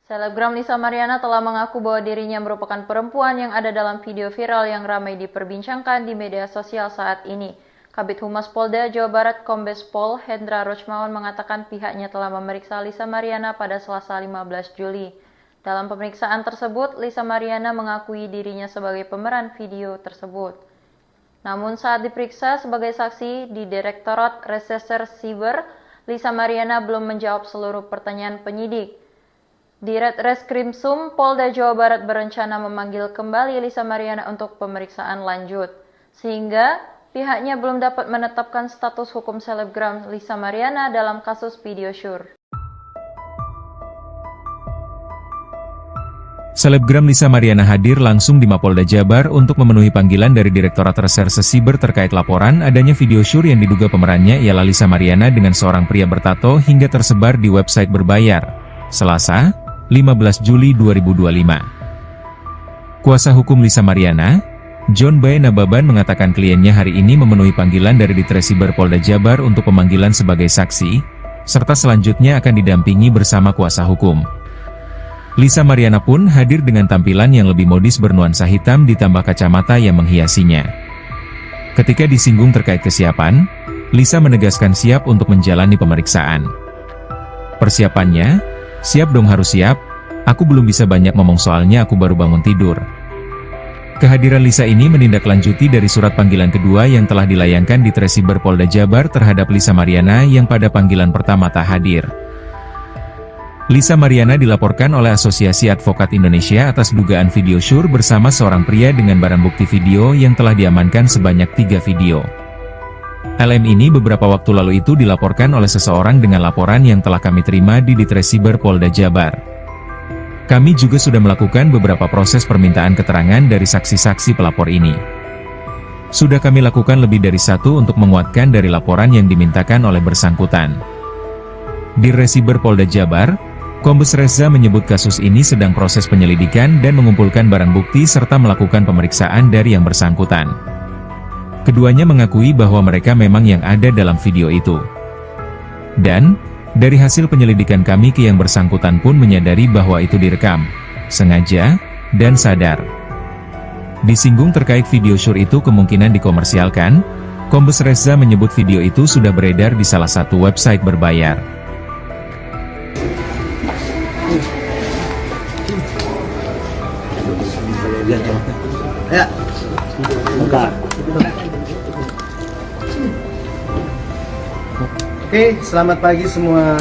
Selebgram Lisa Mariana telah mengaku bahwa dirinya merupakan perempuan yang ada dalam video viral yang ramai diperbincangkan di media sosial saat ini. Kabid Humas Polda Jawa Barat Kombes Pol Hendra Rochmawan mengatakan pihaknya telah memeriksa Lisa Mariana pada Selasa 15 Juli. Dalam pemeriksaan tersebut, Lisa Mariana mengakui dirinya sebagai pemeran video tersebut. Namun saat diperiksa sebagai saksi di Direktorat Reserse Siber, Lisa Mariana belum menjawab seluruh pertanyaan penyidik. Ditreskrimsum Polda Jawa Barat berencana memanggil kembali Lisa Mariana untuk pemeriksaan lanjut, sehingga pihaknya belum dapat menetapkan status hukum selebgram Lisa Mariana dalam kasus video syur. Selebgram Lisa Mariana hadir langsung di Mapolda Jabar untuk memenuhi panggilan dari Direktorat Reserse Siber terkait laporan adanya video syur yang diduga pemerannya ialah Lisa Mariana dengan seorang pria bertato hingga tersebar di website berbayar. Selasa, 15 Juli 2025. Kuasa hukum Lisa Mariana, John Bae Nababan mengatakan kliennya hari ini memenuhi panggilan dari Ditresiber Polda Jabar untuk pemanggilan sebagai saksi, serta selanjutnya akan didampingi bersama kuasa hukum. Lisa Mariana pun hadir dengan tampilan yang lebih modis bernuansa hitam ditambah kacamata yang menghiasinya. Ketika disinggung terkait kesiapan, Lisa menegaskan siap untuk menjalani pemeriksaan. Persiapannya, "Siap dong, harus siap, aku belum bisa banyak ngomong soalnya aku baru bangun tidur." Kehadiran Lisa ini menindaklanjuti dari surat panggilan kedua yang telah dilayangkan di Ditresiber Polda Jabar terhadap Lisa Mariana yang pada panggilan pertama tak hadir. Lisa Mariana dilaporkan oleh Asosiasi Advokat Indonesia atas dugaan video syur bersama seorang pria dengan barang bukti video yang telah diamankan sebanyak 3 video. LM ini beberapa waktu lalu itu dilaporkan oleh seseorang dengan laporan yang telah kami terima di Ditresiber Polda Jabar. Kami juga sudah melakukan beberapa proses permintaan keterangan dari saksi-saksi pelapor ini. Sudah kami lakukan lebih dari 1 untuk menguatkan dari laporan yang dimintakan oleh bersangkutan. Di Ditresiber Polda Jabar, Kombes Reza menyebut kasus ini sedang proses penyelidikan dan mengumpulkan barang bukti serta melakukan pemeriksaan dari yang bersangkutan. Keduanya mengakui bahwa mereka memang yang ada dalam video itu. Dan, dari hasil penyelidikan kami ke yang bersangkutan pun menyadari bahwa itu direkam, sengaja, dan sadar. Disinggung terkait video syur itu kemungkinan dikomersialkan, Kombes Reza menyebut video itu sudah beredar di salah satu website berbayar. Ya, bentar. Oke, selamat pagi semua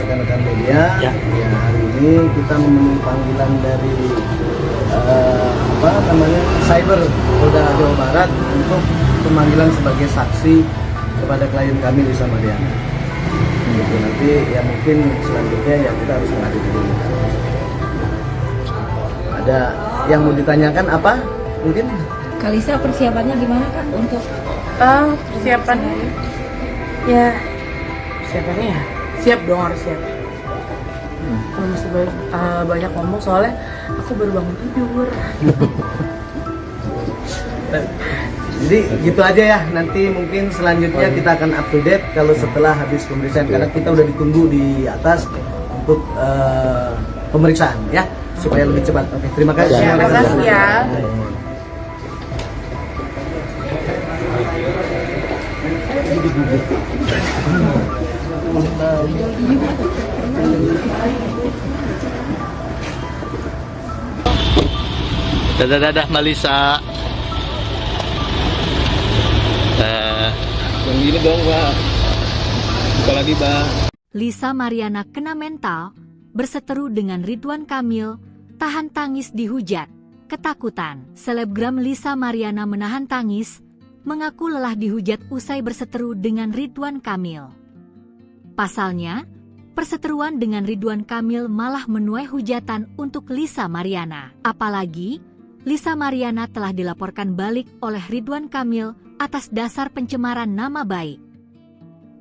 rekan-rekan media. Ya, hari ini kita memenuhi panggilan dari Cyber Polda Jawa Barat untuk pemanggilan sebagai saksi kepada klien kami Lisa Mariana. Nanti ya mungkin selanjutnya ya kita harus menghadiri dulu. Ada yang mau ditanyakan apa? Mungkin Kak Lisa, persiapannya gimana Kak untuk Persiapannya ya siap dong, harus siap. Kalau masih banyak ngomong soalnya aku baru bangun tidur. jadi gitu aja ya, nanti mungkin selanjutnya kita akan up to date kalau setelah habis pemeriksaan, karena kita udah ditunggu di atas untuk pemeriksaan ya, supaya lebih cepat. Oke, terima kasih. Terima kasih ya. Dadah Mbak Lisa. Yang gini dong Mbak. Buka lagi Mbak. Lisa Mariana kena mental, berseteru dengan Ridwan Kamil, tahan tangis dihujat, ketakutan. Selebgram Lisa Mariana menahan tangis, mengaku lelah dihujat usai berseteru dengan Ridwan Kamil. Pasalnya, perseteruan dengan Ridwan Kamil malah menuai hujatan untuk Lisa Mariana. Apalagi, Lisa Mariana telah dilaporkan balik oleh Ridwan Kamil atas dasar pencemaran nama baik.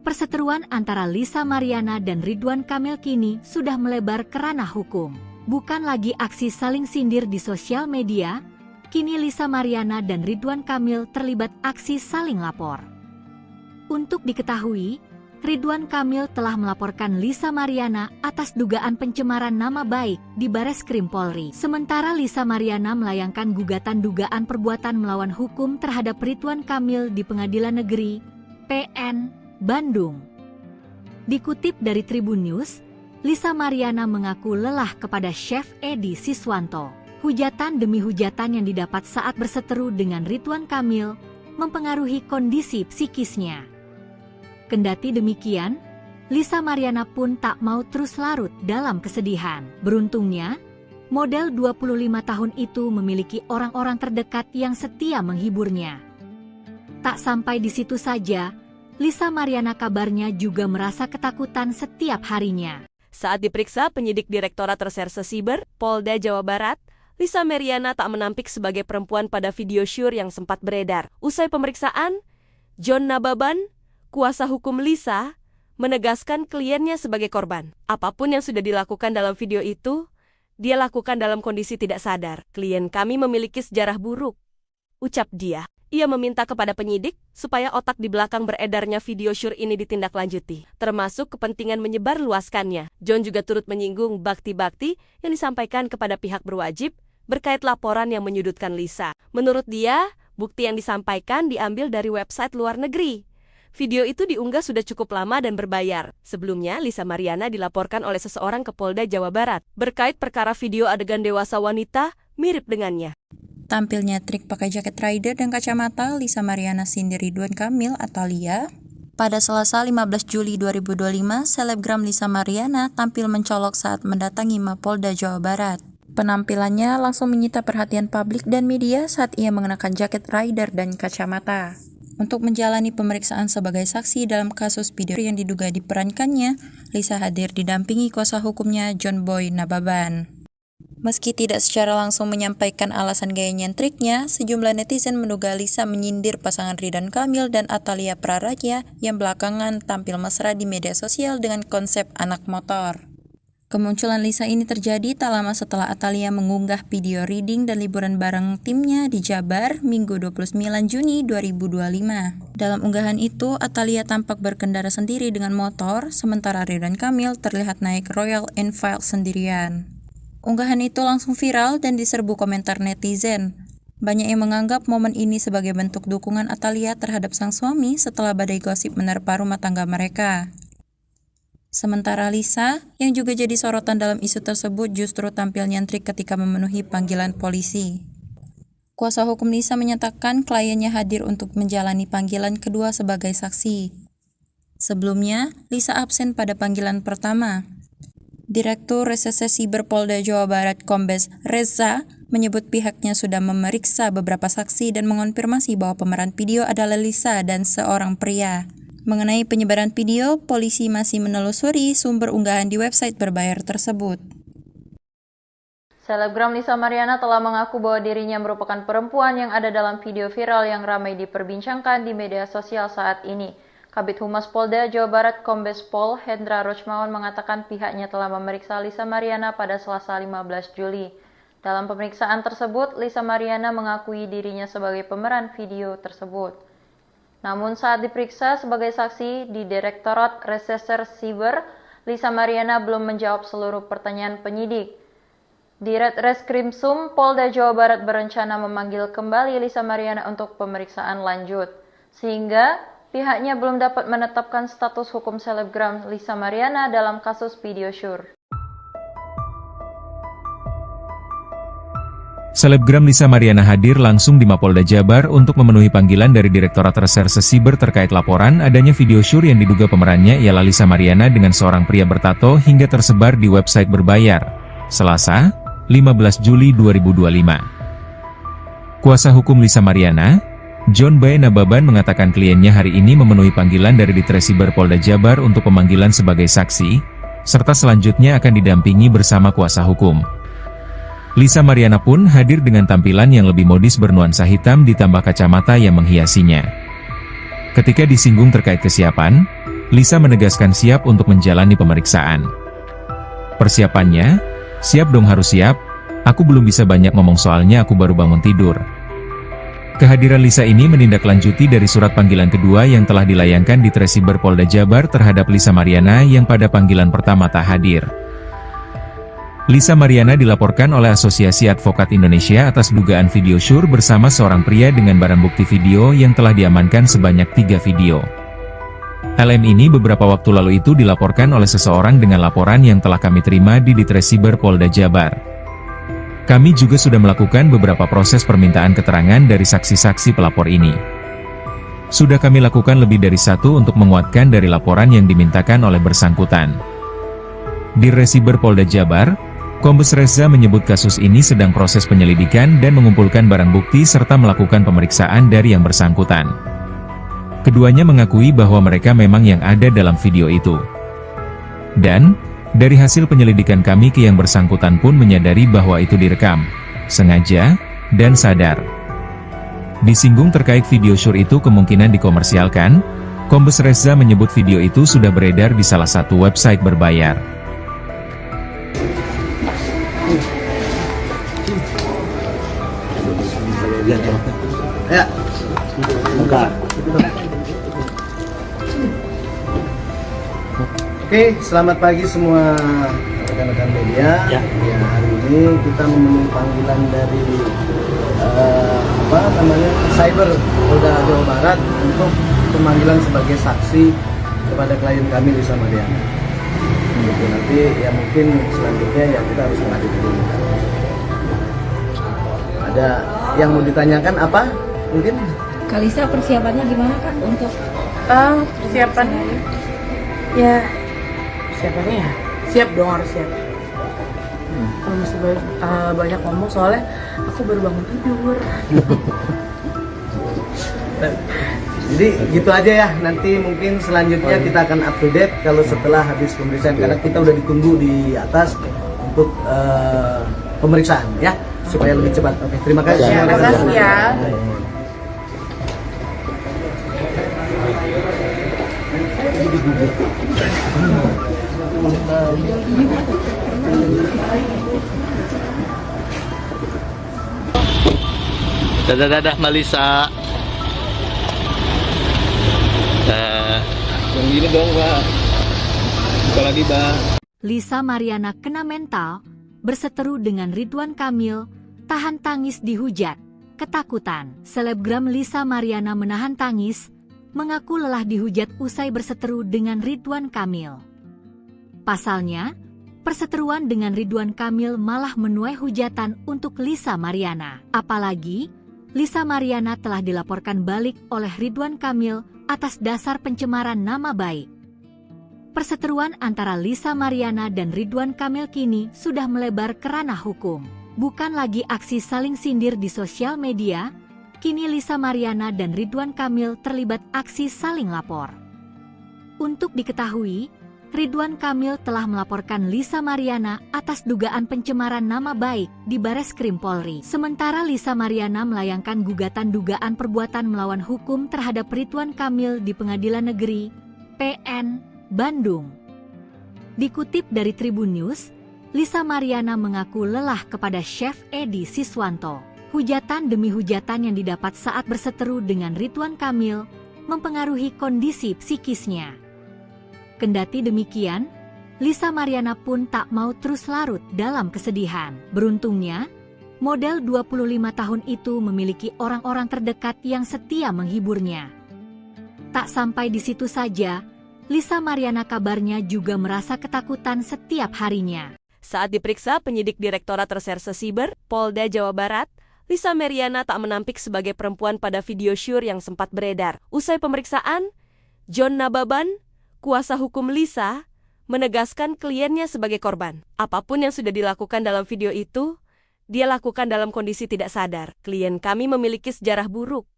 Perseteruan antara Lisa Mariana dan Ridwan Kamil kini sudah melebar ke ranah hukum. Bukan lagi aksi saling sindir di sosial media, kini Lisa Mariana dan Ridwan Kamil terlibat aksi saling lapor. Untuk diketahui, Ridwan Kamil telah melaporkan Lisa Mariana atas dugaan pencemaran nama baik di Bareskrim Polri. Sementara Lisa Mariana melayangkan gugatan dugaan perbuatan melawan hukum terhadap Ridwan Kamil di Pengadilan Negeri PN Bandung. Dikutip dari Tribun News, Lisa Mariana mengaku lelah kepada Chef Edi Siswanto. Hujatan demi hujatan yang didapat saat berseteru dengan Ridwan Kamil mempengaruhi kondisi psikisnya. Kendati demikian, Lisa Mariana pun tak mau terus larut dalam kesedihan. Beruntungnya, model 25 tahun itu memiliki orang-orang terdekat yang setia menghiburnya. Tak sampai di situ saja, Lisa Mariana kabarnya juga merasa ketakutan setiap harinya. Saat diperiksa penyidik Direktorat Reserse Siber, Polda Jawa Barat, Lisa Mariana tak menampik sebagai perempuan pada video syur yang sempat beredar. Usai pemeriksaan, John Nababan, kuasa hukum Lisa, menegaskan kliennya sebagai korban. Apapun yang sudah dilakukan dalam video itu, dia lakukan dalam kondisi tidak sadar. Klien kami memiliki sejarah buruk, ucap dia. Ia meminta kepada penyidik supaya otak di belakang beredarnya video syur ini ditindaklanjuti, termasuk kepentingan menyebarluaskannya. John juga turut menyinggung bakti-bakti yang disampaikan kepada pihak berwajib berkait laporan yang menyudutkan Lisa. Menurut dia, bukti yang disampaikan diambil dari website luar negeri. Video itu diunggah sudah cukup lama dan berbayar. Sebelumnya, Lisa Mariana dilaporkan oleh seseorang ke Polda Jawa Barat berkait perkara video adegan dewasa wanita mirip dengannya. Tampilnya trik pakai jaket rider dan kacamata, Lisa Mariana sindir Ridwan Kamil atau Lia. Pada Selasa 15 Juli 2025, selebgram Lisa Mariana tampil mencolok saat mendatangi Mapolda Jawa Barat. Penampilannya langsung menyita perhatian publik dan media saat ia mengenakan jaket rider dan kacamata. Untuk menjalani pemeriksaan sebagai saksi dalam kasus video yang diduga diperankannya, Lisa hadir didampingi kuasa hukumnya John Boy Nababan. Meski tidak secara langsung menyampaikan alasan gaya nyentriknya, sejumlah netizen menduga Lisa menyindir pasangan Ridwan Kamil dan Atalia Praraja yang belakangan tampil mesra di media sosial dengan konsep anak motor. Kemunculan Lisa ini terjadi tak lama setelah Atalia mengunggah video reading dan liburan bareng timnya di Jabar Minggu 29 Juni 2025. Dalam unggahan itu, Atalia tampak berkendara sendiri dengan motor, sementara Ridwan Kamil terlihat naik Royal Enfield sendirian. Unggahan itu langsung viral dan diserbu komentar netizen. Banyak yang menganggap momen ini sebagai bentuk dukungan Atalia terhadap sang suami setelah badai gosip menerpa rumah tangga mereka. Sementara Lisa, yang juga jadi sorotan dalam isu tersebut, justru tampil nyentrik ketika memenuhi panggilan polisi. Kuasa hukum Lisa menyatakan kliennya hadir untuk menjalani panggilan kedua sebagai saksi. Sebelumnya, Lisa absen pada panggilan pertama. Direktur Reserse Siber Polda Jawa Barat Kombes Reza menyebut pihaknya sudah memeriksa beberapa saksi dan mengonfirmasi bahwa pemeran video adalah Lisa dan seorang pria. Mengenai penyebaran video, polisi masih menelusuri sumber unggahan di website berbayar tersebut. Selebgram Lisa Mariana telah mengaku bahwa dirinya merupakan perempuan yang ada dalam video viral yang ramai diperbincangkan di media sosial saat ini. Kabid Humas Polda Jawa Barat Kombes Pol Hendra Rochmawan mengatakan pihaknya telah memeriksa Lisa Mariana pada Selasa 15 Juli. Dalam pemeriksaan tersebut, Lisa Mariana mengakui dirinya sebagai pemeran video tersebut. Namun saat diperiksa sebagai saksi di Direktorat Reserse Siber, Lisa Mariana belum menjawab seluruh pertanyaan penyidik. Ditreskrimsum Polda Jawa Barat berencana memanggil kembali Lisa Mariana untuk pemeriksaan lanjut, sehingga pihaknya belum dapat menetapkan status hukum selebgram Lisa Mariana dalam kasus video syur. Selebgram Lisa Mariana hadir langsung di Mapolda Jabar untuk memenuhi panggilan dari Direktorat Reserse Siber terkait laporan adanya video syur yang diduga pemerannya ialah Lisa Mariana dengan seorang pria bertato hingga tersebar di website berbayar. Selasa, 15 Juli 2025. Kuasa hukum Lisa Mariana, John Boy Nababan mengatakan kliennya hari ini memenuhi panggilan dari Ditresiber Polda Jabar untuk pemanggilan sebagai saksi, serta selanjutnya akan didampingi bersama kuasa hukum. Lisa Mariana pun hadir dengan tampilan yang lebih modis bernuansa hitam ditambah kacamata yang menghiasinya. Ketika disinggung terkait kesiapan, Lisa menegaskan siap untuk menjalani pemeriksaan. Persiapannya, siap dong harus siap, aku belum bisa banyak ngomong soalnya aku baru bangun tidur. Kehadiran Lisa ini menindaklanjuti dari surat panggilan kedua yang telah dilayangkan di Tresiber Polda Jabar terhadap Lisa Mariana yang pada panggilan pertama tak hadir. Lisa Mariana dilaporkan oleh Asosiasi Advokat Indonesia atas dugaan video syur bersama seorang pria dengan barang bukti video yang telah diamankan sebanyak 3 video. LM ini beberapa waktu lalu itu dilaporkan oleh seseorang dengan laporan yang telah kami terima di Tresiber Polda Jabar. Kami juga sudah melakukan beberapa proses permintaan keterangan dari saksi-saksi pelapor ini. Sudah kami lakukan lebih dari 1 untuk menguatkan dari laporan yang dimintakan oleh bersangkutan. Di Tresiber Polda Jabar, Kombes Reza menyebut kasus ini sedang proses penyelidikan dan mengumpulkan barang bukti serta melakukan pemeriksaan dari yang bersangkutan. Keduanya mengakui bahwa mereka memang yang ada dalam video itu. Dan dari hasil penyelidikan kami ke yang bersangkutan pun menyadari bahwa itu direkam, sengaja, dan sadar. Disinggung terkait video syur itu kemungkinan dikomersialkan, Kombes Reza menyebut video itu sudah beredar di salah satu website berbayar. Ya. Oke, selamat pagi semua rekan-rekan media. Ya, hari ini kita memenuhi panggilan dari Cyber Polda Jawa Barat untuk pemanggilan sebagai saksi kepada klien kami Lisa Mariana. Nanti ya mungkin selanjutnya ya kita harus menghadapi dulu. Ada yang mau ditanyakan apa? Mungkin Kalisa persiapannya gimana Kak untuk Persiapannya ya siap dong, harus siap. Kalau masih banyak ngomong soalnya aku baru bangun tidur. Jadi gitu aja ya, nanti mungkin selanjutnya kita akan up to date kalau setelah habis pemeriksaan, karena kita udah ditunggu di atas untuk pemeriksaan ya, supaya lebih cepat. Oke, terima kasih. Terima kasih ya. Dadah Malisa. Yang gini dong, Pak. Buka lagi, Bang. Lisa Mariana kena mental, berseteru dengan Ridwan Kamil, tahan tangis dihujat, ketakutan. Selebgram Lisa Mariana menahan tangis, mengaku lelah dihujat usai berseteru dengan Ridwan Kamil. Pasalnya, perseteruan dengan Ridwan Kamil malah menuai hujatan untuk Lisa Mariana. Apalagi, Lisa Mariana telah dilaporkan balik oleh Ridwan Kamil atas dasar pencemaran nama baik. Perseteruan antara Lisa Mariana dan Ridwan Kamil kini sudah melebar ke ranah hukum. Bukan lagi aksi saling sindir di sosial media, kini Lisa Mariana dan Ridwan Kamil terlibat aksi saling lapor. Untuk diketahui, Ridwan Kamil telah melaporkan Lisa Mariana atas dugaan pencemaran nama baik di Bareskrim Polri. Sementara Lisa Mariana melayangkan gugatan dugaan perbuatan melawan hukum terhadap Ridwan Kamil di Pengadilan Negeri PN Bandung. Dikutip dari Tribun News, Lisa Mariana mengaku lelah kepada Chef Edi Siswanto. Hujatan demi hujatan yang didapat saat berseteru dengan Ridwan Kamil mempengaruhi kondisi psikisnya. Kendati demikian, Lisa Mariana pun tak mau terus larut dalam kesedihan. Beruntungnya, model 25 tahun itu memiliki orang-orang terdekat yang setia menghiburnya. Tak sampai di situ saja, Lisa Mariana kabarnya juga merasa ketakutan setiap harinya. Saat diperiksa penyidik Direktorat Reserse Siber, Polda Jawa Barat, Lisa Mariana tak menampik sebagai perempuan pada video syur yang sempat beredar. Usai pemeriksaan, John Nababan, kuasa hukum Lisa, menegaskan kliennya sebagai korban. Apapun yang sudah dilakukan dalam video itu, dia lakukan dalam kondisi tidak sadar. Klien kami memiliki sejarah buruk,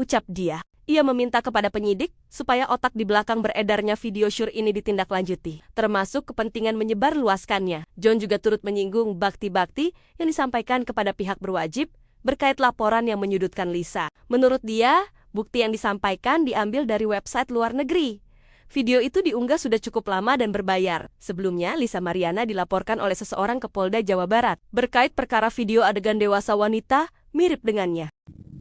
ucap dia. Ia meminta kepada penyidik supaya otak di belakang beredarnya video syur ini ditindaklanjuti, termasuk kepentingan menyebarluaskannya. John juga turut menyinggung bakti-bakti yang disampaikan kepada pihak berwajib berkait laporan yang menyudutkan Lisa. Menurut dia, bukti yang disampaikan diambil dari website luar negeri. Video itu diunggah sudah cukup lama dan berbayar. Sebelumnya, Lisa Mariana dilaporkan oleh seseorang ke Polda Jawa Barat berkait perkara video adegan dewasa wanita mirip dengannya.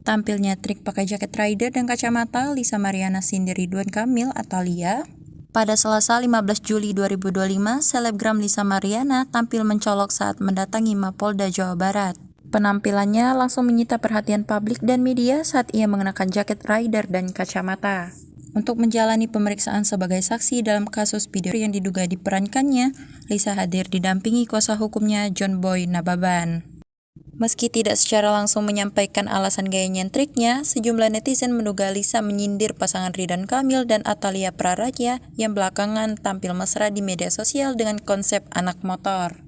Tampilnya trik pakai jaket rider dan kacamata Lisa Mariana Cindy Ridwan Kamil atau Lia. Pada Selasa 15 Juli 2025, selebgram Lisa Mariana tampil mencolok saat mendatangi Mapolda Jawa Barat. Penampilannya langsung menyita perhatian publik dan media saat ia mengenakan jaket rider dan kacamata. Untuk menjalani pemeriksaan sebagai saksi dalam kasus video yang diduga diperankannya, Lisa hadir didampingi kuasa hukumnya John Boy Nababan. Meski tidak secara langsung menyampaikan alasan gaya nyentriknya, sejumlah netizen menduga Lisa menyindir pasangan Ridwan Kamil dan Atalia Praraja yang belakangan tampil mesra di media sosial dengan konsep anak motor.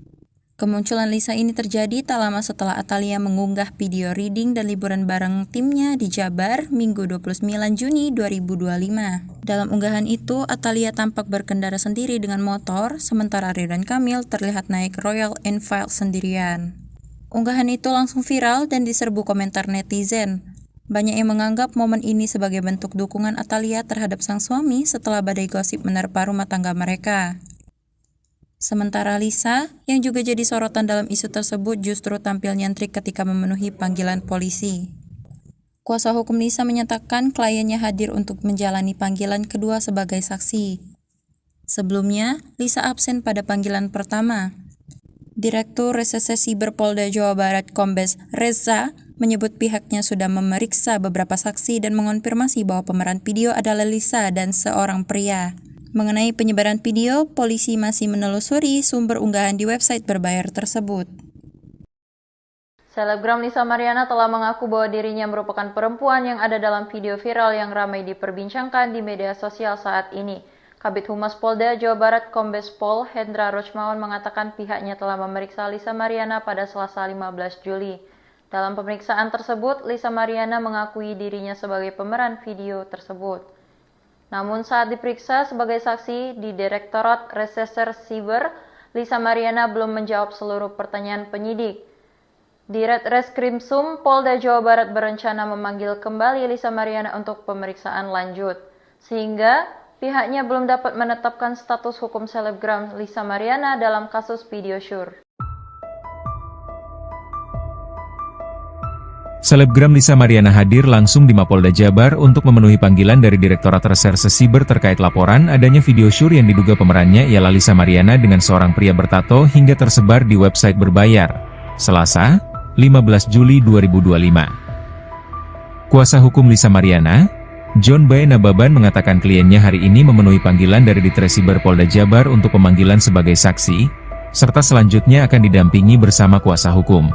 Kemunculan Lisa ini terjadi tak lama setelah Atalia mengunggah video reading dan liburan bareng timnya di Jabar Minggu 29 Juni 2025. Dalam unggahan itu, Atalia tampak berkendara sendiri dengan motor, sementara Ridwan Kamil terlihat naik Royal Enfield sendirian. Unggahan itu langsung viral dan diserbu komentar netizen. Banyak yang menganggap momen ini sebagai bentuk dukungan Atalia terhadap sang suami setelah badai gosip menerpa rumah tangga mereka. Sementara Lisa, yang juga jadi sorotan dalam isu tersebut, justru tampil nyentrik ketika memenuhi panggilan polisi. Kuasa hukum Lisa menyatakan kliennya hadir untuk menjalani panggilan kedua sebagai saksi. Sebelumnya, Lisa absen pada panggilan pertama. Direktur Reserse Siber Polda Jawa Barat Kombes Reza menyebut pihaknya sudah memeriksa beberapa saksi dan mengonfirmasi bahwa pemeran video adalah Lisa dan seorang pria. Mengenai penyebaran video, polisi masih menelusuri sumber unggahan di website berbayar tersebut. Selebgram Lisa Mariana telah mengaku bahwa dirinya merupakan perempuan yang ada dalam video viral yang ramai diperbincangkan di media sosial saat ini. Kabid Humas Polda Jawa Barat Kombes Pol Hendra Rochmawan mengatakan pihaknya telah memeriksa Lisa Mariana pada Selasa 15 Juli. Dalam pemeriksaan tersebut, Lisa Mariana mengakui dirinya sebagai pemeran video tersebut. Namun saat diperiksa sebagai saksi di Direktorat Reserse Siber, Lisa Mariana belum menjawab seluruh pertanyaan penyidik. Ditreskrimsum Polda Jawa Barat berencana memanggil kembali Lisa Mariana untuk pemeriksaan lanjut, sehingga pihaknya belum dapat menetapkan status hukum selebgram Lisa Mariana dalam kasus video syur. Selebgram Lisa Mariana hadir langsung di Mapolda Jabar untuk memenuhi panggilan dari Direktorat Reserse Siber terkait laporan adanya video syur yang diduga pemerannya ialah Lisa Mariana dengan seorang pria bertato hingga tersebar di website berbayar. Selasa, 15 Juli 2025. Kuasa hukum Lisa Mariana, John Boy Nababan mengatakan kliennya hari ini memenuhi panggilan dari Ditresiber Polda Jabar untuk pemanggilan sebagai saksi, serta selanjutnya akan didampingi bersama kuasa hukum.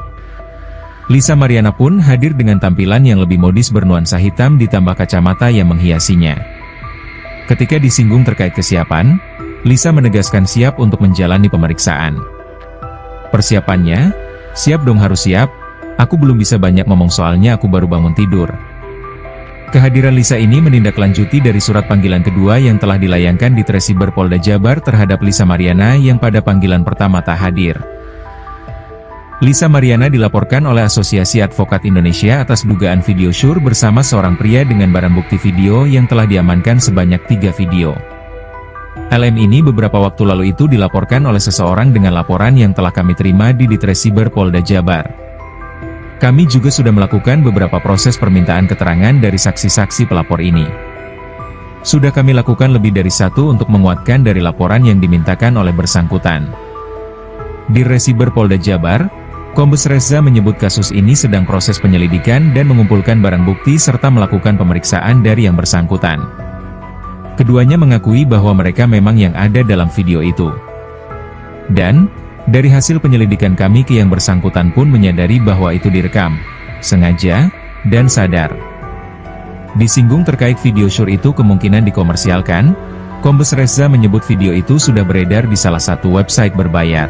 Lisa Mariana pun hadir dengan tampilan yang lebih modis bernuansa hitam ditambah kacamata yang menghiasinya. Ketika disinggung terkait kesiapan, Lisa menegaskan siap untuk menjalani pemeriksaan. Persiapannya, siap dong harus siap, aku belum bisa banyak ngomong soalnya aku baru bangun tidur. Kehadiran Lisa ini menindaklanjuti dari surat panggilan kedua yang telah dilayangkan di Tresiber Polda Jabar terhadap Lisa Mariana yang pada panggilan pertama tak hadir. Lisa Mariana dilaporkan oleh Asosiasi Advokat Indonesia atas dugaan video syur bersama seorang pria dengan barang bukti video yang telah diamankan sebanyak 3 video. LM ini beberapa waktu lalu itu dilaporkan oleh seseorang dengan laporan yang telah kami terima di Tresiber Polda Jabar. Kami juga sudah melakukan beberapa proses permintaan keterangan dari saksi-saksi pelapor ini. Sudah kami lakukan lebih dari 1 untuk menguatkan dari laporan yang dimintakan oleh bersangkutan. Di Resiber Polda Jabar, Kombes Reza menyebut kasus ini sedang proses penyelidikan dan mengumpulkan barang bukti serta melakukan pemeriksaan dari yang bersangkutan. Keduanya mengakui bahwa mereka memang yang ada dalam video itu. Dan dari hasil penyelidikan kami ke yang bersangkutan pun menyadari bahwa itu direkam, sengaja, dan sadar. Disinggung terkait video syur itu kemungkinan dikomersialkan, Kombes Reza menyebut video itu sudah beredar di salah satu website berbayar.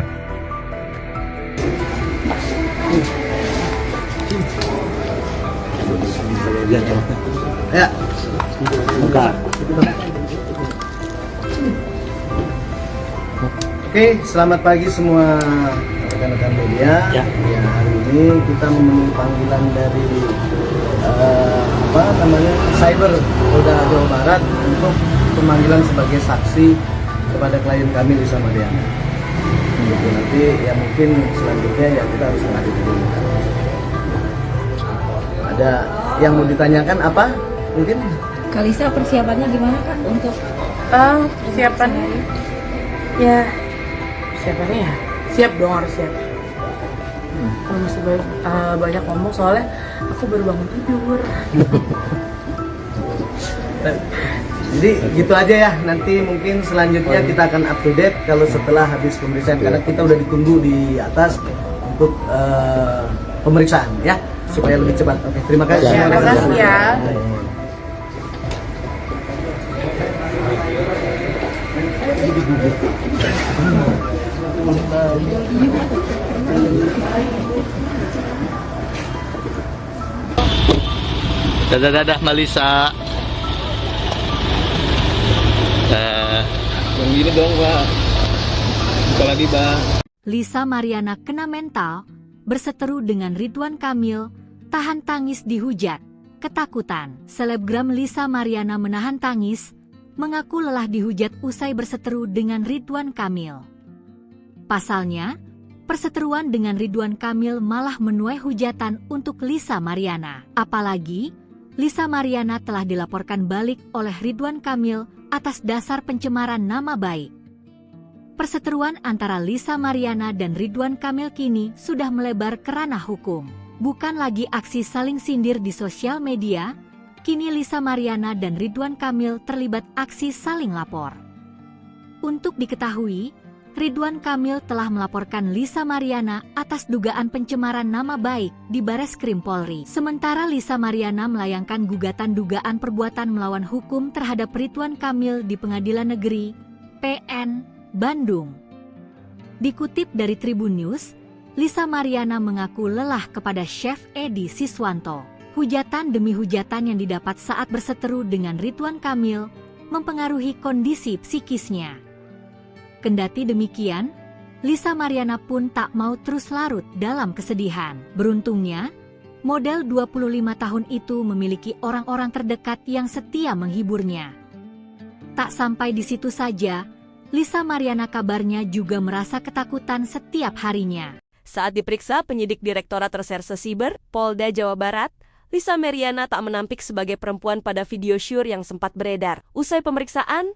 Ya. Oke, selamat pagi semua rekan-rekan media. Ya, hari ini kita memenuhi panggilan dari Cyber Polda Jawa Barat untuk pemanggilan sebagai saksi kepada klien kami Lisa Mariana. Nanti ya mungkin selanjutnya ya kita harus menghadapi dulu. Ada yang mau ditanyakan apa? Mungkin Kalisa persiapannya gimana Kak untuk Persiapan ya, persiapannya ya siap dong, harus siap. Kalau masih banyak ngomong soalnya aku baru bangun tidur. jadi gitu aja ya. Nanti mungkin selanjutnya kita akan up to date kalau setelah habis pemeriksaan, karena kita udah ditunggu di atas untuk pemeriksaan ya, supaya lebih cepat. Oke, terima kasih. Terima kasih ya. Dadah Malisa. Yang gini dong Pak. Buka lagi Bang. Lisa Mariana kena mental, berseteru dengan Ridwan Kamil, tahan tangis dihujat. Ketakutan, selebgram Lisa Mariana menahan tangis, mengaku lelah dihujat usai berseteru dengan Ridwan Kamil. Pasalnya, perseteruan dengan Ridwan Kamil malah menuai hujatan untuk Lisa Mariana. Apalagi, Lisa Mariana telah dilaporkan balik oleh Ridwan Kamil atas dasar pencemaran nama baik. Perseteruan antara Lisa Mariana dan Ridwan Kamil kini sudah melebar ke ranah hukum. Bukan lagi aksi saling sindir di sosial media, kini Lisa Mariana dan Ridwan Kamil terlibat aksi saling lapor. Untuk diketahui, Ridwan Kamil telah melaporkan Lisa Mariana atas dugaan pencemaran nama baik di Bareskrim Polri. Sementara Lisa Mariana melayangkan gugatan dugaan perbuatan melawan hukum terhadap Ridwan Kamil di Pengadilan Negeri PN Bandung. Dikutip dari Tribun News, Lisa Mariana mengaku lelah kepada Chef Edi Siswanto. Hujatan demi hujatan yang didapat saat berseteru dengan Ridwan Kamil mempengaruhi kondisi psikisnya. Kendati demikian, Lisa Mariana pun tak mau terus larut dalam kesedihan. Beruntungnya, model 25 tahun itu memiliki orang-orang terdekat yang setia menghiburnya. Tak sampai di situ saja, Lisa Mariana kabarnya juga merasa ketakutan setiap harinya. Saat diperiksa penyidik Direktorat Reserse Siber, Polda Jawa Barat, Lisa Mariana tak menampik sebagai perempuan pada video syur yang sempat beredar. Usai pemeriksaan,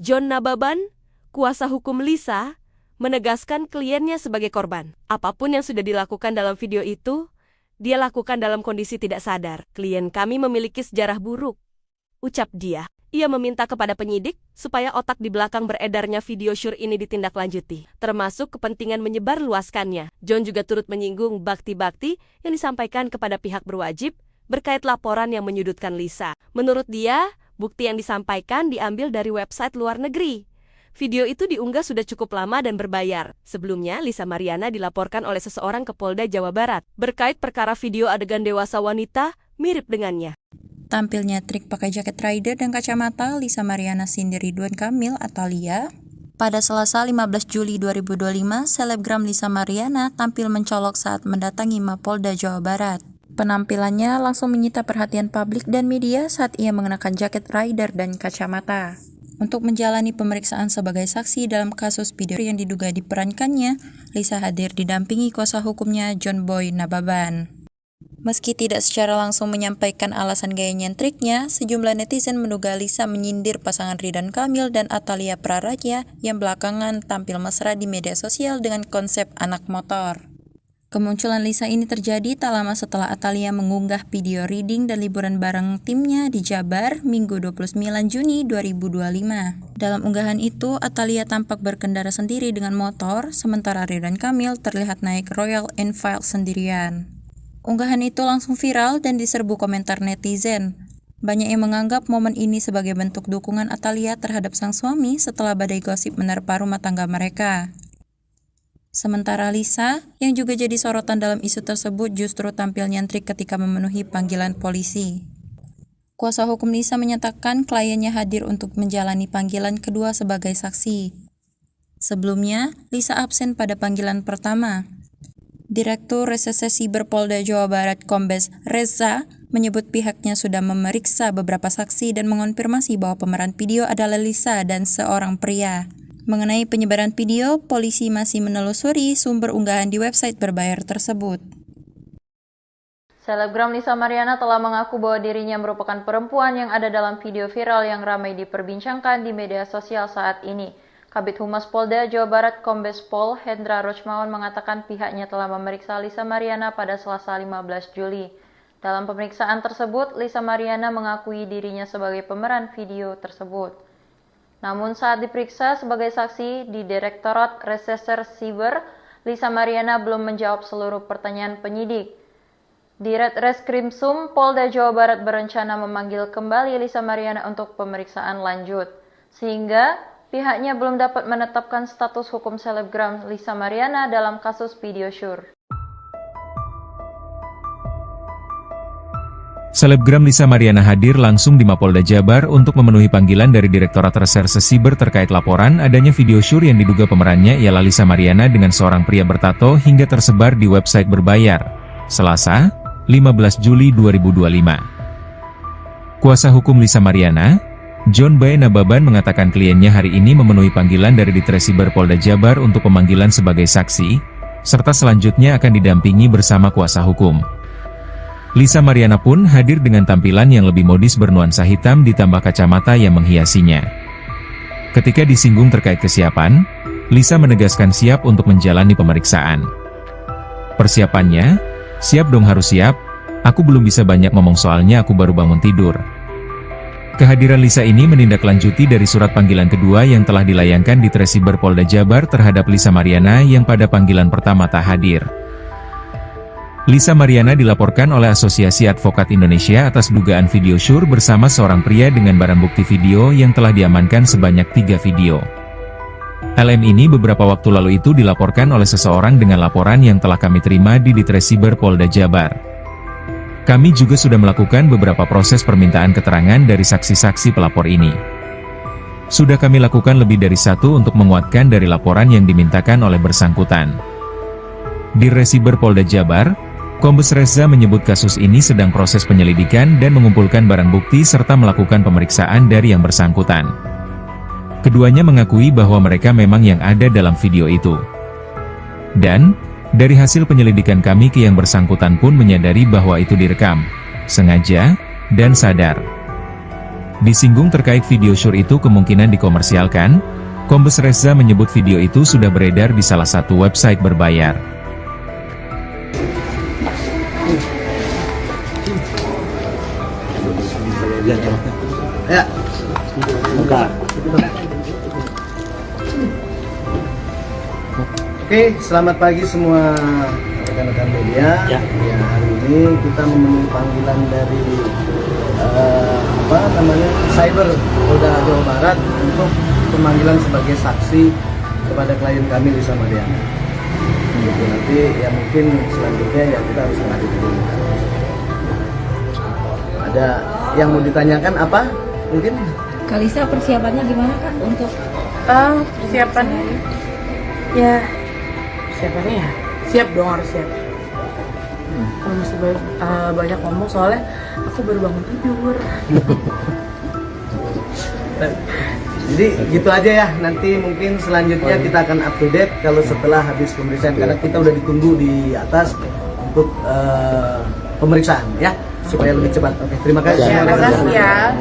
John Nababan, kuasa hukum Lisa, menegaskan kliennya sebagai korban. Apapun yang sudah dilakukan dalam video itu, dia lakukan dalam kondisi tidak sadar. Klien kami memiliki sejarah buruk, ucap dia. Ia meminta kepada penyidik supaya otak di belakang beredarnya video syur ini ditindaklanjuti, termasuk kepentingan menyebarluaskannya. John juga turut menyinggung bakti-bakti yang disampaikan kepada pihak berwajib berkait laporan yang menyudutkan Lisa. Menurut dia, bukti yang disampaikan diambil dari website luar negeri. Video itu diunggah sudah cukup lama dan berbayar. Sebelumnya, Lisa Mariana dilaporkan oleh seseorang ke Polda Jawa Barat berkait perkara video adegan dewasa wanita mirip dengannya. Tampilnya trik pakai jaket rider dan kacamata, Lisa Mariana sindir Ridwan Kamil atau Lia. Pada Selasa 15 Juli 2025, selebgram Lisa Mariana tampil mencolok saat mendatangi Mapolda Jawa Barat. Penampilannya langsung menyita perhatian publik dan media saat ia mengenakan jaket rider dan kacamata. Untuk menjalani pemeriksaan sebagai saksi dalam kasus video yang diduga diperankannya, Lisa hadir didampingi kuasa hukumnya John Boy Nababan. Meski tidak secara langsung menyampaikan alasan gaya nyentriknya, sejumlah netizen menduga Lisa menyindir pasangan Ridwan Kamil dan Atalia Praraja yang belakangan tampil mesra di media sosial dengan konsep anak motor. Kemunculan Lisa ini terjadi tak lama setelah Atalia mengunggah video reading dan liburan bareng timnya di Jabar Minggu 29 Juni 2025. Dalam unggahan itu, Atalia tampak berkendara sendiri dengan motor, sementara Ridwan Kamil terlihat naik Royal Enfield sendirian. Unggahan itu langsung viral dan diserbu komentar netizen. Banyak yang menganggap momen ini sebagai bentuk dukungan Atalia terhadap sang suami setelah badai gosip menerpa rumah tangga mereka. Sementara Lisa, yang juga jadi sorotan dalam isu tersebut, justru tampil nyentrik ketika memenuhi panggilan polisi. Kuasa hukum Lisa menyatakan kliennya hadir untuk menjalani panggilan kedua sebagai saksi. Sebelumnya, Lisa absen pada panggilan pertama. Direktur Reserse Siber Polda Jawa Barat Kombes Reza menyebut pihaknya sudah memeriksa beberapa saksi dan mengonfirmasi bahwa pemeran video adalah Lisa dan seorang pria. Mengenai penyebaran video, polisi masih menelusuri sumber unggahan di website berbayar tersebut. Selebgram Lisa Mariana telah mengaku bahwa dirinya merupakan perempuan yang ada dalam video viral yang ramai diperbincangkan di media sosial saat ini. Kabid Humas Polda Jawa Barat Kombes Pol Hendra Rochmawan mengatakan pihaknya telah memeriksa Lisa Mariana pada Selasa 15 Juli. Dalam pemeriksaan tersebut, Lisa Mariana mengakui dirinya sebagai pemeran video tersebut. Namun saat diperiksa sebagai saksi di Direktorat Reserse Siber, Lisa Mariana belum menjawab seluruh pertanyaan penyidik. Ditreskrimsum Polda Jawa Barat berencana memanggil kembali Lisa Mariana untuk pemeriksaan lanjut, sehingga pihaknya belum dapat menetapkan status hukum selebgram Lisa Mariana dalam kasus video syur. Selebgram Lisa Mariana hadir langsung di Mapolda Jabar untuk memenuhi panggilan dari Direktorat Reserse Siber terkait laporan adanya video syur yang diduga pemerannya ialah Lisa Mariana dengan seorang pria bertato hingga tersebar di website berbayar. Selasa, 15 Juli 2025. Kuasa hukum Lisa Mariana, John B. Nababan mengatakan kliennya hari ini memenuhi panggilan dari Ditresiber Polda Jabar untuk pemanggilan sebagai saksi, serta selanjutnya akan didampingi bersama kuasa hukum. Lisa Mariana pun hadir dengan tampilan yang lebih modis bernuansa hitam ditambah kacamata yang menghiasinya. Ketika disinggung terkait kesiapan, Lisa menegaskan siap untuk menjalani pemeriksaan. Persiapannya, siap dong harus siap, aku belum bisa banyak ngomong soalnya aku baru bangun tidur. Kehadiran Lisa ini menindaklanjuti dari surat panggilan kedua yang telah dilayangkan di Tresiber Polda Jabar terhadap Lisa Mariana yang pada panggilan pertama tak hadir. Lisa Mariana dilaporkan oleh Asosiasi Advokat Indonesia atas dugaan video syur bersama seorang pria dengan barang bukti video yang telah diamankan sebanyak 3 video. LM ini beberapa waktu lalu itu dilaporkan oleh seseorang dengan laporan yang telah kami terima di Ditresiber Polda Jabar. Kami juga sudah melakukan beberapa proses permintaan keterangan dari saksi-saksi pelapor ini. Sudah kami lakukan lebih dari 1 untuk menguatkan dari laporan yang dimintakan oleh bersangkutan. Di Ditresiber Polda Jabar, Kombes Reza menyebut kasus ini sedang proses penyelidikan dan mengumpulkan barang bukti serta melakukan pemeriksaan dari yang bersangkutan. Keduanya mengakui bahwa mereka memang yang ada dalam video itu. Dan, dari hasil penyelidikan kami ke yang bersangkutan pun menyadari bahwa itu direkam, sengaja, dan sadar. Disinggung terkait video syur itu kemungkinan dikomersialkan, Kombes Reza menyebut video itu sudah beredar di salah satu website berbayar. Ya. Bentar. Oke, selamat pagi semua rekan-rekan media. Ya, hari ini kita memenuhi panggilan dari Cyber Polda Jawa Barat untuk pemanggilan sebagai saksi kepada klien kami Lisa Mariana. Gitu, nanti ya mungkin selanjutnya ya kita harus menghadiri. Ada yang mau ditanyakan apa? Mungkin Kalisa persiapannya gimana Kak untuk persiapannya? Ya, persiapannya ya siap dong, harus siap. Kalau masih banyak ngomong soalnya aku baru bangun tidur. Jadi gitu aja ya, nanti mungkin selanjutnya kita akan up to date kalau setelah habis pemeriksaan, karena kita udah ditunggu di atas untuk pemeriksaan ya, supaya lebih cepat. Oke, terima kasih. Terima kasih ya.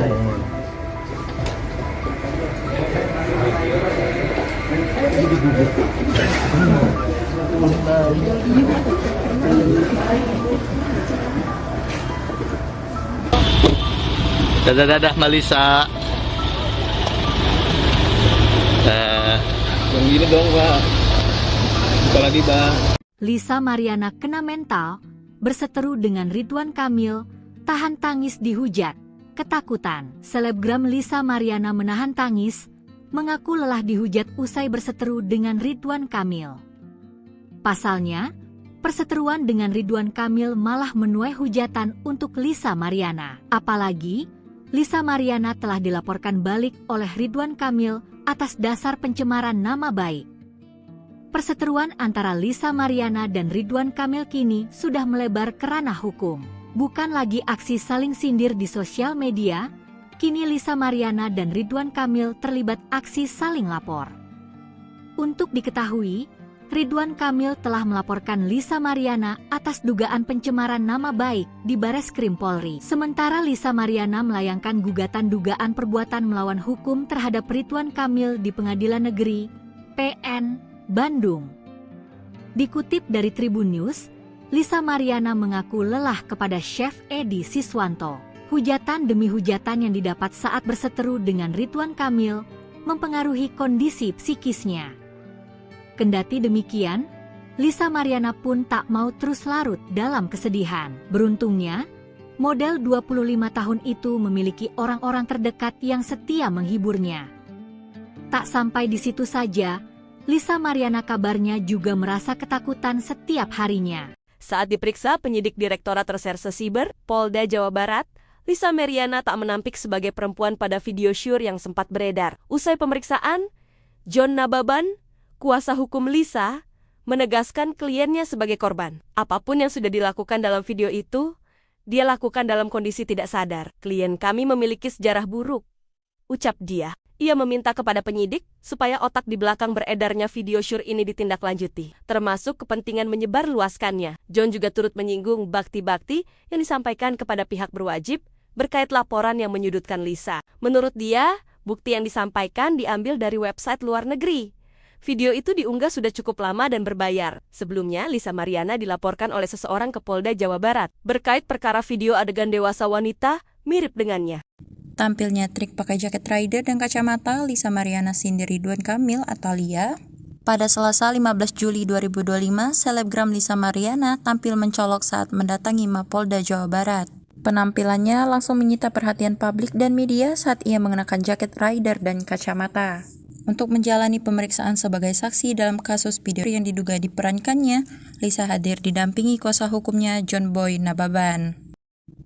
Dadah Malisa. Yang gini dong Pak. Apalagi Pak. Lisa Mariana kena mental, berseteru dengan Ridwan Kamil, tahan tangis dihujat, ketakutan. Selebgram Lisa Mariana menahan tangis, mengaku lelah dihujat usai berseteru dengan Ridwan Kamil. Pasalnya, perseteruan dengan Ridwan Kamil malah menuai hujatan untuk Lisa Mariana. Apalagi, Lisa Mariana telah dilaporkan balik oleh Ridwan Kamil atas dasar pencemaran nama baik. Perseteruan antara Lisa Mariana dan Ridwan Kamil kini sudah melebar ke ranah hukum. Bukan lagi aksi saling sindir di sosial media, kini Lisa Mariana dan Ridwan Kamil terlibat aksi saling lapor. Untuk diketahui, Ridwan Kamil telah melaporkan Lisa Mariana atas dugaan pencemaran nama baik di Bareskrim Polri. Sementara Lisa Mariana melayangkan gugatan dugaan perbuatan melawan hukum terhadap Ridwan Kamil di Pengadilan Negeri PN Bandung. Dikutip dari Tribun News, Lisa Mariana mengaku lelah kepada Chef Edi Siswanto. Hujatan demi hujatan yang didapat saat berseteru dengan Ridwan Kamil mempengaruhi kondisi psikisnya. Kendati demikian, Lisa Mariana pun tak mau terus larut dalam kesedihan. Beruntungnya, model 25 tahun itu memiliki orang-orang terdekat yang setia menghiburnya. Tak sampai di situ saja, Lisa Mariana kabarnya juga merasa ketakutan setiap harinya. Saat diperiksa penyidik Direktorat Reserse Siber, Polda Jawa Barat, Lisa Mariana tak menampik sebagai perempuan pada video syur yang sempat beredar. Usai pemeriksaan, John Nababan, kuasa hukum Lisa, menegaskan kliennya sebagai korban. Apapun yang sudah dilakukan dalam video itu, dia lakukan dalam kondisi tidak sadar. Klien kami memiliki sejarah buruk, ucap dia. Ia meminta kepada penyidik supaya otak di belakang beredarnya video syur ini ditindaklanjuti, termasuk kepentingan menyebarluaskannya. John juga turut menyinggung bakti-bakti yang disampaikan kepada pihak berwajib berkait laporan yang menyudutkan Lisa. Menurut dia, bukti yang disampaikan diambil dari website luar negeri. Video itu diunggah sudah cukup lama dan berbayar. Sebelumnya, Lisa Mariana dilaporkan oleh seseorang ke Polda Jawa Barat berkait perkara video adegan dewasa wanita mirip dengannya. Tampilnya trik pakai jaket rider dan kacamata, Lisa Mariana sindir Ridwan Kamil atau Lia. Pada Selasa 15 Juli 2025, selebgram Lisa Mariana tampil mencolok saat mendatangi Mapolda Jawa Barat. Penampilannya langsung menyita perhatian publik dan media saat ia mengenakan jaket rider dan kacamata. Untuk menjalani pemeriksaan sebagai saksi dalam kasus video yang diduga diperankannya, Lisa hadir didampingi kuasa hukumnya John Boy Nababan.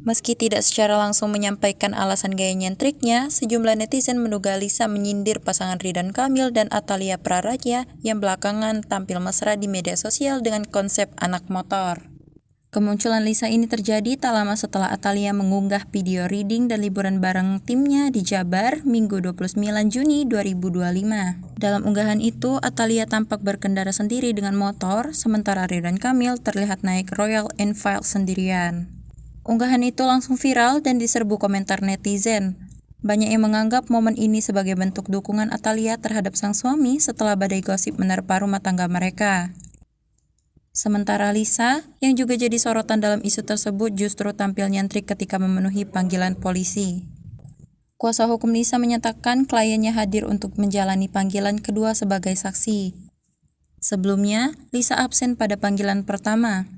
Meski tidak secara langsung menyampaikan alasan gaya nyentriknya, sejumlah netizen menduga Lisa menyindir pasangan Ridwan Kamil dan Atalia Praraja yang belakangan tampil mesra di media sosial dengan konsep anak motor. Kemunculan Lisa ini terjadi tak lama setelah Atalia mengunggah video reading dan liburan bareng timnya di Jabar Minggu 29 Juni 2025. Dalam unggahan itu, Atalia tampak berkendara sendiri dengan motor, sementara Ridwan Kamil terlihat naik Royal Enfield sendirian. Unggahan itu langsung viral dan diserbu komentar netizen. Banyak yang menganggap momen ini sebagai bentuk dukungan Atalia terhadap sang suami setelah badai gosip menerpa rumah tangga mereka. Sementara Lisa, yang juga jadi sorotan dalam isu tersebut, justru tampil nyentrik ketika memenuhi panggilan polisi. Kuasa hukum Lisa menyatakan kliennya hadir untuk menjalani panggilan kedua sebagai saksi. Sebelumnya, Lisa absen pada panggilan pertama.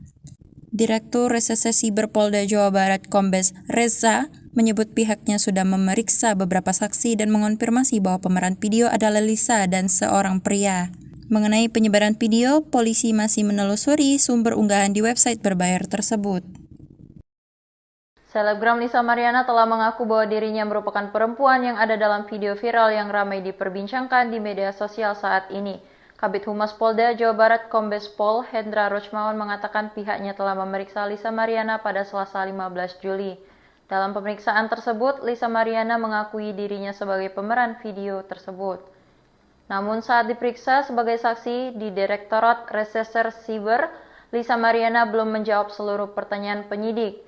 Direktur Reserse Siber Polda Jawa Barat Kombes Reza menyebut pihaknya sudah memeriksa beberapa saksi dan mengonfirmasi bahwa pemeran video adalah Lisa dan seorang pria. Mengenai penyebaran video, polisi masih menelusuri sumber unggahan di website berbayar tersebut. Selebgram Lisa Mariana telah mengaku bahwa dirinya merupakan perempuan yang ada dalam video viral yang ramai diperbincangkan di media sosial saat ini. Kabid Humas Polda Jawa Barat Kombes Pol Hendra Rochmawan mengatakan pihaknya telah memeriksa Lisa Mariana pada Selasa 15 Juli. Dalam pemeriksaan tersebut, Lisa Mariana mengakui dirinya sebagai pemeran video tersebut. Namun saat diperiksa sebagai saksi di Direktorat Reserse Siber, Lisa Mariana belum menjawab seluruh pertanyaan penyidik.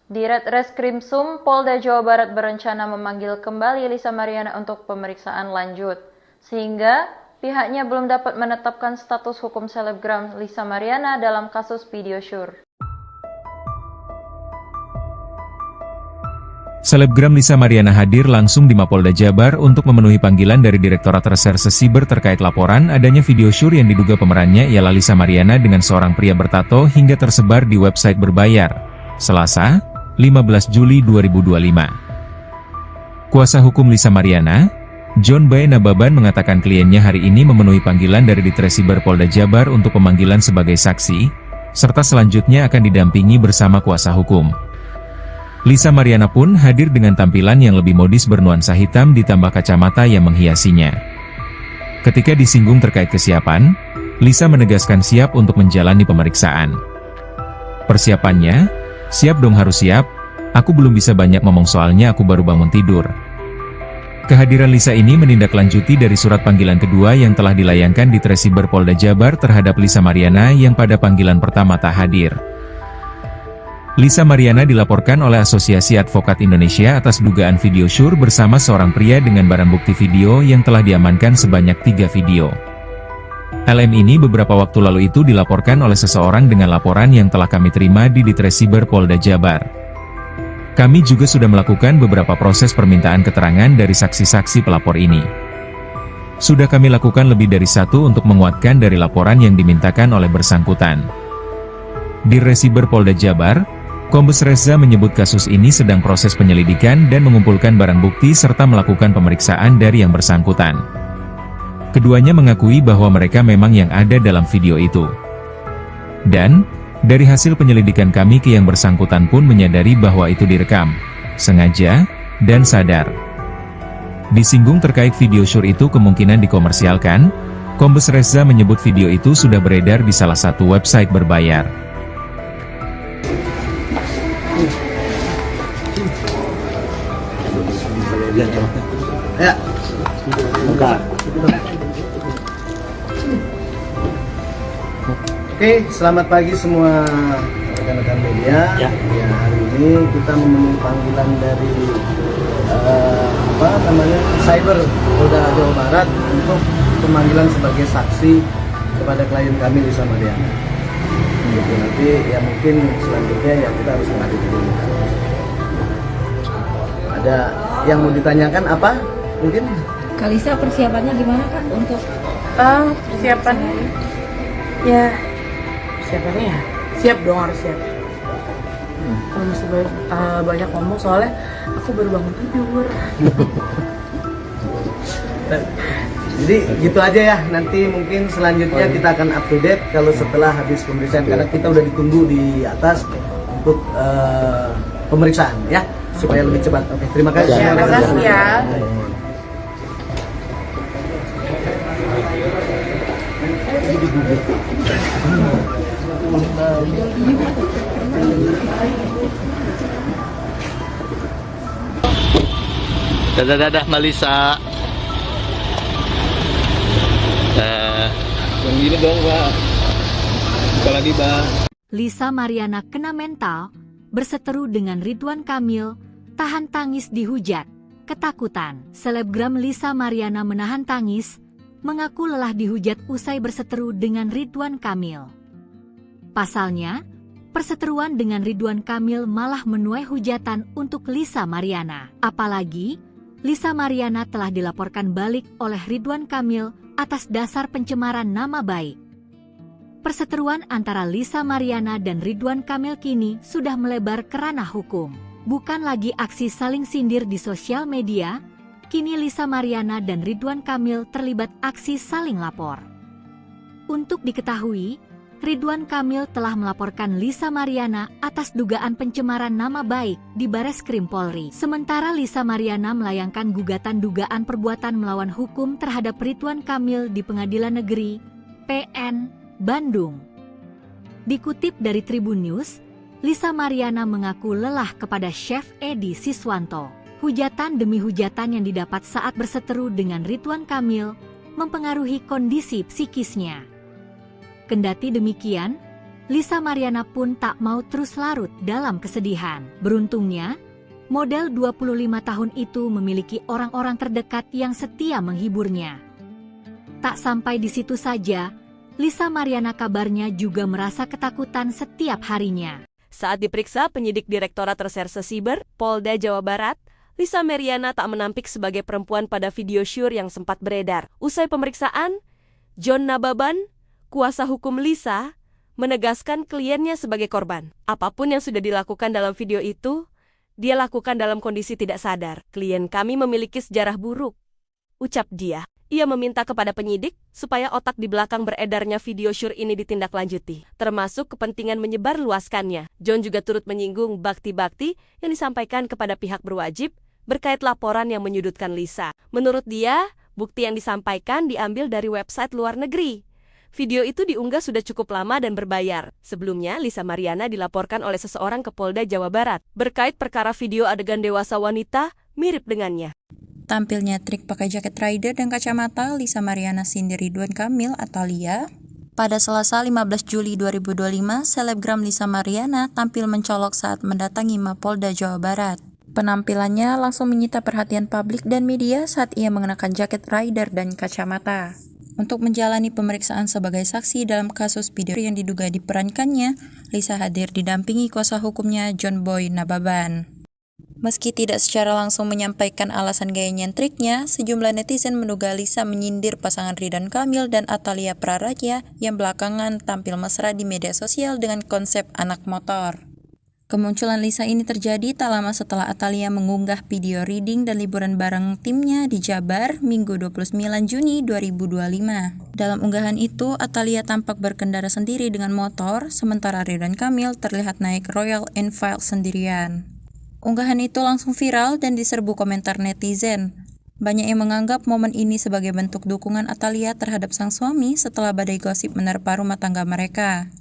Ditreskrimsum Polda Jawa Barat berencana memanggil kembali Lisa Mariana untuk pemeriksaan lanjut, sehingga pihaknya belum dapat menetapkan status hukum selebgram Lisa Mariana dalam kasus video syur. Selebgram Lisa Mariana hadir langsung di Mapolda Jabar untuk memenuhi panggilan dari Direktorat Reserse Siber terkait laporan adanya video syur yang diduga pemerannya ialah Lisa Mariana dengan seorang pria bertato hingga tersebar di website berbayar. Selasa, 15 Juli 2025. Kuasa hukum Lisa Mariana, John Boy Nababan mengatakan kliennya hari ini memenuhi panggilan dari Ditresiber Polda Jabar untuk pemanggilan sebagai saksi, serta selanjutnya akan didampingi bersama kuasa hukum. Lisa Mariana pun hadir dengan tampilan yang lebih modis bernuansa hitam ditambah kacamata yang menghiasinya. Ketika disinggung terkait kesiapan, Lisa menegaskan siap untuk menjalani pemeriksaan. Persiapannya, siap dong harus siap, aku belum bisa banyak ngomong soalnya aku baru bangun tidur. Kehadiran Lisa ini menindaklanjuti dari surat panggilan kedua yang telah dilayangkan di Tresiber Polda Jabar terhadap Lisa Mariana yang pada panggilan pertama tak hadir. Lisa Mariana dilaporkan oleh Asosiasi Advokat Indonesia atas dugaan video syur bersama seorang pria dengan barang bukti video yang telah diamankan sebanyak 3 video. LM ini beberapa waktu lalu itu dilaporkan oleh seseorang dengan laporan yang telah kami terima di Tresiber Polda Jabar. Kami juga sudah melakukan beberapa proses permintaan keterangan dari saksi-saksi pelapor ini. Sudah kami lakukan lebih dari 1 untuk menguatkan dari laporan yang dimintakan oleh bersangkutan. Di Tresiber Polda Jabar, Kombes Reza menyebut kasus ini sedang proses penyelidikan dan mengumpulkan barang bukti serta melakukan pemeriksaan dari yang bersangkutan. Keduanya mengakui bahwa mereka memang yang ada dalam video itu. Dan dari hasil penyelidikan kami ke yang bersangkutan pun menyadari bahwa itu direkam, sengaja, dan sadar. Disinggung terkait video syur itu kemungkinan dikomersialkan, Kombes Reza menyebut video itu sudah beredar di salah satu website berbayar. Ya. Oke, selamat pagi semua rekan-rekan media. Ya, hari ini kita memenuhi panggilan dari Cyber Polda Jawa Barat untuk pemanggilan sebagai saksi kepada klien kami Lisa Mariana. Gitu, nanti ya mungkin selanjutnya ya kita harus menghadapi dulu. Ada yang mau ditanyakan apa? Mungkin Kalisa persiapannya gimana Kak untuk persiapan ya persiapannya ya siap dong, harus siap. Kalau masih banyak ngomong soalnya aku baru bangun tidur. Jadi gitu aja ya, nanti mungkin selanjutnya kita akan up to date kalau setelah habis pemeriksaan, karena kita udah ditunggu di atas untuk pemeriksaan ya, supaya lebih cepat. Oke, terima kasih. Terima kasih ya. Dadah Malisa. Yang gini dong, Pak. Apalagi, Pak. Lisa Mariana kena mental, berseteru dengan Ridwan Kamil, tahan tangis dihujat, ketakutan. Selebgram Lisa Mariana menahan tangis, mengaku lelah dihujat usai berseteru dengan Ridwan Kamil. Pasalnya, perseteruan dengan Ridwan Kamil malah menuai hujatan untuk Lisa Mariana. Apalagi, Lisa Mariana telah dilaporkan balik oleh Ridwan Kamil atas dasar pencemaran nama baik. Perseteruan antara Lisa Mariana dan Ridwan Kamil kini sudah melebar ke ranah hukum. Bukan lagi aksi saling sindir di sosial media, kini Lisa Mariana dan Ridwan Kamil terlibat aksi saling lapor. Untuk diketahui, Ridwan Kamil telah melaporkan Lisa Mariana atas dugaan pencemaran nama baik di Bareskrim Polri. Sementara Lisa Mariana melayangkan gugatan dugaan perbuatan melawan hukum terhadap Ridwan Kamil di Pengadilan Negeri PN Bandung. Dikutip dari Tribun News, Lisa Mariana mengaku lelah kepada Chef Edi Siswanto. Hujatan demi hujatan yang didapat saat berseteru dengan Ridwan Kamil mempengaruhi kondisi psikisnya. Kendati demikian, Lisa Mariana pun tak mau terus larut dalam kesedihan. Beruntungnya, model 25 tahun itu memiliki orang-orang terdekat yang setia menghiburnya. Tak sampai di situ saja, Lisa Mariana kabarnya juga merasa ketakutan setiap harinya. Saat diperiksa penyidik Direktorat Reserse Siber Polda Jawa Barat, Lisa Mariana tak menampik sebagai perempuan pada video syur yang sempat beredar. Usai pemeriksaan, John Nababan, kuasa hukum Lisa, menegaskan kliennya sebagai korban. Apapun yang sudah dilakukan dalam video itu, dia lakukan dalam kondisi tidak sadar. Klien kami memiliki sejarah buruk, ucap dia. Ia meminta kepada penyidik supaya otak di belakang beredarnya video syur ini ditindaklanjuti, termasuk kepentingan menyebar luaskannya. John juga turut menyinggung bakti-bakti yang disampaikan kepada pihak berwajib berkait laporan yang menyudutkan Lisa. Menurut dia, bukti yang disampaikan diambil dari website luar negeri. Video itu diunggah sudah cukup lama dan berbayar. Sebelumnya, Lisa Mariana dilaporkan oleh seseorang ke Polda Jawa Barat berkait perkara video adegan dewasa wanita mirip dengannya. Tampilnya trik pakai jaket rider dan kacamata Lisa Mariana Cindy Ridwan Kamil atau Lia. Pada Selasa 15 Juli 2025, selebgram Lisa Mariana tampil mencolok saat mendatangi Mapolda Jawa Barat. Penampilannya langsung menyita perhatian publik dan media saat ia mengenakan jaket rider dan kacamata. Untuk menjalani pemeriksaan sebagai saksi dalam kasus video yang diduga diperankannya, Lisa hadir didampingi kuasa hukumnya John Boy Nababan. Meski tidak secara langsung menyampaikan alasan gaya nyentriknya, sejumlah netizen menduga Lisa menyindir pasangan Ridwan Kamil dan Atalia Praraja yang belakangan tampil mesra di media sosial dengan konsep anak motor. Kemunculan Lisa ini terjadi tak lama setelah Atalia mengunggah video reading dan liburan bareng timnya di Jabar Minggu 29 Juni 2025. Dalam unggahan itu, Atalia tampak berkendara sendiri dengan motor, sementara Ridwan Kamil terlihat naik Royal Enfield sendirian. Unggahan itu langsung viral dan diserbu komentar netizen. Banyak yang menganggap momen ini sebagai bentuk dukungan Atalia terhadap sang suami setelah badai gosip menerpa rumah tangga mereka.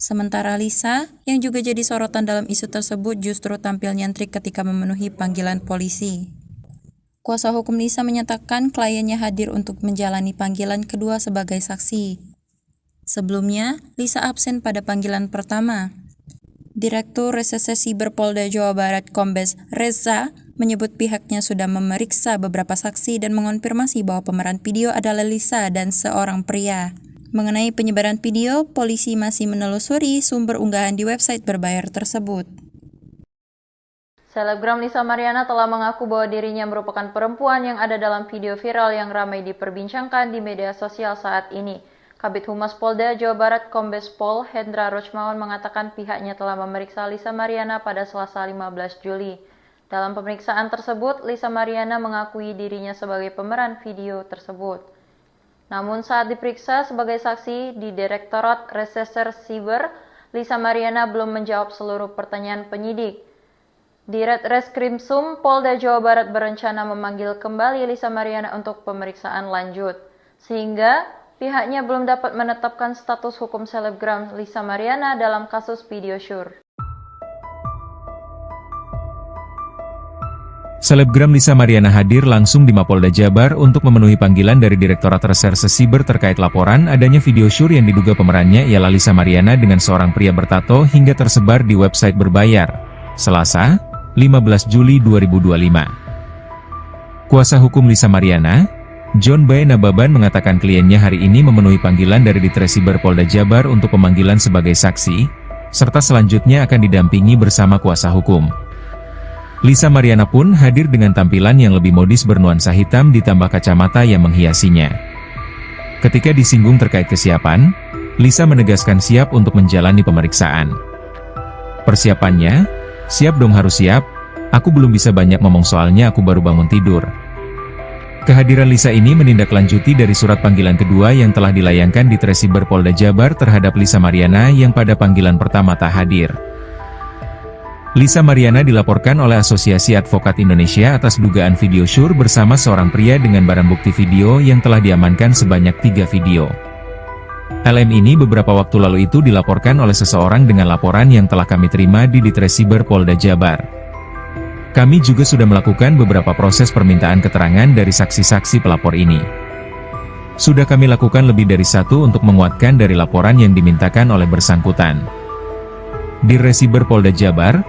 Sementara Lisa, yang juga jadi sorotan dalam isu tersebut, justru tampil nyentrik ketika memenuhi panggilan polisi. Kuasa hukum Lisa menyatakan kliennya hadir untuk menjalani panggilan kedua sebagai saksi. Sebelumnya, Lisa absen pada panggilan pertama. Direktur Reserse Siber Polda Jawa Barat Kombes Reza menyebut pihaknya sudah memeriksa beberapa saksi dan mengonfirmasi bahwa pemeran video adalah Lisa dan seorang pria. Mengenai penyebaran video, polisi masih menelusuri sumber unggahan di website berbayar tersebut. Selebgram Lisa Mariana telah mengaku bahwa dirinya merupakan perempuan yang ada dalam video viral yang ramai diperbincangkan di media sosial saat ini. Kabid Humas Polda Jawa Barat Kombes Pol Hendra Rochmawan mengatakan pihaknya telah memeriksa Lisa Mariana pada Selasa 15 Juli. Dalam pemeriksaan tersebut, Lisa Mariana mengakui dirinya sebagai pemeran video tersebut. Namun saat diperiksa sebagai saksi di Direktorat Reserse Siber, Lisa Mariana belum menjawab seluruh pertanyaan penyidik. Ditreskrimsum Polda Jawa Barat berencana memanggil kembali Lisa Mariana untuk pemeriksaan lanjut, sehingga pihaknya belum dapat menetapkan status hukum selebgram Lisa Mariana dalam kasus video syur. Selebgram Lisa Mariana hadir langsung di Mapolda Jabar untuk memenuhi panggilan dari Direktorat Reserse Siber terkait laporan adanya video syur yang diduga pemerannya ialah Lisa Mariana dengan seorang pria bertato hingga tersebar di website berbayar. Selasa, 15 Juli 2025. Kuasa hukum Lisa Mariana, John Boy Nababan mengatakan kliennya hari ini memenuhi panggilan dari Ditresiber Polda Jabar untuk pemanggilan sebagai saksi, serta selanjutnya akan didampingi bersama kuasa hukum. Lisa Mariana pun hadir dengan tampilan yang lebih modis bernuansa hitam ditambah kacamata yang menghiasinya. Ketika disinggung terkait kesiapan, Lisa menegaskan siap untuk menjalani pemeriksaan. Persiapannya, siap dong harus siap, aku belum bisa banyak ngomong soalnya aku baru bangun tidur. Kehadiran Lisa ini menindaklanjuti dari surat panggilan kedua yang telah dilayangkan di Tresiber Polda Jabar terhadap Lisa Mariana yang pada panggilan pertama tak hadir. Lisa Mariana dilaporkan oleh Asosiasi Advokat Indonesia atas dugaan video syur bersama seorang pria dengan barang bukti video yang telah diamankan sebanyak 3 video. LM ini beberapa waktu lalu itu dilaporkan oleh seseorang dengan laporan yang telah kami terima di Ditresiber Polda Jabar. Kami juga sudah melakukan beberapa proses permintaan keterangan dari saksi-saksi pelapor ini. Sudah kami lakukan lebih dari 1 untuk menguatkan dari laporan yang dimintakan oleh bersangkutan. Di Resiber Polda Jabar,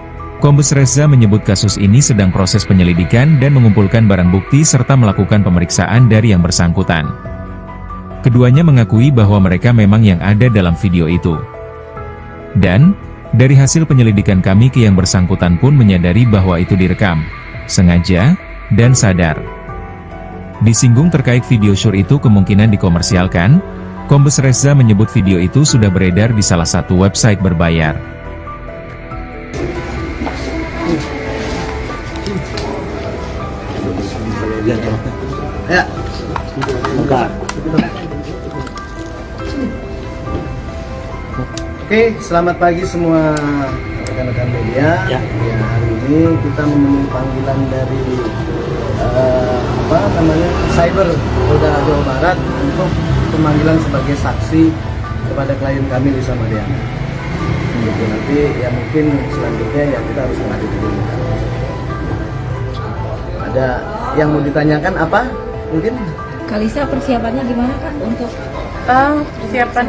Kombes Reza menyebut kasus ini sedang proses penyelidikan dan mengumpulkan barang bukti serta melakukan pemeriksaan dari yang bersangkutan. Keduanya mengakui bahwa mereka memang yang ada dalam video itu. Dan dari hasil penyelidikan kami ke yang bersangkutan pun menyadari bahwa itu direkam, sengaja, dan sadar. Disinggung terkait video syur itu kemungkinan dikomersialkan, Kombes Reza menyebut video itu sudah beredar di salah satu website berbayar. Ya. Bentar. Oke, selamat pagi semua rekan-rekan media. Ya, hari ini kita memenuhi panggilan dari Cyber Polda Jawa Barat untuk pemanggilan sebagai saksi kepada klien kami Lisa Mariana. Gitu, nanti ya mungkin selanjutnya ya kita harus menghadiri dulu. Ada yang mau ditanyakan apa? Mungkin Kalisa persiapannya gimana Kak untuk Persiapan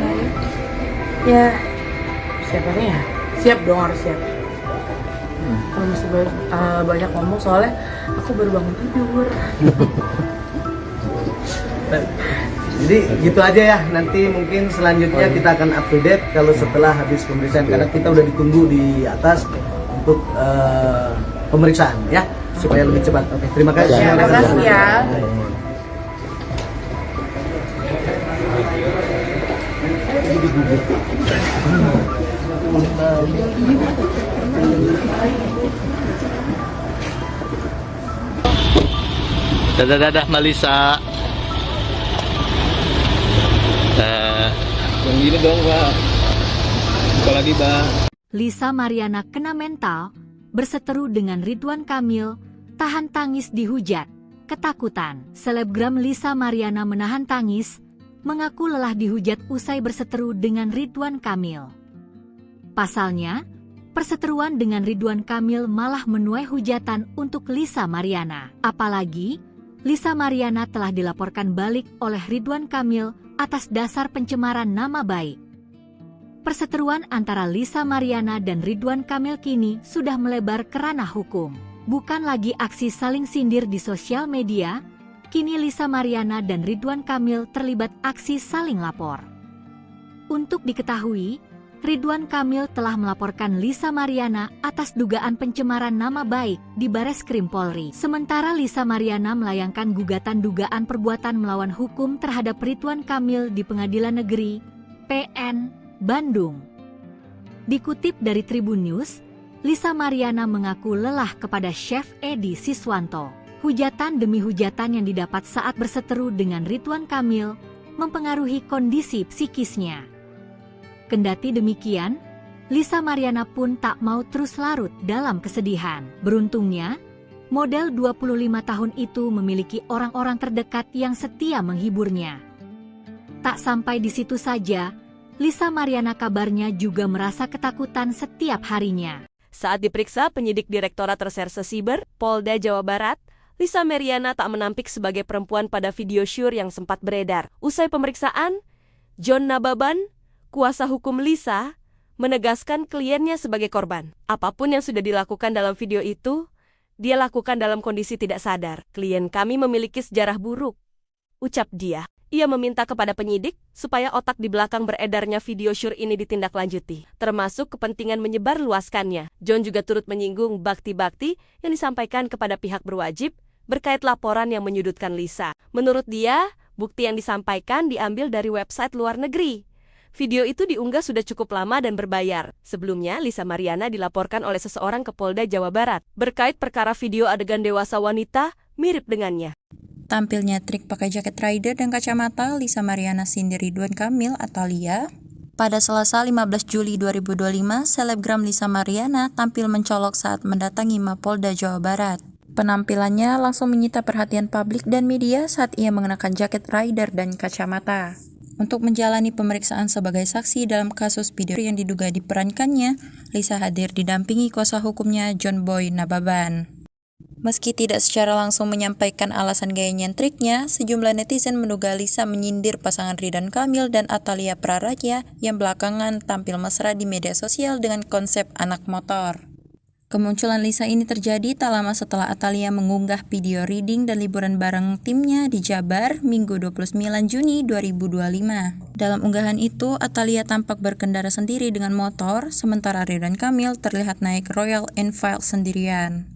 ya persiapannya ya siap dong, harus siap. Kalau masih banyak ngomong soalnya aku baru bangun tidur. jadi gitu aja ya. Nanti mungkin selanjutnya kita akan up to date kalau setelah habis pemeriksaan, karena kita udah ditunggu di atas untuk pemeriksaan ya, supaya lebih cepat. Oke, terima kasih. Terima kasih ya. Dadah Malisa. Yang gini dong Pak. Apalagi Bang. Lisa Mariana kena mental, berseteru dengan Ridwan Kamil, tahan tangis dihujat, ketakutan. Selebgram Lisa Mariana menahan tangis, mengaku lelah dihujat usai berseteru dengan Ridwan Kamil. Pasalnya, perseteruan dengan Ridwan Kamil malah menuai hujatan untuk Lisa Mariana. Apalagi, Lisa Mariana telah dilaporkan balik oleh Ridwan Kamil atas dasar pencemaran nama baik. Perseteruan antara Lisa Mariana dan Ridwan Kamil kini sudah melebar ke ranah hukum. Bukan lagi aksi saling sindir di sosial media, kini Lisa Mariana dan Ridwan Kamil terlibat aksi saling lapor. Untuk diketahui, Ridwan Kamil telah melaporkan Lisa Mariana atas dugaan pencemaran nama baik di Bareskrim Polri. Sementara Lisa Mariana melayangkan gugatan dugaan perbuatan melawan hukum terhadap Ridwan Kamil di Pengadilan Negeri PN Bandung. Dikutip dari Tribun News, Lisa Mariana mengaku lelah kepada Chef Edi Siswanto. Hujatan demi hujatan yang didapat saat berseteru dengan Ridwan Kamil mempengaruhi kondisi psikisnya. Kendati demikian, Lisa Mariana pun tak mau terus larut dalam kesedihan. Beruntungnya, model 25 tahun itu memiliki orang-orang terdekat yang setia menghiburnya. Tak sampai di situ saja, Lisa Mariana kabarnya juga merasa ketakutan setiap harinya. Saat diperiksa penyidik Direktorat Reserse Siber, Polda Jawa Barat, Lisa Mariana tak menampik sebagai perempuan pada video syur yang sempat beredar. Usai pemeriksaan, John Nababan, kuasa hukum Lisa, menegaskan kliennya sebagai korban. Apapun yang sudah dilakukan dalam video itu, dia lakukan dalam kondisi tidak sadar. Klien kami memiliki sejarah buruk, ucap dia. Ia meminta kepada penyidik supaya otak di belakang beredarnya video syur ini ditindaklanjuti, termasuk kepentingan menyebar luaskannya. John juga turut menyinggung bakti-bakti yang disampaikan kepada pihak berwajib berkait laporan yang menyudutkan Lisa. Menurut dia, bukti yang disampaikan diambil dari website luar negeri. Video itu diunggah sudah cukup lama dan berbayar. Sebelumnya, Lisa Mariana dilaporkan oleh seseorang ke Polda Jawa Barat berkait perkara video adegan dewasa wanita mirip dengannya. Tampilnya trik pakai jaket rider dan kacamata, Lisa Mariana sindir Ridwan Kamil atau Lia. Pada Selasa 15 Juli 2025, selebgram Lisa Mariana tampil mencolok saat mendatangi Mapolda Jawa Barat. Penampilannya langsung menyita perhatian publik dan media saat ia mengenakan jaket rider dan kacamata. Untuk menjalani pemeriksaan sebagai saksi dalam kasus video yang diduga diperankannya, Lisa hadir didampingi kuasa hukumnya John Boy Nababan. Meski tidak secara langsung menyampaikan alasan gaya nyentriknya, sejumlah netizen menduga Lisa menyindir pasangan Ridwan Kamil dan Atalia Praraja yang belakangan tampil mesra di media sosial dengan konsep anak motor. Kemunculan Lisa ini terjadi tak lama setelah Atalia mengunggah video reading dan liburan bareng timnya di Jabar Minggu 29 Juni 2025. Dalam unggahan itu, Atalia tampak berkendara sendiri dengan motor, sementara Ridwan Kamil terlihat naik Royal Enfield sendirian.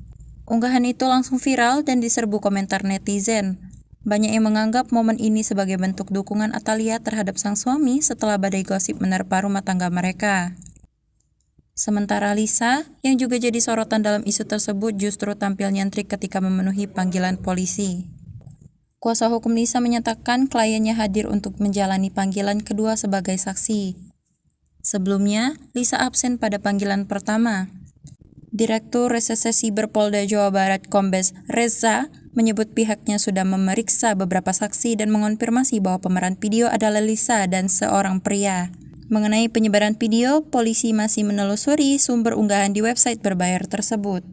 Unggahan itu langsung viral dan diserbu komentar netizen. Banyak yang menganggap momen ini sebagai bentuk dukungan Atalia terhadap sang suami setelah badai gosip menerpa rumah tangga mereka. Sementara Lisa, yang juga jadi sorotan dalam isu tersebut, justru tampil nyentrik ketika memenuhi panggilan polisi. Kuasa hukum Lisa menyatakan kliennya hadir untuk menjalani panggilan kedua sebagai saksi. Sebelumnya, Lisa absen pada panggilan pertama. Direktur Reserse Siber Polda Jawa Barat Kombes Reza menyebut pihaknya sudah memeriksa beberapa saksi dan mengonfirmasi bahwa pemeran video adalah Lisa dan seorang pria. Mengenai penyebaran video, polisi masih menelusuri sumber unggahan di website berbayar tersebut.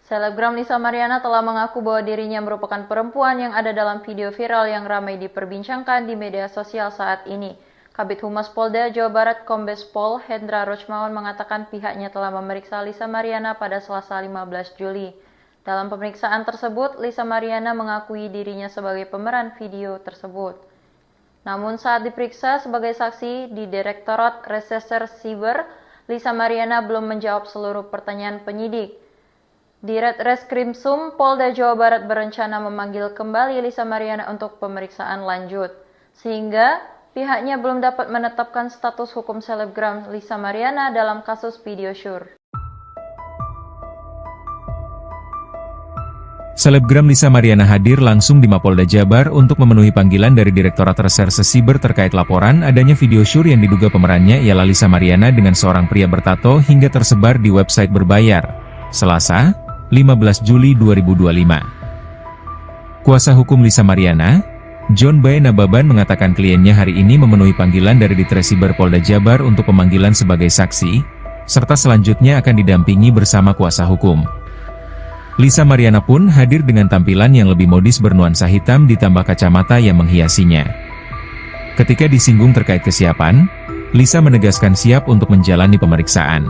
Selebgram Lisa Mariana telah mengaku bahwa dirinya merupakan perempuan yang ada dalam video viral yang ramai diperbincangkan di media sosial saat ini. Kabid Humas Polda Jawa Barat Kombes Pol Hendra Rochmawan mengatakan pihaknya telah memeriksa Lisa Mariana pada Selasa 15 Juli. Dalam pemeriksaan tersebut, Lisa Mariana mengakui dirinya sebagai pemeran video tersebut. Namun saat diperiksa sebagai saksi di Direktorat Reserse Siber, Lisa Mariana belum menjawab seluruh pertanyaan penyidik. Ditreskrimsum Polda Jawa Barat berencana memanggil kembali Lisa Mariana untuk pemeriksaan lanjut, sehingga pihaknya belum dapat menetapkan status hukum selebgram Lisa Mariana dalam kasus video syur. Selebgram Lisa Mariana hadir langsung di Mapolda Jabar untuk memenuhi panggilan dari Direktorat Reserse Siber terkait laporan adanya video syur yang diduga pemerannya ialah Lisa Mariana dengan seorang pria bertato hingga tersebar di website berbayar. Selasa, 15 Juli 2025. Kuasa hukum Lisa Mariana, John B. Nababan mengatakan kliennya hari ini memenuhi panggilan dari Ditresiber Polda Jabar untuk pemanggilan sebagai saksi, serta selanjutnya akan didampingi bersama kuasa hukum. Lisa Mariana pun hadir dengan tampilan yang lebih modis bernuansa hitam ditambah kacamata yang menghiasinya. Ketika disinggung terkait kesiapan, Lisa menegaskan siap untuk menjalani pemeriksaan.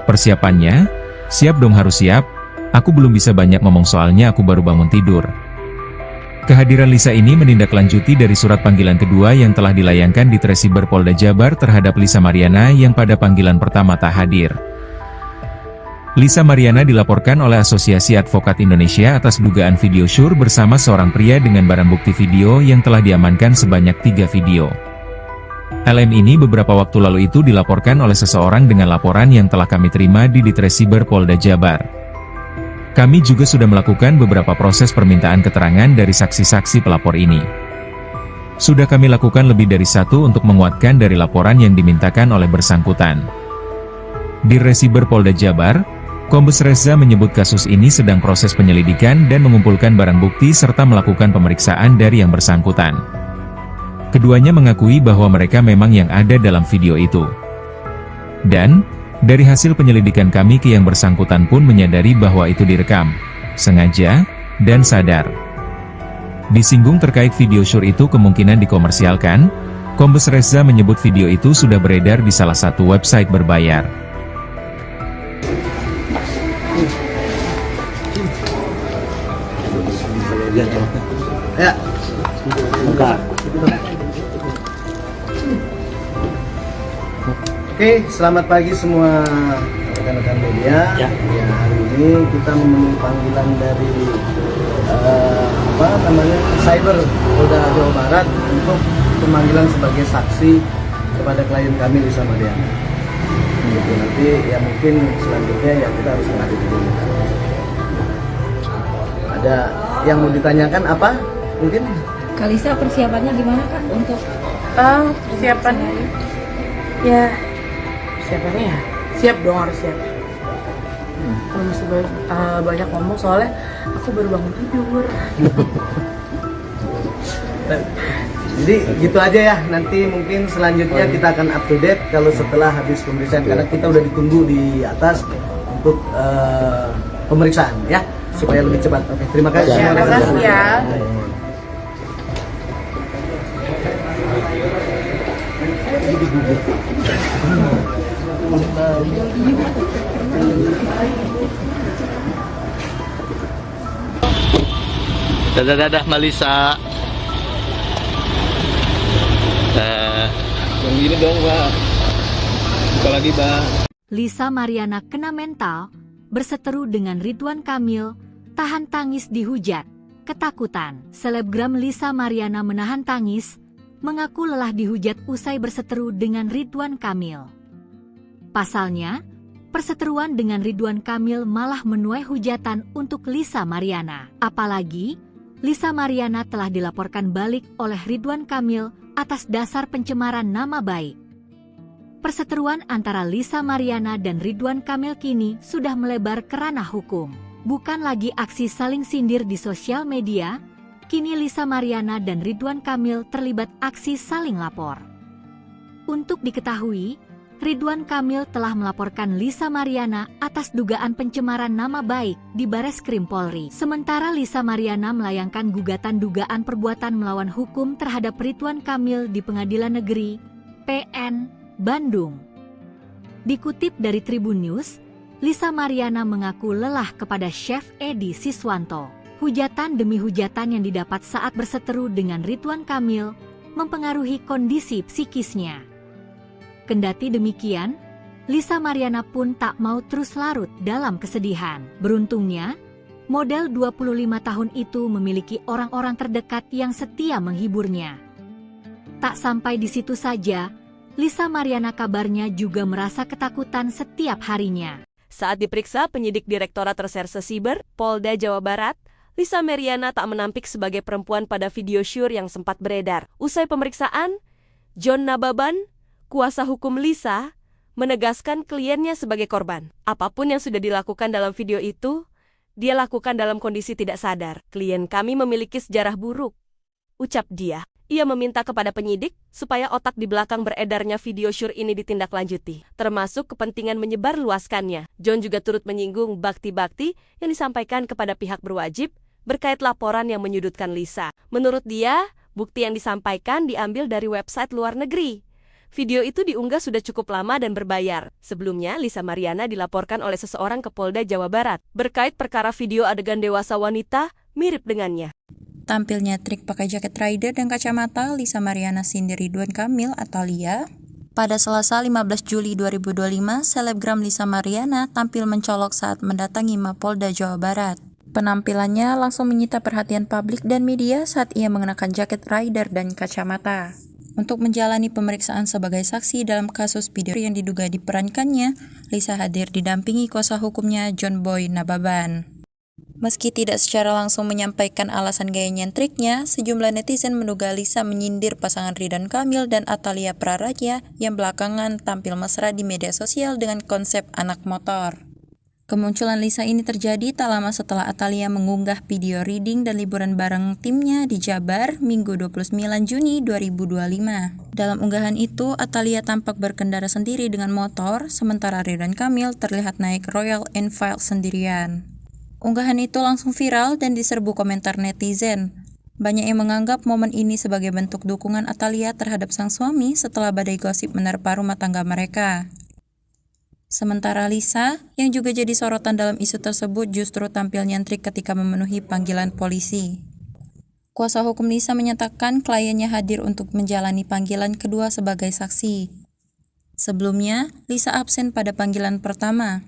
Persiapannya, "Siap dong, harus siap. Aku belum bisa banyak ngomong soalnya aku baru bangun tidur." Kehadiran Lisa ini menindaklanjuti dari surat panggilan kedua yang telah dilayangkan di Tresiber Polda Jabar terhadap Lisa Mariana yang pada panggilan pertama tak hadir. Lisa Mariana dilaporkan oleh Asosiasi Advokat Indonesia atas dugaan video syur bersama seorang pria dengan barang bukti video yang telah diamankan sebanyak 3 video. LM ini beberapa waktu lalu itu dilaporkan oleh seseorang dengan laporan yang telah kami terima di Ditresiber Polda Jabar. Kami juga sudah melakukan beberapa proses permintaan keterangan dari saksi-saksi pelapor ini. Sudah kami lakukan lebih dari 1 untuk menguatkan dari laporan yang dimintakan oleh bersangkutan. Di Ditresiber Polda Jabar, Kombes Reza menyebut kasus ini sedang proses penyelidikan dan mengumpulkan barang bukti serta melakukan pemeriksaan dari yang bersangkutan. Keduanya mengakui bahwa mereka memang yang ada dalam video itu. Dan, dari hasil penyelidikan kami ke yang bersangkutan pun menyadari bahwa itu direkam, sengaja, dan sadar. Disinggung terkait video syur itu kemungkinan dikomersialkan, Kombes Reza menyebut video itu sudah beredar di salah satu website berbayar. Ya. Buka. Oke, selamat pagi semua rekan-rekan media. Ya, hari ini kita memenuhi panggilan dari Cyber Polda Jawa Barat untuk pemanggilan sebagai saksi kepada klien kami Lisa Mariana. Gitu, nanti ya mungkin selanjutnya ya kita harus menghadapi dulu. Ada yang mau ditanyakan apa? Mungkin? Kalisa persiapannya gimana Kak untuk persiapannya? Ya, persiapannya ya siap dong, harus siap. Kalau masih banyak ngomong soalnya aku baru bangun tidur. Jadi gitu aja ya, nanti mungkin selanjutnya kita akan up to date kalau setelah habis pemeriksaan, karena kita udah ditunggu di atas untuk pemeriksaan ya, supaya lebih cepat. Oke, terima kasih. Terima kasih ya. Dadah Malisa. Yang gini dong, Pak. Buka lagi, Pak. Lisa Mariana kena mental, berseteru dengan Ridwan Kamil, tahan tangis dihujat, ketakutan. Selebgram Lisa Mariana menahan tangis, mengaku lelah dihujat usai berseteru dengan Ridwan Kamil. Pasalnya, perseteruan dengan Ridwan Kamil malah menuai hujatan untuk Lisa Mariana. Apalagi, Lisa Mariana telah dilaporkan balik oleh Ridwan Kamil atas dasar pencemaran nama baik. Perseteruan antara Lisa Mariana dan Ridwan Kamil kini sudah melebar ke ranah hukum. Bukan lagi aksi saling sindir di sosial media, kini Lisa Mariana dan Ridwan Kamil terlibat aksi saling lapor. Untuk diketahui, Ridwan Kamil telah melaporkan Lisa Mariana atas dugaan pencemaran nama baik di Bareskrim Polri. Sementara Lisa Mariana melayangkan gugatan dugaan perbuatan melawan hukum terhadap Ridwan Kamil di Pengadilan Negeri PN Bandung. Dikutip dari Tribun News, Lisa Mariana mengaku lelah kepada Chef Edi Siswanto. Hujatan demi hujatan yang didapat saat berseteru dengan Ridwan Kamil mempengaruhi kondisi psikisnya. Kendati demikian, Lisa Mariana pun tak mau terus larut dalam kesedihan. Beruntungnya, model 25 tahun itu memiliki orang-orang terdekat yang setia menghiburnya. Tak sampai di situ saja, Lisa Mariana kabarnya juga merasa ketakutan setiap harinya. Saat diperiksa penyidik Direktorat Reserse Siber, Polda Jawa Barat, Lisa Mariana tak menampik sebagai perempuan pada video syur yang sempat beredar. Usai pemeriksaan, John Nababan, kuasa hukum Lisa, menegaskan kliennya sebagai korban. Apapun yang sudah dilakukan dalam video itu, dia lakukan dalam kondisi tidak sadar. Klien kami memiliki sejarah buruk, ucap dia. Ia meminta kepada penyidik supaya otak di belakang beredarnya video syur ini ditindaklanjuti, termasuk kepentingan menyebarluaskannya. John juga turut menyinggung bakti-bakti yang disampaikan kepada pihak berwajib berkait laporan yang menyudutkan Lisa. Menurut dia, bukti yang disampaikan diambil dari website luar negeri. Video itu diunggah sudah cukup lama dan berbayar. Sebelumnya, Lisa Mariana dilaporkan oleh seseorang ke Polda Jawa Barat berkait perkara video adegan dewasa wanita mirip dengannya. Tampilnya trik pakai jaket rider dan kacamata, Lisa Mariana sindir Ridwan Kamil atau Lia. Pada Selasa 15 Juli 2025, selebgram Lisa Mariana tampil mencolok saat mendatangi Mapolda Jawa Barat. Penampilannya langsung menyita perhatian publik dan media saat ia mengenakan jaket rider dan kacamata. Untuk menjalani pemeriksaan sebagai saksi dalam kasus video yang diduga diperankannya, Lisa hadir didampingi kuasa hukumnya John Boy Nababan. Meski tidak secara langsung menyampaikan alasan gaya nyentriknya, sejumlah netizen menduga Lisa menyindir pasangan Ridwan Kamil dan Atalia Praraja yang belakangan tampil mesra di media sosial dengan konsep anak motor. Kemunculan Lisa ini terjadi tak lama setelah Atalia mengunggah video reading dan liburan bareng timnya di Jabar Minggu 29 Juni 2025. Dalam unggahan itu, Atalia tampak berkendara sendiri dengan motor, sementara Ridwan Kamil terlihat naik Royal Enfield sendirian. Unggahan itu langsung viral dan diserbu komentar netizen. Banyak yang menganggap momen ini sebagai bentuk dukungan Atalia terhadap sang suami setelah badai gosip menerpa rumah tangga mereka. Sementara Lisa, yang juga jadi sorotan dalam isu tersebut, justru tampil nyentrik ketika memenuhi panggilan polisi. Kuasa hukum Lisa menyatakan kliennya hadir untuk menjalani panggilan kedua sebagai saksi. Sebelumnya, Lisa absen pada panggilan pertama.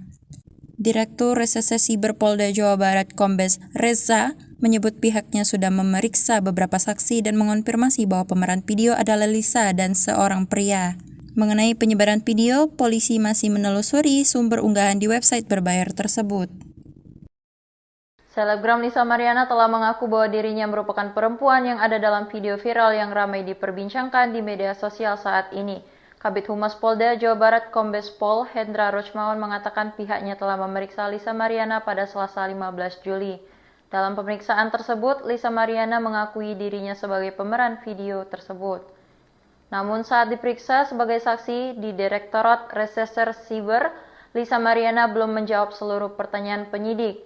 Direktur Reserse Siber Polda Jawa Barat Kombes Reza menyebut pihaknya sudah memeriksa beberapa saksi dan mengonfirmasi bahwa pemeran video adalah Lisa dan seorang pria. Mengenai penyebaran video, polisi masih menelusuri sumber unggahan di website berbayar tersebut. Selebgram Lisa Mariana telah mengaku bahwa dirinya merupakan perempuan yang ada dalam video viral yang ramai diperbincangkan di media sosial saat ini. Kabid Humas Polda Jawa Barat Kombes Pol Hendra Rochmawan mengatakan pihaknya telah memeriksa Lisa Mariana pada Selasa 15 Juli. Dalam pemeriksaan tersebut, Lisa Mariana mengakui dirinya sebagai pemeran video tersebut. Namun saat diperiksa sebagai saksi di Direktorat Reserse Siber, Lisa Mariana belum menjawab seluruh pertanyaan penyidik.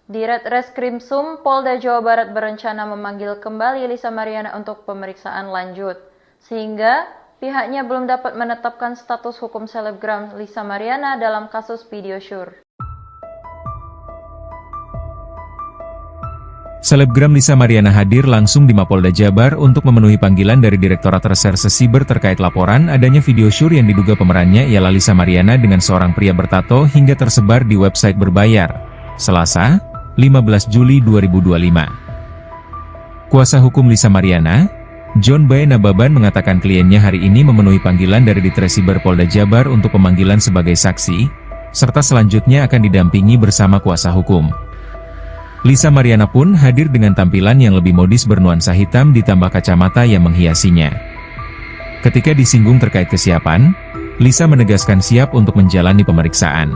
Ditreskrimsum Polda Jawa Barat berencana memanggil kembali Lisa Mariana untuk pemeriksaan lanjut, sehingga pihaknya belum dapat menetapkan status hukum selebgram Lisa Mariana dalam kasus video syur. Selebgram Lisa Mariana hadir langsung di Mapolda Jabar untuk memenuhi panggilan dari Direktorat Reserse Siber terkait laporan adanya video syur yang diduga pemerannya ialah Lisa Mariana dengan seorang pria bertato hingga tersebar di website berbayar. Selasa, 15 Juli 2025. Kuasa hukum Lisa Mariana, John Boy Nababan mengatakan kliennya hari ini memenuhi panggilan dari Ditresiber Polda Jabar untuk pemanggilan sebagai saksi, serta selanjutnya akan didampingi bersama kuasa hukum. Lisa Mariana pun hadir dengan tampilan yang lebih modis bernuansa hitam ditambah kacamata yang menghiasinya. Ketika disinggung terkait kesiapan, Lisa menegaskan siap untuk menjalani pemeriksaan.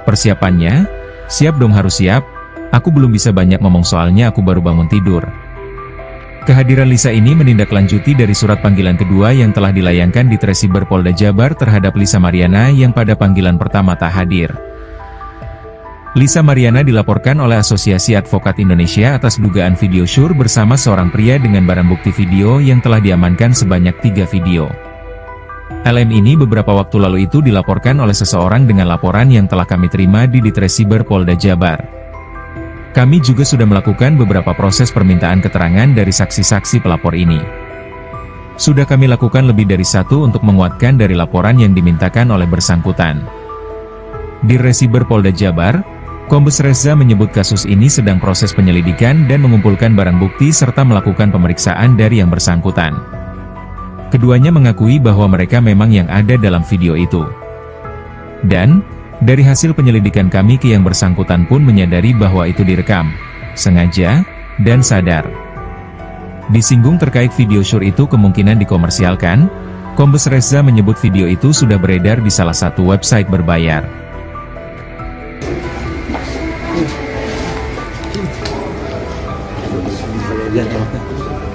Persiapannya, siap dong harus siap, aku belum bisa banyak ngomong soalnya aku baru bangun tidur. Kehadiran Lisa ini menindaklanjuti dari surat panggilan kedua yang telah dilayangkan di Tresiber Polda Jabar terhadap Lisa Mariana yang pada panggilan pertama tak hadir. Lisa Mariana dilaporkan oleh Asosiasi Advokat Indonesia atas dugaan video syur bersama seorang pria dengan barang bukti video yang telah diamankan sebanyak 3 video. LM ini beberapa waktu lalu itu dilaporkan oleh seseorang dengan laporan yang telah kami terima di Tresiber Polda Jabar. Kami juga sudah melakukan beberapa proses permintaan keterangan dari saksi-saksi pelapor ini. Sudah kami lakukan lebih dari 1 untuk menguatkan dari laporan yang dimintakan oleh bersangkutan. Di Tresiber Polda Jabar, Kombes Reza menyebut kasus ini sedang proses penyelidikan dan mengumpulkan barang bukti serta melakukan pemeriksaan dari yang bersangkutan. Keduanya mengakui bahwa mereka memang yang ada dalam video itu. Dan dari hasil penyelidikan kami ke yang bersangkutan pun menyadari bahwa itu direkam, sengaja, dan sadar. Disinggung terkait video syur itu kemungkinan dikomersialkan, Kombes Reza menyebut video itu sudah beredar di salah satu website berbayar.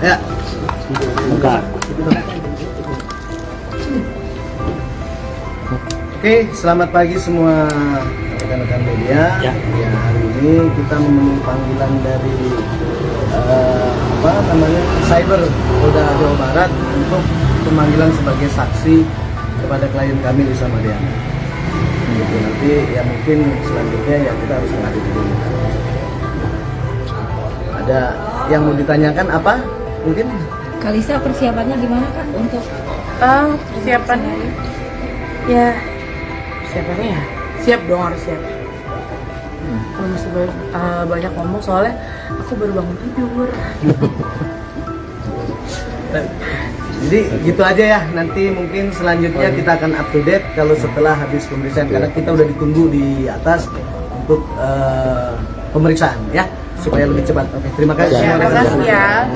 Ya. Bentar. Oke, selamat pagi semua rekan-rekan media. Ya, hari ini kita memenuhi panggilan dari Cyber Polda Jawa Barat untuk pemanggilan sebagai saksi kepada klien kami Lisa Mariana. Gitu, nanti ya mungkin selanjutnya ya kita harus menghadiri dulu. Ada yang mau ditanyakan apa? Mungkin Kalisa persiapannya gimana Kak untuk Persiapannya ya siap dong, harus siap. Kalau masih banyak ngomong soalnya aku baru bangun tidur. Jadi gitu aja ya, nanti mungkin selanjutnya kita akan up to date kalau setelah habis pemeriksaan, karena kita udah ditunggu di atas untuk pemeriksaan ya, supaya lebih cepat. Oke, terima kasih. Terima kasih ya.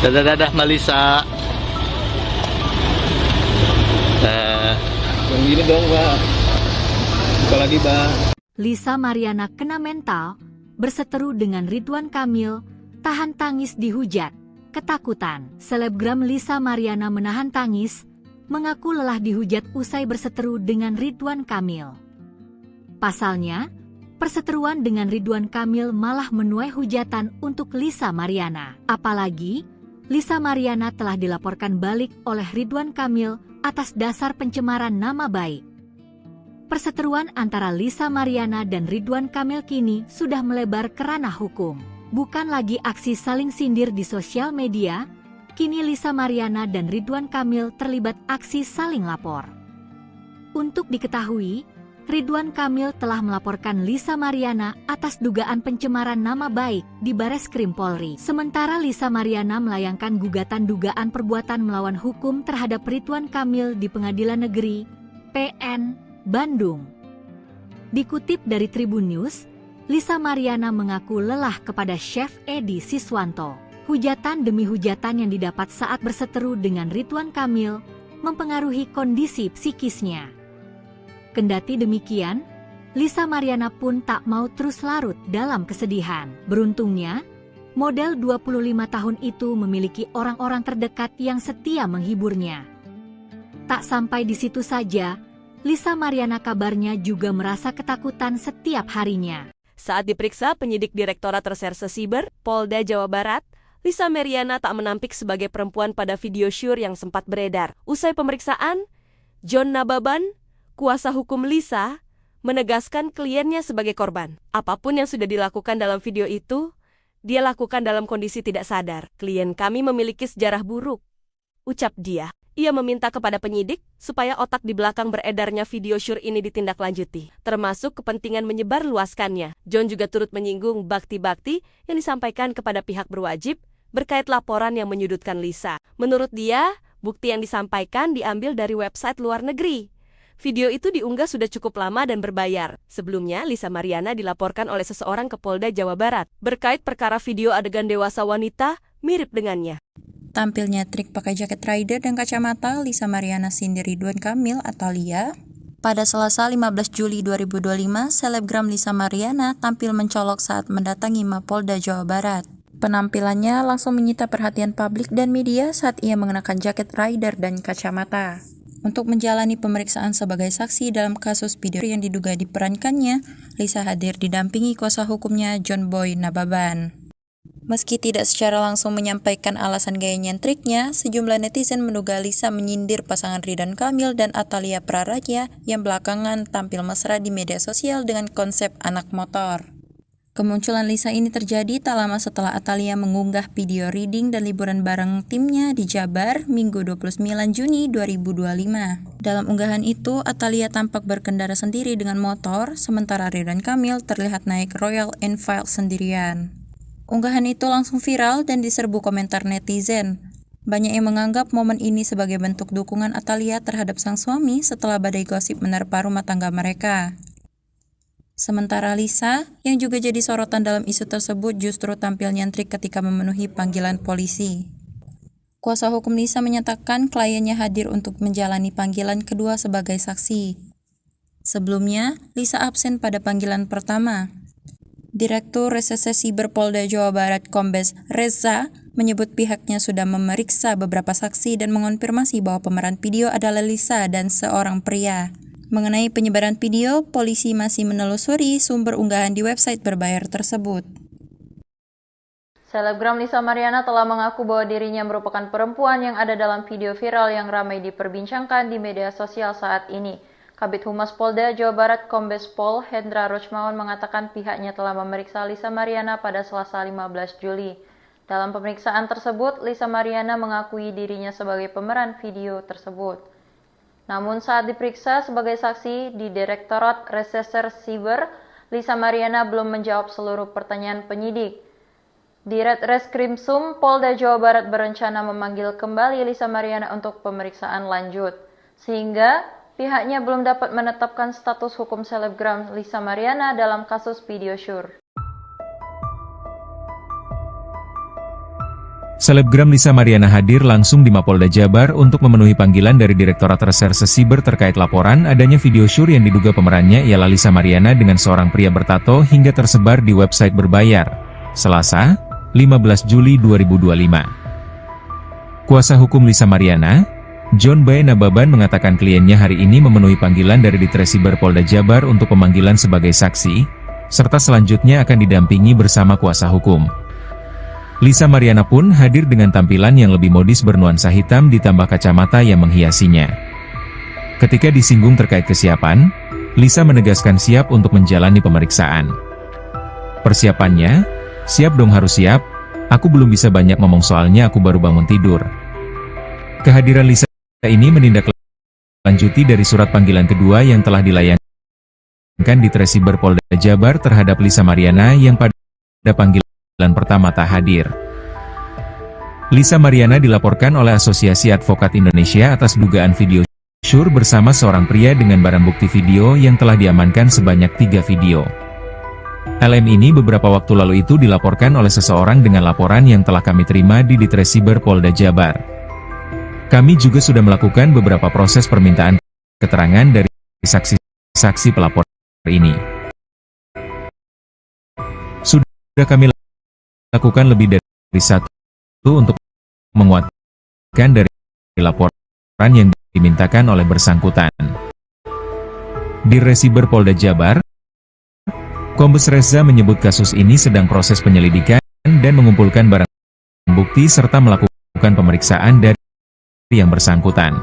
Dadah Malisa. Yang gini dong, Pak. Buka lagi, Pak. Lisa Mariana kena mental, berseteru dengan Ridwan Kamil, tahan tangis dihujat, ketakutan. Selebgram Lisa Mariana menahan tangis, mengaku lelah dihujat usai berseteru dengan Ridwan Kamil. Pasalnya, perseteruan dengan Ridwan Kamil malah menuai hujatan untuk Lisa Mariana. Apalagi, Lisa Mariana telah dilaporkan balik oleh Ridwan Kamil atas dasar pencemaran nama baik. Perseteruan antara Lisa Mariana dan Ridwan Kamil kini sudah melebar ke ranah hukum. Bukan lagi aksi saling sindir di sosial media, kini Lisa Mariana dan Ridwan Kamil terlibat aksi saling lapor. Untuk diketahui, Ridwan Kamil telah melaporkan Lisa Mariana atas dugaan pencemaran nama baik di Bareskrim Polri. Sementara Lisa Mariana melayangkan gugatan dugaan perbuatan melawan hukum terhadap Ridwan Kamil di Pengadilan Negeri PN Bandung. Dikutip dari Tribun News, Lisa Mariana mengaku lelah kepada Chef Edi Siswanto. Hujatan demi hujatan yang didapat saat berseteru dengan Ridwan Kamil mempengaruhi kondisi psikisnya. Kendati demikian, Lisa Mariana pun tak mau terus larut dalam kesedihan. Beruntungnya, model 25 tahun itu memiliki orang-orang terdekat yang setia menghiburnya. Tak sampai di situ saja, Lisa Mariana kabarnya juga merasa ketakutan setiap harinya. Saat diperiksa penyidik Direktorat Reserse Siber Polda Jawa Barat, Lisa Mariana tak menampik sebagai perempuan pada video syur yang sempat beredar. Usai pemeriksaan, John Nababan, kuasa hukum Lisa, menegaskan kliennya sebagai korban. Apapun yang sudah dilakukan dalam video itu, dia lakukan dalam kondisi tidak sadar. Klien kami memiliki sejarah buruk, ucap dia. Ia meminta kepada penyidik supaya otak di belakang beredarnya video syur ini ditindaklanjuti, termasuk kepentingan menyebarluaskannya. John juga turut menyinggung bakti-bakti yang disampaikan kepada pihak berwajib berkait laporan yang menyudutkan Lisa. Menurut dia, bukti yang disampaikan diambil dari website luar negeri. Video itu diunggah sudah cukup lama dan berbayar. Sebelumnya, Lisa Mariana dilaporkan oleh seseorang ke Polda Jawa Barat berkait perkara video adegan dewasa wanita mirip dengannya. tampilnya trik pakai jaket rider dan kacamata Lisa Mariana Cindy Ridwan Kamil atau Lia. Pada Selasa 15 Juli 2025, selebgram Lisa Mariana tampil mencolok saat mendatangi Mapolda Jawa Barat. Penampilannya langsung menyita perhatian publik dan media saat ia mengenakan jaket rider dan kacamata. Untuk menjalani pemeriksaan sebagai saksi dalam kasus video yang diduga diperankannya, Lisa hadir didampingi kuasa hukumnya John Boy Nababan. Meski tidak secara langsung menyampaikan alasan gaya nyentriknya, sejumlah netizen menduga Lisa menyindir pasangan Ridwan Kamil dan Atalia Praraja yang belakangan tampil mesra di media sosial dengan konsep anak motor. Kemunculan Lisa ini terjadi tak lama setelah Atalia mengunggah video reading dan liburan bareng timnya di Jabar Minggu 29 Juni 2025. Dalam unggahan itu, Atalia tampak berkendara sendiri dengan motor, sementara Ridwan Kamil terlihat naik Royal Enfield sendirian. Unggahan itu langsung viral dan diserbu komentar netizen. Banyak yang menganggap momen ini sebagai bentuk dukungan Atalia terhadap sang suami setelah badai gosip menerpa rumah tangga mereka. Sementara Lisa, yang juga jadi sorotan dalam isu tersebut, justru tampil nyentrik ketika memenuhi panggilan polisi. Kuasa hukum Lisa menyatakan kliennya hadir untuk menjalani panggilan kedua sebagai saksi. Sebelumnya, Lisa absen pada panggilan pertama. Direktur Reserse Siber Polda Jawa Barat Kombes Reza menyebut pihaknya sudah memeriksa beberapa saksi dan mengonfirmasi bahwa pemeran video adalah Lisa dan seorang pria. Mengenai penyebaran video, polisi masih menelusuri sumber unggahan di website berbayar tersebut. Selebgram Lisa Mariana telah mengaku bahwa dirinya merupakan perempuan yang ada dalam video viral yang ramai diperbincangkan di media sosial saat ini. Kabid Humas Polda Jawa Barat Kombes Pol Hendra Rochmawan mengatakan pihaknya telah memeriksa Lisa Mariana pada Selasa 15 Juli. Dalam pemeriksaan tersebut, Lisa Mariana mengakui dirinya sebagai pemeran video tersebut. Namun saat diperiksa sebagai saksi di Direktorat Reserse Siber, Lisa Mariana belum menjawab seluruh pertanyaan penyidik. Ditreskrimsum Polda Jawa Barat berencana memanggil kembali Lisa Mariana untuk pemeriksaan lanjut, sehingga pihaknya belum dapat menetapkan status hukum selebgram Lisa Mariana dalam kasus video syur. Selebgram Lisa Mariana hadir langsung di Mapolda Jabar untuk memenuhi panggilan dari Direktorat Reserse Siber terkait laporan adanya video syur yang diduga pemerannya ialah Lisa Mariana dengan seorang pria bertato hingga tersebar di website berbayar. Selasa, 15 Juli 2025. Kuasa hukum Lisa Mariana, John Boy Nababan mengatakan kliennya hari ini memenuhi panggilan dari Ditresiber Polda Jabar untuk pemanggilan sebagai saksi, serta selanjutnya akan didampingi bersama kuasa hukum. Lisa Mariana pun hadir dengan tampilan yang lebih modis bernuansa hitam ditambah kacamata yang menghiasinya. Ketika disinggung terkait kesiapan, Lisa menegaskan siap untuk menjalani pemeriksaan. Persiapannya, siap dong harus siap, aku belum bisa banyak ngomong soalnya aku baru bangun tidur. Kehadiran Lisa ini menindaklanjuti dari surat panggilan kedua yang telah dilayangkan di Tresiber Polda Jabar terhadap Lisa Mariana yang pada panggilan pertama tak hadir. Lisa Mariana dilaporkan oleh Asosiasi Advokat Indonesia atas dugaan video syur bersama seorang pria dengan barang bukti video yang telah diamankan sebanyak 3 video. LM ini beberapa waktu lalu itu dilaporkan oleh seseorang dengan laporan yang telah kami terima di Ditresiber Polda Jabar. Kami juga sudah melakukan beberapa proses permintaan keterangan dari saksi-saksi pelapor ini. Sudah kami lakukan lebih dari satu untuk menguatkan dari laporan yang dimintakan oleh bersangkutan. Di Resiber Polda Jabar, Kombes Reza menyebut kasus ini sedang proses penyelidikan dan mengumpulkan barang bukti serta melakukan pemeriksaan dari yang bersangkutan.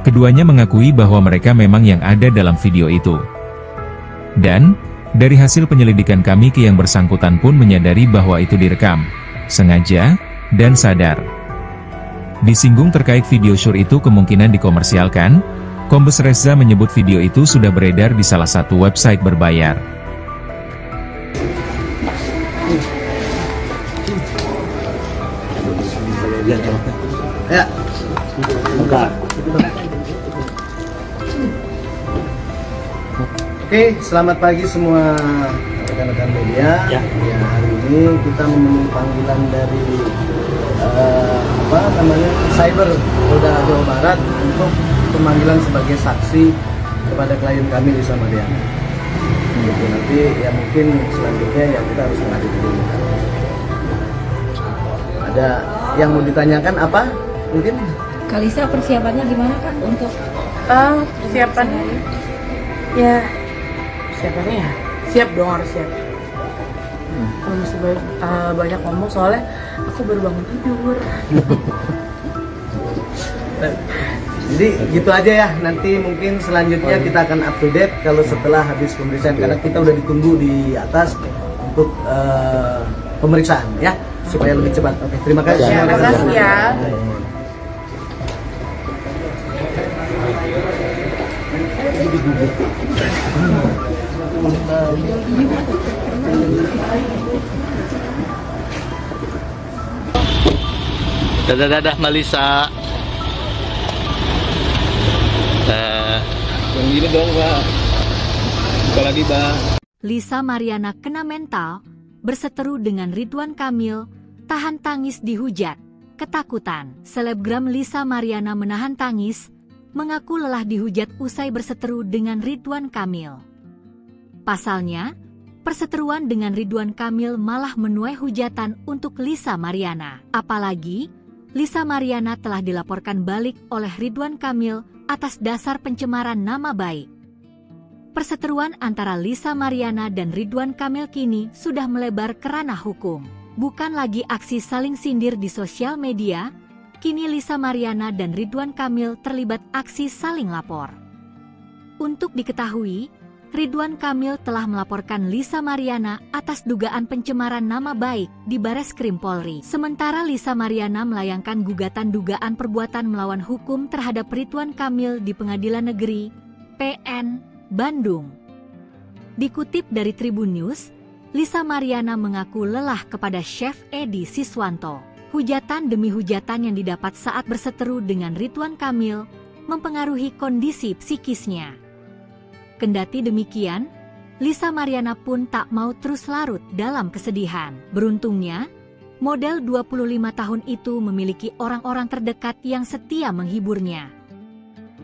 Keduanya mengakui bahwa mereka memang yang ada dalam video itu. Dan dari hasil penyelidikan kami ke yang bersangkutan pun menyadari bahwa itu direkam, sengaja, dan sadar. Disinggung terkait video syur itu kemungkinan dikomersialkan, Kombes Reza menyebut video itu sudah beredar di salah satu website berbayar. Ya. Oke, selamat pagi semua rekan-rekan media. Ya, hari ini kita memenuhi panggilan dari Cyber Polda Jawa Barat untuk pemanggilan sebagai saksi kepada klien kami Lisa Mariana. Gitu. Nanti ya mungkin selanjutnya yang kita harus menghadapi dulu. Ada yang mau ditanyakan apa? Mungkin Kalisa persiapannya gimana Kak untuk Persiapannya ya siap dong, harus siap. Kalau masih banyak ngomong soalnya aku baru bangun tidur. jadi gitu aja ya. Nanti mungkin selanjutnya kita akan up to date kalau setelah habis pemeriksaan, karena kita udah ditunggu di atas untuk pemeriksaan ya, supaya lebih cepat. Oke, terima kasih. Terima kasih ya. Dadah Malisa. Yang gini dong, Pak. Apalagi, Pak. Lisa Mariana kena mental, berseteru dengan Ridwan Kamil, tahan tangis dihujat, ketakutan. Selebgram Lisa Mariana menahan tangis, mengaku lelah dihujat usai berseteru dengan Ridwan Kamil. Pasalnya, perseteruan dengan Ridwan Kamil malah menuai hujatan untuk Lisa Mariana. Apalagi, Lisa Mariana telah dilaporkan balik oleh Ridwan Kamil atas dasar pencemaran nama baik. Perseteruan antara Lisa Mariana dan Ridwan Kamil kini sudah melebar ke ranah hukum. Bukan lagi aksi saling sindir di sosial media, kini Lisa Mariana dan Ridwan Kamil terlibat aksi saling lapor. Untuk diketahui, Ridwan Kamil telah melaporkan Lisa Mariana atas dugaan pencemaran nama baik di Bareskrim Polri. Sementara Lisa Mariana melayangkan gugatan dugaan perbuatan melawan hukum terhadap Ridwan Kamil di Pengadilan Negeri PN Bandung. Dikutip dari Tribun News, Lisa Mariana mengaku lelah kepada Chef Edi Siswanto. Hujatan demi hujatan yang didapat saat berseteru dengan Ridwan Kamil mempengaruhi kondisi psikisnya. Kendati demikian, Lisa Mariana pun tak mau terus larut dalam kesedihan. Beruntungnya, model 25 tahun itu memiliki orang-orang terdekat yang setia menghiburnya.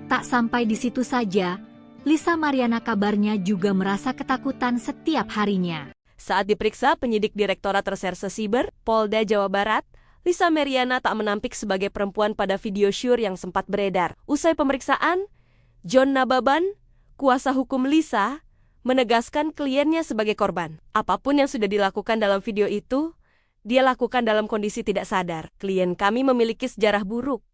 Tak sampai di situ saja, Lisa Mariana kabarnya juga merasa ketakutan setiap harinya. Saat diperiksa penyidik Direktorat Reserse Siber Polda Jawa Barat, Lisa Mariana tak menampik sebagai perempuan pada video syur yang sempat beredar. Usai pemeriksaan, John Nababan, kuasa hukum Lisa, menegaskan kliennya sebagai korban. Apapun yang sudah dilakukan dalam video itu, dia lakukan dalam kondisi tidak sadar. Klien kami memiliki sejarah buruk,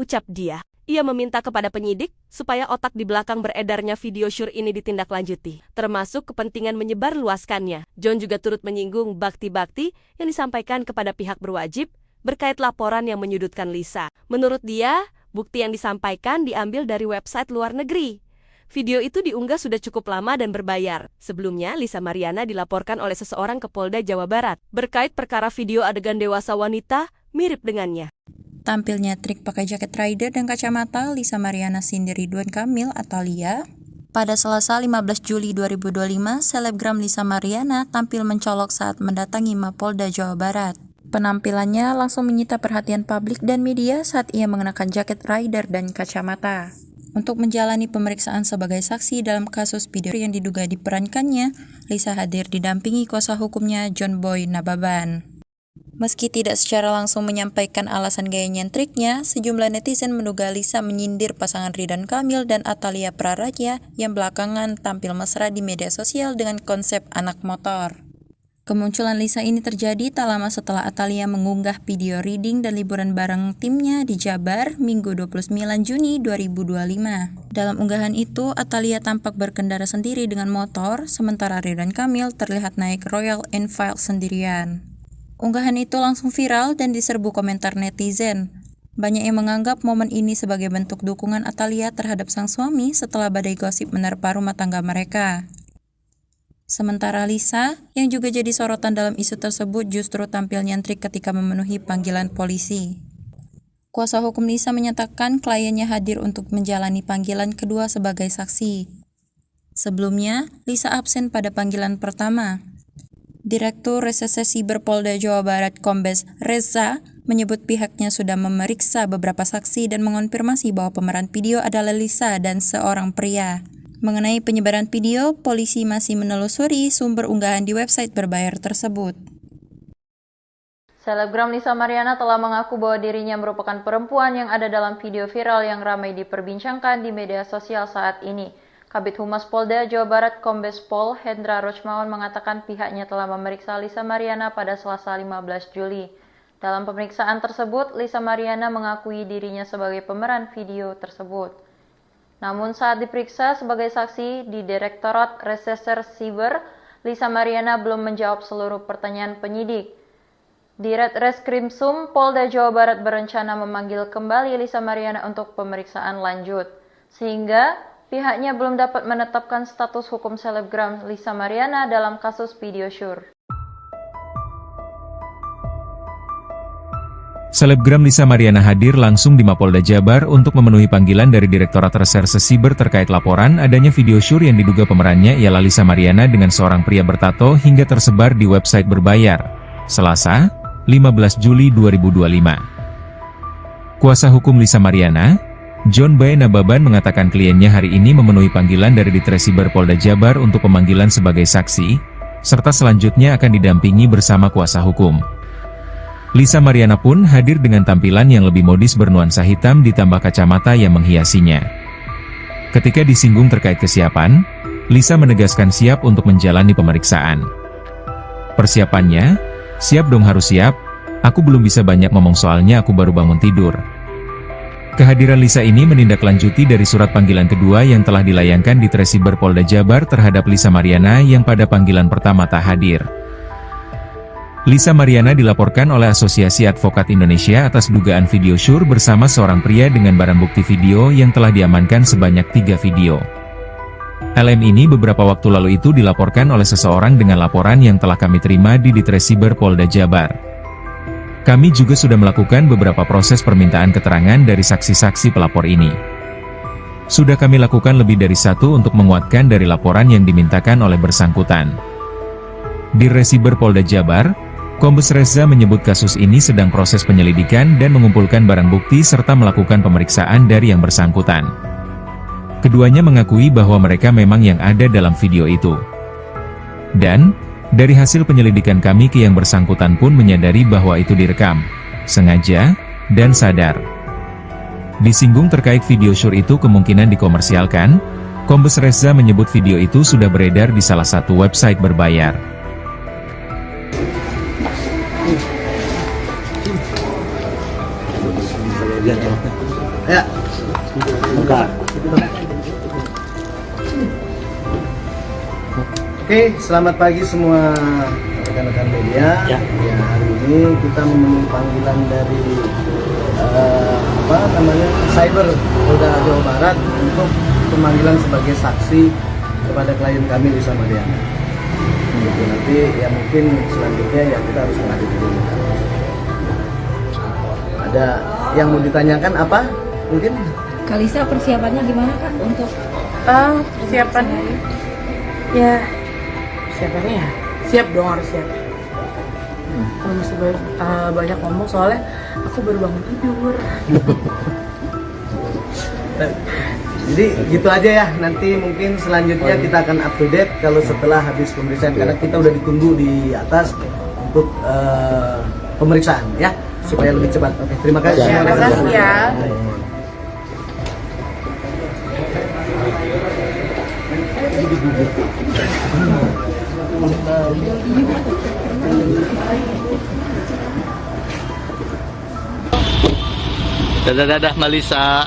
ucap dia. Ia meminta kepada penyidik supaya otak di belakang beredarnya video syur ini ditindaklanjuti, termasuk kepentingan menyebarluaskannya. John juga turut menyinggung bakti-bakti yang disampaikan kepada pihak berwajib berkait laporan yang menyudutkan Lisa. Menurut dia, bukti yang disampaikan diambil dari website luar negeri. Video itu diunggah sudah cukup lama dan berbayar. Sebelumnya, Lisa Mariana dilaporkan oleh seseorang ke Polda Jawa Barat berkait perkara video adegan dewasa wanita mirip dengannya. Tampilnya trik pakai jaket rider dan kacamata, Lisa Mariana sindir Ridwan Kamil atau Lia. Pada Selasa 15 Juli 2025, selebgram Lisa Mariana tampil mencolok saat mendatangi Mapolda Jawa Barat. Penampilannya langsung menyita perhatian publik dan media saat ia mengenakan jaket rider dan kacamata. Untuk menjalani pemeriksaan sebagai saksi dalam kasus video yang diduga diperankannya, Lisa hadir didampingi kuasa hukumnya John Boy Nababan. Meski tidak secara langsung menyampaikan alasan gaya nyentriknya, sejumlah netizen menduga Lisa menyindir pasangan Ridwan Kamil dan Atalia Praraja yang belakangan tampil mesra di media sosial dengan konsep anak motor. Kemunculan Lisa ini terjadi tak lama setelah Atalia mengunggah video reading dan liburan bareng timnya di Jabar Minggu 29 Juni 2025. Dalam unggahan itu, Atalia tampak berkendara sendiri dengan motor, sementara Ridwan Kamil terlihat naik Royal Enfield sendirian. Unggahan itu langsung viral dan diserbu komentar netizen. Banyak yang menganggap momen ini sebagai bentuk dukungan Atalia terhadap sang suami setelah badai gosip menerpa rumah tangga mereka. Sementara Lisa, yang juga jadi sorotan dalam isu tersebut, justru tampil nyentrik ketika memenuhi panggilan polisi. Kuasa hukum Lisa menyatakan kliennya hadir untuk menjalani panggilan kedua sebagai saksi. Sebelumnya, Lisa absen pada panggilan pertama. Direktur Reserse Siber Polda Jawa Barat Kombes Reza menyebut pihaknya sudah memeriksa beberapa saksi dan mengonfirmasi bahwa pemeran video adalah Lisa dan seorang pria. Mengenai penyebaran video, polisi masih menelusuri sumber unggahan di website berbayar tersebut. Selebgram Lisa Mariana telah mengaku bahwa dirinya merupakan perempuan yang ada dalam video viral yang ramai diperbincangkan di media sosial saat ini. Kabid Humas Polda Jawa Barat Kombes Pol Hendra Rochmawan mengatakan pihaknya telah memeriksa Lisa Mariana pada Selasa 15 Juli. Dalam pemeriksaan tersebut, Lisa Mariana mengakui dirinya sebagai pemeran video tersebut. Namun saat diperiksa sebagai saksi di Direktorat Reserse Siber, Lisa Mariana belum menjawab seluruh pertanyaan penyidik. Ditreskrimsum Polda Jawa Barat berencana memanggil kembali Lisa Mariana untuk pemeriksaan lanjut, sehingga pihaknya belum dapat menetapkan status hukum selebgram Lisa Mariana dalam kasus video syur. Selebgram Lisa Mariana hadir langsung di Mapolda Jabar untuk memenuhi panggilan dari Direktorat Reserse Siber terkait laporan adanya video syur yang diduga pemerannya ialah Lisa Mariana dengan seorang pria bertato hingga tersebar di website berbayar. Selasa, 15 Juli 2025. Kuasa hukum Lisa Mariana, John B. Nababan mengatakan kliennya hari ini memenuhi panggilan dari Ditresiber Polda Jabar untuk pemanggilan sebagai saksi, serta selanjutnya akan didampingi bersama kuasa hukum. Lisa Mariana pun hadir dengan tampilan yang lebih modis bernuansa hitam ditambah kacamata yang menghiasinya. Ketika disinggung terkait kesiapan, Lisa menegaskan siap untuk menjalani pemeriksaan. Persiapannya, siap dong harus siap, aku belum bisa banyak ngomong soalnya aku baru bangun tidur. Kehadiran Lisa ini menindaklanjuti dari surat panggilan kedua yang telah dilayangkan di Ditresiber Polda Jabar terhadap Lisa Mariana yang pada panggilan pertama tak hadir. Lisa Mariana dilaporkan oleh Asosiasi Advokat Indonesia atas dugaan video syur bersama seorang pria dengan barang bukti video yang telah diamankan sebanyak 3 video. LM ini beberapa waktu lalu itu dilaporkan oleh seseorang dengan laporan yang telah kami terima di Ditresiber Polda Jabar. Kami juga sudah melakukan beberapa proses permintaan keterangan dari saksi-saksi pelapor ini. Sudah kami lakukan lebih dari 1 untuk menguatkan dari laporan yang dimintakan oleh bersangkutan. Di Ditresiber Polda Jabar, Kombes Reza menyebut kasus ini sedang proses penyelidikan dan mengumpulkan barang bukti serta melakukan pemeriksaan dari yang bersangkutan. Keduanya mengakui bahwa mereka memang yang ada dalam video itu. Dan, dari hasil penyelidikan kami ke yang bersangkutan pun menyadari bahwa itu direkam, sengaja, dan sadar. Disinggung terkait video syur itu kemungkinan dikomersialkan, Kombes Reza menyebut video itu sudah beredar di salah satu website berbayar. Ya. Buka. Oke, selamat pagi semua rekan-rekan media. Ya, hari ini kita memenuhi panggilan dari Cyber Polda Jawa Barat untuk pemanggilan sebagai saksi kepada klien kami Lisa Mariana. Gitu, nanti ya mungkin selanjutnya ya kita harus menghadapi dulu. Ada yang mau ditanyakan apa? Mungkin Kalisa persiapannya gimana Kak untuk persiapannya? Ya, persiapannya ya siap dong, harus siap. Kalau masih banyak ngomong soalnya aku baru bangun tidur. Jadi gitu aja ya, nanti mungkin selanjutnya kita akan up to date kalau setelah habis pemeriksaan, karena kita udah ditunggu di atas untuk pemeriksaan ya, supaya lebih cepat. Oke, terima kasih. Terima kasih ya. Dadah Malisa.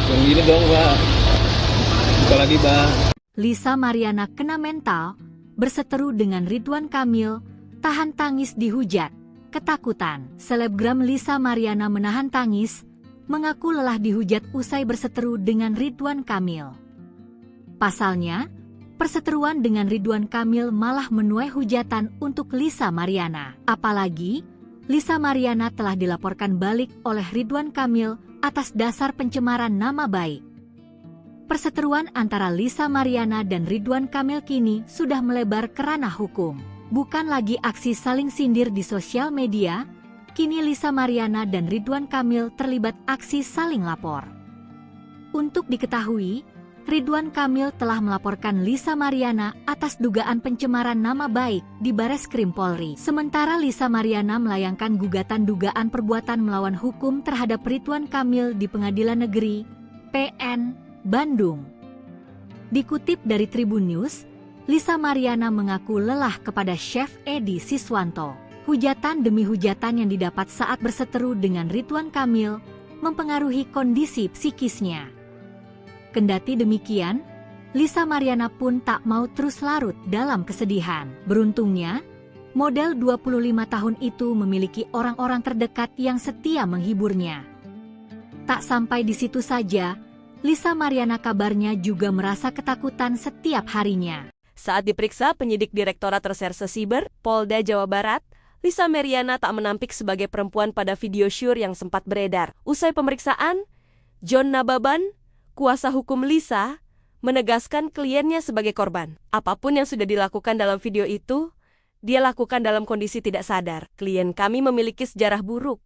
Yang gini dong, Pak. Buka lagi, Pak. Lisa Mariana kena mental, berseteru dengan Ridwan Kamil, tahan tangis dihujat, ketakutan. Selebgram Lisa Mariana menahan tangis, mengaku lelah dihujat usai berseteru dengan Ridwan Kamil. Pasalnya, perseteruan dengan Ridwan Kamil malah menuai hujatan untuk Lisa Mariana. Apalagi, Lisa Mariana telah dilaporkan balik oleh Ridwan Kamil atas dasar pencemaran nama baik. Perseteruan antara Lisa Mariana dan Ridwan Kamil kini sudah melebar ke ranah hukum. Bukan lagi aksi saling sindir di sosial media, kini Lisa Mariana dan Ridwan Kamil terlibat aksi saling lapor. Untuk diketahui, Ridwan Kamil telah melaporkan Lisa Mariana atas dugaan pencemaran nama baik di Bareskrim Polri. Sementara Lisa Mariana melayangkan gugatan dugaan perbuatan melawan hukum terhadap Ridwan Kamil di Pengadilan Negeri PN Bandung. Dikutip dari Tribun News, Lisa Mariana mengaku lelah kepada Chef Edi Siswanto. Hujatan demi hujatan yang didapat saat berseteru dengan Ridwan Kamil mempengaruhi kondisi psikisnya. Kendati demikian, Lisa Mariana pun tak mau terus larut dalam kesedihan. Beruntungnya, model 25 tahun itu memiliki orang-orang terdekat yang setia menghiburnya. Tak sampai di situ saja, Lisa Mariana kabarnya juga merasa ketakutan setiap harinya. Saat diperiksa penyidik Direktorat Reserse Siber, Polda Jawa Barat, Lisa Mariana tak menampik sebagai perempuan pada video syur yang sempat beredar. Usai pemeriksaan, John Nababan, kuasa hukum Lisa, menegaskan kliennya sebagai korban. Apapun yang sudah dilakukan dalam video itu, dia lakukan dalam kondisi tidak sadar. Klien kami memiliki sejarah buruk,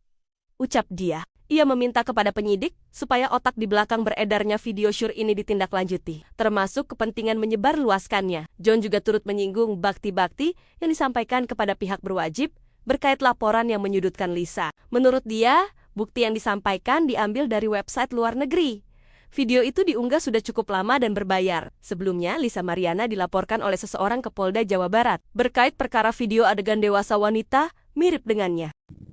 ucap dia. Ia meminta kepada penyidik supaya otak di belakang beredarnya video syur ini ditindaklanjuti, termasuk kepentingan menyebarluaskannya. John juga turut menyinggung bakti-bakti yang disampaikan kepada pihak berwajib berkait laporan yang menyudutkan Lisa. Menurut dia, bukti yang disampaikan diambil dari website luar negeri. Video itu diunggah sudah cukup lama dan berbayar. Sebelumnya, Lisa Mariana dilaporkan oleh seseorang ke Polda Jawa Barat berkait perkara video adegan dewasa wanita mirip dengannya.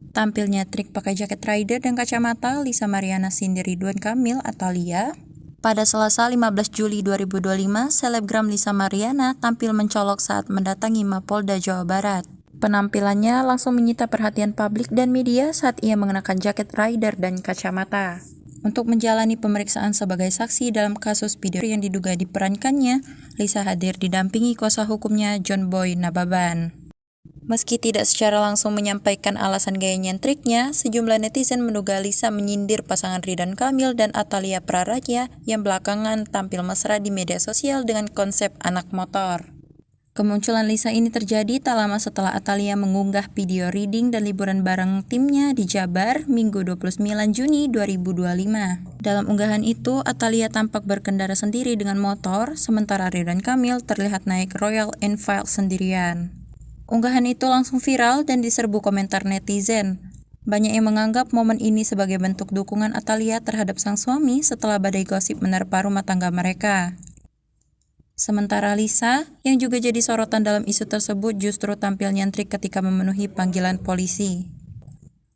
Tampilnya trik pakai jaket rider dan kacamata, Lisa Mariana sindir Ridwan Kamil atau Lia. Pada Selasa 15 Juli 2025, selebgram Lisa Mariana tampil mencolok saat mendatangi Mapolda Jawa Barat. Penampilannya langsung menyita perhatian publik dan media saat ia mengenakan jaket rider dan kacamata. Untuk menjalani pemeriksaan sebagai saksi dalam kasus video yang diduga diperankannya, Lisa hadir didampingi kuasa hukumnya John Boy Nababan. Meski tidak secara langsung menyampaikan alasan gaya nyentriknya, sejumlah netizen menduga Lisa menyindir pasangan Ridwan Kamil dan Atalia Praraja yang belakangan tampil mesra di media sosial dengan konsep anak motor. Kemunculan Lisa ini terjadi tak lama setelah Atalia mengunggah video reading dan liburan bareng timnya di Jabar Minggu 29 Juni 2025. Dalam unggahan itu, Atalia tampak berkendara sendiri dengan motor, sementara Ridwan Kamil terlihat naik Royal Enfield sendirian. Unggahan itu langsung viral dan diserbu komentar netizen. Banyak yang menganggap momen ini sebagai bentuk dukungan Atalia terhadap sang suami setelah badai gosip menerpa rumah tangga mereka. Sementara Lisa, yang juga jadi sorotan dalam isu tersebut, justru tampil nyentrik ketika memenuhi panggilan polisi.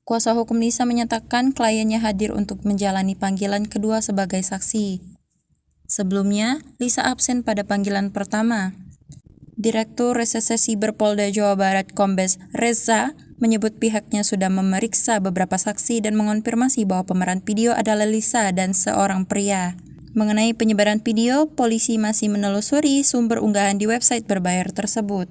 Kuasa hukum Lisa menyatakan kliennya hadir untuk menjalani panggilan kedua sebagai saksi. Sebelumnya, Lisa absen pada panggilan pertama. Direktur Reserse Siber Polda Jawa Barat Kombes Reza menyebut pihaknya sudah memeriksa beberapa saksi dan mengonfirmasi bahwa pemeran video adalah Lisa dan seorang pria. Mengenai penyebaran video, polisi masih menelusuri sumber unggahan di website berbayar tersebut.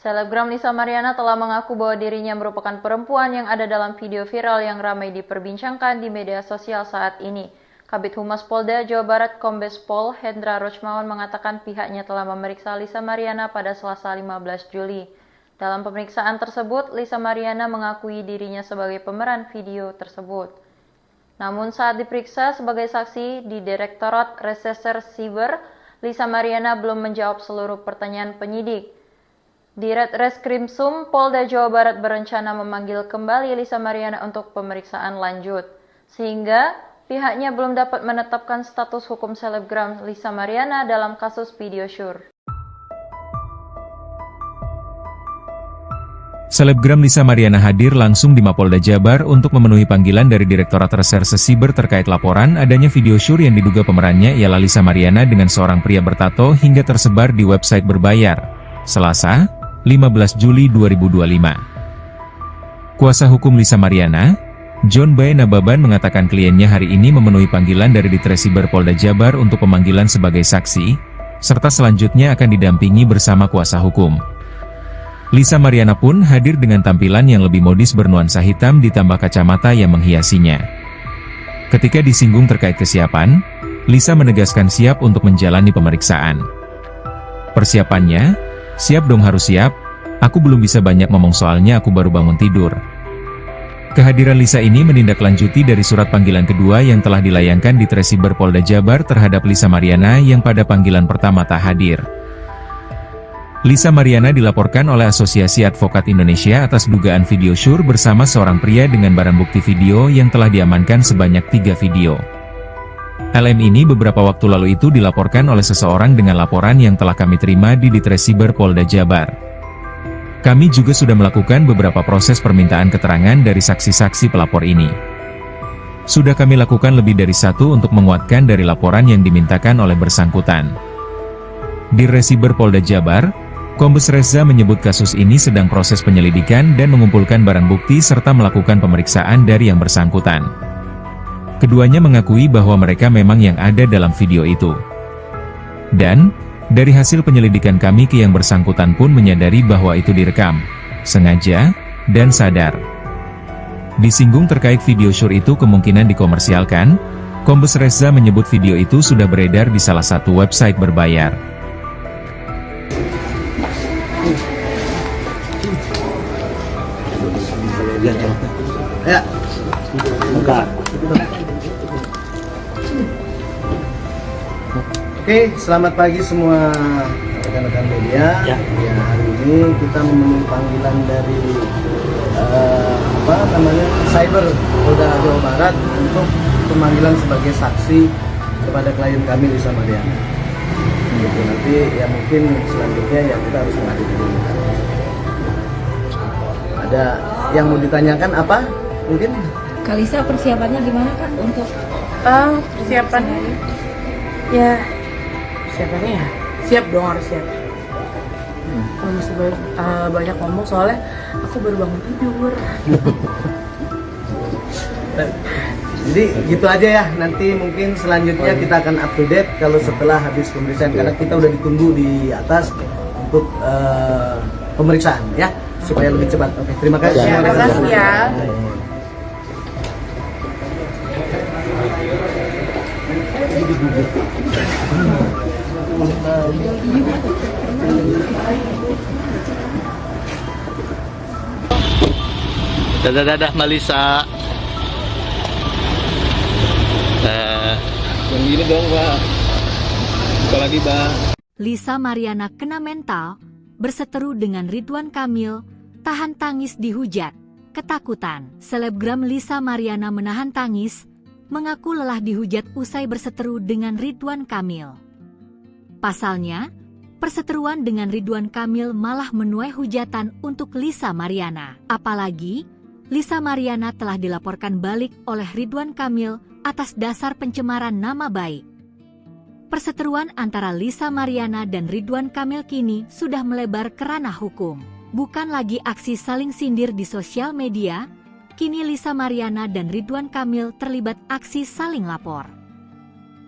Selebgram Lisa Mariana telah mengaku bahwa dirinya merupakan perempuan yang ada dalam video viral yang ramai diperbincangkan di media sosial saat ini. Kabid Humas Polda Jawa Barat Kombes Pol Hendra Rochmawan mengatakan pihaknya telah memeriksa Lisa Mariana pada Selasa 15 Juli. Dalam pemeriksaan tersebut, Lisa Mariana mengakui dirinya sebagai pemeran video tersebut. Namun saat diperiksa sebagai saksi di Direktorat Reserse Siber, Lisa Mariana belum menjawab seluruh pertanyaan penyidik. Ditreskrimsum Polda Jawa Barat berencana memanggil kembali Lisa Mariana untuk pemeriksaan lanjut, sehingga pihaknya belum dapat menetapkan status hukum selebgram Lisa Mariana dalam kasus video syur. Selebgram Lisa Mariana hadir langsung di Mapolda Jabar untuk memenuhi panggilan dari Direktorat Reserse Siber terkait laporan adanya video syur yang diduga pemerannya ialah Lisa Mariana dengan seorang pria bertato hingga tersebar di website berbayar. Selasa, 15 Juli 2025. Kuasa hukum Lisa Mariana, John Boy Nababan mengatakan kliennya hari ini memenuhi panggilan dari Ditresiber Polda Jabar untuk pemanggilan sebagai saksi, serta selanjutnya akan didampingi bersama kuasa hukum. Lisa Mariana pun hadir dengan tampilan yang lebih modis bernuansa hitam ditambah kacamata yang menghiasinya. Ketika disinggung terkait kesiapan, Lisa menegaskan siap untuk menjalani pemeriksaan. Persiapannya, Siap dong, harus siap. Aku belum bisa banyak ngomong soalnya aku baru bangun tidur. Kehadiran Lisa ini menindaklanjuti dari surat panggilan kedua yang telah dilayangkan di Tresiber Polda Jabar terhadap Lisa Mariana yang pada panggilan pertama tak hadir. Lisa Mariana dilaporkan oleh Asosiasi Advokat Indonesia atas dugaan video syur bersama seorang pria dengan barang bukti video yang telah diamankan sebanyak 3 video. LM ini beberapa waktu lalu itu dilaporkan oleh seseorang dengan laporan yang telah kami terima di Tresiber Polda Jabar. Kami juga sudah melakukan beberapa proses permintaan keterangan dari saksi-saksi pelapor ini. Sudah kami lakukan lebih dari 1 untuk menguatkan dari laporan yang dimintakan oleh bersangkutan. Di Tresiber Polda Jabar, Kombes Reza menyebut kasus ini sedang proses penyelidikan dan mengumpulkan barang bukti serta melakukan pemeriksaan dari yang bersangkutan. Keduanya mengakui bahwa mereka memang yang ada dalam video itu. Dan dari hasil penyelidikan kami ke yang bersangkutan pun menyadari bahwa itu direkam, sengaja, dan sadar. Disinggung terkait video syur itu kemungkinan dikomersialkan, Kombes Reza menyebut video itu sudah beredar di salah satu website berbayar. Ya. Oke, selamat pagi semua rekan-rekan media. Ya, hari ini kita memenuhi panggilan dari Cyber Polda Jawa Barat untuk pemanggilan sebagai saksi kepada klien kami Lisa Mariana. Gitu, nanti ya mungkin selanjutnya yang kita harus menghadiri. Ada yang mau ditanyakan apa? Mungkin? Kalisa persiapannya gimana Kak untuk Persiapannya ya siap dong, harus siap. Kalau masih banyak ngomong soalnya aku baru bangun tidur. Jadi gitu aja ya, nanti mungkin selanjutnya kita akan up to date kalau setelah habis pemeriksaan, karena kita udah ditunggu di atas untuk pemeriksaan ya, supaya lebih cepat. Oke, terima kasih. Terima kasih ya. Dadah Malisa. Yang gini dong, Pak. Apalagi, Pak. Lisa Mariana kena mental, berseteru dengan Ridwan Kamil, tahan tangis dihujat, ketakutan. Selebgram Lisa Mariana menahan tangis, mengaku lelah dihujat usai berseteru dengan Ridwan Kamil. Pasalnya, perseteruan dengan Ridwan Kamil malah menuai hujatan untuk Lisa Mariana. Apalagi, Lisa Mariana telah dilaporkan balik oleh Ridwan Kamil atas dasar pencemaran nama baik. Perseteruan antara Lisa Mariana dan Ridwan Kamil kini sudah melebar ke ranah hukum. Bukan lagi aksi saling sindir di sosial media, kini Lisa Mariana dan Ridwan Kamil terlibat aksi saling lapor.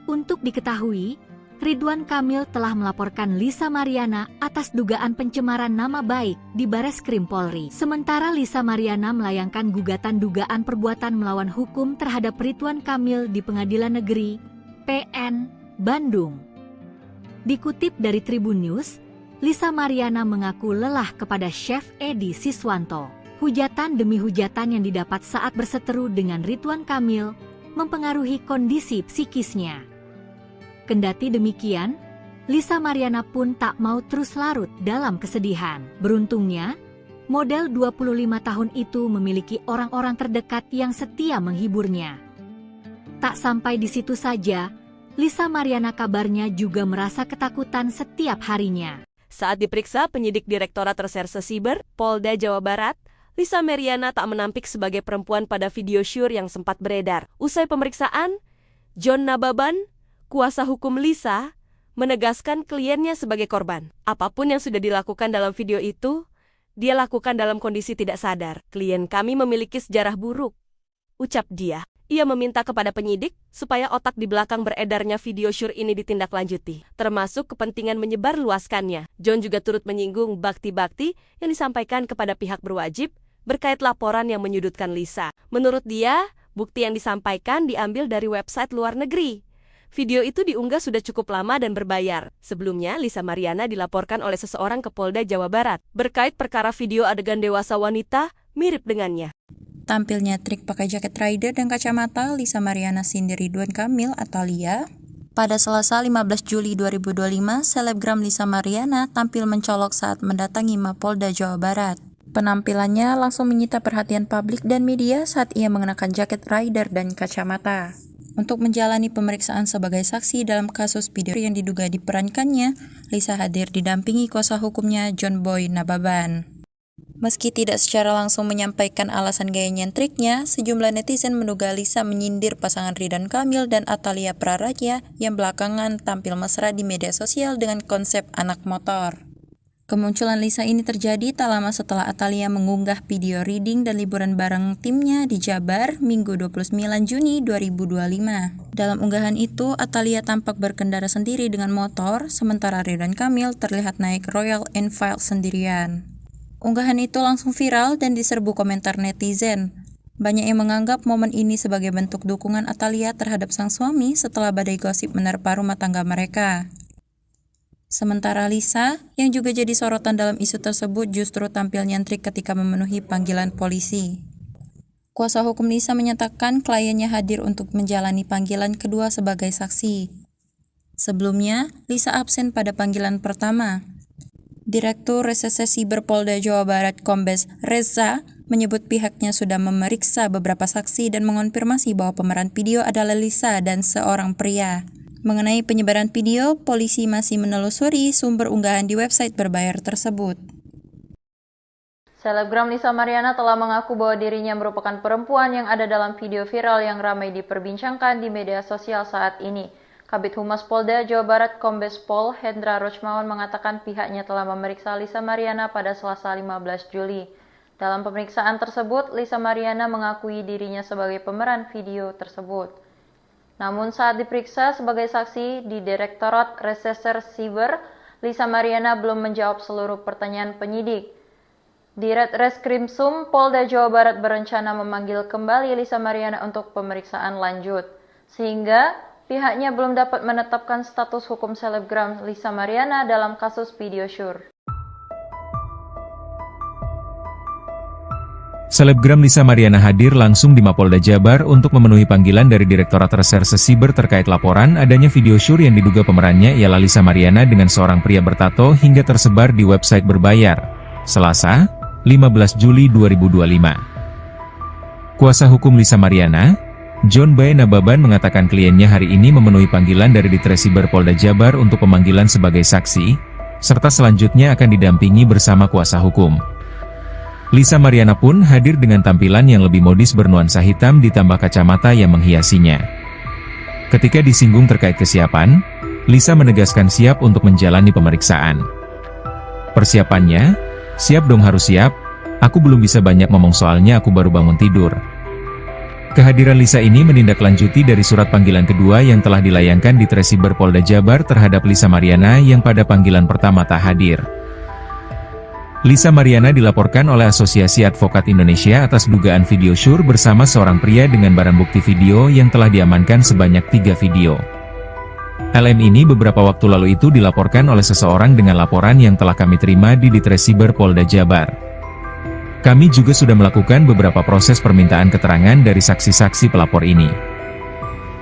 Untuk diketahui, Ridwan Kamil telah melaporkan Lisa Mariana atas dugaan pencemaran nama baik di Bareskrim Polri. Sementara Lisa Mariana melayangkan gugatan dugaan perbuatan melawan hukum terhadap Ridwan Kamil di Pengadilan Negeri PN Bandung. Dikutip dari Tribun News, Lisa Mariana mengaku lelah kepada Chef Edi Siswanto. Hujatan demi hujatan yang didapat saat berseteru dengan Ridwan Kamil mempengaruhi kondisi psikisnya. Kendati demikian, Lisa Mariana pun tak mau terus larut dalam kesedihan. Beruntungnya, model 25 tahun itu memiliki orang-orang terdekat yang setia menghiburnya. Tak sampai di situ saja, Lisa Mariana kabarnya juga merasa ketakutan setiap harinya. Saat diperiksa penyidik Direktorat Reserse Siber Polda Jawa Barat, Lisa Mariana tak menampik sebagai perempuan pada video syur yang sempat beredar. Usai pemeriksaan, John Nababan, kuasa hukum Lisa, menegaskan kliennya sebagai korban. Apapun yang sudah dilakukan dalam video itu, dia lakukan dalam kondisi tidak sadar. Klien kami memiliki sejarah buruk, ucap dia. Ia meminta kepada penyidik supaya otak di belakang beredarnya video syur ini ditindaklanjuti, termasuk kepentingan menyebarluaskannya. John juga turut menyinggung bakti-bakti yang disampaikan kepada pihak berwajib berkait laporan yang menyudutkan Lisa. Menurut dia, bukti yang disampaikan diambil dari website luar negeri. Video itu diunggah sudah cukup lama dan berbayar. Sebelumnya, Lisa Mariana dilaporkan oleh seseorang ke Polda Jawa Barat berkait perkara video adegan dewasa wanita mirip dengannya. Tampilnya trik pakai jaket rider dan kacamata Lisa Mariana Cindy Ridwan Kamil atau Lia. Pada Selasa 15 Juli 2025, selebgram Lisa Mariana tampil mencolok saat mendatangi Mapolda Jawa Barat. Penampilannya langsung menyita perhatian publik dan media saat ia mengenakan jaket rider dan kacamata. Untuk menjalani pemeriksaan sebagai saksi dalam kasus video yang diduga diperankannya, Lisa hadir didampingi kuasa hukumnya John Boy Nababan. Meski tidak secara langsung menyampaikan alasan gaya nyentriknya, sejumlah netizen menduga Lisa menyindir pasangan Ridwan Kamil dan Atalia Praraja yang belakangan tampil mesra di media sosial dengan konsep anak motor. Kemunculan Lisa ini terjadi tak lama setelah Atalia mengunggah video reading dan liburan bareng timnya di Jabar Minggu 29 Juni 2025. Dalam unggahan itu, Atalia tampak berkendara sendiri dengan motor, sementara Ridwan Kamil terlihat naik Royal Enfield sendirian. Unggahan itu langsung viral dan diserbu komentar netizen. Banyak yang menganggap momen ini sebagai bentuk dukungan Atalia terhadap sang suami setelah badai gosip menerpa rumah tangga mereka. Sementara Lisa, yang juga jadi sorotan dalam isu tersebut, justru tampil nyentrik ketika memenuhi panggilan polisi. Kuasa hukum Lisa menyatakan kliennya hadir untuk menjalani panggilan kedua sebagai saksi. Sebelumnya, Lisa absen pada panggilan pertama. Direktur Reserse Siber Polda Jawa Barat Kombes Reza menyebut pihaknya sudah memeriksa beberapa saksi dan mengonfirmasi bahwa pemeran video adalah Lisa dan seorang pria. Mengenai penyebaran video, polisi masih menelusuri sumber unggahan di website berbayar tersebut. Selebgram Lisa Mariana telah mengaku bahwa dirinya merupakan perempuan yang ada dalam video viral yang ramai diperbincangkan di media sosial saat ini. Kabid Humas Polda Jawa Barat Kombes Pol Hendra Rochmawan mengatakan pihaknya telah memeriksa Lisa Mariana pada Selasa 15 Juli. Dalam pemeriksaan tersebut, Lisa Mariana mengakui dirinya sebagai pemeran video tersebut. Namun saat diperiksa sebagai saksi di Direktorat Reserse Siber, Lisa Mariana belum menjawab seluruh pertanyaan penyidik. Ditreskrimsum Polda Jawa Barat berencana memanggil kembali Lisa Mariana untuk pemeriksaan lanjut, sehingga pihaknya belum dapat menetapkan status hukum selebgram Lisa Mariana dalam kasus video syur. Selebgram Lisa Mariana hadir langsung di Mapolda Jabar untuk memenuhi panggilan dari Direktorat Reserse Siber terkait laporan adanya video syur yang diduga pemerannya ialah Lisa Mariana dengan seorang pria bertato hingga tersebar di website berbayar. Selasa, 15 Juli 2025. Kuasa hukum Lisa Mariana, John Boy Nababan mengatakan kliennya hari ini memenuhi panggilan dari Ditresiber Polda Jabar untuk pemanggilan sebagai saksi, serta selanjutnya akan didampingi bersama kuasa hukum. Lisa Mariana pun hadir dengan tampilan yang lebih modis bernuansa hitam ditambah kacamata yang menghiasinya. Ketika disinggung terkait kesiapan, Lisa menegaskan siap untuk menjalani pemeriksaan. Persiapannya, siap dong harus siap, aku belum bisa banyak ngomong soalnya aku baru bangun tidur. Kehadiran Lisa ini menindaklanjuti dari surat panggilan kedua yang telah dilayangkan di Ditresiber Polda Jabar terhadap Lisa Mariana yang pada panggilan pertama tak hadir. Lisa Mariana dilaporkan oleh Asosiasi Advokat Indonesia atas dugaan video syur bersama seorang pria dengan barang bukti video yang telah diamankan sebanyak 3 video. LM ini beberapa waktu lalu itu dilaporkan oleh seseorang dengan laporan yang telah kami terima di Ditresiber Polda Jabar. Kami juga sudah melakukan beberapa proses permintaan keterangan dari saksi-saksi pelapor ini.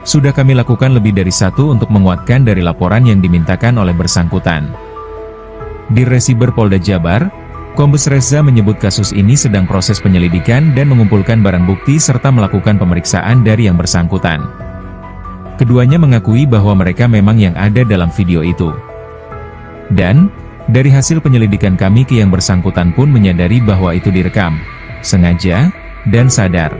Sudah kami lakukan lebih dari 1 untuk menguatkan dari laporan yang dimintakan oleh bersangkutan. Di Ditresiber Polda Jabar, Kombes Reza menyebut kasus ini sedang proses penyelidikan dan mengumpulkan barang bukti serta melakukan pemeriksaan dari yang bersangkutan. Keduanya mengakui bahwa mereka memang yang ada dalam video itu. Dan, dari hasil penyelidikan kami ke yang bersangkutan pun menyadari bahwa itu direkam, sengaja, dan sadar.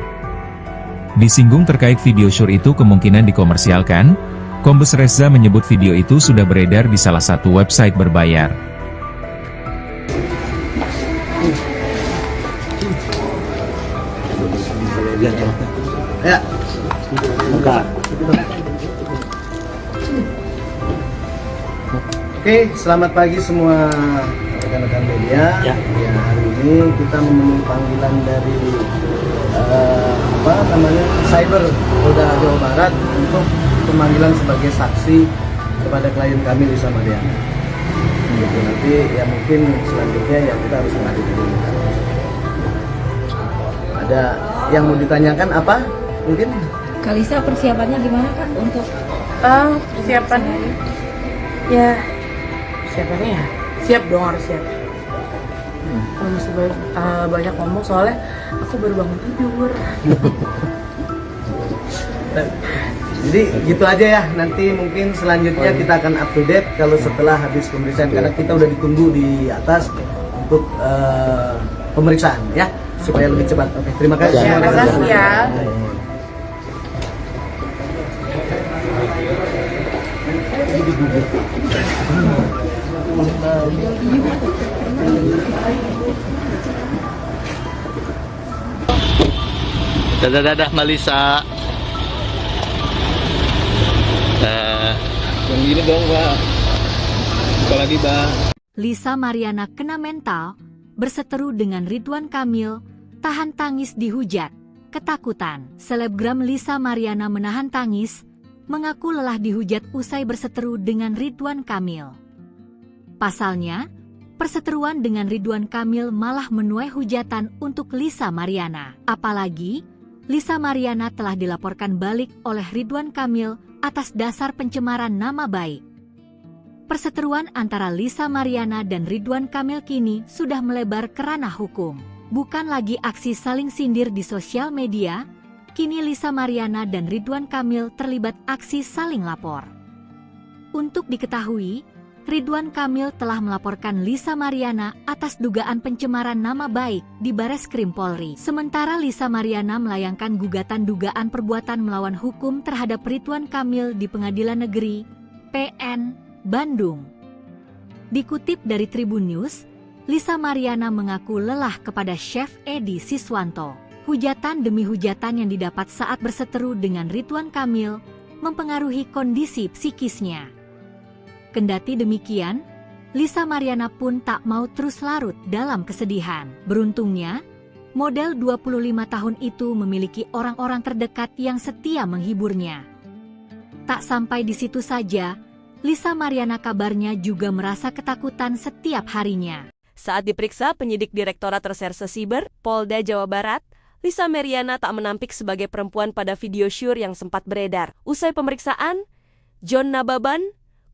Disinggung terkait video syur itu kemungkinan dikomersialkan, Kombes Reza menyebut video itu sudah beredar di salah satu website berbayar. Ya. Buka. Oke, selamat pagi semua rekan-rekan media. Ya, hari ini kita memenuhi panggilan dari cyber Polda Jawa Barat untuk pemanggilan sebagai saksi kepada klien kami Lisa Mariana. Gitu. Nanti ya mungkin selanjutnya ya kita harus menghadiri dulu. Ada yang mau ditanyakan apa? Mungkin Kalisa persiapannya gimana Kak untuk Persiapan ya persiapannya ya siap dong, harus siap. Kalau masih banyak ngomong soalnya aku baru bangun tidur. jadi gitu aja ya. Nanti mungkin selanjutnya kita akan up to date kalau setelah habis pemeriksaan, karena kita udah ditunggu di atas untuk pemeriksaan ya, supaya lebih cepat. Oke, terima kasih. Terima kasih ya. Dadah Malisa. Yang gini dong, Pak. Apalagi, Pak. Lisa Mariana kena mental, berseteru dengan Ridwan Kamil, tahan tangis dihujat, ketakutan. Selebgram Lisa Mariana menahan tangis, mengaku lelah dihujat usai berseteru dengan Ridwan Kamil. Pasalnya, perseteruan dengan Ridwan Kamil malah menuai hujatan untuk Lisa Mariana. Apalagi, Lisa Mariana telah dilaporkan balik oleh Ridwan Kamil atas dasar pencemaran nama baik. Perseteruan antara Lisa Mariana dan Ridwan Kamil kini sudah melebar ke ranah hukum. Bukan lagi aksi saling sindir di sosial media, kini Lisa Mariana dan Ridwan Kamil terlibat aksi saling lapor. Untuk diketahui, Ridwan Kamil telah melaporkan Lisa Mariana atas dugaan pencemaran nama baik di Bareskrim Polri. Sementara Lisa Mariana melayangkan gugatan dugaan perbuatan melawan hukum terhadap Ridwan Kamil di Pengadilan Negeri PN Bandung. Dikutip dari Tribun News, Lisa Mariana mengaku lelah kepada Chef Edi Siswanto. Hujatan demi hujatan yang didapat saat berseteru dengan Ridwan Kamil mempengaruhi kondisi psikisnya. Kendati demikian, Lisa Mariana pun tak mau terus larut dalam kesedihan. Beruntungnya, model 25 tahun itu memiliki orang-orang terdekat yang setia menghiburnya. Tak sampai di situ saja, Lisa Mariana kabarnya juga merasa ketakutan setiap harinya. Saat diperiksa penyidik Direktorat Reserse Siber, Polda Jawa Barat, Lisa Mariana tak menampik sebagai perempuan pada video syur yang sempat beredar. Usai pemeriksaan, John Nababan,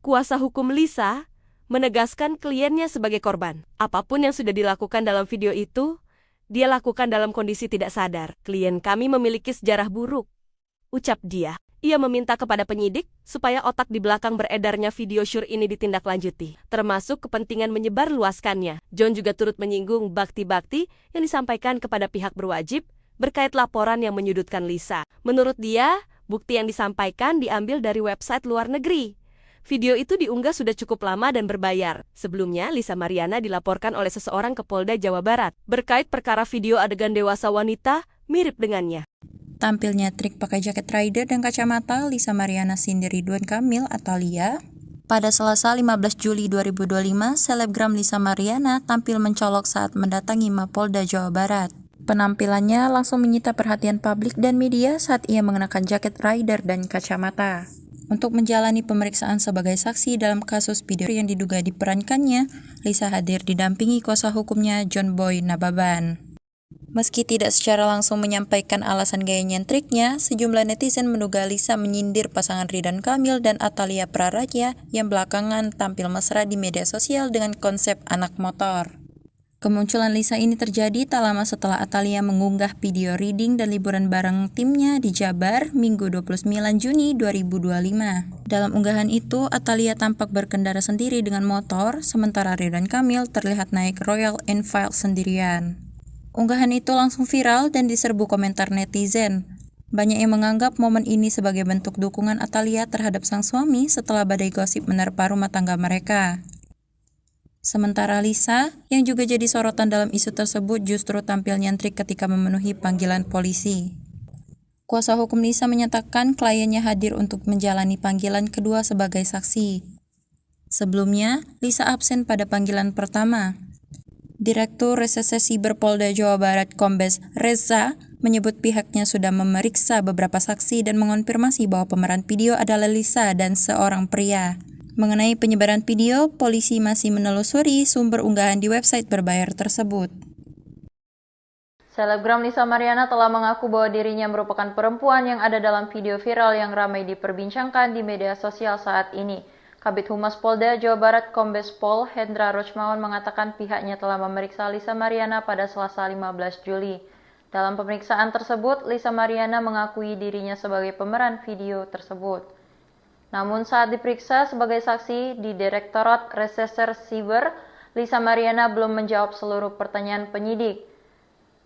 kuasa hukum Lisa, menegaskan kliennya sebagai korban. Apapun yang sudah dilakukan dalam video itu, dia lakukan dalam kondisi tidak sadar. Klien kami memiliki sejarah buruk, ucap dia. Ia meminta kepada penyidik supaya otak di belakang beredarnya video syur ini ditindaklanjuti, termasuk kepentingan menyebarluaskannya. John juga turut menyinggung bakti-bakti yang disampaikan kepada pihak berwajib berkait laporan yang menyudutkan Lisa. Menurut dia, bukti yang disampaikan diambil dari website luar negeri. Video itu diunggah sudah cukup lama dan berbayar. Sebelumnya, Lisa Mariana dilaporkan oleh seseorang ke Polda Jawa Barat berkait perkara video adegan dewasa wanita mirip dengannya. Tampilnya trik pakai jaket rider dan kacamata, Lisa Mariana sindir Ridwan Kamil atau Lia. Pada Selasa 15 Juli 2025, selebgram Lisa Mariana tampil mencolok saat mendatangi Mapolda Jawa Barat. Penampilannya langsung menyita perhatian publik dan media saat ia mengenakan jaket rider dan kacamata. Untuk menjalani pemeriksaan sebagai saksi dalam kasus video yang diduga diperankannya, Lisa hadir didampingi kuasa hukumnya John Boy Nababan. Meski tidak secara langsung menyampaikan alasan gaya nyentriknya, sejumlah netizen menduga Lisa menyindir pasangan Ridwan Kamil dan Atalia Praraja yang belakangan tampil mesra di media sosial dengan konsep anak motor. Kemunculan Lisa ini terjadi tak lama setelah Atalia mengunggah video reading dan liburan bareng timnya di Jabar Minggu 29 Juni 2025. Dalam unggahan itu, Atalia tampak berkendara sendiri dengan motor, sementara Ridwan Kamil terlihat naik Royal Enfield sendirian. Unggahan itu langsung viral dan diserbu komentar netizen. Banyak yang menganggap momen ini sebagai bentuk dukungan Atalia terhadap sang suami setelah badai gosip menerpa rumah tangga mereka. Sementara Lisa, yang juga jadi sorotan dalam isu tersebut, justru tampil nyentrik ketika memenuhi panggilan polisi. Kuasa hukum Lisa menyatakan kliennya hadir untuk menjalani panggilan kedua sebagai saksi. Sebelumnya, Lisa absen pada panggilan pertama. Direktur Reserse Siber Polda Jawa Barat Kombes Reza menyebut pihaknya sudah memeriksa beberapa saksi dan mengonfirmasi bahwa pemeran video adalah Lisa dan seorang pria. Mengenai penyebaran video, polisi masih menelusuri sumber unggahan di website berbayar tersebut. Selebgram Lisa Mariana telah mengaku bahwa dirinya merupakan perempuan yang ada dalam video viral yang ramai diperbincangkan di media sosial saat ini. Kabid Humas Polda Jawa Barat Kombes Pol Hendra Rochmawan mengatakan pihaknya telah memeriksa Lisa Mariana pada Selasa 15 Juli. Dalam pemeriksaan tersebut, Lisa Mariana mengakui dirinya sebagai pemeran video tersebut. Namun saat diperiksa sebagai saksi di Direktorat Reserse Siber, Lisa Mariana belum menjawab seluruh pertanyaan penyidik.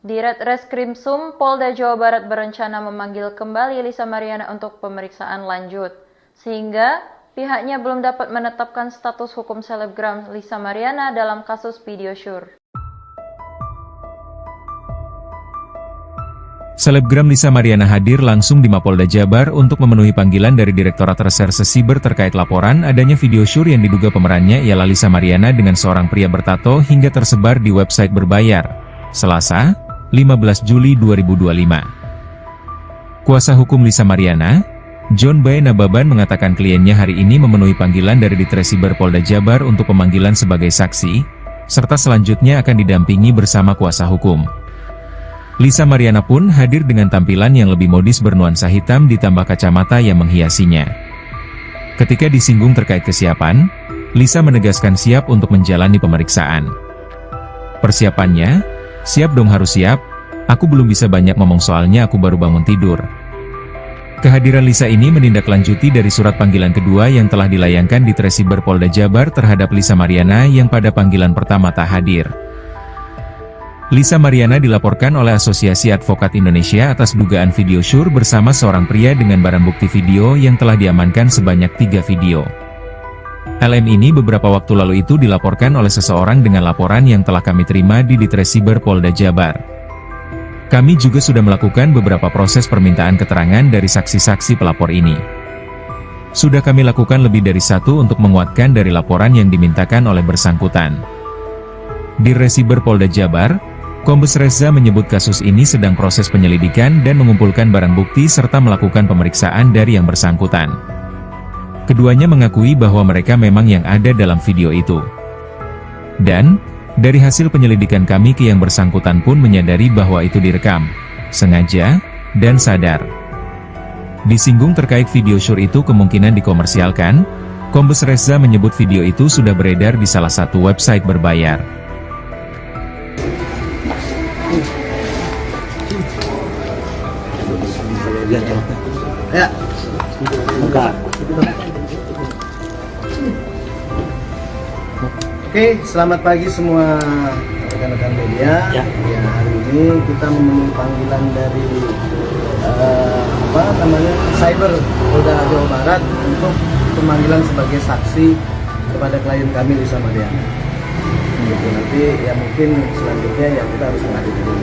Ditreskrimsum Polda Jawa Barat berencana memanggil kembali Lisa Mariana untuk pemeriksaan lanjut, sehingga pihaknya belum dapat menetapkan status hukum selebgram Lisa Mariana dalam kasus video syur. Selebgram Lisa Mariana hadir langsung di Mapolda Jabar untuk memenuhi panggilan dari Direktorat Reserse Siber terkait laporan adanya video syur yang diduga pemerannya ialah Lisa Mariana dengan seorang pria bertato hingga tersebar di website berbayar. Selasa, 15 Juli 2025. Kuasa hukum Lisa Mariana, John B. Nababan mengatakan kliennya hari ini memenuhi panggilan dari Ditresiber Polda Jabar untuk pemanggilan sebagai saksi, serta selanjutnya akan didampingi bersama kuasa hukum. Lisa Mariana pun hadir dengan tampilan yang lebih modis bernuansa hitam ditambah kacamata yang menghiasinya. Ketika disinggung terkait kesiapan, Lisa menegaskan siap untuk menjalani pemeriksaan. Persiapannya, "Siap dong, harus siap, aku belum bisa banyak ngomong soalnya aku baru bangun tidur." Kehadiran Lisa ini menindaklanjuti dari surat panggilan kedua yang telah dilayangkan di Ditresiber Polda Jabar terhadap Lisa Mariana yang pada panggilan pertama tak hadir. Lisa Mariana dilaporkan oleh Asosiasi Advokat Indonesia atas dugaan video syur bersama seorang pria dengan barang bukti video yang telah diamankan sebanyak 3 video. LM ini beberapa waktu lalu itu dilaporkan oleh seseorang dengan laporan yang telah kami terima di Ditresiber Polda Jabar. Kami juga sudah melakukan beberapa proses permintaan keterangan dari saksi-saksi pelapor ini. Sudah kami lakukan lebih dari 1 untuk menguatkan dari laporan yang dimintakan oleh bersangkutan. Di Ditresiber Polda Jabar, Kombes Reza menyebut kasus ini sedang proses penyelidikan dan mengumpulkan barang bukti serta melakukan pemeriksaan dari yang bersangkutan. Keduanya mengakui bahwa mereka memang yang ada dalam video itu. Dan, dari hasil penyelidikan kami ke yang bersangkutan pun menyadari bahwa itu direkam, sengaja, dan sadar. Disinggung terkait video syur itu kemungkinan dikomersialkan, Kombes Reza menyebut video itu sudah beredar di salah satu website berbayar. Ya, buka. Oke, selamat pagi semua rekan-rekan media. Ya, hari ini kita memenuhi panggilan dari Cyber Polda Jawa Barat untuk pemanggilan sebagai saksi kepada klien kami Lisa Mariana. Gitu, nanti ya mungkin selanjutnya ya kita harus menghadiri.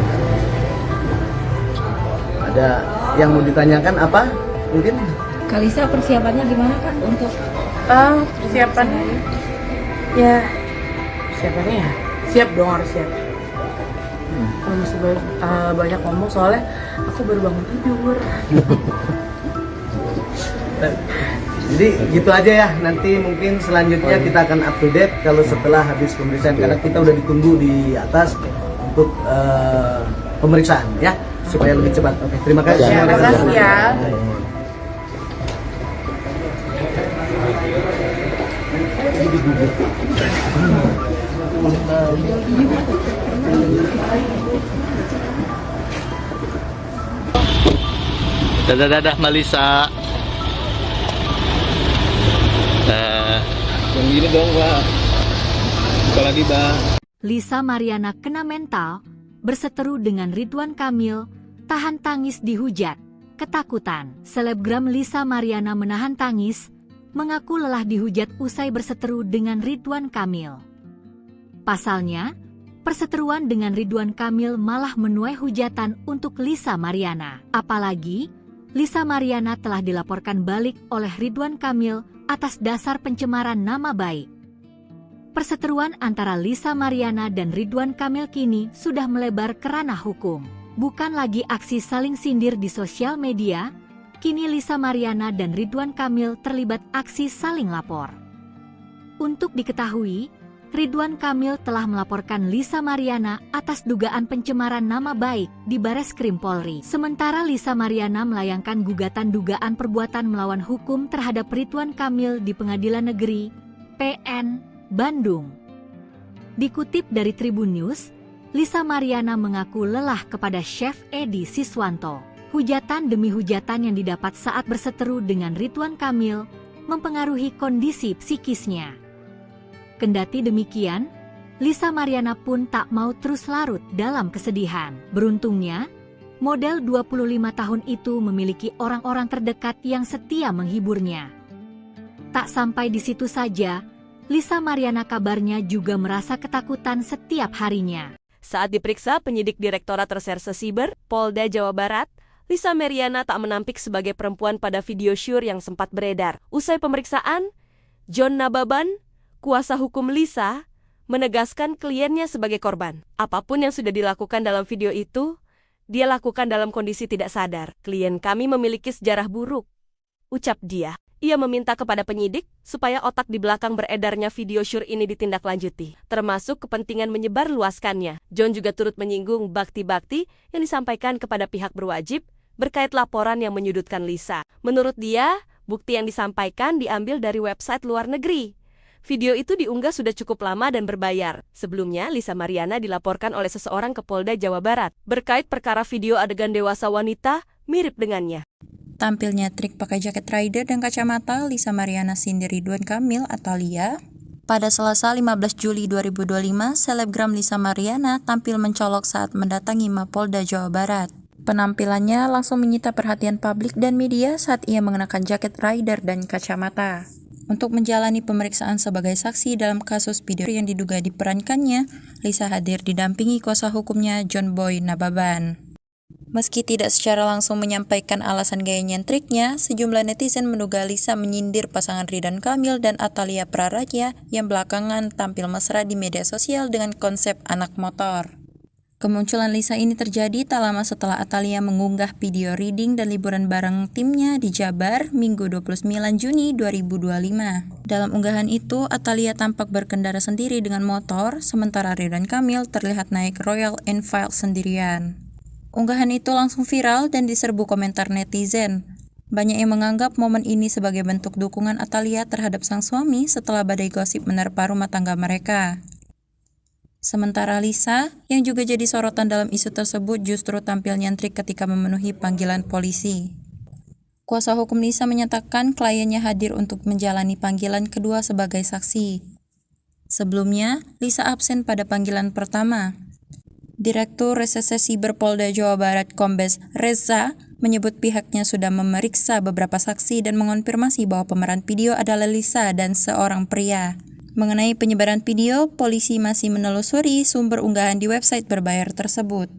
Ada yang mau ditanyakan apa? Mungkin Kalisa persiapannya gimana Kak untuk persiapannya? Ya, persiapannya ya siap dong, harus siap. Kalau masih banyak ngomong soalnya aku baru bangun tidur. Jadi gitu aja ya, nanti mungkin selanjutnya kita akan up to date kalau setelah habis pemeriksaan, karena kita udah ditunggu di atas untuk pemeriksaan ya, supaya lebih cepat. Oke, terima kasih. Terima kasih ya. Dadah Malisa. Yang gini dong, Pak. Buka lagi, Bang. Lisa Mariana kena mental, berseteru dengan Ridwan Kamil, tahan tangis dihujat, ketakutan. Selebgram Lisa Mariana menahan tangis, mengaku lelah dihujat usai berseteru dengan Ridwan Kamil. Pasalnya, perseteruan dengan Ridwan Kamil malah menuai hujatan untuk Lisa Mariana. Apalagi, Lisa Mariana telah dilaporkan balik oleh Ridwan Kamil atas dasar pencemaran nama baik. Perseteruan antara Lisa Mariana dan Ridwan Kamil kini sudah melebar ke ranah hukum. Bukan lagi aksi saling sindir di sosial media, kini Lisa Mariana dan Ridwan Kamil terlibat aksi saling lapor. Untuk diketahui, Ridwan Kamil telah melaporkan Lisa Mariana atas dugaan pencemaran nama baik di Bareskrim Polri. Sementara Lisa Mariana melayangkan gugatan dugaan perbuatan melawan hukum terhadap Ridwan Kamil di Pengadilan Negeri PN Bandung. Dikutip dari Tribun News, Lisa Mariana mengaku lelah kepada Chef Edi Siswanto. Hujatan demi hujatan yang didapat saat berseteru dengan Ridwan Kamil mempengaruhi kondisi psikisnya. Kendati demikian, Lisa Mariana pun tak mau terus larut dalam kesedihan. Beruntungnya, model 25 tahun itu memiliki orang-orang terdekat yang setia menghiburnya. Tak sampai di situ saja, Lisa Mariana kabarnya juga merasa ketakutan setiap harinya. Saat diperiksa penyidik Direktorat Reserse Siber, Polda Jawa Barat, Lisa Mariana tak menampik sebagai perempuan pada video syur yang sempat beredar. Usai pemeriksaan, John Nababan, kuasa hukum Lisa, menegaskan kliennya sebagai korban. Apapun yang sudah dilakukan dalam video itu, dia lakukan dalam kondisi tidak sadar. Klien kami memiliki sejarah buruk, ucap dia. Ia meminta kepada penyidik supaya otak di belakang beredarnya video syur ini ditindaklanjuti, termasuk kepentingan menyebarluaskannya. John juga turut menyinggung bakti-bakti yang disampaikan kepada pihak berwajib berkait laporan yang menyudutkan Lisa. Menurut dia, bukti yang disampaikan diambil dari website luar negeri. Video itu diunggah sudah cukup lama dan berbayar. Sebelumnya, Lisa Mariana dilaporkan oleh seseorang ke Polda Jawa Barat berkait perkara video adegan dewasa wanita mirip dengannya. Tampilnya trik pakai jaket rider dan kacamata, Lisa Mariana sindir Ridwan Kamil atau Lia. Pada Selasa 15 Juli 2025, selebgram Lisa Mariana tampil mencolok saat mendatangi Mapolda Jawa Barat. Penampilannya langsung menyita perhatian publik dan media saat ia mengenakan jaket rider dan kacamata. Untuk menjalani pemeriksaan sebagai saksi dalam kasus video yang diduga diperankannya, Lisa hadir didampingi kuasa hukumnya John Boy Nababan. Meski tidak secara langsung menyampaikan alasan gaya nyentriknya, sejumlah netizen menduga Lisa menyindir pasangan Ridwan Kamil dan Atalia Praraja yang belakangan tampil mesra di media sosial dengan konsep anak motor. Kemunculan Lisa ini terjadi tak lama setelah Atalia mengunggah video reading dan liburan bareng timnya di Jabar Minggu 29 Juni 2025. Dalam unggahan itu, Atalia tampak berkendara sendiri dengan motor, sementara Ridwan Kamil terlihat naik Royal Enfield sendirian. Unggahan itu langsung viral dan diserbu komentar netizen. Banyak yang menganggap momen ini sebagai bentuk dukungan Atalia terhadap sang suami setelah badai gosip menerpa rumah tangga mereka. Sementara Lisa, yang juga jadi sorotan dalam isu tersebut, justru tampil nyentrik ketika memenuhi panggilan polisi. Kuasa hukum Lisa menyatakan kliennya hadir untuk menjalani panggilan kedua sebagai saksi. Sebelumnya, Lisa absen pada panggilan pertama. Direktur Reserse Siber Polda Jawa Barat Kombes Reza menyebut pihaknya sudah memeriksa beberapa saksi dan mengonfirmasi bahwa pemeran video adalah Lisa dan seorang pria. Mengenai penyebaran video, polisi masih menelusuri sumber unggahan di website berbayar tersebut.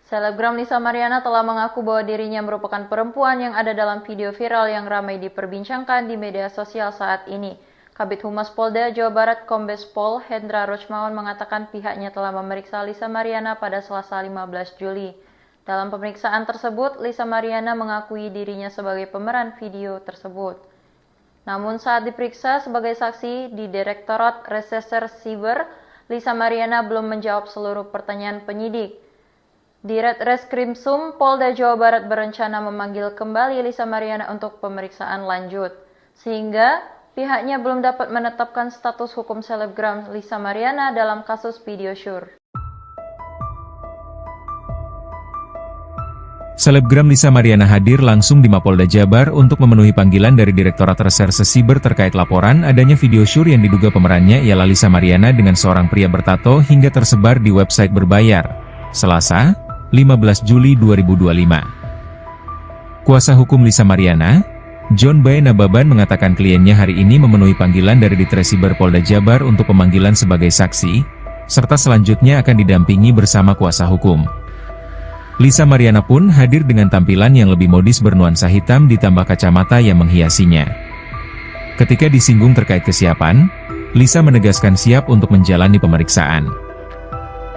Selebgram Lisa Mariana telah mengaku bahwa dirinya merupakan perempuan yang ada dalam video viral yang ramai diperbincangkan di media sosial saat ini. Kabid Humas Polda Jawa Barat Kombes Pol Hendra Rochmawan mengatakan pihaknya telah memeriksa Lisa Mariana pada Selasa 15 Juli. Dalam pemeriksaan tersebut, Lisa Mariana mengakui dirinya sebagai pemeran video tersebut. Namun saat diperiksa sebagai saksi di Direktorat Reserse Siber, Lisa Mariana belum menjawab seluruh pertanyaan penyidik. Ditreskrimsum Polda Jawa Barat berencana memanggil kembali Lisa Mariana untuk pemeriksaan lanjut, sehingga pihaknya belum dapat menetapkan status hukum selebgram Lisa Mariana dalam kasus video syur. Selebgram Lisa Mariana hadir langsung di Mapolda Jabar untuk memenuhi panggilan dari Direktorat Reserse Siber terkait laporan adanya video syur yang diduga pemerannya ialah Lisa Mariana dengan seorang pria bertato hingga tersebar di website berbayar. Selasa, 15 Juli 2025. Kuasa hukum Lisa Mariana, John Boy Nababan mengatakan kliennya hari ini memenuhi panggilan dari Ditresiber Polda Jabar untuk pemanggilan sebagai saksi, serta selanjutnya akan didampingi bersama kuasa hukum. Lisa Mariana pun hadir dengan tampilan yang lebih modis bernuansa hitam ditambah kacamata yang menghiasinya. Ketika disinggung terkait kesiapan, Lisa menegaskan siap untuk menjalani pemeriksaan.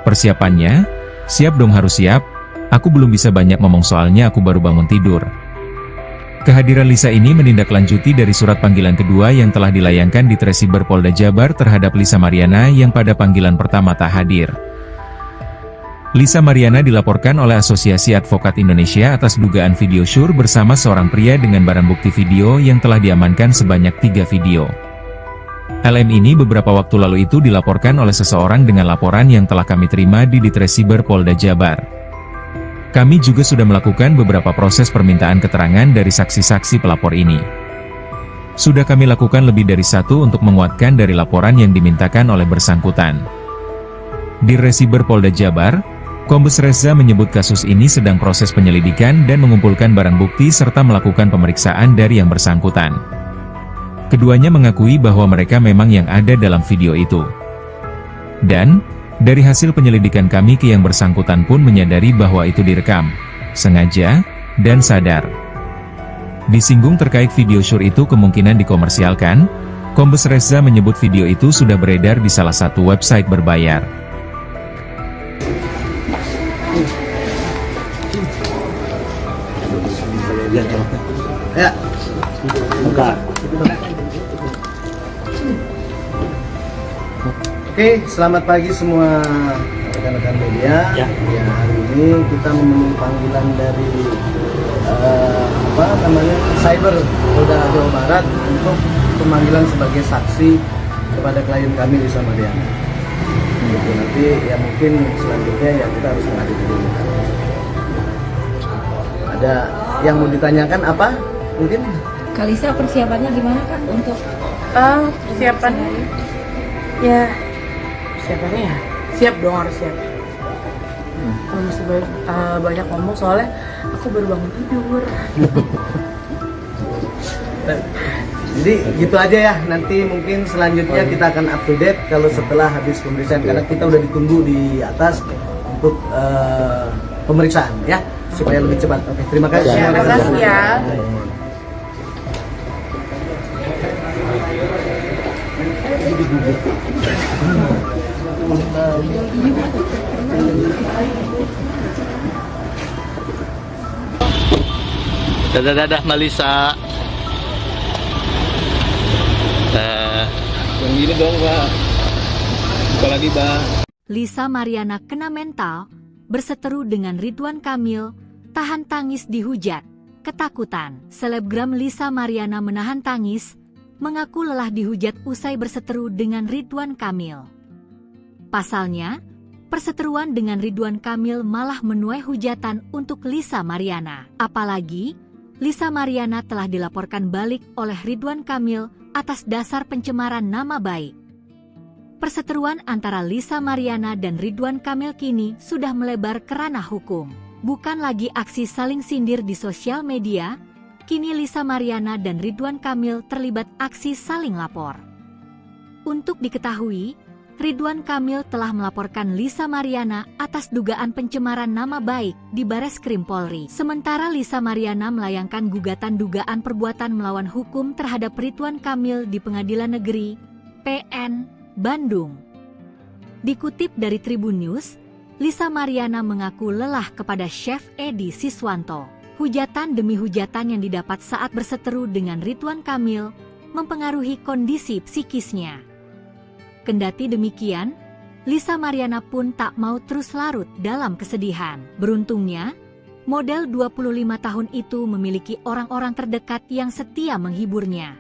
Persiapannya, Siap dong, harus siap. Aku belum bisa banyak ngomong soalnya aku baru bangun tidur. Kehadiran Lisa ini menindaklanjuti dari surat panggilan kedua yang telah dilayangkan di Tresiber Polda Jabar terhadap Lisa Mariana yang pada panggilan pertama tak hadir. Lisa Mariana dilaporkan oleh Asosiasi Advokat Indonesia atas dugaan video syur bersama seorang pria dengan barang bukti video yang telah diamankan sebanyak 3 video. LM ini beberapa waktu lalu itu dilaporkan oleh seseorang dengan laporan yang telah kami terima di Tresiber Polda Jabar. Kami juga sudah melakukan beberapa proses permintaan keterangan dari saksi-saksi pelapor ini. Sudah kami lakukan lebih dari 1 untuk menguatkan dari laporan yang dimintakan oleh bersangkutan. Di Tresiber Polda Jabar, Kombes Reza menyebut kasus ini sedang proses penyelidikan dan mengumpulkan barang bukti serta melakukan pemeriksaan dari yang bersangkutan. Keduanya mengakui bahwa mereka memang yang ada dalam video itu. Dan, dari hasil penyelidikan kami ke yang bersangkutan pun menyadari bahwa itu direkam, sengaja, dan sadar. Disinggung terkait video syur itu kemungkinan dikomersialkan, Kombes Reza menyebut video itu sudah beredar di salah satu website berbayar. Ya. Buka. Oke, selamat pagi semua rekan-rekan media. Ya, hari ini kita memenuhi panggilan dari Cyber Polda Jawa Barat untuk pemanggilan sebagai saksi kepada klien kami Lisa Mariana. Nanti ya mungkin selanjutnya ya kita harus menghadiri dulu. Ada yang mau ditanyakan apa? Mungkin Kalisa persiapannya gimana Kak untuk Persiapannya ya siap dong, harus siap. Kalau masih banyak ngomong soalnya aku baru bangun tidur. Jadi gitu aja ya, nanti mungkin selanjutnya kita akan up to date kalau setelah habis pemeriksaan, karena kita udah ditunggu di atas untuk pemeriksaan ya, supaya lebih cepat. Oke, terima kasih. Terima kasih ya. Dadah Malisa. Yang gini dong, Pak. Buka lagi, Pak. Lisa Mariana kena mental, berseteru dengan Ridwan Kamil, tahan tangis dihujat, ketakutan. Selebgram Lisa Mariana menahan tangis, mengaku lelah dihujat usai berseteru dengan Ridwan Kamil. Pasalnya, perseteruan dengan Ridwan Kamil malah menuai hujatan untuk Lisa Mariana. Apalagi, Lisa Mariana telah dilaporkan balik oleh Ridwan Kamil atas dasar pencemaran nama baik. Perseteruan antara Lisa Mariana dan Ridwan Kamil kini sudah melebar ke ranah hukum. Bukan lagi aksi saling sindir di sosial media, kini Lisa Mariana dan Ridwan Kamil terlibat aksi saling lapor. Untuk diketahui, Ridwan Kamil telah melaporkan Lisa Mariana atas dugaan pencemaran nama baik di Bareskrim Polri. Sementara Lisa Mariana melayangkan gugatan dugaan perbuatan melawan hukum terhadap Ridwan Kamil di Pengadilan Negeri PN Bandung. Dikutip dari Tribun News, Lisa Mariana mengaku lelah kepada Chef Edi Siswanto. Hujatan demi hujatan yang didapat saat berseteru dengan Ridwan Kamil mempengaruhi kondisi psikisnya. Kendati demikian, Lisa Mariana pun tak mau terus larut dalam kesedihan. Beruntungnya, model 25 tahun itu memiliki orang-orang terdekat yang setia menghiburnya.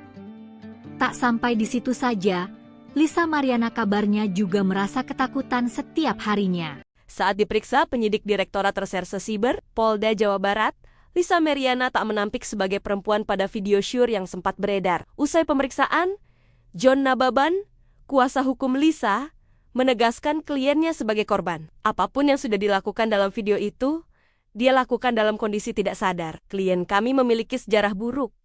Tak sampai di situ saja, Lisa Mariana kabarnya juga merasa ketakutan setiap harinya. Saat diperiksa penyidik Direktorat Reserse Siber, Polda Jawa Barat, Lisa Mariana tak menampik sebagai perempuan pada video syur yang sempat beredar. Usai pemeriksaan, John Nababan, kuasa hukum Lisa, menegaskan kliennya sebagai korban. Apapun yang sudah dilakukan dalam video itu, dia lakukan dalam kondisi tidak sadar. Klien kami memiliki sejarah buruk,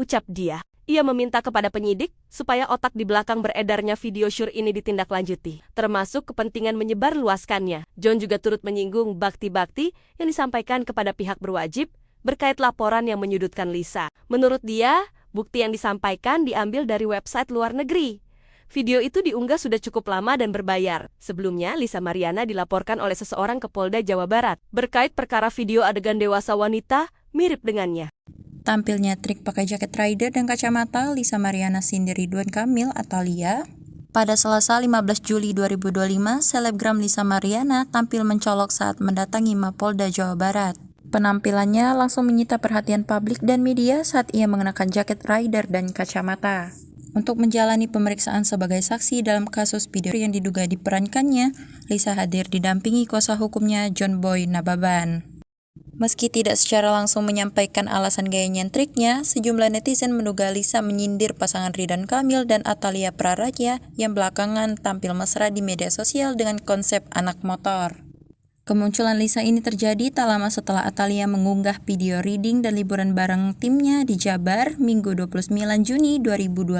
ucap dia. Ia meminta kepada penyidik supaya otak di belakang beredarnya video syur ini ditindaklanjuti, termasuk kepentingan menyebarluaskannya. John juga turut menyinggung bakti-bakti yang disampaikan kepada pihak berwajib berkait laporan yang menyudutkan Lisa. Menurut dia, bukti yang disampaikan diambil dari website luar negeri. Video itu diunggah sudah cukup lama dan berbayar. Sebelumnya, Lisa Mariana dilaporkan oleh seseorang ke Polda Jawa Barat berkait perkara video adegan dewasa wanita mirip dengannya. Tampilnya trik pakai jaket rider dan kacamata, Lisa Mariana Cindy Ridwan Kamil atau Lia. Pada Selasa 15 Juli 2025, selebgram Lisa Mariana tampil mencolok saat mendatangi Mapolda Jawa Barat. Penampilannya langsung menyita perhatian publik dan media saat ia mengenakan jaket rider dan kacamata. Untuk menjalani pemeriksaan sebagai saksi dalam kasus video yang diduga diperankannya, Lisa hadir didampingi kuasa hukumnya John Boy Nababan. Meski tidak secara langsung menyampaikan alasan gaya nyentriknya, sejumlah netizen menduga Lisa menyindir pasangan Ridwan Kamil dan Atalia Praraja yang belakangan tampil mesra di media sosial dengan konsep anak motor. Kemunculan Lisa ini terjadi tak lama setelah Atalia mengunggah video reading dan liburan bareng timnya di Jabar Minggu 29 Juni 2025.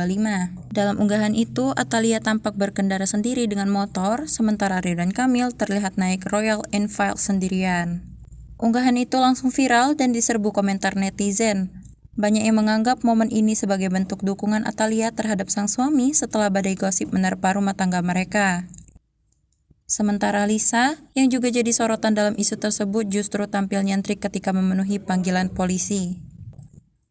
Dalam unggahan itu, Atalia tampak berkendara sendiri dengan motor, sementara Ridwan Kamil terlihat naik Royal Enfield sendirian. Unggahan itu langsung viral dan diserbu komentar netizen. Banyak yang menganggap momen ini sebagai bentuk dukungan Atalia terhadap sang suami setelah badai gosip menerpa rumah tangga mereka. Sementara Lisa, yang juga jadi sorotan dalam isu tersebut, justru tampil nyentrik ketika memenuhi panggilan polisi.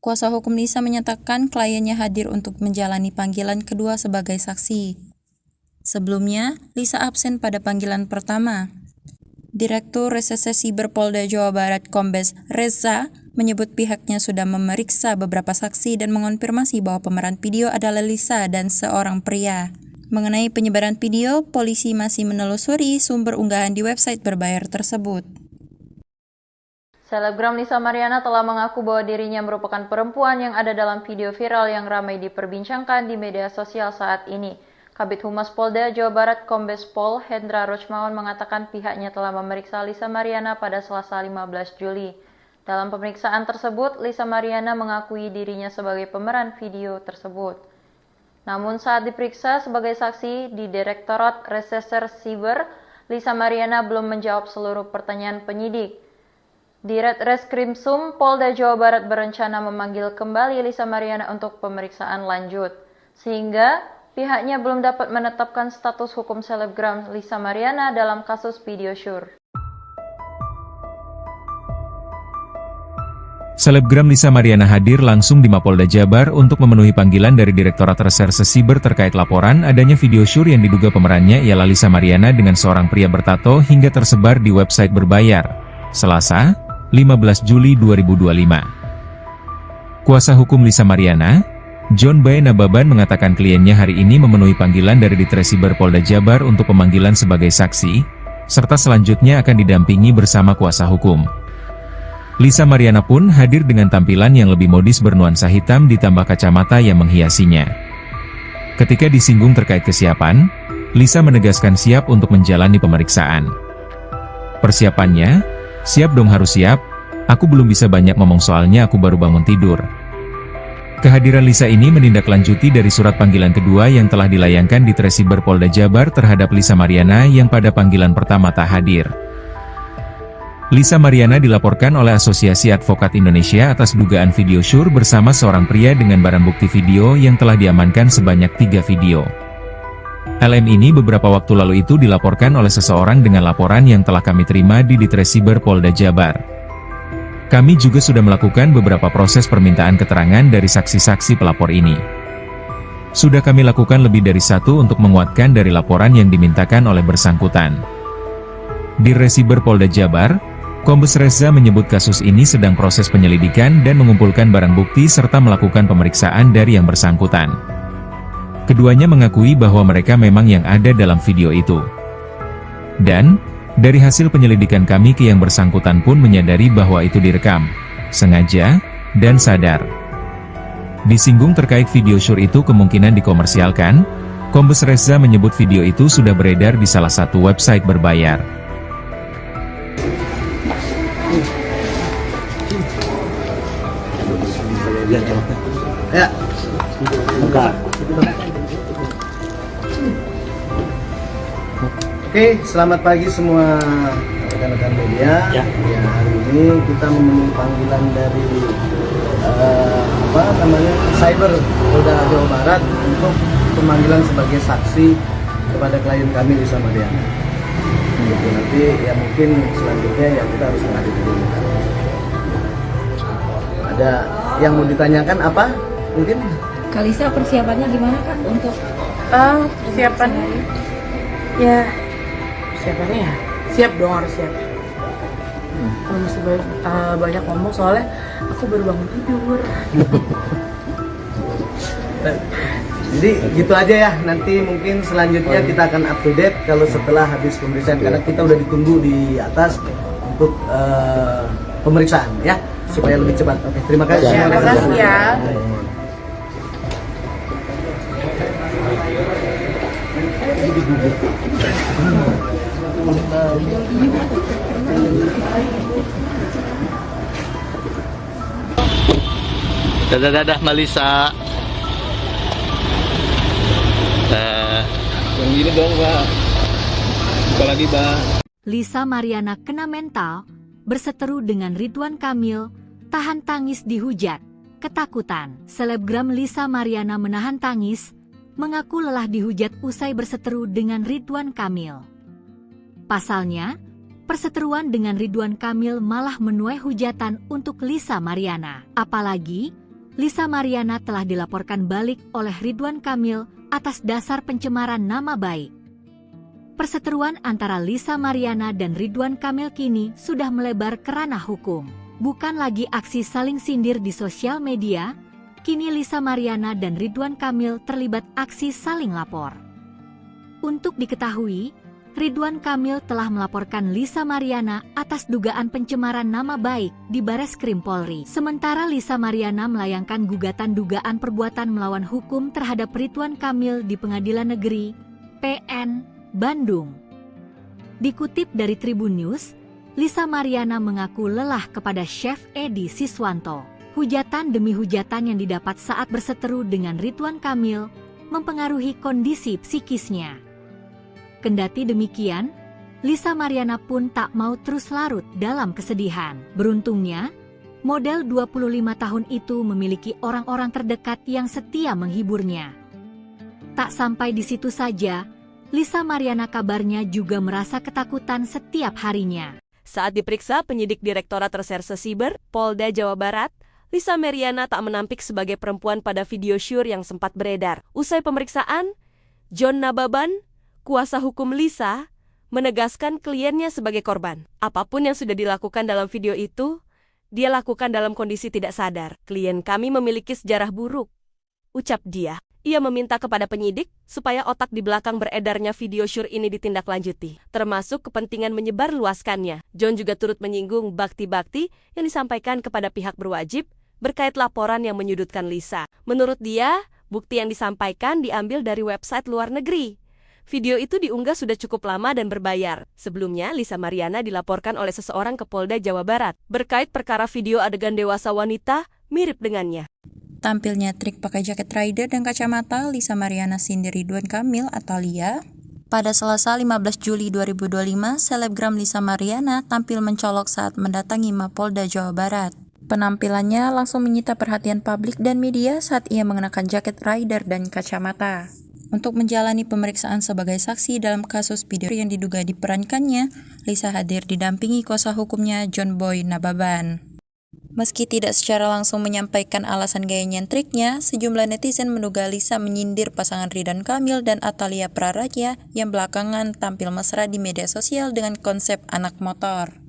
Kuasa hukum Lisa menyatakan kliennya hadir untuk menjalani panggilan kedua sebagai saksi. Sebelumnya, Lisa absen pada panggilan pertama. Direktur Reserse Siber Polda Jawa Barat Kombes Reza menyebut pihaknya sudah memeriksa beberapa saksi dan mengonfirmasi bahwa pemeran video adalah Lisa dan seorang pria. Mengenai penyebaran video, polisi masih menelusuri sumber unggahan di website berbayar tersebut. Selebgram Lisa Mariana telah mengaku bahwa dirinya merupakan perempuan yang ada dalam video viral yang ramai diperbincangkan di media sosial saat ini. Kabid Humas Polda Jawa Barat Kombes Pol Hendra Rochmawan mengatakan pihaknya telah memeriksa Lisa Mariana pada Selasa 15 Juli. Dalam pemeriksaan tersebut, Lisa Mariana mengakui dirinya sebagai pemeran video tersebut. Namun saat diperiksa sebagai saksi di Direktorat Reserse Siber, Lisa Mariana belum menjawab seluruh pertanyaan penyidik. Ditreskrimsum Polda Jawa Barat berencana memanggil kembali Lisa Mariana untuk pemeriksaan lanjut, sehingga pihaknya belum dapat menetapkan status hukum selebgram Lisa Mariana dalam kasus video syur. Selebgram Lisa Mariana hadir langsung di Mapolda Jabar untuk memenuhi panggilan dari Direktorat Reserse Siber terkait laporan adanya video syur yang diduga pemerannya ialah Lisa Mariana dengan seorang pria bertato hingga tersebar di website berbayar. Selasa, 15 Juli 2025. Kuasa hukum Lisa Mariana, John Boy Nababan mengatakan kliennya hari ini memenuhi panggilan dari Ditresiber Polda Jabar untuk pemanggilan sebagai saksi, serta selanjutnya akan didampingi bersama kuasa hukum. Lisa Mariana pun hadir dengan tampilan yang lebih modis bernuansa hitam ditambah kacamata yang menghiasinya. Ketika disinggung terkait kesiapan, Lisa menegaskan siap untuk menjalani pemeriksaan. Persiapannya, siap dong harus siap, aku belum bisa banyak ngomong soalnya aku baru bangun tidur. Kehadiran Lisa ini menindaklanjuti dari surat panggilan kedua yang telah dilayangkan di Tresiber Polda Jabar terhadap Lisa Mariana yang pada panggilan pertama tak hadir. Lisa Mariana dilaporkan oleh Asosiasi Advokat Indonesia atas dugaan video syur bersama seorang pria dengan barang bukti video yang telah diamankan sebanyak 3 video. LM ini beberapa waktu lalu itu dilaporkan oleh seseorang dengan laporan yang telah kami terima di Ditresiber Polda Jabar. Kami juga sudah melakukan beberapa proses permintaan keterangan dari saksi-saksi pelapor ini. Sudah kami lakukan lebih dari 1 untuk menguatkan dari laporan yang dimintakan oleh bersangkutan. Di Ditresiber Polda Jabar, Kombes Reza menyebut kasus ini sedang proses penyelidikan dan mengumpulkan barang bukti serta melakukan pemeriksaan dari yang bersangkutan. Keduanya mengakui bahwa mereka memang yang ada dalam video itu. Dan, dari hasil penyelidikan kami ke yang bersangkutan pun menyadari bahwa itu direkam, sengaja, dan sadar. Disinggung terkait video syur itu kemungkinan dikomersialkan, Kombes Reza menyebut video itu sudah beredar di salah satu website berbayar. Ya. Bentar. Oke, selamat pagi semua rekan-rekan media. Ya, hari ini kita memenuhi panggilan dari Cyber Polda Jawa Barat untuk pemanggilan sebagai saksi kepada klien kami Lisa Mariana. Gitu. Nanti ya mungkin selanjutnya ya kita harus menghadiri dulu. Ada yang mau ditanyakan apa? Mungkin Kalisa persiapannya gimana Kak untuk Persiapan ya persiapannya ya siap dong, harus siap. Kalau masih banyak ngomong soalnya aku baru bangun tidur. jadi gitu aja ya. Nanti mungkin selanjutnya kita akan up to date kalau setelah habis pemeriksaan, karena kita udah ditunggu di atas untuk pemeriksaan ya, supaya lebih cepat. Oke, terima kasih. Terima kasih ya. Dadah Malisa. Yang gini dong, Pak. Apalagi, Pak. Lisa Mariana kena mental, berseteru dengan Ridwan Kamil, tahan tangis dihujat. Ketakutan, selebgram Lisa Mariana menahan tangis, mengaku lelah dihujat usai berseteru dengan Ridwan Kamil. Pasalnya, perseteruan dengan Ridwan Kamil malah menuai hujatan untuk Lisa Mariana. Apalagi, Lisa Mariana telah dilaporkan balik oleh Ridwan Kamil atas dasar pencemaran nama baik. Perseteruan antara Lisa Mariana dan Ridwan Kamil kini sudah melebar ke ranah hukum. Bukan lagi aksi saling sindir di sosial media, kini Lisa Mariana dan Ridwan Kamil terlibat aksi saling lapor. Untuk diketahui, Ridwan Kamil telah melaporkan Lisa Mariana atas dugaan pencemaran nama baik di Bareskrim Polri. Sementara Lisa Mariana melayangkan gugatan dugaan perbuatan melawan hukum terhadap Ridwan Kamil di Pengadilan Negeri PN Bandung. Dikutip dari Tribun News, Lisa Mariana mengaku lelah kepada Chef Edi Siswanto. Hujatan demi hujatan yang didapat saat berseteru dengan Ridwan Kamil mempengaruhi kondisi psikisnya. Kendati demikian, Lisa Mariana pun tak mau terus larut dalam kesedihan. Beruntungnya, model 25 tahun itu memiliki orang-orang terdekat yang setia menghiburnya. Tak sampai di situ saja, Lisa Mariana kabarnya juga merasa ketakutan setiap harinya. Saat diperiksa penyidik Direktorat Reserse Siber, Polda Jawa Barat, Lisa Mariana tak menampik sebagai perempuan pada video syur yang sempat beredar. Usai pemeriksaan, John Nababan, kuasa hukum Lisa, menegaskan kliennya sebagai korban. Apapun yang sudah dilakukan dalam video itu, dia lakukan dalam kondisi tidak sadar. Klien kami memiliki sejarah buruk, ucap dia. Ia meminta kepada penyidik supaya otak di belakang beredarnya video syur ini ditindaklanjuti, termasuk kepentingan menyebarluaskannya. John juga turut menyinggung bakti-bakti yang disampaikan kepada pihak berwajib berkait laporan yang menyudutkan Lisa. Menurut dia, bukti yang disampaikan diambil dari website luar negeri. Video itu diunggah sudah cukup lama dan berbayar. Sebelumnya, Lisa Mariana dilaporkan oleh seseorang ke Polda Jawa Barat berkait perkara video adegan dewasa wanita mirip dengannya. Tampilnya trik pakai jaket rider dan kacamata, Lisa Mariana sindir Ridwan Kamil atau Lia. Pada Selasa 15 Juli 2025, selebgram Lisa Mariana tampil mencolok saat mendatangi Mapolda Jawa Barat. Penampilannya langsung menyita perhatian publik dan media saat ia mengenakan jaket rider dan kacamata. Untuk menjalani pemeriksaan sebagai saksi dalam kasus video yang diduga diperankannya, Lisa hadir didampingi kuasa hukumnya John Boy Nababan. Meski tidak secara langsung menyampaikan alasan gaya nyentriknya, sejumlah netizen menduga Lisa menyindir pasangan Ridwan Kamil dan Atalia Praraja yang belakangan tampil mesra di media sosial dengan konsep anak motor.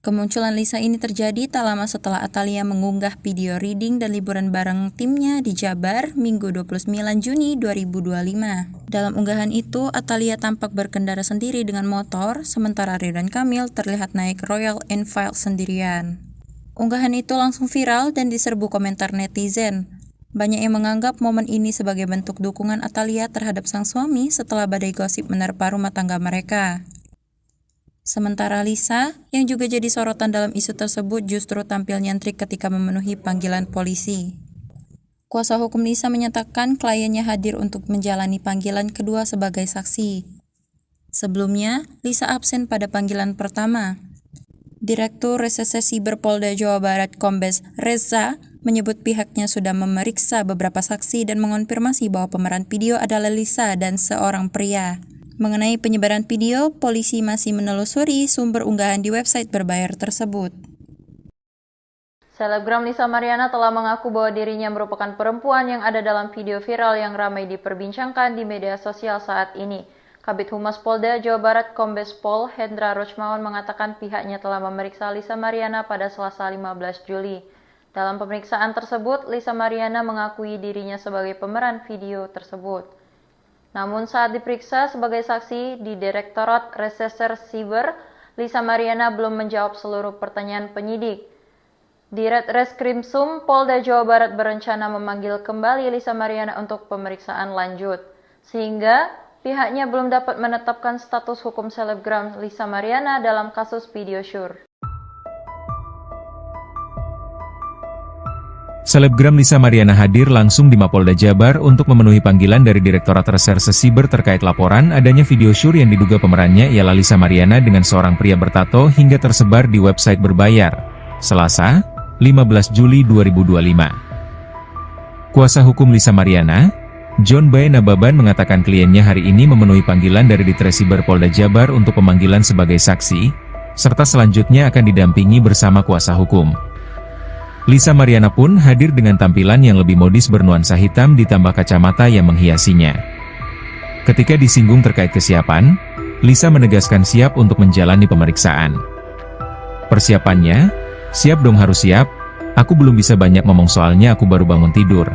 Kemunculan Lisa ini terjadi tak lama setelah Atalia mengunggah video reading dan liburan bareng timnya di Jabar Minggu 29 Juni 2025. Dalam unggahan itu, Atalia tampak berkendara sendiri dengan motor, sementara Ridwan Kamil terlihat naik Royal Enfield sendirian. Unggahan itu langsung viral dan diserbu komentar netizen. Banyak yang menganggap momen ini sebagai bentuk dukungan Atalia terhadap sang suami setelah badai gosip menerpa rumah tangga mereka. Sementara Lisa, yang juga jadi sorotan dalam isu tersebut, justru tampil nyentrik ketika memenuhi panggilan polisi. Kuasa hukum Lisa menyatakan kliennya hadir untuk menjalani panggilan kedua sebagai saksi. Sebelumnya, Lisa absen pada panggilan pertama. Direktur Reserse Siber Polda Jawa Barat Kombes Reza menyebut pihaknya sudah memeriksa beberapa saksi dan mengonfirmasi bahwa pemeran video adalah Lisa dan seorang pria. Mengenai penyebaran video, polisi masih menelusuri sumber unggahan di website berbayar tersebut. Selebgram Lisa Mariana telah mengaku bahwa dirinya merupakan perempuan yang ada dalam video viral yang ramai diperbincangkan di media sosial saat ini. Kabid Humas Polda Jawa Barat Kombes Pol Hendra Rochmawan mengatakan pihaknya telah memeriksa Lisa Mariana pada Selasa 15 Juli. Dalam pemeriksaan tersebut, Lisa Mariana mengakui dirinya sebagai pemeran video tersebut. Namun saat diperiksa sebagai saksi di Direktorat Reserse Siber, Lisa Mariana belum menjawab seluruh pertanyaan penyidik. Di Reskrimsum Polda Jawa Barat berencana memanggil kembali Lisa Mariana untuk pemeriksaan lanjut, sehingga pihaknya belum dapat menetapkan status hukum selebgram Lisa Mariana dalam kasus video syur. Selebgram Lisa Mariana hadir langsung di Mapolda Jabar untuk memenuhi panggilan dari Direktorat Reserse Siber terkait laporan adanya video syur yang diduga pemerannya ialah Lisa Mariana dengan seorang pria bertato hingga tersebar di website berbayar. Selasa, 15 Juli 2025. Kuasa hukum Lisa Mariana, John B. Nababan mengatakan kliennya hari ini memenuhi panggilan dari Ditresiber Polda Jabar untuk pemanggilan sebagai saksi, serta selanjutnya akan didampingi bersama kuasa hukum. Lisa Mariana pun hadir dengan tampilan yang lebih modis bernuansa hitam ditambah kacamata yang menghiasinya. Ketika disinggung terkait kesiapan, Lisa menegaskan siap untuk menjalani pemeriksaan. Persiapannya, siap dong harus siap, aku belum bisa banyak ngomong soalnya aku baru bangun tidur.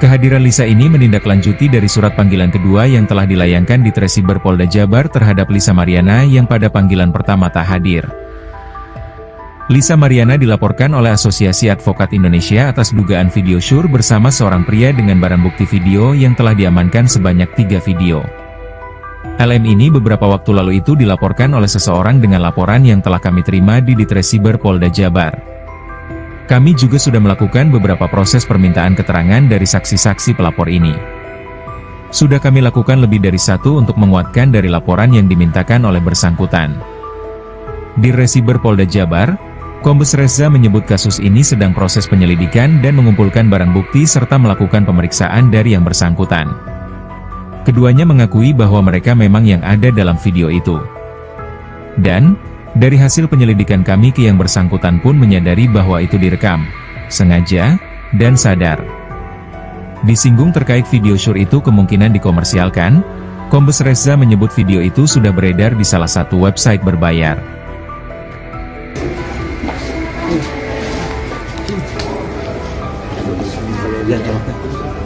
Kehadiran Lisa ini menindaklanjuti dari surat panggilan kedua yang telah dilayangkan di Tresiber Polda Jabar terhadap Lisa Mariana yang pada panggilan pertama tak hadir. Lisa Mariana dilaporkan oleh Asosiasi Advokat Indonesia atas dugaan video syur bersama seorang pria dengan barang bukti video yang telah diamankan sebanyak 3 video. LM ini beberapa waktu lalu itu dilaporkan oleh seseorang dengan laporan yang telah kami terima di Ditresiber Polda Jabar. Kami juga sudah melakukan beberapa proses permintaan keterangan dari saksi-saksi pelapor ini. Sudah kami lakukan lebih dari 1 untuk menguatkan dari laporan yang dimintakan oleh bersangkutan. Di Resiber Polda Jabar, Kombes Reza menyebut kasus ini sedang proses penyelidikan dan mengumpulkan barang bukti serta melakukan pemeriksaan dari yang bersangkutan. Keduanya mengakui bahwa mereka memang yang ada dalam video itu. Dan dari hasil penyelidikan kami ke yang bersangkutan pun menyadari bahwa itu direkam, sengaja, dan sadar. Disinggung terkait video syur itu kemungkinan dikomersialkan, Kombes Reza menyebut video itu sudah beredar di salah satu website berbayar.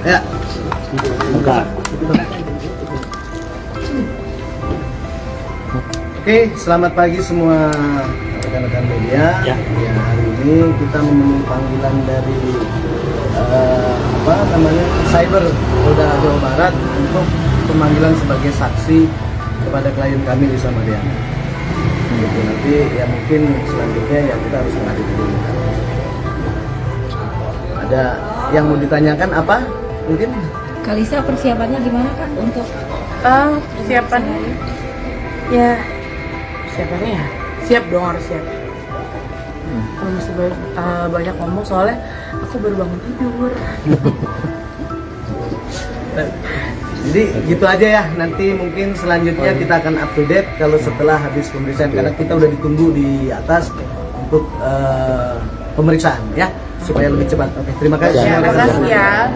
Ya. Buka. Oke, selamat pagi semua rekan-rekan media. Ya, hari ini kita memenuhi panggilan dari Cyber Polda Jawa Barat untuk pemanggilan sebagai saksi kepada klien kami Lisa Mariana. Gitu, nanti ya mungkin selanjutnya ya kita harus menghadiri dulu. Ada yang mau ditanyakan apa? Mungkin Kalisa persiapannya gimana Kak untuk persiapan? Ya, persiapannya ya siap dong, harus siap. Kalau masih banyak ngomong soalnya aku baru bangun tidur. Jadi gitu aja ya, nanti mungkin selanjutnya kita akan up to date kalau setelah habis pemeriksaan, karena kita udah ditunggu di atas untuk pemeriksaan ya, supaya lebih cepat. Oke, terima kasih. Terima kasih ya.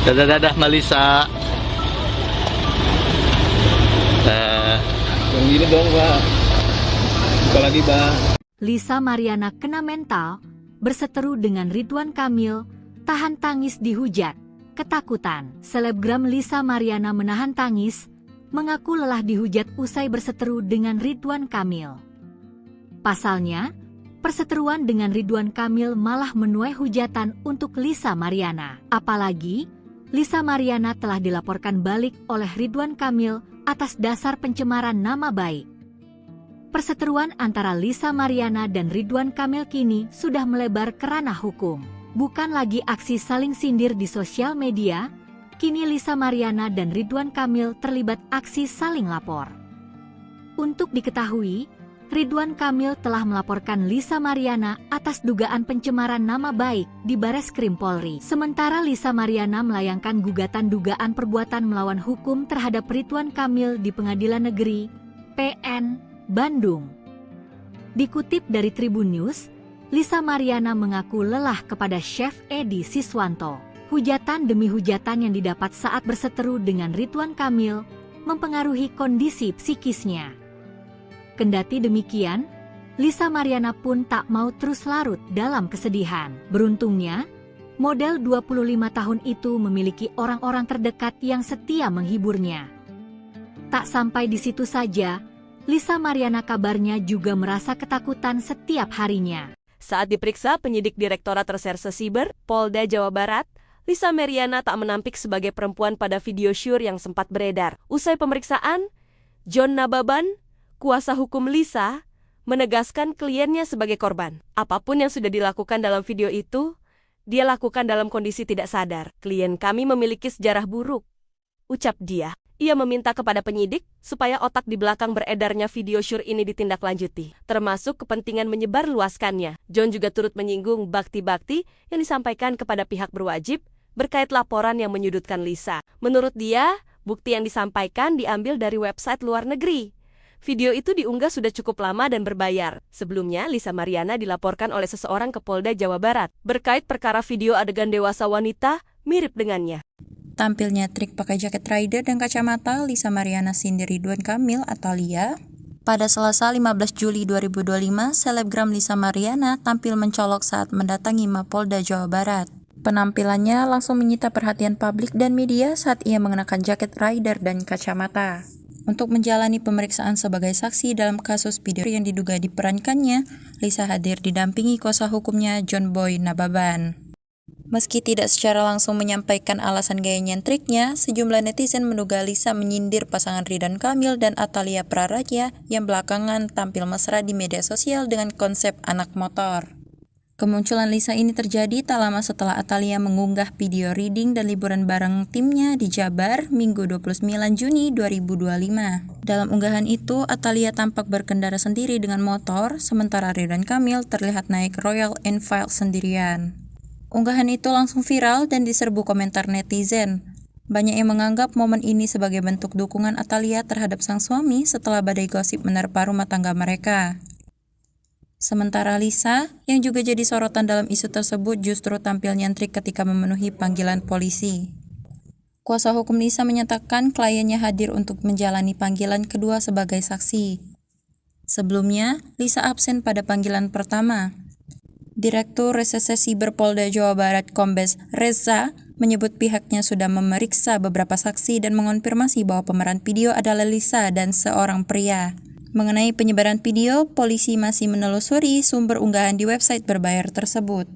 Dadah Malisa. Yang gini dong Pak. Buka lagi Pak. Lisa Mariana kena mental, berseteru dengan Ridwan Kamil, tahan tangis dihujat, ketakutan. Selebgram Lisa Mariana menahan tangis, mengaku lelah dihujat usai berseteru dengan Ridwan Kamil. Pasalnya, perseteruan dengan Ridwan Kamil malah menuai hujatan untuk Lisa Mariana. Apalagi, Lisa Mariana telah dilaporkan balik oleh Ridwan Kamil atas dasar pencemaran nama baik. Perseteruan antara Lisa Mariana dan Ridwan Kamil kini sudah melebar ke ranah hukum. Bukan lagi aksi saling sindir di sosial media, kini Lisa Mariana dan Ridwan Kamil terlibat aksi saling lapor. Untuk diketahui, Ridwan Kamil telah melaporkan Lisa Mariana atas dugaan pencemaran nama baik di Bareskrim Polri. Sementara Lisa Mariana melayangkan gugatan dugaan perbuatan melawan hukum terhadap Ridwan Kamil di Pengadilan Negeri PN Bandung. Dikutip dari Tribun News, Lisa Mariana mengaku lelah kepada Chef Edi Siswanto. Hujatan demi hujatan yang didapat saat berseteru dengan Ridwan Kamil mempengaruhi kondisi psikisnya. Kendati demikian, Lisa Mariana pun tak mau terus larut dalam kesedihan. Beruntungnya, model 25 tahun itu memiliki orang-orang terdekat yang setia menghiburnya. Tak sampai di situ saja, Lisa Mariana kabarnya juga merasa ketakutan setiap harinya. Saat diperiksa penyidik Direktorat Reserse Siber, Polda Jawa Barat, Lisa Mariana tak menampik sebagai perempuan pada video syur yang sempat beredar. Usai pemeriksaan, John Nababan, kuasa hukum Lisa, menegaskan kliennya sebagai korban. Apapun yang sudah dilakukan dalam video itu, dia lakukan dalam kondisi tidak sadar. Klien kami memiliki sejarah buruk, ucap dia. Ia meminta kepada penyidik supaya otak di belakang beredarnya video syur ini ditindaklanjuti, termasuk kepentingan menyebarluaskannya. John juga turut menyinggung bakti-bakti yang disampaikan kepada pihak berwajib berkait laporan yang menyudutkan Lisa. Menurut dia, bukti yang disampaikan diambil dari website luar negeri. Video itu diunggah sudah cukup lama dan berbayar. Sebelumnya, Lisa Mariana dilaporkan oleh seseorang ke Polda Jawa Barat berkait perkara video adegan dewasa wanita mirip dengannya. Tampilnya trik pakai jaket rider dan kacamata, Lisa Mariana sindir Ridwan Kamil atau Lia. Pada Selasa 15 Juli 2025, selebgram Lisa Mariana tampil mencolok saat mendatangi Mapolda Jawa Barat. Penampilannya langsung menyita perhatian publik dan media saat ia mengenakan jaket rider dan kacamata. Untuk menjalani pemeriksaan sebagai saksi dalam kasus video yang diduga diperankannya, Lisa hadir didampingi kuasa hukumnya John Boy Nababan. Meski tidak secara langsung menyampaikan alasan gaya nyentriknya, sejumlah netizen menduga Lisa menyindir pasangan Ridwan Kamil dan Atalia Praraja yang belakangan tampil mesra di media sosial dengan konsep anak motor. Kemunculan Lisa ini terjadi tak lama setelah Atalia mengunggah video reading dan liburan bareng timnya di Jabar Minggu 29 Juni 2025. Dalam unggahan itu, Atalia tampak berkendara sendiri dengan motor, sementara Ridwan Kamil terlihat naik Royal Enfield sendirian. Unggahan itu langsung viral dan diserbu komentar netizen. Banyak yang menganggap momen ini sebagai bentuk dukungan Atalia terhadap sang suami setelah badai gosip menerpa rumah tangga mereka. Sementara Lisa, yang juga jadi sorotan dalam isu tersebut, justru tampil nyentrik ketika memenuhi panggilan polisi. Kuasa hukum Lisa menyatakan kliennya hadir untuk menjalani panggilan kedua sebagai saksi. Sebelumnya, Lisa absen pada panggilan pertama. Direktur Reserse Siber Polda Jawa Barat Kombes Reza menyebut pihaknya sudah memeriksa beberapa saksi dan mengonfirmasi bahwa pemeran video adalah Lisa dan seorang pria. Mengenai penyebaran video, polisi masih menelusuri sumber unggahan di website berbayar tersebut.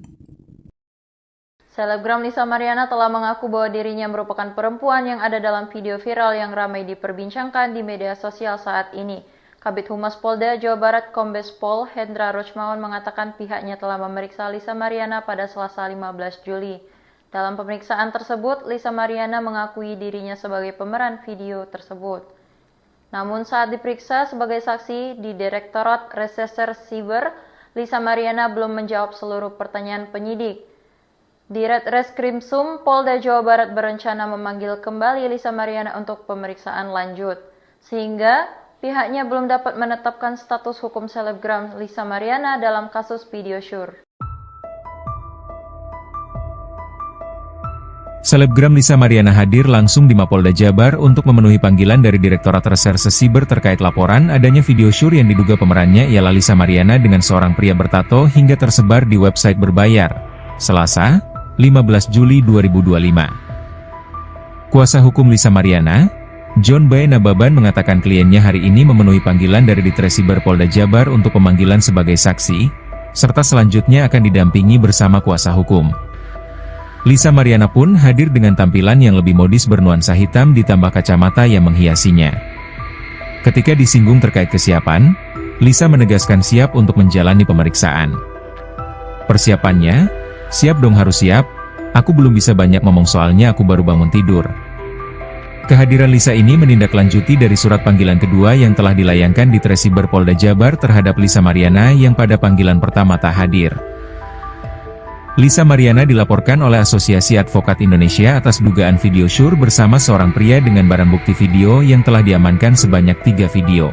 Selebgram Lisa Mariana telah mengaku bahwa dirinya merupakan perempuan yang ada dalam video viral yang ramai diperbincangkan di media sosial saat ini. Kabid Humas Polda Jawa Barat Kombes Pol Hendra Rochmawan mengatakan pihaknya telah memeriksa Lisa Mariana pada Selasa 15 Juli. Dalam pemeriksaan tersebut, Lisa Mariana mengakui dirinya sebagai pemeran video tersebut. Namun saat diperiksa sebagai saksi di Direktorat Reserse Siber, Lisa Mariana belum menjawab seluruh pertanyaan penyidik. Ditreskrimsum Polda Jawa Barat berencana memanggil kembali Lisa Mariana untuk pemeriksaan lanjut, sehingga pihaknya belum dapat menetapkan status hukum selebgram Lisa Mariana dalam kasus video syur. Selebgram Lisa Mariana hadir langsung di Mapolda Jabar untuk memenuhi panggilan dari Direktorat Reserse Siber terkait laporan adanya video syur yang diduga pemerannya ialah Lisa Mariana dengan seorang pria bertato hingga tersebar di website berbayar. Selasa, 15 Juli 2025. Kuasa hukum Lisa Mariana, John Boy Nababan mengatakan kliennya hari ini memenuhi panggilan dari Ditresiber Polda Jabar untuk pemanggilan sebagai saksi, serta selanjutnya akan didampingi bersama kuasa hukum. Lisa Mariana pun hadir dengan tampilan yang lebih modis bernuansa hitam ditambah kacamata yang menghiasinya. Ketika disinggung terkait kesiapan, Lisa menegaskan siap untuk menjalani pemeriksaan. Persiapannya, Siap dong, harus siap. Aku belum bisa banyak ngomong soalnya aku baru bangun tidur. Kehadiran Lisa ini menindaklanjuti dari surat panggilan kedua yang telah dilayangkan di Tresiber Polda Jabar terhadap Lisa Mariana yang pada panggilan pertama tak hadir. Lisa Mariana dilaporkan oleh Asosiasi Advokat Indonesia atas dugaan video syur bersama seorang pria dengan barang bukti video yang telah diamankan sebanyak 3 video.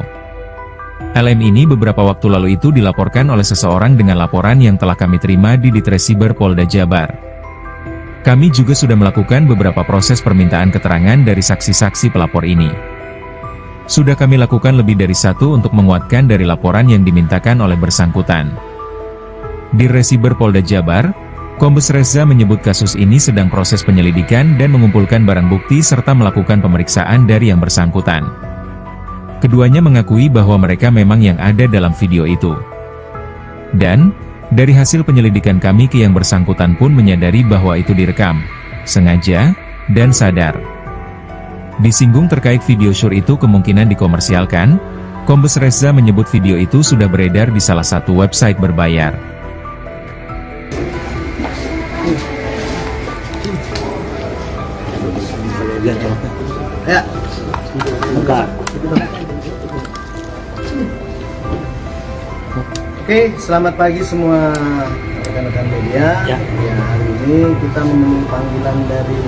LM ini beberapa waktu lalu itu dilaporkan oleh seseorang dengan laporan yang telah kami terima di Tresiber Polda Jabar. Kami juga sudah melakukan beberapa proses permintaan keterangan dari saksi-saksi pelapor ini. Sudah kami lakukan lebih dari 1 untuk menguatkan dari laporan yang dimintakan oleh bersangkutan. Di Tresiber Polda Jabar, Kombes Reza menyebut kasus ini sedang proses penyelidikan dan mengumpulkan barang bukti serta melakukan pemeriksaan dari yang bersangkutan. Keduanya mengakui bahwa mereka memang yang ada dalam video itu. Dan, dari hasil penyelidikan kami ke yang bersangkutan pun menyadari bahwa itu direkam, sengaja, dan sadar. Disinggung terkait video syur itu kemungkinan dikomersialkan, Kombes Reza menyebut video itu sudah beredar di salah satu website berbayar. Ya. Bentar. Oke, selamat pagi semua rekan-rekan media. Ya, hari ini kita memenuhi panggilan dari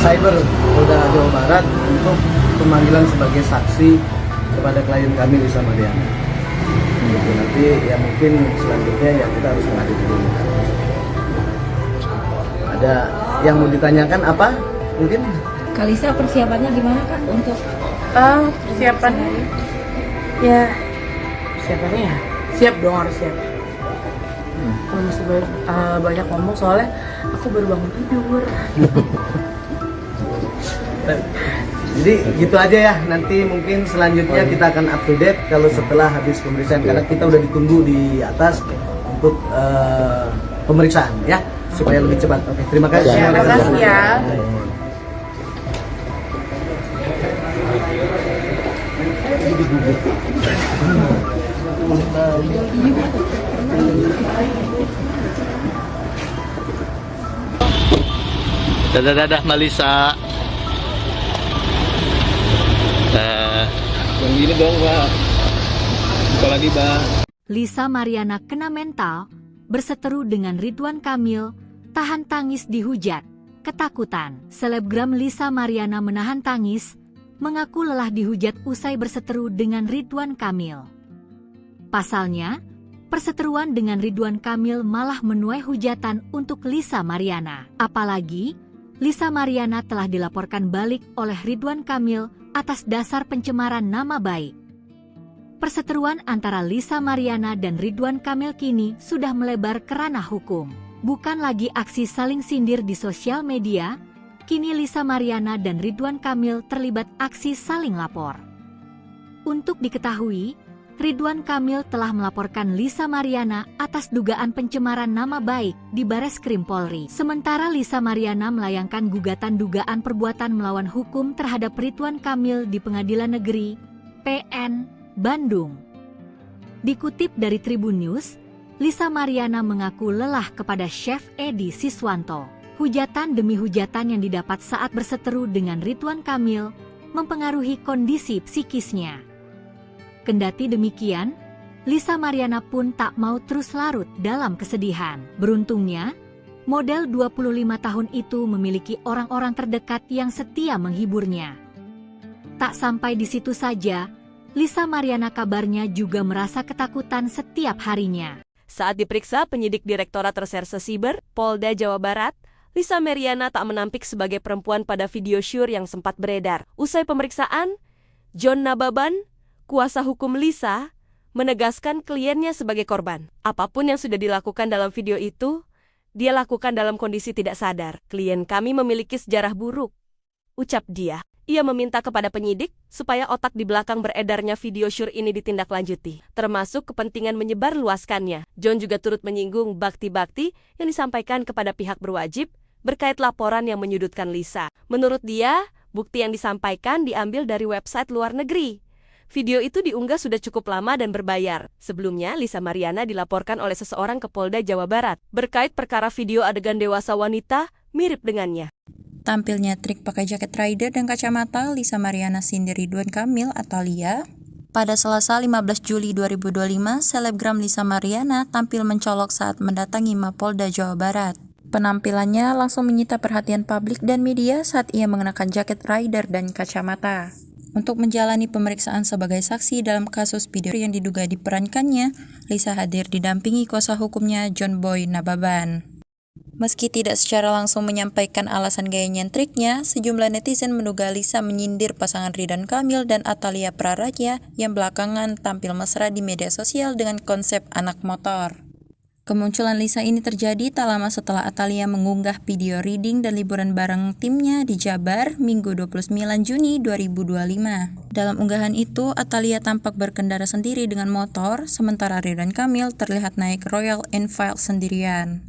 Cyber Polda Jawa Barat untuk pemanggilan sebagai saksi kepada klien kami Lisa Mariana. Nanti ya mungkin selanjutnya ya kita harus menghadiri dulu. Ada yang mau ditanyakan apa? Mungkin Kalisa persiapannya gimana Kak untuk Persiapannya ya siap dong, harus siap. Kalau masih banyak ngomong soalnya aku baru bangun tidur. Jadi gitu aja ya, nanti mungkin selanjutnya kita akan up to date kalau setelah habis pemeriksaan, karena kita udah ditunggu di atas untuk pemeriksaan ya, supaya lebih cepat. Oke, terima kasih. Terima kasih ya. Dadah Malisa. Yang gini dong, Pak. Apalagi, Pak. Lisa Mariana kena mental, berseteru dengan Ridwan Kamil, tahan tangis dihujat, ketakutan. Selebgram Lisa Mariana menahan tangis, mengaku lelah dihujat usai berseteru dengan Ridwan Kamil. Pasalnya, perseteruan dengan Ridwan Kamil malah menuai hujatan untuk Lisa Mariana. Apalagi, Lisa Mariana telah dilaporkan balik oleh Ridwan Kamil atas dasar pencemaran nama baik. Perseteruan antara Lisa Mariana dan Ridwan Kamil kini sudah melebar ke ranah hukum. Bukan lagi aksi saling sindir di sosial media, kini Lisa Mariana dan Ridwan Kamil terlibat aksi saling lapor. Untuk diketahui, Ridwan Kamil telah melaporkan Lisa Mariana atas dugaan pencemaran nama baik di Bareskrim Polri. Sementara Lisa Mariana melayangkan gugatan dugaan perbuatan melawan hukum terhadap Ridwan Kamil di Pengadilan Negeri PN Bandung. Dikutip dari Tribun News, Lisa Mariana mengaku lelah kepada Chef Edi Siswanto. Hujatan demi hujatan yang didapat saat berseteru dengan Ridwan Kamil mempengaruhi kondisi psikisnya. Kendati demikian, Lisa Mariana pun tak mau terus larut dalam kesedihan. Beruntungnya, model 25 tahun itu memiliki orang-orang terdekat yang setia menghiburnya. Tak sampai di situ saja, Lisa Mariana kabarnya juga merasa ketakutan setiap harinya. Saat diperiksa penyidik Direktorat Reserse Siber Polda Jawa Barat, Lisa Mariana tak menampik sebagai perempuan pada video syur yang sempat beredar. Usai pemeriksaan, John Nababan, kuasa hukum Lisa, menegaskan kliennya sebagai korban. Apapun yang sudah dilakukan dalam video itu, dia lakukan dalam kondisi tidak sadar. Klien kami memiliki sejarah buruk, ucap dia. Ia meminta kepada penyidik supaya otak di belakang beredarnya video syur ini ditindaklanjuti, termasuk kepentingan menyebarluaskannya. John juga turut menyinggung bakti-bakti yang disampaikan kepada pihak berwajib berkait laporan yang menyudutkan Lisa. Menurut dia, bukti yang disampaikan diambil dari website luar negeri. Video itu diunggah sudah cukup lama dan berbayar. Sebelumnya, Lisa Mariana dilaporkan oleh seseorang ke Polda Jawa Barat berkait perkara video adegan dewasa wanita mirip dengannya. Tampilnya trik pakai jaket rider dan kacamata, Lisa Mariana Cindy Ridwan Kamil atau Lia. Pada Selasa 15 Juli 2025, selebgram Lisa Mariana tampil mencolok saat mendatangi Mapolda Jawa Barat. Penampilannya langsung menyita perhatian publik dan media saat ia mengenakan jaket rider dan kacamata. Untuk menjalani pemeriksaan sebagai saksi dalam kasus video yang diduga diperankannya, Lisa hadir didampingi kuasa hukumnya John Boy Nababan. Meski tidak secara langsung menyampaikan alasan gaya nyentriknya, sejumlah netizen menduga Lisa menyindir pasangan Ridwan Kamil dan Atalia Praraja yang belakangan tampil mesra di media sosial dengan konsep anak motor. Kemunculan Lisa ini terjadi tak lama setelah Atalia mengunggah video reading dan liburan bareng timnya di Jabar Minggu 29 Juni 2025. Dalam unggahan itu, Atalia tampak berkendara sendiri dengan motor, sementara Ridwan Kamil terlihat naik Royal Enfield sendirian.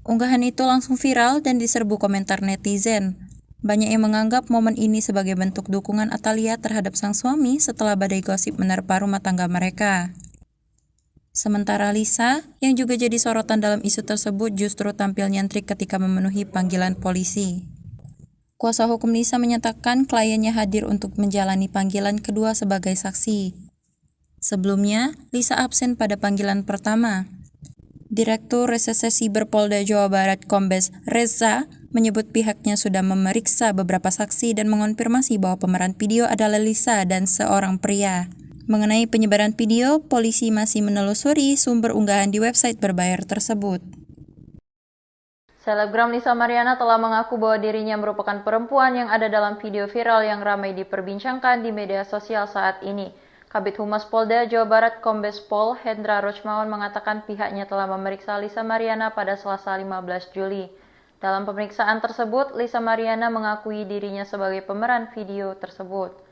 Unggahan itu langsung viral dan diserbu komentar netizen. Banyak yang menganggap momen ini sebagai bentuk dukungan Atalia terhadap sang suami setelah badai gosip menerpa rumah tangga mereka. Sementara Lisa, yang juga jadi sorotan dalam isu tersebut justru tampil nyentrik ketika memenuhi panggilan polisi. Kuasa hukum Lisa menyatakan kliennya hadir untuk menjalani panggilan kedua sebagai saksi. Sebelumnya, Lisa absen pada panggilan pertama. Direktur Reserse Siber Polda Jawa Barat Kombes Reza menyebut pihaknya sudah memeriksa beberapa saksi dan mengonfirmasi bahwa pemeran video adalah Lisa dan seorang pria. Mengenai penyebaran video, polisi masih menelusuri sumber unggahan di website berbayar tersebut. Selebgram Lisa Mariana telah mengaku bahwa dirinya merupakan perempuan yang ada dalam video viral yang ramai diperbincangkan di media sosial saat ini. Kabid Humas Polda Jawa Barat Kombes Pol Hendra Rochmawan mengatakan pihaknya telah memeriksa Lisa Mariana pada Selasa 15 Juli. Dalam pemeriksaan tersebut, Lisa Mariana mengakui dirinya sebagai pemeran video tersebut.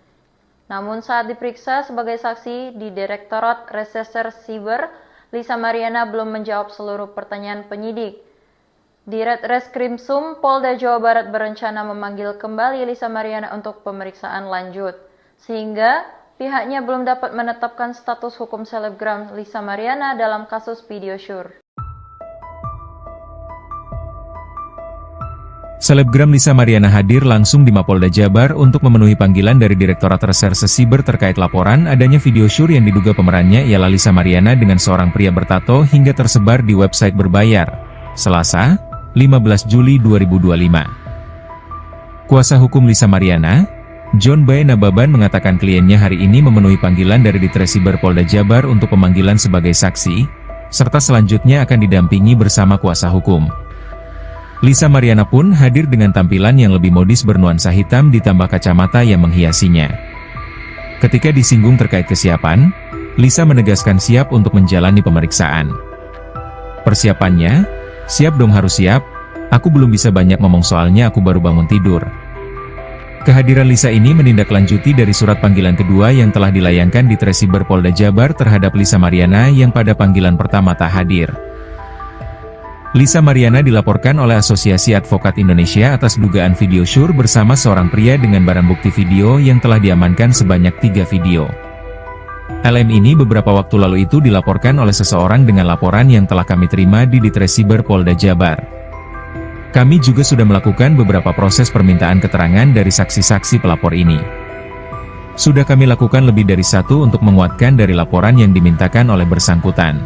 Namun saat diperiksa sebagai saksi di Direktorat Reserse Siber, Lisa Mariana belum menjawab seluruh pertanyaan penyidik. Ditreskrimsum Polda Jawa Barat berencana memanggil kembali Lisa Mariana untuk pemeriksaan lanjut, sehingga pihaknya belum dapat menetapkan status hukum selebgram Lisa Mariana dalam kasus video syur. Selebgram Lisa Mariana hadir langsung di Mapolda Jabar untuk memenuhi panggilan dari Direktorat Reserse Siber terkait laporan adanya video syur yang diduga pemerannya ialah Lisa Mariana dengan seorang pria bertato hingga tersebar di website berbayar. Selasa, 15 Juli 2025. Kuasa hukum Lisa Mariana, John Boy Nababan mengatakan kliennya hari ini memenuhi panggilan dari Ditresiber Polda Jabar untuk pemanggilan sebagai saksi, serta selanjutnya akan didampingi bersama kuasa hukum. Lisa Mariana pun hadir dengan tampilan yang lebih modis bernuansa hitam ditambah kacamata yang menghiasinya. Ketika disinggung terkait kesiapan, Lisa menegaskan siap untuk menjalani pemeriksaan. Persiapannya, siap dong harus siap, aku belum bisa banyak ngomong soalnya aku baru bangun tidur. Kehadiran Lisa ini menindaklanjuti dari surat panggilan kedua yang telah dilayangkan di Tresiber Polda Jabar terhadap Lisa Mariana yang pada panggilan pertama tak hadir. Lisa Mariana dilaporkan oleh Asosiasi Advokat Indonesia atas dugaan video syur bersama seorang pria dengan barang bukti video yang telah diamankan sebanyak 3 video. LM ini beberapa waktu lalu itu dilaporkan oleh seseorang dengan laporan yang telah kami terima di Ditresiber Polda Jabar. Kami juga sudah melakukan beberapa proses permintaan keterangan dari saksi-saksi pelapor ini. Sudah kami lakukan lebih dari 1 untuk menguatkan dari laporan yang dimintakan oleh bersangkutan.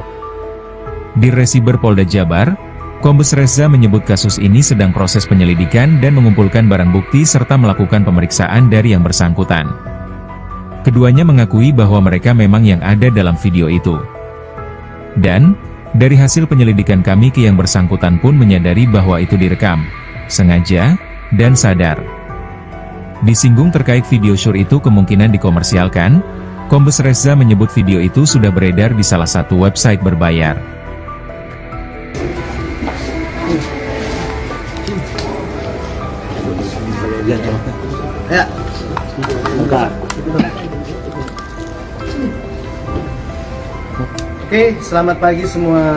Di Ditresiber Polda Jabar, Kombes Reza menyebut kasus ini sedang proses penyelidikan dan mengumpulkan barang bukti serta melakukan pemeriksaan dari yang bersangkutan. Keduanya mengakui bahwa mereka memang yang ada dalam video itu. Dan, dari hasil penyelidikan kami ke yang bersangkutan pun menyadari bahwa itu direkam, sengaja, dan sadar. Disinggung terkait video syur itu kemungkinan dikomersialkan, Kombes Reza menyebut video itu sudah beredar di salah satu website berbayar. Ya. Bentar. Oke, selamat pagi semua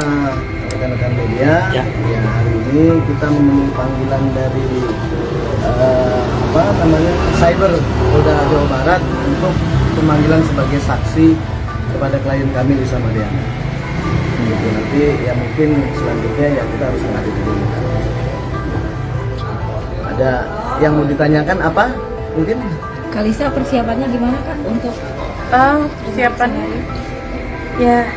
rekan-rekan media. Ya, hari ini kita memenuhi panggilan dari Cyber Polda Jawa Barat untuk pemanggilan sebagai saksi kepada klien kami Lisa Mariana. Gitu. Nanti ya mungkin selanjutnya ya kita harus menghadapi dulu. Ada yang mau ditanyakan apa? Mungkin Kalisa persiapannya gimana kak untuk Persiapannya ya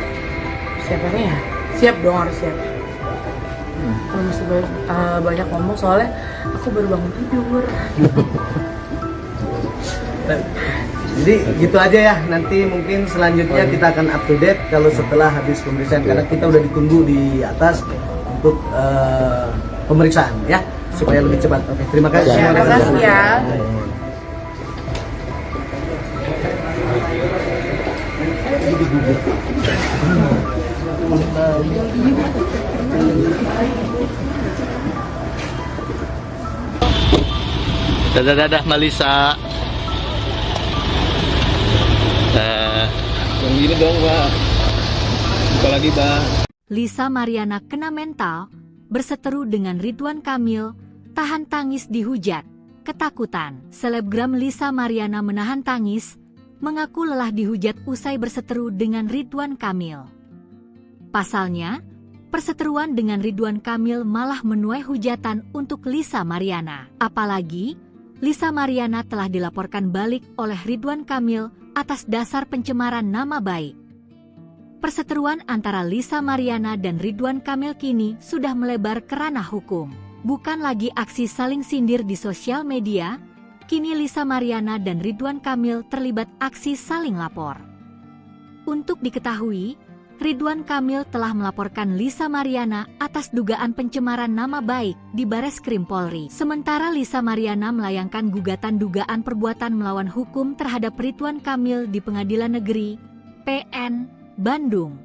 siap dong, harus siap. Kalau masih banyak ngomong soalnya aku baru bangun tidur. jadi gitu aja ya. Nanti mungkin selanjutnya kita akan up to date kalau setelah habis pemeriksaan karena kita udah ditunggu di atas untuk pemeriksaan ya supaya lebih cepat. Oke, terima kasih. Terima kasih ya. Dadah Malisa. Yang gini dong, Pak. Buka lagi, Pak. Lisa Mariana kena mental, berseteru dengan Ridwan Kamil, tahan tangis dihujat. Ketakutan, selebgram Lisa Mariana menahan tangis, mengaku lelah dihujat usai berseteru dengan Ridwan Kamil. Pasalnya, perseteruan dengan Ridwan Kamil malah menuai hujatan untuk Lisa Mariana. Apalagi, Lisa Mariana telah dilaporkan balik oleh Ridwan Kamil atas dasar pencemaran nama baik. Perseteruan antara Lisa Mariana dan Ridwan Kamil kini sudah melebar ke ranah hukum. Bukan lagi aksi saling sindir di sosial media, kini Lisa Mariana dan Ridwan Kamil terlibat aksi saling lapor. Untuk diketahui, Ridwan Kamil telah melaporkan Lisa Mariana atas dugaan pencemaran nama baik di Bareskrim Polri. Sementara Lisa Mariana melayangkan gugatan dugaan perbuatan melawan hukum terhadap Ridwan Kamil di Pengadilan Negeri PN Bandung.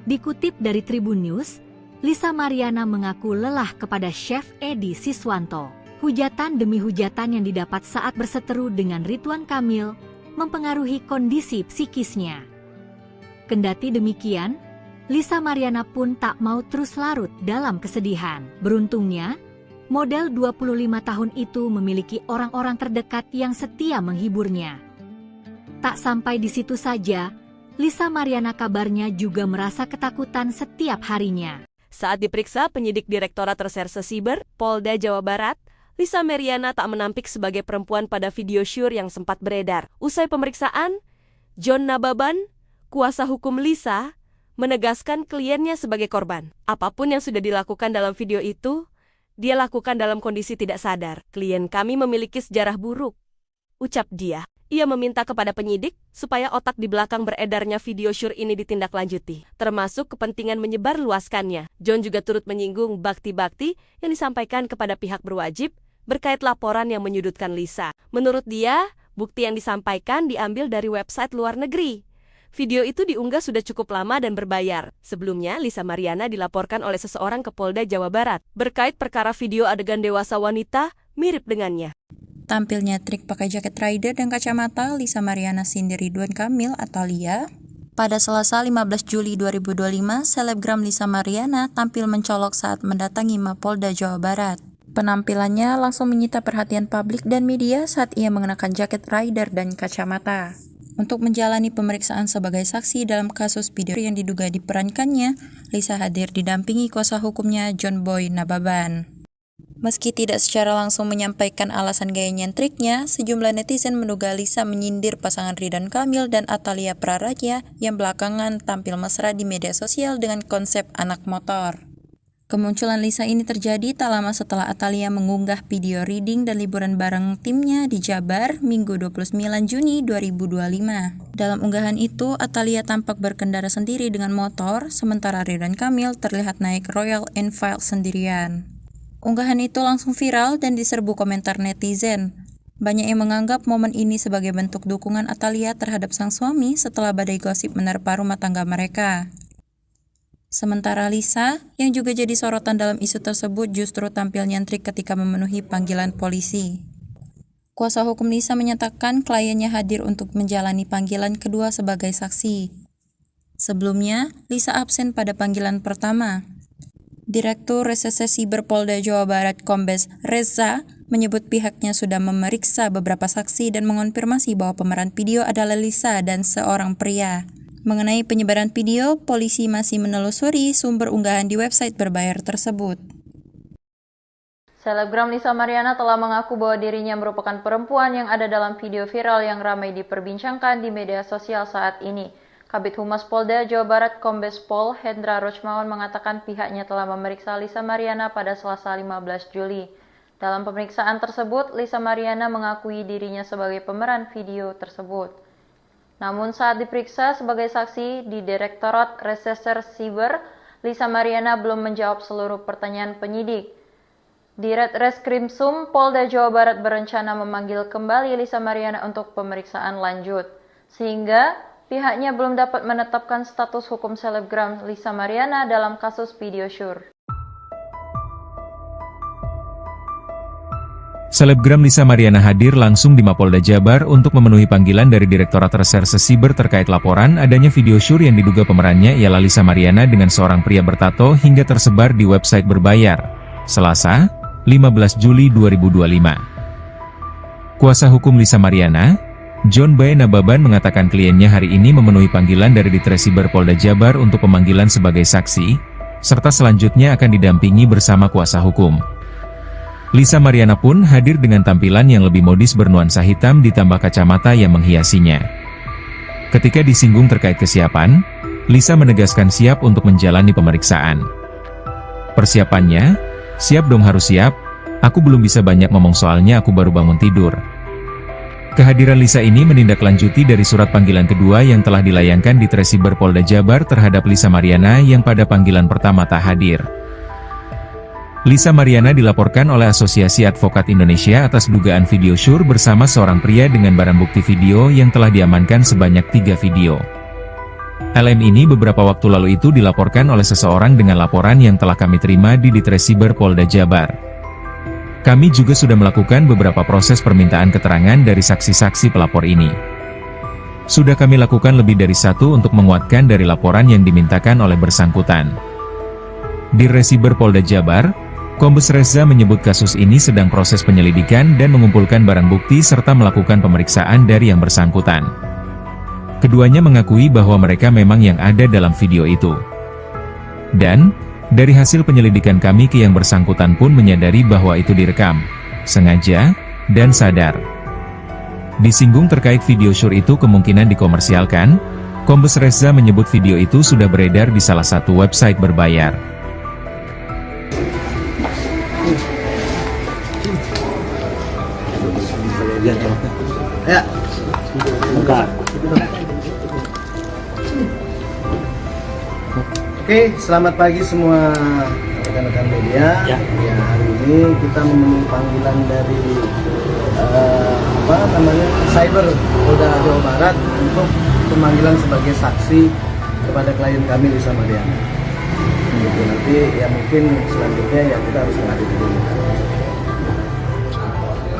Dikutip dari Tribun News, Lisa Mariana mengaku lelah kepada Chef Edi Siswanto. Hujatan demi hujatan yang didapat saat berseteru dengan Ridwan Kamil mempengaruhi kondisi psikisnya. Kendati demikian, Lisa Mariana pun tak mau terus larut dalam kesedihan. Beruntungnya, model 25 tahun itu memiliki orang-orang terdekat yang setia menghiburnya. Tak sampai di situ saja, Lisa Mariana kabarnya juga merasa ketakutan setiap harinya. Saat diperiksa penyidik Direktorat Reserse Siber, Polda Jawa Barat, Lisa Mariana tak menampik sebagai perempuan pada video syur yang sempat beredar. Usai pemeriksaan, John Nababan, kuasa hukum Lisa, menegaskan kliennya sebagai korban. Apapun yang sudah dilakukan dalam video itu, dia lakukan dalam kondisi tidak sadar. Klien kami memiliki sejarah buruk, ucap dia. Ia meminta kepada penyidik supaya otak di belakang beredarnya video syur ini ditindaklanjuti, termasuk kepentingan menyebarluaskannya. John juga turut menyinggung bakti-bakti yang disampaikan kepada pihak berwajib berkait laporan yang menyudutkan Lisa. Menurut dia, bukti yang disampaikan diambil dari website luar negeri. Video itu diunggah sudah cukup lama dan berbayar. Sebelumnya, Lisa Mariana dilaporkan oleh seseorang ke Polda Jawa Barat berkait perkara video adegan dewasa wanita mirip dengannya. Tampilnya trik pakai jaket rider dan kacamata, Lisa Mariana sindir Ridwan Kamil atau Lia. Pada Selasa 15 Juli 2025, selebgram Lisa Mariana tampil mencolok saat mendatangi Mapolda Jawa Barat. Penampilannya langsung menyita perhatian publik dan media saat ia mengenakan jaket rider dan kacamata. Untuk menjalani pemeriksaan sebagai saksi dalam kasus video yang diduga diperankannya, Lisa hadir didampingi kuasa hukumnya John Boy Nababan. Meski tidak secara langsung menyampaikan alasan gaya nyentriknya, sejumlah netizen menduga Lisa menyindir pasangan Ridwan Kamil dan Atalia Praraja yang belakangan tampil mesra di media sosial dengan konsep anak motor. Kemunculan Lisa ini terjadi tak lama setelah Atalia mengunggah video reading dan liburan bareng timnya di Jabar Minggu 29 Juni 2025. Dalam unggahan itu, Atalia tampak berkendara sendiri dengan motor, sementara Ridwan Kamil terlihat naik Royal Enfield sendirian. Unggahan itu langsung viral dan diserbu komentar netizen. Banyak yang menganggap momen ini sebagai bentuk dukungan Atalia terhadap sang suami setelah badai gosip menerpa rumah tangga mereka. Sementara Lisa, yang juga jadi sorotan dalam isu tersebut, justru tampil nyentrik ketika memenuhi panggilan polisi. Kuasa hukum Lisa menyatakan kliennya hadir untuk menjalani panggilan kedua sebagai saksi. Sebelumnya, Lisa absen pada panggilan pertama. Direktur Reserse Siber Polda Jawa Barat Kombes Reza menyebut pihaknya sudah memeriksa beberapa saksi dan mengonfirmasi bahwa pemeran video adalah Lisa dan seorang pria. Mengenai penyebaran video, polisi masih menelusuri sumber unggahan di website berbayar tersebut. Selebgram Lisa Mariana telah mengaku bahwa dirinya merupakan perempuan yang ada dalam video viral yang ramai diperbincangkan di media sosial saat ini. Kabid Humas Polda Jawa Barat Kombes Pol Hendra Rochmawan mengatakan pihaknya telah memeriksa Lisa Mariana pada Selasa 15 Juli. Dalam pemeriksaan tersebut, Lisa Mariana mengakui dirinya sebagai pemeran video tersebut. Namun saat diperiksa sebagai saksi di Direktorat Reserse Siber, Lisa Mariana belum menjawab seluruh pertanyaan penyidik. Di Reskrimsum Polda Jawa Barat berencana memanggil kembali Lisa Mariana untuk pemeriksaan lanjut, sehingga pihaknya belum dapat menetapkan status hukum selebgram Lisa Mariana dalam kasus video syur. Selebgram Lisa Mariana hadir langsung di Mapolda Jabar untuk memenuhi panggilan dari Direktorat Reserse Siber terkait laporan adanya video syur yang diduga pemerannya ialah Lisa Mariana dengan seorang pria bertato hingga tersebar di website berbayar. Selasa, 15 Juli 2025. Kuasa hukum Lisa Mariana, John B. Nababan mengatakan kliennya hari ini memenuhi panggilan dari Ditresiber Polda Jabar untuk pemanggilan sebagai saksi, serta selanjutnya akan didampingi bersama kuasa hukum. Lisa Mariana pun hadir dengan tampilan yang lebih modis bernuansa hitam ditambah kacamata yang menghiasinya. Ketika disinggung terkait kesiapan, Lisa menegaskan siap untuk menjalani pemeriksaan. Persiapannya, siap dong harus siap, aku belum bisa banyak ngomong soalnya aku baru bangun tidur. Kehadiran Lisa ini menindaklanjuti dari surat panggilan kedua yang telah dilayangkan di Tresiber Polda Jabar terhadap Lisa Mariana yang pada panggilan pertama tak hadir. Lisa Mariana dilaporkan oleh Asosiasi Advokat Indonesia atas dugaan video syur bersama seorang pria dengan barang bukti video yang telah diamankan sebanyak 3 video. LM ini beberapa waktu lalu itu dilaporkan oleh seseorang dengan laporan yang telah kami terima di Ditresiber Polda Jabar. Kami juga sudah melakukan beberapa proses permintaan keterangan dari saksi-saksi pelapor ini. Sudah kami lakukan lebih dari 1 untuk menguatkan dari laporan yang dimintakan oleh bersangkutan. Di Resiber Polda Jabar, Kombes Reza menyebut kasus ini sedang proses penyelidikan dan mengumpulkan barang bukti serta melakukan pemeriksaan dari yang bersangkutan. Keduanya mengakui bahwa mereka memang yang ada dalam video itu. Dan dari hasil penyelidikan kami ke yang bersangkutan pun menyadari bahwa itu direkam, sengaja, dan sadar. Disinggung terkait video syur itu kemungkinan dikomersialkan, Kombes Reza menyebut video itu sudah beredar di salah satu website berbayar. Ya. Buka. Oke, selamat pagi semua rekan-rekan media. Ya, hari ini kita memenuhi panggilan dari Cyber Polda Jawa Barat untuk pemanggilan sebagai saksi kepada klien kami Lisa Mariana. Gitu, nanti ya mungkin selanjutnya ya kita harus menghadiri dulu.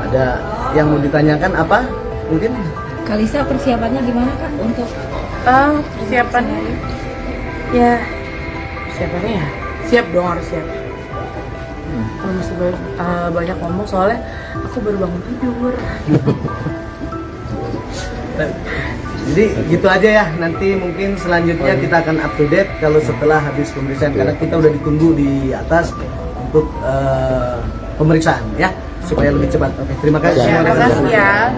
Ada yang mau ditanyakan apa? Mungkin Kalisa persiapannya gimana kan untuk persiapannya? Ya, persiapannya ya siap dong, harus siap. Kalau masih banyak ngomong soalnya aku baru bangun tidur. Jadi gitu aja ya, nanti mungkin selanjutnya kita akan up to date kalau setelah habis pemeriksaan, karena kita udah ditunggu di atas untuk pemeriksaan ya, supaya lebih cepat. Oke, terima kasih. Terima kasih ya.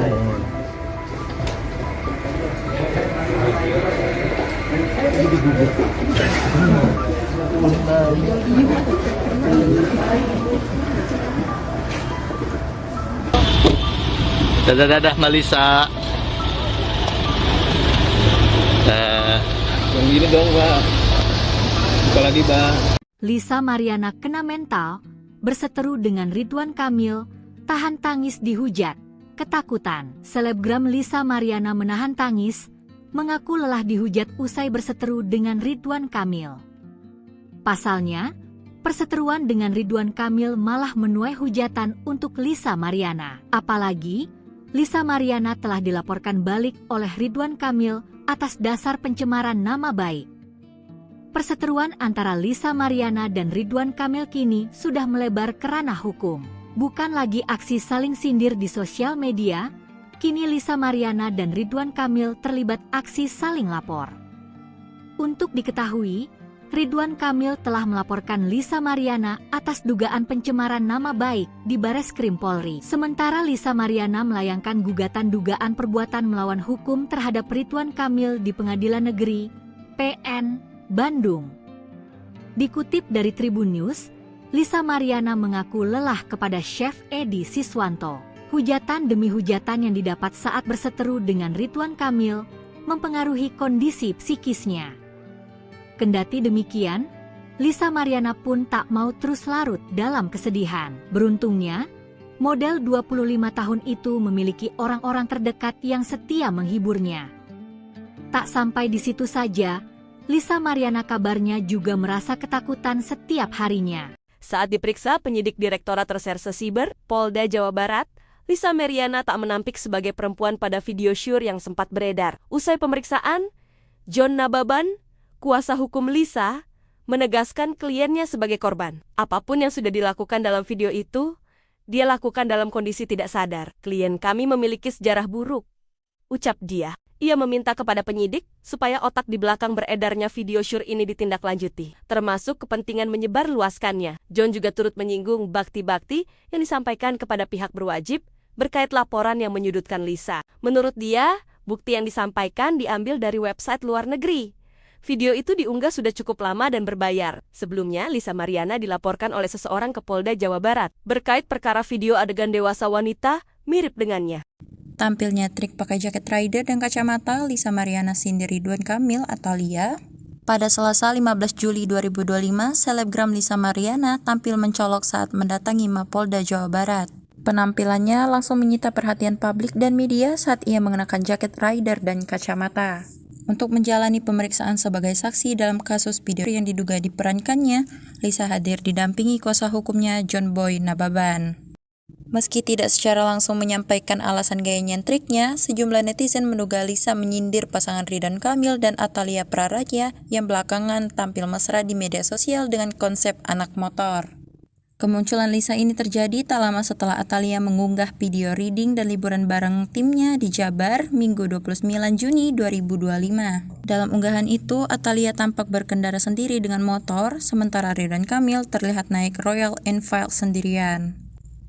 Dadah Malisa. Yang gini dong, Pak. Buka lagi, Pak. Lisa Mariana kena mental, berseteru dengan Ridwan Kamil, tahan tangis dihujat, ketakutan. Selebgram Lisa Mariana menahan tangis, mengaku lelah dihujat usai berseteru dengan Ridwan Kamil. Pasalnya, perseteruan dengan Ridwan Kamil malah menuai hujatan untuk Lisa Mariana. Apalagi, Lisa Mariana telah dilaporkan balik oleh Ridwan Kamil atas dasar pencemaran nama baik. Perseteruan antara Lisa Mariana dan Ridwan Kamil kini sudah melebar ke ranah hukum. Bukan lagi aksi saling sindir di sosial media, kini Lisa Mariana dan Ridwan Kamil terlibat aksi saling lapor. Untuk diketahui, Ridwan Kamil telah melaporkan Lisa Mariana atas dugaan pencemaran nama baik di Bareskrim Polri. Sementara Lisa Mariana melayangkan gugatan dugaan perbuatan melawan hukum terhadap Ridwan Kamil di Pengadilan Negeri PN Bandung. Dikutip dari Tribun News, Lisa Mariana mengaku lelah kepada Chef Edi Siswanto. Hujatan demi hujatan yang didapat saat berseteru dengan Ridwan Kamil mempengaruhi kondisi psikisnya. Kendati demikian, Lisa Mariana pun tak mau terus larut dalam kesedihan. Beruntungnya, model 25 tahun itu memiliki orang-orang terdekat yang setia menghiburnya. Tak sampai di situ saja, Lisa Mariana kabarnya juga merasa ketakutan setiap harinya. Saat diperiksa penyidik Direktorat Reserse Siber, Polda Jawa Barat, Lisa Mariana tak menampik sebagai perempuan pada video syur yang sempat beredar. Usai pemeriksaan, John Nababan, kuasa hukum Lisa, menegaskan kliennya sebagai korban. Apapun yang sudah dilakukan dalam video itu, dia lakukan dalam kondisi tidak sadar. Klien kami memiliki sejarah buruk, ucap dia. Ia meminta kepada penyidik supaya otak di belakang beredarnya video syur ini ditindaklanjuti, termasuk kepentingan menyebarluaskannya. John juga turut menyinggung bakti-bakti yang disampaikan kepada pihak berwajib berkait laporan yang menyudutkan Lisa. Menurut dia, bukti yang disampaikan diambil dari website luar negeri. Video itu diunggah sudah cukup lama dan berbayar. Sebelumnya, Lisa Mariana dilaporkan oleh seseorang ke Polda Jawa Barat berkait perkara video adegan dewasa wanita mirip dengannya. Tampilnya trik pakai jaket rider dan kacamata, Lisa Mariana sindir Ridwan Kamil atau Lia. Pada Selasa 15 Juli 2025, selebgram Lisa Mariana tampil mencolok saat mendatangi Mapolda Jawa Barat. Penampilannya langsung menyita perhatian publik dan media saat ia mengenakan jaket rider dan kacamata. Untuk menjalani pemeriksaan sebagai saksi dalam kasus video yang diduga diperankannya, Lisa hadir didampingi kuasa hukumnya John Boy Nababan. Meski tidak secara langsung menyampaikan alasan gaya nyentriknya, sejumlah netizen menduga Lisa menyindir pasangan Ridwan Kamil dan Atalia Praraja yang belakangan tampil mesra di media sosial dengan konsep anak motor. Kemunculan Lisa ini terjadi tak lama setelah Atalia mengunggah video reading dan liburan bareng timnya di Jabar Minggu 29 Juni 2025. Dalam unggahan itu, Atalia tampak berkendara sendiri dengan motor, sementara Ridwan Kamil terlihat naik Royal Enfield sendirian.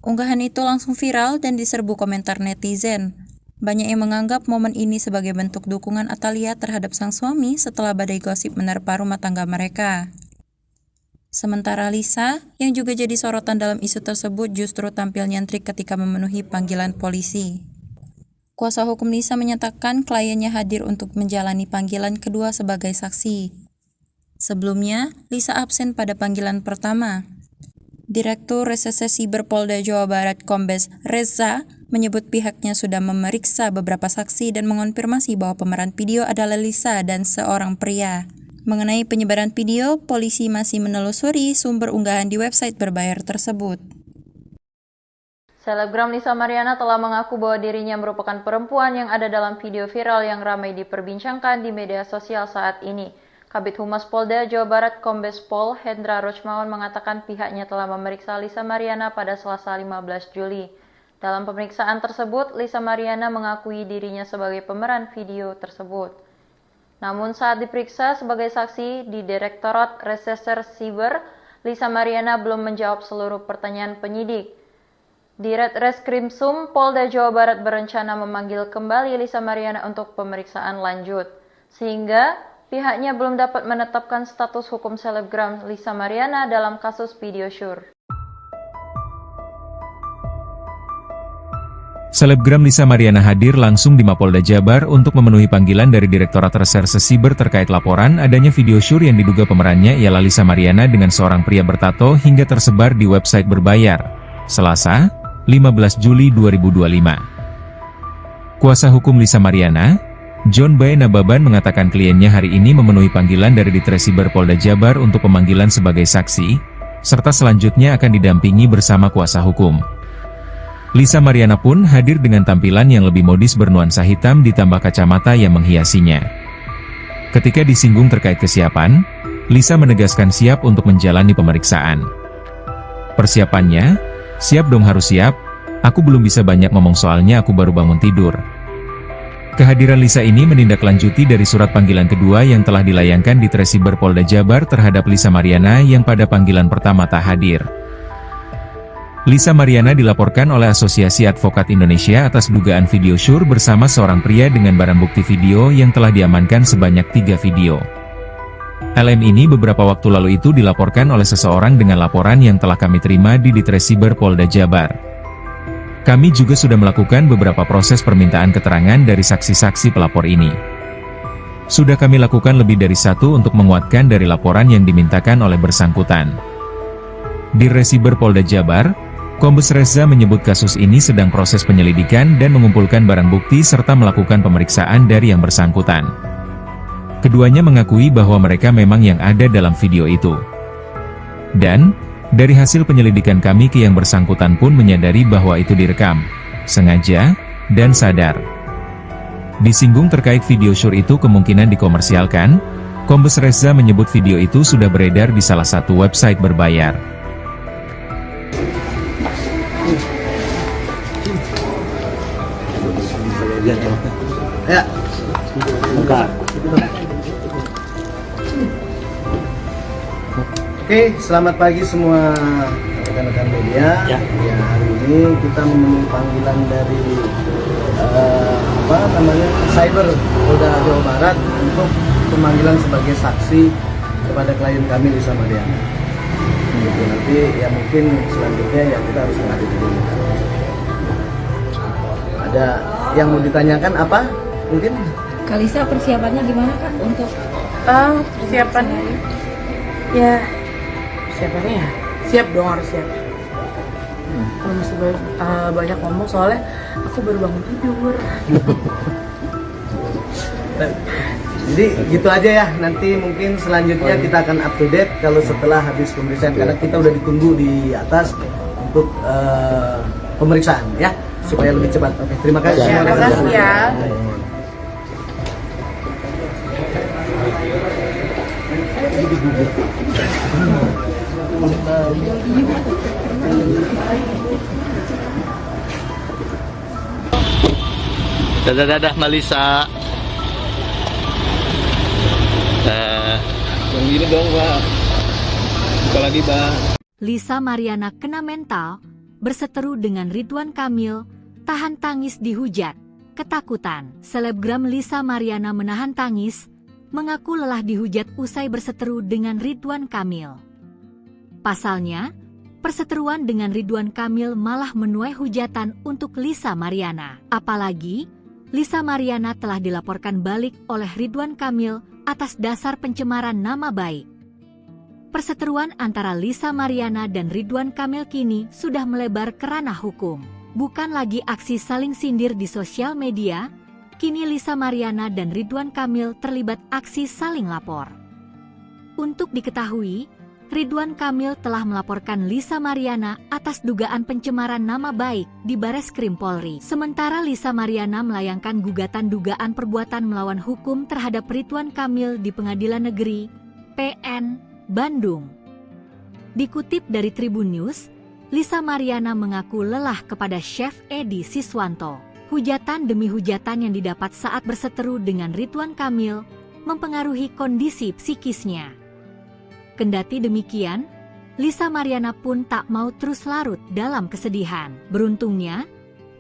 Unggahan itu langsung viral dan diserbu komentar netizen. Banyak yang menganggap momen ini sebagai bentuk dukungan Atalia terhadap sang suami setelah badai gosip menerpa rumah tangga mereka. Sementara Lisa, yang juga jadi sorotan dalam isu tersebut, justru tampil nyentrik ketika memenuhi panggilan polisi. Kuasa hukum Lisa menyatakan kliennya hadir untuk menjalani panggilan kedua sebagai saksi. Sebelumnya, Lisa absen pada panggilan pertama. Direktur Reserse Siber Polda Jawa Barat Kombes Reza menyebut pihaknya sudah memeriksa beberapa saksi dan mengonfirmasi bahwa pemeran video adalah Lisa dan seorang pria. Mengenai penyebaran video, polisi masih menelusuri sumber unggahan di website berbayar tersebut. Selebgram Lisa Mariana telah mengaku bahwa dirinya merupakan perempuan yang ada dalam video viral yang ramai diperbincangkan di media sosial saat ini. Kabid Humas Polda Jawa Barat Kombes Pol Hendra Rochmawan mengatakan pihaknya telah memeriksa Lisa Mariana pada Selasa 15 Juli. Dalam pemeriksaan tersebut, Lisa Mariana mengakui dirinya sebagai pemeran video tersebut. Namun saat diperiksa sebagai saksi di Direktorat Reserse Siber, Lisa Mariana belum menjawab seluruh pertanyaan penyidik. Ditreskrimsum Polda Jawa Barat berencana memanggil kembali Lisa Mariana untuk pemeriksaan lanjut, sehingga pihaknya belum dapat menetapkan status hukum selebgram Lisa Mariana dalam kasus video syur. Selebgram Lisa Mariana hadir langsung di Mapolda Jabar untuk memenuhi panggilan dari Direktorat Reserse Siber terkait laporan adanya video syur yang diduga pemerannya ialah Lisa Mariana dengan seorang pria bertato hingga tersebar di website berbayar. Selasa, 15 Juli 2025. Kuasa hukum Lisa Mariana, John Boy Nababan mengatakan kliennya hari ini memenuhi panggilan dari Ditresiber Polda Jabar untuk pemanggilan sebagai saksi, serta selanjutnya akan didampingi bersama kuasa hukum. Lisa Mariana pun hadir dengan tampilan yang lebih modis bernuansa hitam ditambah kacamata yang menghiasinya. Ketika disinggung terkait kesiapan, Lisa menegaskan siap untuk menjalani pemeriksaan. Persiapannya, Siap dong, harus siap. Aku belum bisa banyak ngomong soalnya aku baru bangun tidur. Kehadiran Lisa ini menindaklanjuti dari surat panggilan kedua yang telah dilayangkan di Tresiber Polda Jabar terhadap Lisa Mariana yang pada panggilan pertama tak hadir. Lisa Mariana dilaporkan oleh Asosiasi Advokat Indonesia atas dugaan video syur bersama seorang pria dengan barang bukti video yang telah diamankan sebanyak 3 video. LM ini beberapa waktu lalu itu dilaporkan oleh seseorang dengan laporan yang telah kami terima di Tresiber Polda Jabar. Kami juga sudah melakukan beberapa proses permintaan keterangan dari saksi-saksi pelapor ini. Sudah kami lakukan lebih dari 1 untuk menguatkan dari laporan yang dimintakan oleh bersangkutan. Di Tresiber Polda Jabar, Kombes Reza menyebut kasus ini sedang proses penyelidikan dan mengumpulkan barang bukti serta melakukan pemeriksaan dari yang bersangkutan. Keduanya mengakui bahwa mereka memang yang ada dalam video itu. Dan, dari hasil penyelidikan kami ke yang bersangkutan pun menyadari bahwa itu direkam, sengaja, dan sadar. Disinggung terkait video syur itu kemungkinan dikomersialkan, Kombes Reza menyebut video itu sudah beredar di salah satu website berbayar. Ya, buka. Oke, selamat pagi semua rekan-rekan media. Ya, hari ini kita memenuhi panggilan dari Cyber Polda Jawa Barat untuk pemanggilan sebagai saksi kepada klien kami Lisa Mariana. Gitu, nanti ya mungkin selanjutnya ya kita harus menghadiri dulu. Ada yang mau ditanyakan apa? Mungkin Kalisa persiapannya gimana Kak untuk persiapannya ya siap dong, harus siap. Kalau masih banyak ngomong soalnya aku baru bangun tidur. Jadi gitu aja ya, nanti mungkin selanjutnya kita akan up to date kalau setelah habis pemeriksaan, karena kita udah ditunggu di atas untuk pemeriksaan ya, supaya lebih cepat. Oke, terima kasih. Terima kasih ya. Dadah Malisa. Yang gini dong, Pak. Buka lagi, Pak. Lisa Mariana kena mental, berseteru dengan Ridwan Kamil, tahan tangis dihujat, ketakutan. Selebgram Lisa Mariana menahan tangis, mengaku lelah dihujat usai berseteru dengan Ridwan Kamil. Pasalnya, perseteruan dengan Ridwan Kamil malah menuai hujatan untuk Lisa Mariana. Apalagi, Lisa Mariana telah dilaporkan balik oleh Ridwan Kamil atas dasar pencemaran nama baik. Perseteruan antara Lisa Mariana dan Ridwan Kamil kini sudah melebar ke ranah hukum. Bukan lagi aksi saling sindir di sosial media, kini Lisa Mariana dan Ridwan Kamil terlibat aksi saling lapor. Untuk diketahui, Ridwan Kamil telah melaporkan Lisa Mariana atas dugaan pencemaran nama baik di Bareskrim Polri. Sementara Lisa Mariana melayangkan gugatan dugaan perbuatan melawan hukum terhadap Ridwan Kamil di Pengadilan Negeri PN Bandung. Dikutip dari Tribun News, Lisa Mariana mengaku lelah kepada Chef Edi Siswanto. Hujatan demi hujatan yang didapat saat berseteru dengan Ridwan Kamil mempengaruhi kondisi psikisnya. Kendati demikian, Lisa Mariana pun tak mau terus larut dalam kesedihan. Beruntungnya,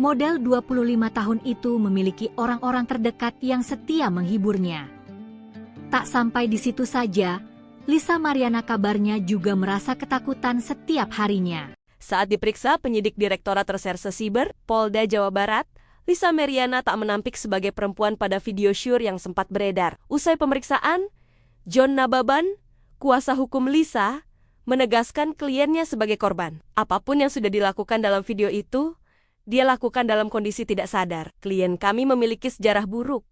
model 25 tahun itu memiliki orang-orang terdekat yang setia menghiburnya. Tak sampai di situ saja, Lisa Mariana kabarnya juga merasa ketakutan setiap harinya. Saat diperiksa penyidik Direktorat Reserse Siber Polda Jawa Barat, Lisa Mariana tak menampik sebagai perempuan pada video syur yang sempat beredar. Usai pemeriksaan, John Nababan, kuasa hukum Lisa, menegaskan kliennya sebagai korban. Apapun yang sudah dilakukan dalam video itu, dia lakukan dalam kondisi tidak sadar. Klien kami memiliki sejarah buruk,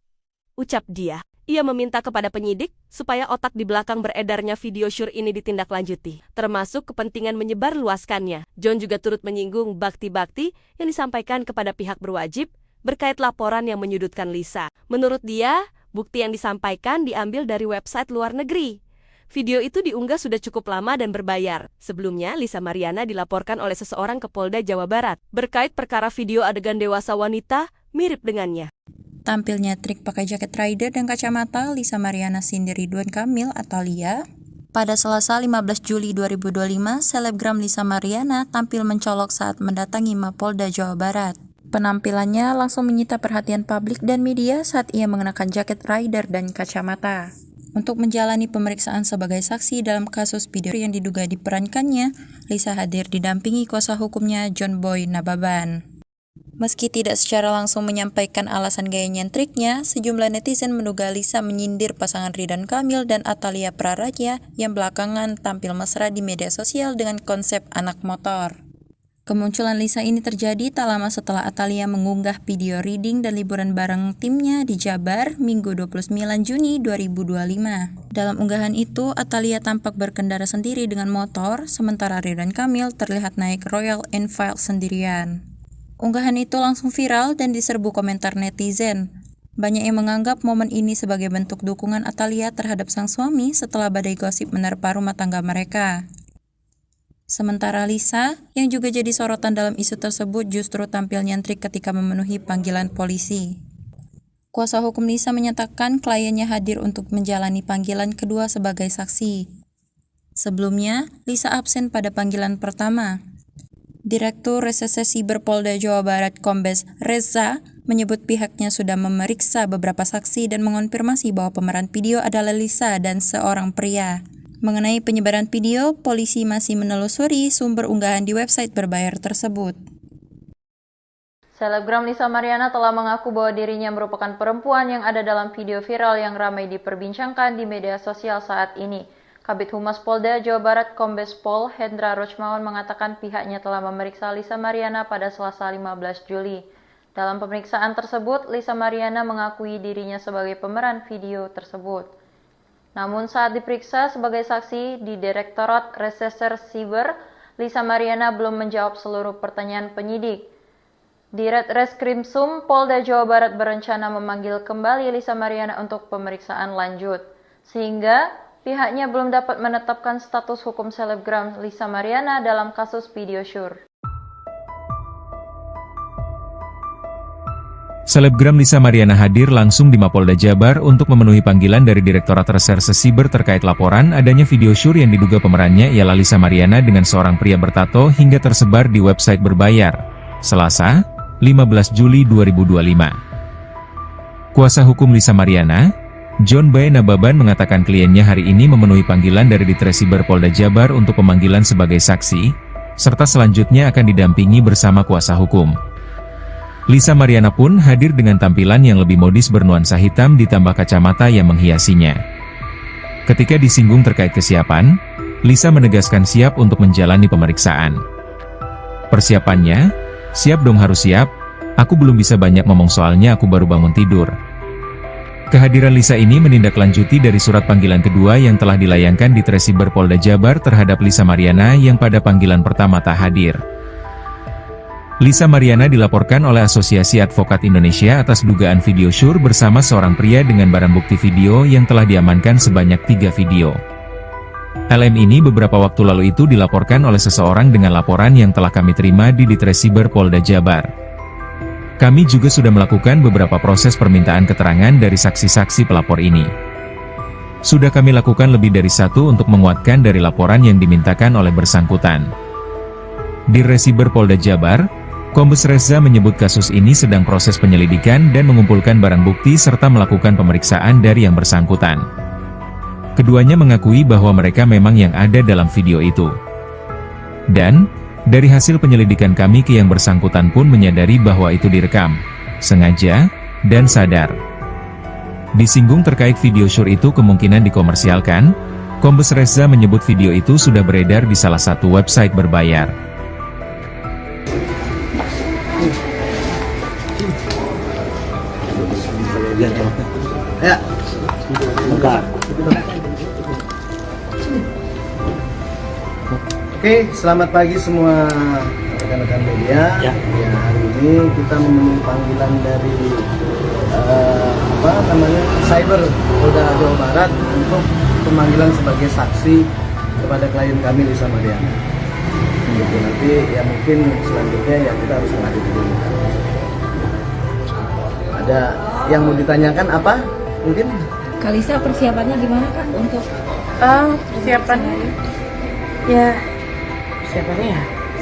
ucap dia. Ia meminta kepada penyidik supaya otak di belakang beredarnya video syur ini ditindaklanjuti, termasuk kepentingan menyebarluaskannya. John juga turut menyinggung bakti-bakti yang disampaikan kepada pihak berwajib berkait laporan yang menyudutkan Lisa. Menurut dia, bukti yang disampaikan diambil dari website luar negeri. Video itu diunggah sudah cukup lama dan berbayar. Sebelumnya, Lisa Mariana dilaporkan oleh seseorang ke Polda Jawa Barat berkait perkara video adegan dewasa wanita mirip dengannya. Tampilnya trik pakai jaket rider dan kacamata, Lisa Mariana Cindy Ridwan Kamil atau Lia. Pada Selasa 15 Juli 2025, selebgram Lisa Mariana tampil mencolok saat mendatangi Mapolda Jawa Barat. Penampilannya langsung menyita perhatian publik dan media saat ia mengenakan jaket rider dan kacamata. Untuk menjalani pemeriksaan sebagai saksi dalam kasus video yang diduga diperankannya, Lisa hadir didampingi kuasa hukumnya John Boy Nababan. Meski tidak secara langsung menyampaikan alasan gaya nyentriknya, sejumlah netizen menduga Lisa menyindir pasangan Ridwan Kamil dan Atalia Praraja yang belakangan tampil mesra di media sosial dengan konsep anak motor. Kemunculan Lisa ini terjadi tak lama setelah Atalia mengunggah video reading dan liburan bareng timnya di Jabar Minggu 29 Juni 2025. Dalam unggahan itu, Atalia tampak berkendara sendiri dengan motor, sementara Ridwan Kamil terlihat naik Royal Enfield sendirian. Unggahan itu langsung viral dan diserbu komentar netizen. Banyak yang menganggap momen ini sebagai bentuk dukungan Atalia terhadap sang suami setelah badai gosip menerpa rumah tangga mereka. Sementara Lisa, yang juga jadi sorotan dalam isu tersebut, justru tampil nyentrik ketika memenuhi panggilan polisi. Kuasa hukum Lisa menyatakan kliennya hadir untuk menjalani panggilan kedua sebagai saksi. Sebelumnya, Lisa absen pada panggilan pertama. Direktur Reserse Siber Polda Jawa Barat Kombes Reza menyebut pihaknya sudah memeriksa beberapa saksi dan mengonfirmasi bahwa pemeran video adalah Lisa dan seorang pria. Mengenai penyebaran video, polisi masih menelusuri sumber unggahan di website berbayar tersebut. Selebgram Lisa Mariana telah mengaku bahwa dirinya merupakan perempuan yang ada dalam video viral yang ramai diperbincangkan di media sosial saat ini. Kabid Humas Polda Jawa Barat Kombes Pol Hendra Rochmawan mengatakan pihaknya telah memeriksa Lisa Mariana pada Selasa 15 Juli. Dalam pemeriksaan tersebut, Lisa Mariana mengakui dirinya sebagai pemeran video tersebut. Namun saat diperiksa sebagai saksi di Direktorat Reserse Siber, Lisa Mariana belum menjawab seluruh pertanyaan penyidik. Di Reskrimsum Polda Jawa Barat berencana memanggil kembali Lisa Mariana untuk pemeriksaan lanjut, sehingga pihaknya belum dapat menetapkan status hukum selebgram Lisa Mariana dalam kasus video syur. Selebgram Lisa Mariana hadir langsung di Mapolda Jabar untuk memenuhi panggilan dari Direktorat Reserse Siber terkait laporan adanya video syur yang diduga pemerannya ialah Lisa Mariana dengan seorang pria bertato hingga tersebar di website berbayar. Selasa, 15 Juli 2025. Kuasa hukum Lisa Mariana, John Boy Nababan mengatakan kliennya hari ini memenuhi panggilan dari Ditresiber Polda Jabar untuk pemanggilan sebagai saksi, serta selanjutnya akan didampingi bersama kuasa hukum. Lisa Mariana pun hadir dengan tampilan yang lebih modis bernuansa hitam ditambah kacamata yang menghiasinya. Ketika disinggung terkait kesiapan, Lisa menegaskan siap untuk menjalani pemeriksaan. Persiapannya, siap dong harus siap, aku belum bisa banyak ngomong soalnya aku baru bangun tidur. Kehadiran Lisa ini menindaklanjuti dari surat panggilan kedua yang telah dilayangkan di Tresiber Polda Jabar terhadap Lisa Mariana yang pada panggilan pertama tak hadir. Lisa Mariana dilaporkan oleh Asosiasi Advokat Indonesia atas dugaan video syur bersama seorang pria dengan barang bukti video yang telah diamankan sebanyak 3 video. LM ini beberapa waktu lalu itu dilaporkan oleh seseorang dengan laporan yang telah kami terima di Ditresiber Polda Jabar. Kami juga sudah melakukan beberapa proses permintaan keterangan dari saksi-saksi pelapor ini. Sudah kami lakukan lebih dari 1 untuk menguatkan dari laporan yang dimintakan oleh bersangkutan. Di Resiber Polda Jabar, Kombes Reza menyebut kasus ini sedang proses penyelidikan dan mengumpulkan barang bukti serta melakukan pemeriksaan dari yang bersangkutan. Keduanya mengakui bahwa mereka memang yang ada dalam video itu. Dan, dari hasil penyelidikan kami ke yang bersangkutan pun menyadari bahwa itu direkam, sengaja, dan sadar. Disinggung terkait video syur itu kemungkinan dikomersialkan, Kombes Reza menyebut video itu sudah beredar di salah satu website berbayar. Ya. Bentar. Oke, selamat pagi semua rekan-rekan media. Ya, hari ini kita memenuhi panggilan dari cyber Polda Jawa Barat untuk pemanggilan sebagai saksi kepada klien kami Lisa Mariana. Gitu, nanti ya mungkin selanjutnya ya kita harus melanjutkan dulu. Ada yang mau ditanyakan apa? Mungkin Kalisa persiapannya gimana kak untuk Persiapannya ya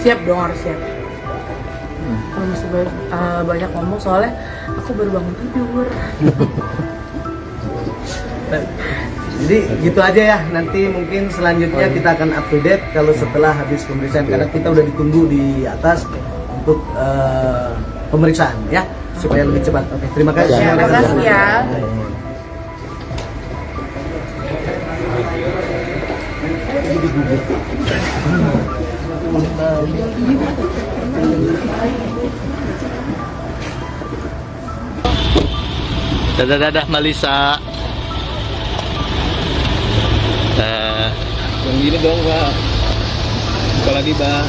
siap dong, harus siap. Kalau masih banyak ngomong soalnya aku baru bangun tidur. jadi gitu aja ya, nanti mungkin selanjutnya kita akan up to date kalau setelah habis pemeriksaan, karena kita udah ditunggu di atas untuk pemeriksaan ya, supaya lebih cepat. Oke, terima kasih. Terima kasih ya. Dadah Malisa. Yang gini dong, Pak. Apalagi, Pak.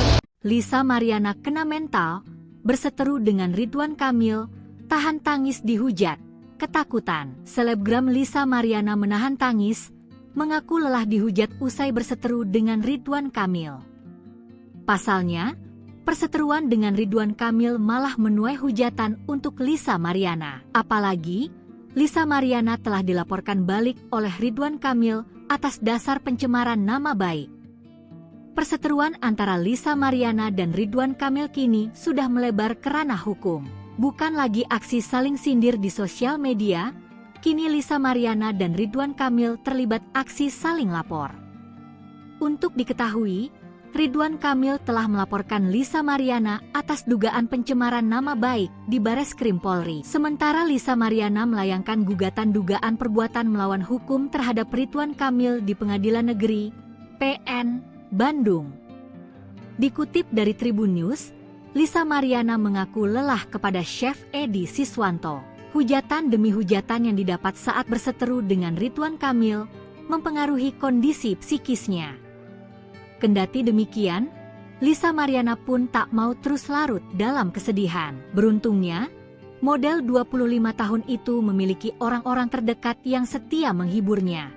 Lisa Mariana kena mental, berseteru dengan Ridwan Kamil, tahan tangis dihujat, ketakutan. Selebgram Lisa Mariana menahan tangis, mengaku lelah dihujat usai berseteru dengan Ridwan Kamil. Pasalnya, perseteruan dengan Ridwan Kamil malah menuai hujatan untuk Lisa Mariana. Apalagi, Lisa Mariana telah dilaporkan balik oleh Ridwan Kamil atas dasar pencemaran nama baik. Perseteruan antara Lisa Mariana dan Ridwan Kamil kini sudah melebar ke ranah hukum. Bukan lagi aksi saling sindir di sosial media, kini Lisa Mariana dan Ridwan Kamil terlibat aksi saling lapor. Untuk diketahui, Ridwan Kamil telah melaporkan Lisa Mariana atas dugaan pencemaran nama baik di Bareskrim Polri. Sementara Lisa Mariana melayangkan gugatan dugaan perbuatan melawan hukum terhadap Ridwan Kamil di Pengadilan Negeri PN Bandung. Dikutip dari Tribun News, Lisa Mariana mengaku lelah kepada Chef Edi Siswanto. Hujatan demi hujatan yang didapat saat berseteru dengan Ridwan Kamil mempengaruhi kondisi psikisnya. Kendati demikian, Lisa Mariana pun tak mau terus larut dalam kesedihan. Beruntungnya, model 25 tahun itu memiliki orang-orang terdekat yang setia menghiburnya.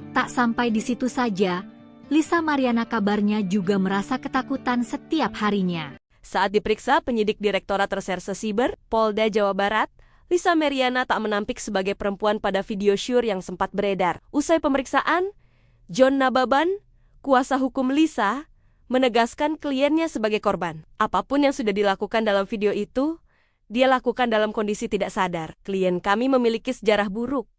Tak sampai di situ saja, Lisa Mariana kabarnya juga merasa ketakutan setiap harinya. Saat diperiksa penyidik Direktorat Reserse Siber, Polda Jawa Barat, Lisa Mariana tak menampik sebagai perempuan pada video syur yang sempat beredar. Usai pemeriksaan, John Nababan, kuasa hukum Lisa, menegaskan kliennya sebagai korban. Apapun yang sudah dilakukan dalam video itu, dia lakukan dalam kondisi tidak sadar. Klien kami memiliki sejarah buruk,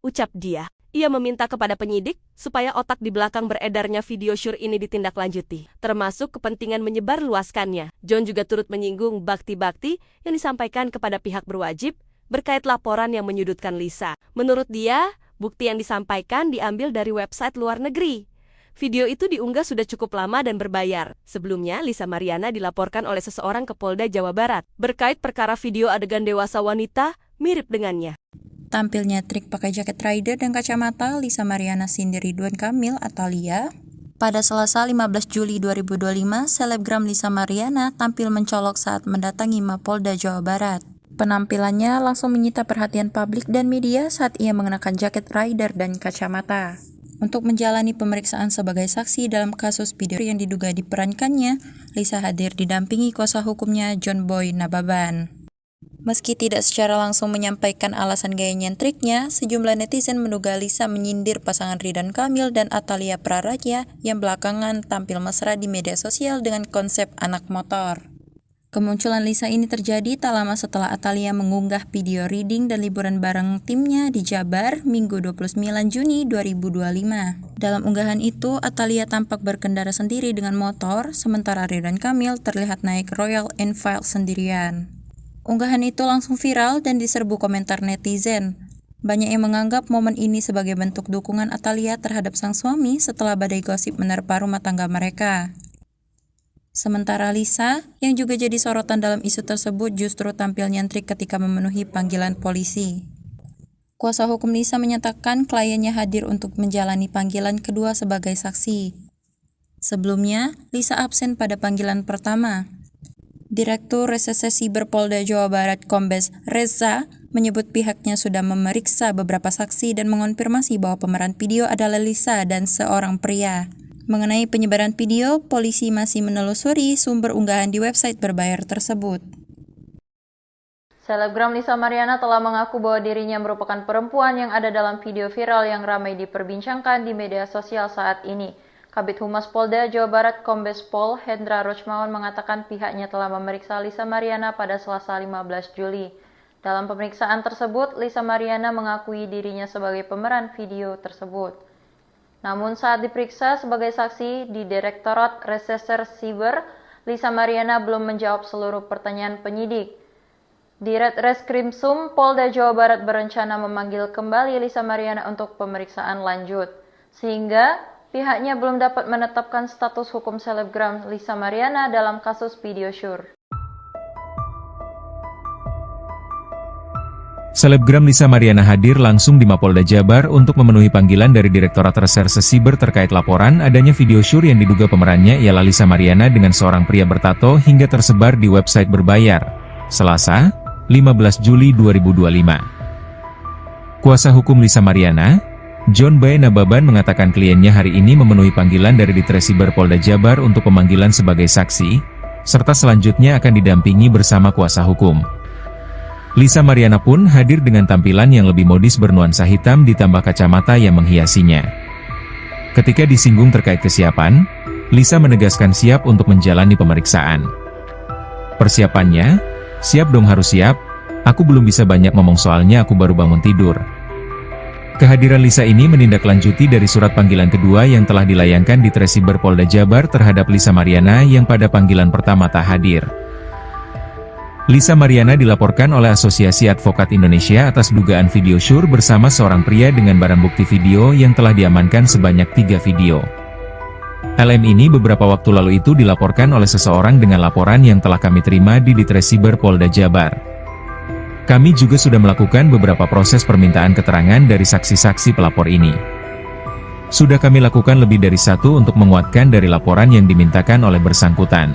ucap dia. Ia meminta kepada penyidik supaya otak di belakang beredarnya video syur ini ditindaklanjuti, termasuk kepentingan menyebarluaskannya. John juga turut menyinggung bakti-bakti yang disampaikan kepada pihak berwajib berkait laporan yang menyudutkan Lisa. Menurut dia, bukti yang disampaikan diambil dari website luar negeri. Video itu diunggah sudah cukup lama dan berbayar. Sebelumnya, Lisa Mariana dilaporkan oleh seseorang ke Polda Jawa Barat berkait perkara video adegan dewasa wanita mirip dengannya. Tampilnya trik pakai jaket rider dan kacamata, Lisa Mariana sindir Ridwan Kamil atau Lia. Pada Selasa 15 Juli 2025, selebgram Lisa Mariana tampil mencolok saat mendatangi Mapolda Jawa Barat. Penampilannya langsung menyita perhatian publik dan media saat ia mengenakan jaket rider dan kacamata. Untuk menjalani pemeriksaan sebagai saksi dalam kasus video yang diduga diperankannya, Lisa hadir didampingi kuasa hukumnya John Boy Nababan. Meski tidak secara langsung menyampaikan alasan gaya nyentriknya, sejumlah netizen menduga Lisa menyindir pasangan Ridwan Kamil dan Atalia Praraja yang belakangan tampil mesra di media sosial dengan konsep anak motor. Kemunculan Lisa ini terjadi tak lama setelah Atalia mengunggah video reading dan liburan bareng timnya di Jabar Minggu 29 Juni 2025. Dalam unggahan itu, Atalia tampak berkendara sendiri dengan motor, sementara Ridwan Kamil terlihat naik Royal Enfield sendirian. Unggahan itu langsung viral dan diserbu komentar netizen. Banyak yang menganggap momen ini sebagai bentuk dukungan Atalia terhadap sang suami setelah badai gosip menerpa rumah tangga mereka. Sementara Lisa, yang juga jadi sorotan dalam isu tersebut, justru tampil nyentrik ketika memenuhi panggilan polisi. Kuasa hukum Lisa menyatakan kliennya hadir untuk menjalani panggilan kedua sebagai saksi. Sebelumnya, Lisa absen pada panggilan pertama. Direktur Reserse Siber Polda Jawa Barat Kombes Reza menyebut pihaknya sudah memeriksa beberapa saksi dan mengonfirmasi bahwa pemeran video adalah Lisa dan seorang pria. Mengenai penyebaran video, polisi masih menelusuri sumber unggahan di website berbayar tersebut. Selebgram Lisa Mariana telah mengaku bahwa dirinya merupakan perempuan yang ada dalam video viral yang ramai diperbincangkan di media sosial saat ini. Kabid Humas Polda Jawa Barat Kombes Pol Hendra Rochmawan mengatakan pihaknya telah memeriksa Lisa Mariana pada Selasa 15 Juli. Dalam pemeriksaan tersebut, Lisa Mariana mengakui dirinya sebagai pemeran video tersebut. Namun saat diperiksa sebagai saksi di Direktorat Reserse Siber, Lisa Mariana belum menjawab seluruh pertanyaan penyidik. Ditreskrimsum Polda Jawa Barat berencana memanggil kembali Lisa Mariana untuk pemeriksaan lanjut, sehingga pihaknya belum dapat menetapkan status hukum selebgram Lisa Mariana dalam kasus video syur. Selebgram Lisa Mariana hadir langsung di Mapolda Jabar untuk memenuhi panggilan dari Direktorat Reserse Siber terkait laporan adanya video syur yang diduga pemerannya ialah Lisa Mariana dengan seorang pria bertato hingga tersebar di website berbayar. Selasa, 15 Juli 2025. Kuasa hukum Lisa Mariana, John B. Nababan mengatakan kliennya hari ini memenuhi panggilan dari Ditresiber Polda Jabar untuk pemanggilan sebagai saksi, serta selanjutnya akan didampingi bersama kuasa hukum. Lisa Mariana pun hadir dengan tampilan yang lebih modis bernuansa hitam ditambah kacamata yang menghiasinya. Ketika disinggung terkait kesiapan, Lisa menegaskan siap untuk menjalani pemeriksaan. Persiapannya, siap dong harus siap, aku belum bisa banyak ngomong soalnya aku baru bangun tidur. Kehadiran Lisa ini menindaklanjuti dari surat panggilan kedua yang telah dilayangkan di Tresiber Polda Jabar terhadap Lisa Mariana yang pada panggilan pertama tak hadir. Lisa Mariana dilaporkan oleh Asosiasi Advokat Indonesia atas dugaan video syur bersama seorang pria dengan barang bukti video yang telah diamankan sebanyak 3 video. LM ini beberapa waktu lalu itu dilaporkan oleh seseorang dengan laporan yang telah kami terima di Ditresiber Polda Jabar. Kami juga sudah melakukan beberapa proses permintaan keterangan dari saksi-saksi pelapor ini. Sudah kami lakukan lebih dari 1 untuk menguatkan dari laporan yang dimintakan oleh bersangkutan.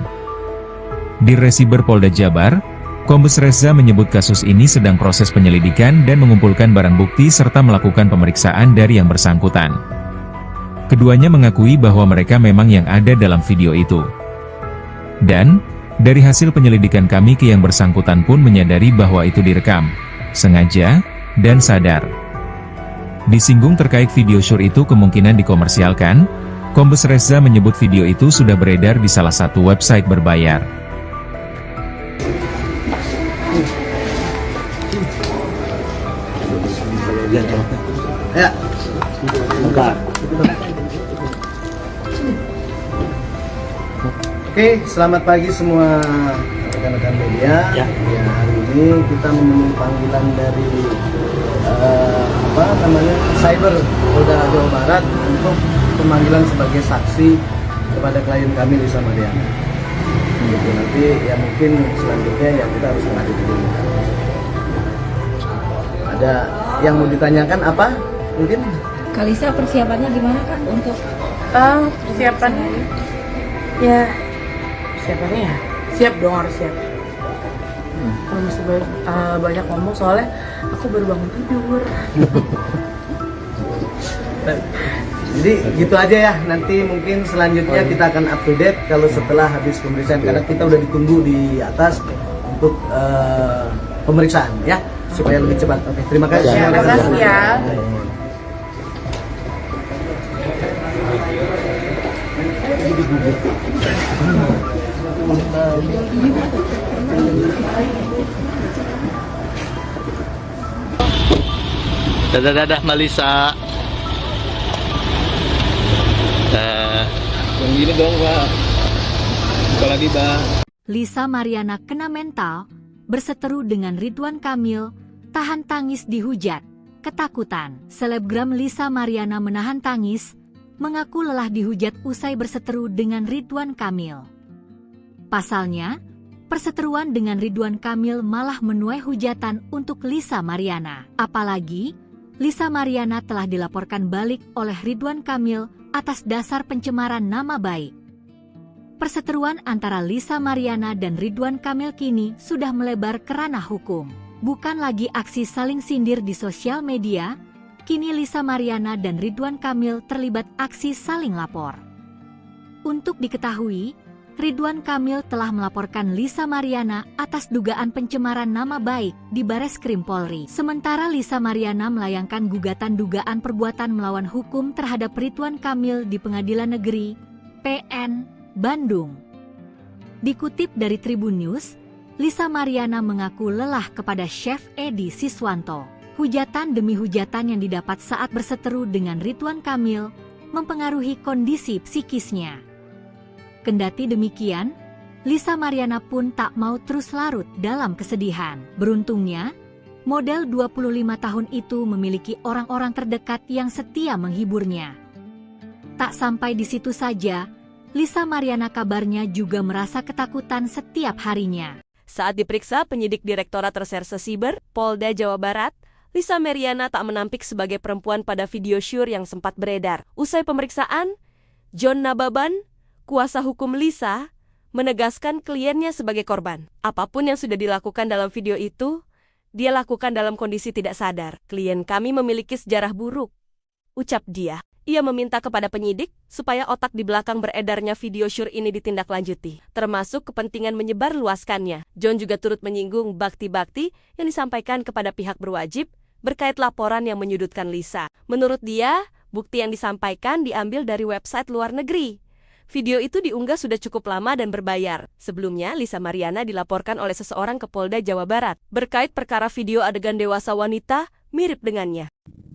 Di Ditresiber Polda Jabar, Kombes Reza menyebut kasus ini sedang proses penyelidikan dan mengumpulkan barang bukti serta melakukan pemeriksaan dari yang bersangkutan. Keduanya mengakui bahwa mereka memang yang ada dalam video itu. Dan, dari hasil penyelidikan kami ke yang bersangkutan pun menyadari bahwa itu direkam, sengaja, dan sadar. Disinggung terkait video syur itu kemungkinan dikomersialkan, Kombes Reza menyebut video itu sudah beredar di salah satu website berbayar. Ya. Oke, selamat pagi semua rekan-rekan media. Ya, hari ini kita memenuhi panggilan dari Cyber Polda Jawa Barat untuk pemanggilan sebagai saksi kepada klien kami Lisa Mariana. Gitu, nanti ya mungkin selanjutnya ya kita harus menghadiri dulu. Ada yang mau ditanyakan apa? Mungkin Kalisa persiapannya gimana Kak untuk persiapannya? Ya, persiapannya ya siap dong, harus siap. Kalau masih banyak ngomong soalnya aku baru bangun tidur. Jadi gitu aja ya, nanti mungkin selanjutnya kita akan up to date kalau setelah habis pemeriksaan, karena kita udah ditunggu di atas untuk pemeriksaan ya, supaya lebih cepat. Oke, terima kasih. Terima kasih ya. Dadah Malisa. Yang gini dong Pak. Apalagi Pak. Lisa Mariana kena mental, berseteru dengan Ridwan Kamil, tahan tangis dihujat, ketakutan. Selebgram Lisa Mariana menahan tangis, mengaku lelah dihujat usai berseteru dengan Ridwan Kamil. Pasalnya, perseteruan dengan Ridwan Kamil malah menuai hujatan untuk Lisa Mariana. Apalagi, Lisa Mariana telah dilaporkan balik oleh Ridwan Kamil atas dasar pencemaran nama baik. Perseteruan antara Lisa Mariana dan Ridwan Kamil kini sudah melebar ke ranah hukum. Bukan lagi aksi saling sindir di sosial media, kini Lisa Mariana dan Ridwan Kamil terlibat aksi saling lapor. Untuk diketahui, Ridwan Kamil telah melaporkan Lisa Mariana atas dugaan pencemaran nama baik di Bareskrim Polri. Sementara Lisa Mariana melayangkan gugatan dugaan perbuatan melawan hukum terhadap Ridwan Kamil di Pengadilan Negeri PN Bandung. Dikutip dari Tribun News, Lisa Mariana mengaku lelah kepada Chef Edi Siswanto. Hujatan demi hujatan yang didapat saat berseteru dengan Ridwan Kamil mempengaruhi kondisi psikisnya. Kendati demikian, Lisa Mariana pun tak mau terus larut dalam kesedihan. Beruntungnya, model 25 tahun itu memiliki orang-orang terdekat yang setia menghiburnya. Tak sampai di situ saja, Lisa Mariana kabarnya juga merasa ketakutan setiap harinya. Saat diperiksa penyidik Direktorat Reserse Siber, Polda Jawa Barat, Lisa Mariana tak menampik sebagai perempuan pada video syur yang sempat beredar. Usai pemeriksaan, John Nababan, kuasa hukum Lisa, menegaskan kliennya sebagai korban. Apapun yang sudah dilakukan dalam video itu, dia lakukan dalam kondisi tidak sadar. Klien kami memiliki sejarah buruk, ucap dia. Ia meminta kepada penyidik supaya otak di belakang beredarnya video syur ini ditindaklanjuti, termasuk kepentingan menyebarluaskannya. John juga turut menyinggung bakti-bakti yang disampaikan kepada pihak berwajib berkait laporan yang menyudutkan Lisa. Menurut dia, bukti yang disampaikan diambil dari website luar negeri. Video itu diunggah sudah cukup lama dan berbayar. Sebelumnya, Lisa Mariana dilaporkan oleh seseorang ke Polda Jawa Barat berkait perkara video adegan dewasa wanita mirip dengannya.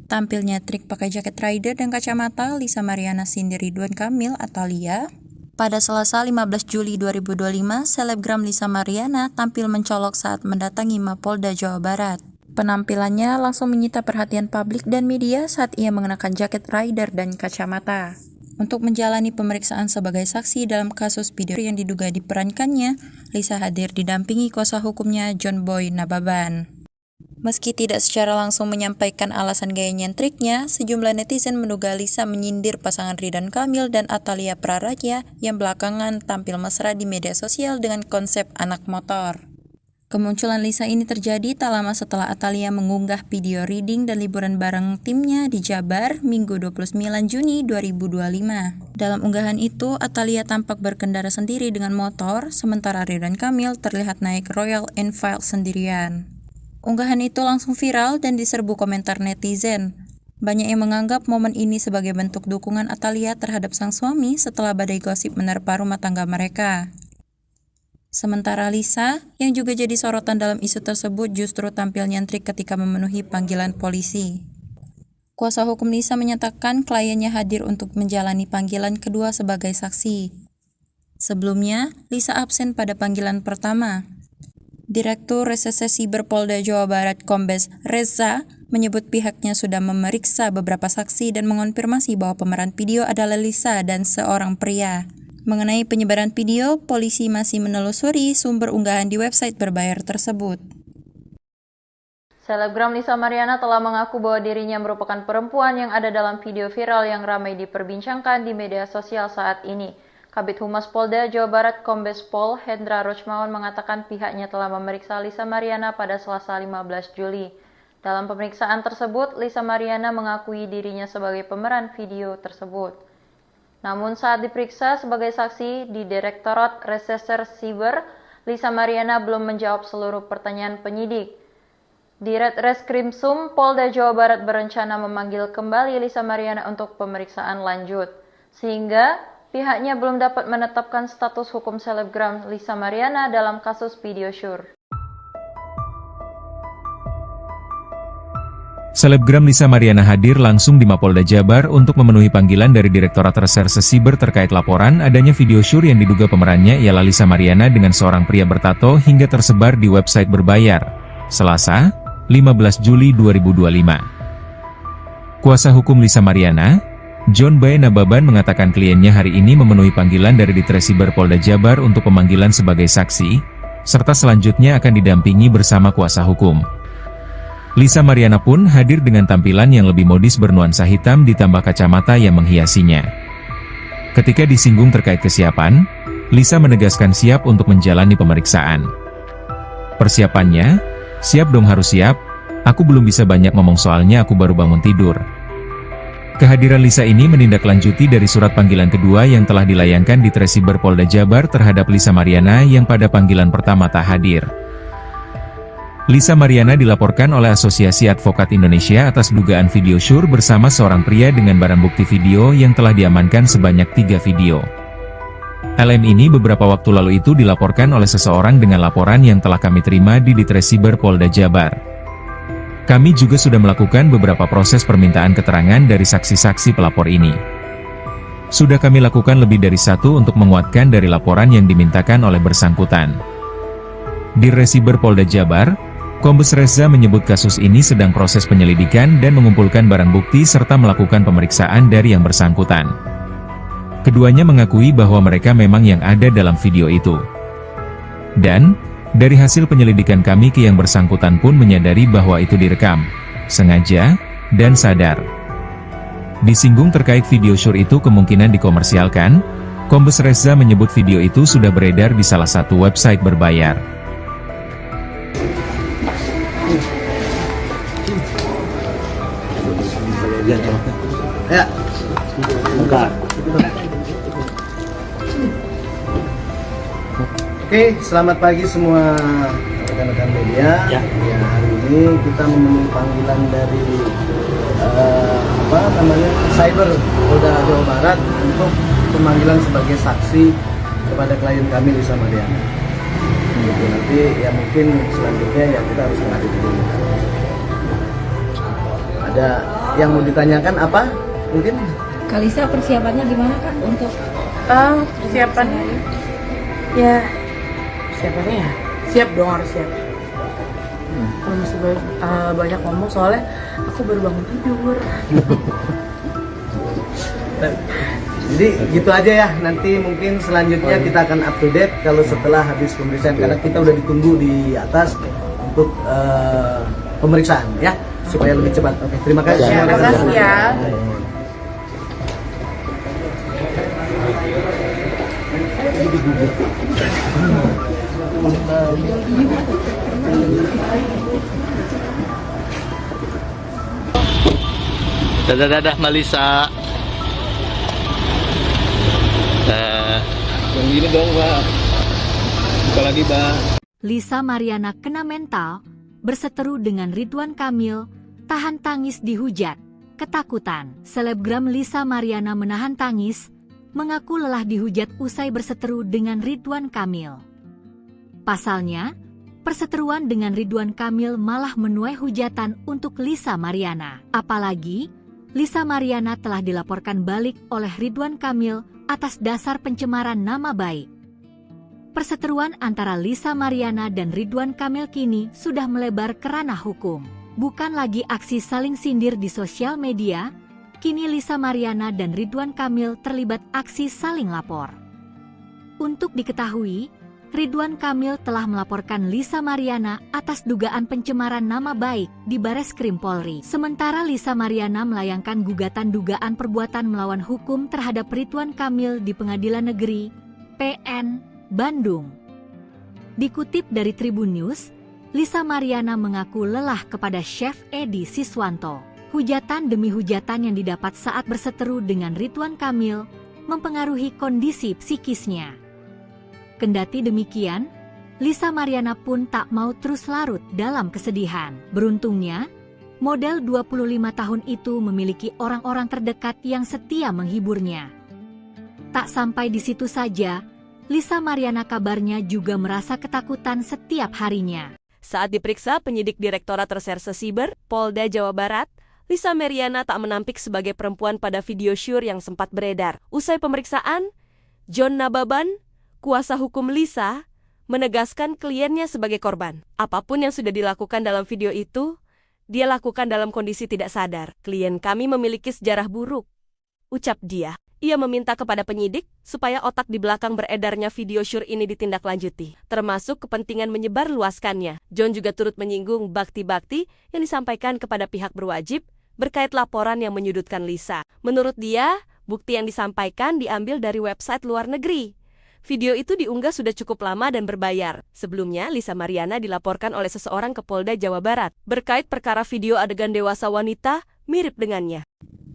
Tampilnya trik pakai jaket rider dan kacamata, Lisa Mariana sindir Ridwan Kamil atau Lia. Pada Selasa 15 Juli 2025, selebgram Lisa Mariana tampil mencolok saat mendatangi Mapolda Jawa Barat. Penampilannya langsung menyita perhatian publik dan media saat ia mengenakan jaket rider dan kacamata. Untuk menjalani pemeriksaan sebagai saksi dalam kasus video yang diduga diperankannya, Lisa hadir didampingi kuasa hukumnya John Boy Nababan. Meski tidak secara langsung menyampaikan alasan gaya nyentriknya, sejumlah netizen menduga Lisa menyindir pasangan Ridwan Kamil dan Atalia Praraja yang belakangan tampil mesra di media sosial dengan konsep anak motor. Kemunculan Lisa ini terjadi tak lama setelah Atalia mengunggah video reading dan liburan bareng timnya di Jabar Minggu 29 Juni 2025. Dalam unggahan itu, Atalia tampak berkendara sendiri dengan motor, sementara Ridwan Kamil terlihat naik Royal Enfield sendirian. Unggahan itu langsung viral dan diserbu komentar netizen. Banyak yang menganggap momen ini sebagai bentuk dukungan Atalia terhadap sang suami setelah badai gosip menerpa rumah tangga mereka. Sementara Lisa, yang juga jadi sorotan dalam isu tersebut, justru tampil nyentrik ketika memenuhi panggilan polisi. Kuasa hukum Lisa menyatakan kliennya hadir untuk menjalani panggilan kedua sebagai saksi. Sebelumnya, Lisa absen pada panggilan pertama. Direktur Reserse Siber Polda Jawa Barat Kombes Reza menyebut pihaknya sudah memeriksa beberapa saksi dan mengonfirmasi bahwa pemeran video adalah Lisa dan seorang pria. Mengenai penyebaran video, polisi masih menelusuri sumber unggahan di website berbayar tersebut. Selebgram Lisa Mariana telah mengaku bahwa dirinya merupakan perempuan yang ada dalam video viral yang ramai diperbincangkan di media sosial saat ini. Kabid Humas Polda Jawa Barat Kombes Pol Hendra Rochmawan mengatakan pihaknya telah memeriksa Lisa Mariana pada Selasa 15 Juli. Dalam pemeriksaan tersebut, Lisa Mariana mengakui dirinya sebagai pemeran video tersebut. Namun saat diperiksa sebagai saksi di Direktorat Reserse Siber, Lisa Mariana belum menjawab seluruh pertanyaan penyidik. Ditreskrimsum Polda Jawa Barat berencana memanggil kembali Lisa Mariana untuk pemeriksaan lanjut, sehingga pihaknya belum dapat menetapkan status hukum selebgram Lisa Mariana dalam kasus video syur. Selebgram Lisa Mariana hadir langsung di Mapolda Jabar untuk memenuhi panggilan dari Direktorat Reserse Siber terkait laporan adanya video syur yang diduga pemerannya ialah Lisa Mariana dengan seorang pria bertato hingga tersebar di website berbayar. Selasa, 15 Juli 2025. Kuasa hukum Lisa Mariana, John Boy Nababan mengatakan kliennya hari ini memenuhi panggilan dari Ditresiber Polda Jabar untuk pemanggilan sebagai saksi, serta selanjutnya akan didampingi bersama kuasa hukum. Lisa Mariana pun hadir dengan tampilan yang lebih modis bernuansa hitam ditambah kacamata yang menghiasinya. Ketika disinggung terkait kesiapan, Lisa menegaskan siap untuk menjalani pemeriksaan. Persiapannya, Siap dong, harus siap. Aku belum bisa banyak ngomong soalnya aku baru bangun tidur. Kehadiran Lisa ini menindaklanjuti dari surat panggilan kedua yang telah dilayangkan di Tresiber Polda Jabar terhadap Lisa Mariana yang pada panggilan pertama tak hadir. Lisa Mariana dilaporkan oleh Asosiasi Advokat Indonesia atas dugaan video syur bersama seorang pria dengan barang bukti video yang telah diamankan sebanyak 3 video. LM ini beberapa waktu lalu itu dilaporkan oleh seseorang dengan laporan yang telah kami terima di Tresiber Polda Jabar. Kami juga sudah melakukan beberapa proses permintaan keterangan dari saksi-saksi pelapor ini. Sudah kami lakukan lebih dari 1 untuk menguatkan dari laporan yang dimintakan oleh bersangkutan. Di Tresiber Polda Jabar, Kombes Reza menyebut kasus ini sedang proses penyelidikan dan mengumpulkan barang bukti serta melakukan pemeriksaan dari yang bersangkutan. Keduanya mengakui bahwa mereka memang yang ada dalam video itu. Dan dari hasil penyelidikan kami ke yang bersangkutan pun menyadari bahwa itu direkam, sengaja, dan sadar. Disinggung terkait video syur itu kemungkinan dikomersialkan, Kombes Reza menyebut video itu sudah beredar di salah satu website berbayar. Ya. Buka. Oke, selamat pagi semua rekan-rekan media. Ya, hari ini kita memenuhi panggilan dari Cyber Polda Jawa Barat untuk pemanggilan sebagai saksi kepada klien kami Lisa Mariana. Jadi nanti ya mungkin selanjutnya ya kita harus menghadiri dulu. Ada yang mau ditanyakan apa? Mungkin Kalisa persiapannya gimana Kak untuk Persiapannya ya siap dong, harus siap. Kalau masih banyak ngomong soalnya aku baru bangun tidur. Jadi gitu aja ya, nanti mungkin selanjutnya kita akan up to date kalau setelah habis pemeriksaan, karena kita udah ditunggu di atas untuk pemeriksaan ya, supaya lebih cepat. Oke, terima kasih. Terima kasih ya. Dadah Malisa. Yang gini dong, Pak. Buka lagi, Pak. Lisa Mariana kena mental, berseteru dengan Ridwan Kamil, tahan tangis dihujat, ketakutan. Selebgram Lisa Mariana menahan tangis, mengaku lelah dihujat usai berseteru dengan Ridwan Kamil. Pasalnya, perseteruan dengan Ridwan Kamil malah menuai hujatan untuk Lisa Mariana. Apalagi, Lisa Mariana telah dilaporkan balik oleh Ridwan Kamil atas dasar pencemaran nama baik. Perseteruan antara Lisa Mariana dan Ridwan Kamil kini sudah melebar ke ranah hukum. Bukan lagi aksi saling sindir di sosial media, kini Lisa Mariana dan Ridwan Kamil terlibat aksi saling lapor. Untuk diketahui, Ridwan Kamil telah melaporkan Lisa Mariana atas dugaan pencemaran nama baik di Bareskrim Polri. Sementara Lisa Mariana melayangkan gugatan dugaan perbuatan melawan hukum terhadap Ridwan Kamil di Pengadilan Negeri PN Bandung. Dikutip dari Tribun News, Lisa Mariana mengaku lelah kepada Chef Edi Siswanto. Hujatan demi hujatan yang didapat saat berseteru dengan Ridwan Kamil mempengaruhi kondisi psikisnya. Kendati demikian, Lisa Mariana pun tak mau terus larut dalam kesedihan. Beruntungnya, model 25 tahun itu memiliki orang-orang terdekat yang setia menghiburnya. Tak sampai di situ saja, Lisa Mariana kabarnya juga merasa ketakutan setiap harinya. Saat diperiksa penyidik Direktorat Reserse Siber Polda Jawa Barat, Lisa Mariana tak menampik sebagai perempuan pada video syur yang sempat beredar. Usai pemeriksaan, John Nababan, kuasa hukum Lisa, menegaskan kliennya sebagai korban. Apapun yang sudah dilakukan dalam video itu, dia lakukan dalam kondisi tidak sadar. Klien kami memiliki sejarah buruk, ucap dia. Ia meminta kepada penyidik supaya otak di belakang beredarnya video syur ini ditindaklanjuti, termasuk kepentingan menyebarluaskannya. John juga turut menyinggung bakti-bakti yang disampaikan kepada pihak berwajib berkait laporan yang menyudutkan Lisa. Menurut dia, bukti yang disampaikan diambil dari website luar negeri. Video itu diunggah sudah cukup lama dan berbayar. Sebelumnya, Lisa Mariana dilaporkan oleh seseorang ke Polda Jawa Barat berkait perkara video adegan dewasa wanita mirip dengannya.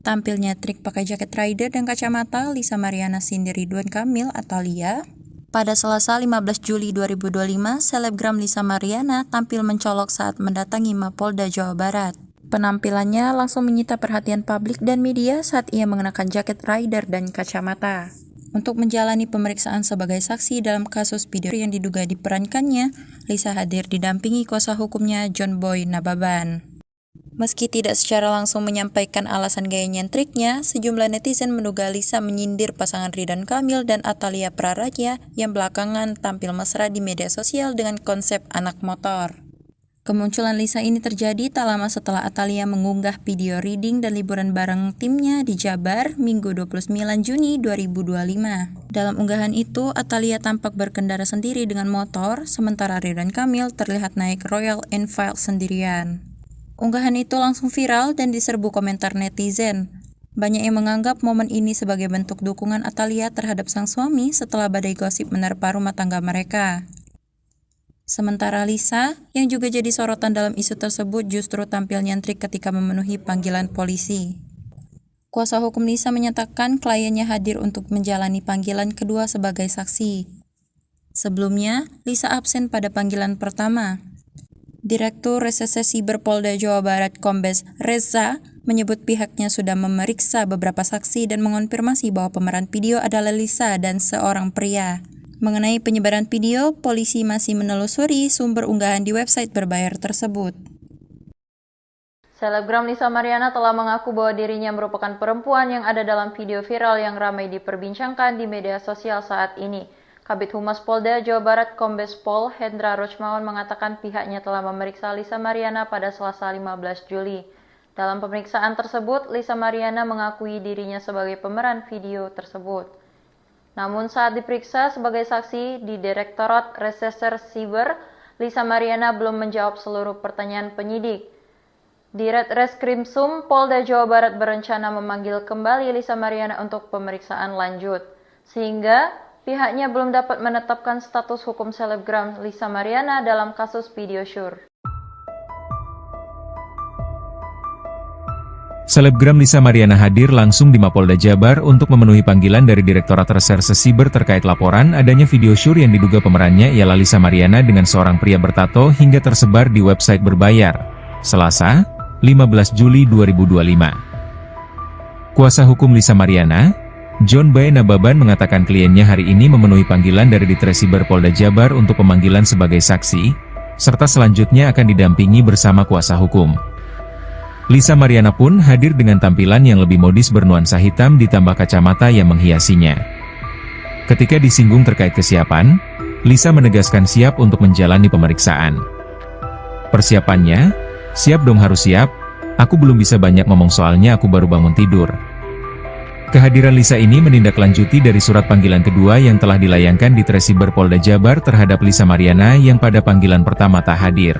Tampilnya trik pakai jaket rider dan kacamata Lisa Mariana Cindy Ridwan Kamil atau Lia. Pada Selasa 15 Juli 2025, selebgram Lisa Mariana tampil mencolok saat mendatangi Mapolda Jawa Barat. Penampilannya langsung menyita perhatian publik dan media saat ia mengenakan jaket rider dan kacamata. Untuk menjalani pemeriksaan sebagai saksi dalam kasus video yang diduga diperankannya, Lisa hadir didampingi kuasa hukumnya John Boy Nababan. Meski tidak secara langsung menyampaikan alasan gaya nyentriknya, sejumlah netizen menduga Lisa menyindir pasangan Ridwan Kamil dan Atalia Praraja yang belakangan tampil mesra di media sosial dengan konsep anak motor. Kemunculan Lisa ini terjadi tak lama setelah Atalia mengunggah video reading dan liburan bareng timnya di Jabar Minggu 29 Juni 2025. Dalam unggahan itu, Atalia tampak berkendara sendiri dengan motor, sementara Ridwan Kamil terlihat naik Royal Enfield sendirian. Unggahan itu langsung viral dan diserbu komentar netizen. Banyak yang menganggap momen ini sebagai bentuk dukungan Atalia terhadap sang suami setelah badai gosip menerpa rumah tangga mereka. Sementara Lisa, yang juga jadi sorotan dalam isu tersebut justru tampil nyentrik ketika memenuhi panggilan polisi. Kuasa hukum Lisa menyatakan kliennya hadir untuk menjalani panggilan kedua sebagai saksi. Sebelumnya, Lisa absen pada panggilan pertama. Direktur Reserse Siber Polda Jawa Barat Kombes Reza menyebut pihaknya sudah memeriksa beberapa saksi dan mengonfirmasi bahwa pemeran video adalah Lisa dan seorang pria. Mengenai penyebaran video, polisi masih menelusuri sumber unggahan di website berbayar tersebut. Selebgram Lisa Mariana telah mengaku bahwa dirinya merupakan perempuan yang ada dalam video viral yang ramai diperbincangkan di media sosial saat ini. Kabid Humas Polda Jawa Barat Kombes Pol Hendra Rochmawan mengatakan pihaknya telah memeriksa Lisa Mariana pada Selasa 15 Juli. Dalam pemeriksaan tersebut, Lisa Mariana mengakui dirinya sebagai pemeran video tersebut. Namun saat diperiksa sebagai saksi di Direktorat Reserse Siber, Lisa Mariana belum menjawab seluruh pertanyaan penyidik. Ditreskrimsum Polda Jawa Barat berencana memanggil kembali Lisa Mariana untuk pemeriksaan lanjut, sehingga pihaknya belum dapat menetapkan status hukum selebgram Lisa Mariana dalam kasus video syur. Selebgram Lisa Mariana hadir langsung di Mapolda Jabar untuk memenuhi panggilan dari Direktorat Reserse Siber terkait laporan adanya video syur yang diduga pemerannya ialah Lisa Mariana dengan seorang pria bertato hingga tersebar di website berbayar. Selasa, 15 Juli 2025. Kuasa hukum Lisa Mariana, John Boy Nababan mengatakan kliennya hari ini memenuhi panggilan dari Ditresiber Polda Jabar untuk pemanggilan sebagai saksi, serta selanjutnya akan didampingi bersama kuasa hukum. Lisa Mariana pun hadir dengan tampilan yang lebih modis bernuansa hitam ditambah kacamata yang menghiasinya. Ketika disinggung terkait kesiapan, Lisa menegaskan siap untuk menjalani pemeriksaan. Persiapannya, siap dong harus siap, aku belum bisa banyak ngomong soalnya aku baru bangun tidur. Kehadiran Lisa ini menindaklanjuti dari surat panggilan kedua yang telah dilayangkan di Ditresiber Polda Jabar terhadap Lisa Mariana yang pada panggilan pertama tak hadir.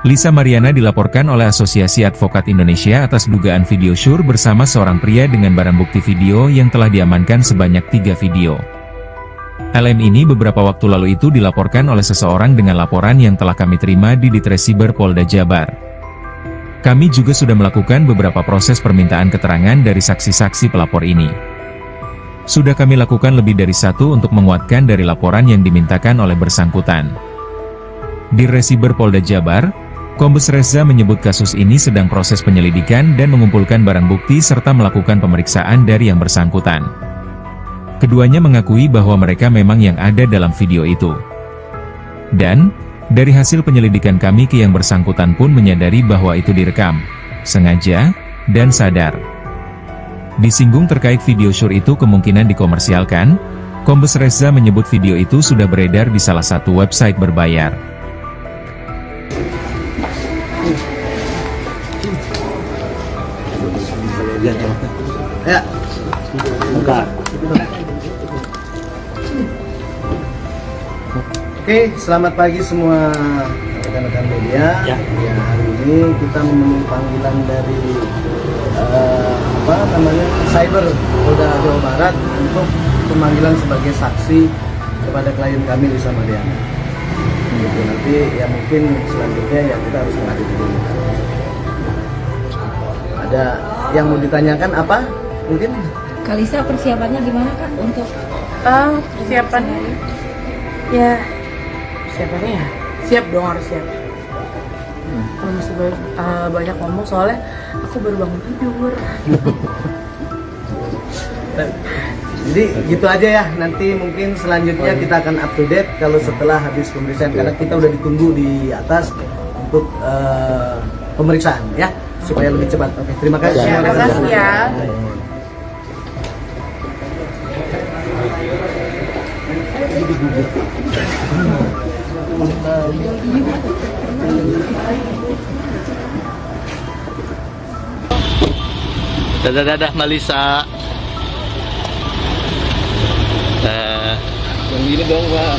Lisa Mariana dilaporkan oleh Asosiasi Advokat Indonesia atas dugaan video syur bersama seorang pria dengan barang bukti video yang telah diamankan sebanyak 3 video. LM ini beberapa waktu lalu itu dilaporkan oleh seseorang dengan laporan yang telah kami terima di Ditresiber Polda Jabar. Kami juga sudah melakukan beberapa proses permintaan keterangan dari saksi-saksi pelapor ini. Sudah kami lakukan lebih dari 1 untuk menguatkan dari laporan yang dimintakan oleh bersangkutan. Di Ditresiber Polda Jabar, Kombes Reza menyebut kasus ini sedang proses penyelidikan dan mengumpulkan barang bukti serta melakukan pemeriksaan dari yang bersangkutan. Keduanya mengakui bahwa mereka memang yang ada dalam video itu. Dan, dari hasil penyelidikan kami ke yang bersangkutan pun menyadari bahwa itu direkam, sengaja, dan sadar. Disinggung terkait video syur itu kemungkinan dikomersialkan, Kombes Reza menyebut video itu sudah beredar di salah satu website berbayar. Ya. Buka. Oke, selamat pagi semua rekan-rekan media. Ya, hari ini kita memenuhi panggilan dari Cyber Polda Jawa Barat untuk pemanggilan sebagai saksi kepada klien kami Lisa Mariana. Gitu. Nanti ya mungkin selanjutnya ya kita harus menghadiri dulu. Ada yang mau ditanyakan apa? Mungkin Kalisa persiapannya gimana Kak untuk Persiapannya ya siap dong, harus siap. Kalau masih banyak ngomong soalnya aku baru bangun tidur. jadi gitu aja ya. Nanti mungkin selanjutnya kita akan up to date kalau setelah habis pemeriksaan, karena kita udah ditunggu di atas untuk pemeriksaan ya, supaya lebih cepat. Oke, terima kasih. Terima kasih ya. Dadah Malisa. Yang gini dong, Pak.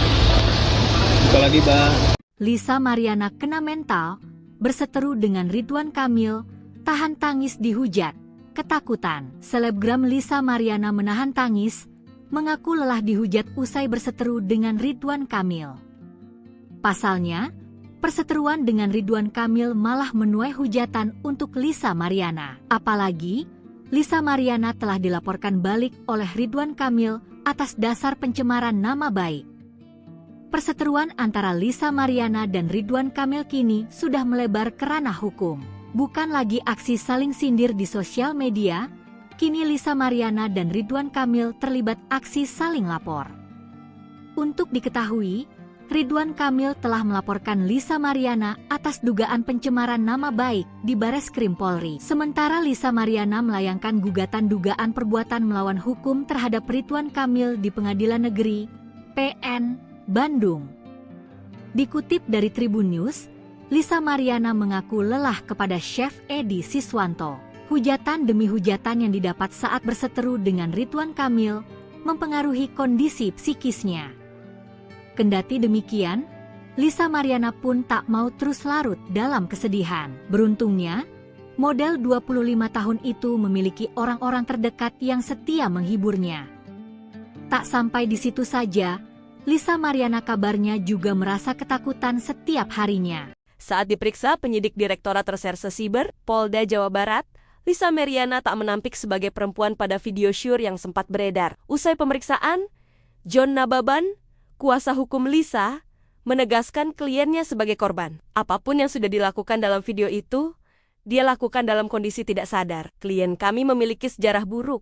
Buka lagi, Pak. Lisa Mariana kena mental, berseteru dengan Ridwan Kamil, tahan tangis dihujat, ketakutan. Selebgram Lisa Mariana menahan tangis, mengaku lelah dihujat usai berseteru dengan Ridwan Kamil. Pasalnya, perseteruan dengan Ridwan Kamil malah menuai hujatan untuk Lisa Mariana. Apalagi, Lisa Mariana telah dilaporkan balik oleh Ridwan Kamil atas dasar pencemaran nama baik. Perseteruan antara Lisa Mariana dan Ridwan Kamil kini sudah melebar ke ranah hukum. Bukan lagi aksi saling sindir di sosial media, kini Lisa Mariana dan Ridwan Kamil terlibat aksi saling lapor. Untuk diketahui, Ridwan Kamil telah melaporkan Lisa Mariana atas dugaan pencemaran nama baik di Bareskrim Polri. Sementara Lisa Mariana melayangkan gugatan dugaan perbuatan melawan hukum terhadap Ridwan Kamil di Pengadilan Negeri PN Bandung. Dikutip dari Tribun News, Lisa Mariana mengaku lelah kepada Chef Edi Siswanto. Hujatan demi hujatan yang didapat saat berseteru dengan Ridwan Kamil mempengaruhi kondisi psikisnya. Kendati demikian, Lisa Mariana pun tak mau terus larut dalam kesedihan. Beruntungnya, model 25 tahun itu memiliki orang-orang terdekat yang setia menghiburnya. Tak sampai di situ saja, Lisa Mariana kabarnya juga merasa ketakutan setiap harinya. Saat diperiksa penyidik Direktorat Reserse Siber, Polda Jawa Barat, Lisa Mariana tak menampik sebagai perempuan pada video syur yang sempat beredar. Usai pemeriksaan, John Nababan, kuasa hukum Lisa, menegaskan kliennya sebagai korban. Apapun yang sudah dilakukan dalam video itu, dia lakukan dalam kondisi tidak sadar. Klien kami memiliki sejarah buruk,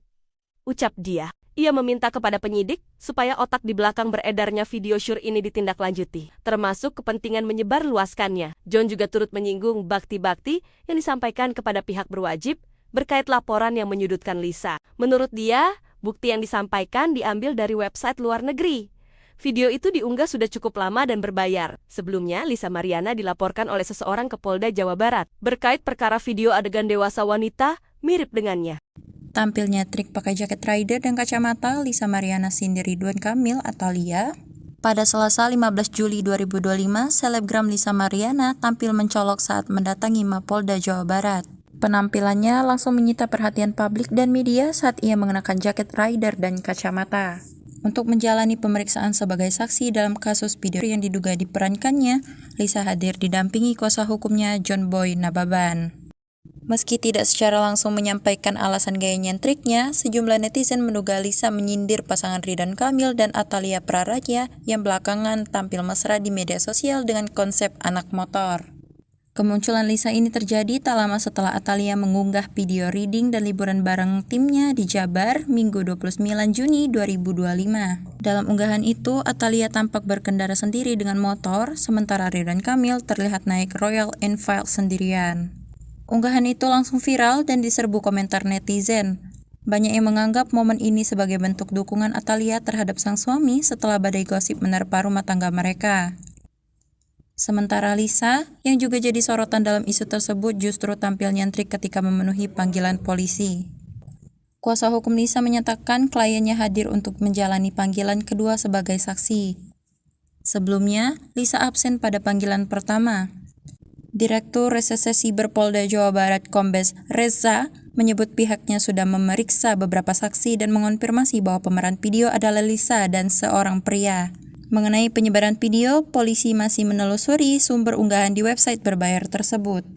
ucap dia. Ia meminta kepada penyidik supaya otak di belakang beredarnya video syur ini ditindaklanjuti, termasuk kepentingan menyebarluaskannya. John juga turut menyinggung bakti-bakti yang disampaikan kepada pihak berwajib berkait laporan yang menyudutkan Lisa. Menurut dia, bukti yang disampaikan diambil dari website luar negeri. Video itu diunggah sudah cukup lama dan berbayar. Sebelumnya, Lisa Mariana dilaporkan oleh seseorang ke Polda Jawa Barat berkait perkara video adegan dewasa wanita mirip dengannya. Tampilnya trik pakai jaket rider dan kacamata, Lisa Mariana sindir Ridwan Kamil atau Lia. Pada Selasa 15 Juli 2025, selebgram Lisa Mariana tampil mencolok saat mendatangi Mapolda Jawa Barat. Penampilannya langsung menyita perhatian publik dan media saat ia mengenakan jaket rider dan kacamata. Untuk menjalani pemeriksaan sebagai saksi dalam kasus video yang diduga diperankannya, Lisa hadir didampingi kuasa hukumnya John Boy Nababan. Meski tidak secara langsung menyampaikan alasan gaya nyentriknya, sejumlah netizen menduga Lisa menyindir pasangan Ridwan Kamil dan Atalia Praraja yang belakangan tampil mesra di media sosial dengan konsep anak motor. Kemunculan Lisa ini terjadi tak lama setelah Atalia mengunggah video reading dan liburan bareng timnya di Jabar Minggu 29 Juni 2025. Dalam unggahan itu, Atalia tampak berkendara sendiri dengan motor, sementara Ridwan Kamil terlihat naik Royal Enfield sendirian. Unggahan itu langsung viral dan diserbu komentar netizen. Banyak yang menganggap momen ini sebagai bentuk dukungan Atalia terhadap sang suami setelah badai gosip menerpa rumah tangga mereka. Sementara Lisa, yang juga jadi sorotan dalam isu tersebut, justru tampil nyentrik ketika memenuhi panggilan polisi. Kuasa hukum Lisa menyatakan kliennya hadir untuk menjalani panggilan kedua sebagai saksi. Sebelumnya, Lisa absen pada panggilan pertama. Direktur Reserse Siber Polda Jawa Barat Kombes Reza menyebut pihaknya sudah memeriksa beberapa saksi dan mengonfirmasi bahwa pemeran video adalah Lisa dan seorang pria. Mengenai penyebaran video, polisi masih menelusuri sumber unggahan di website berbayar tersebut.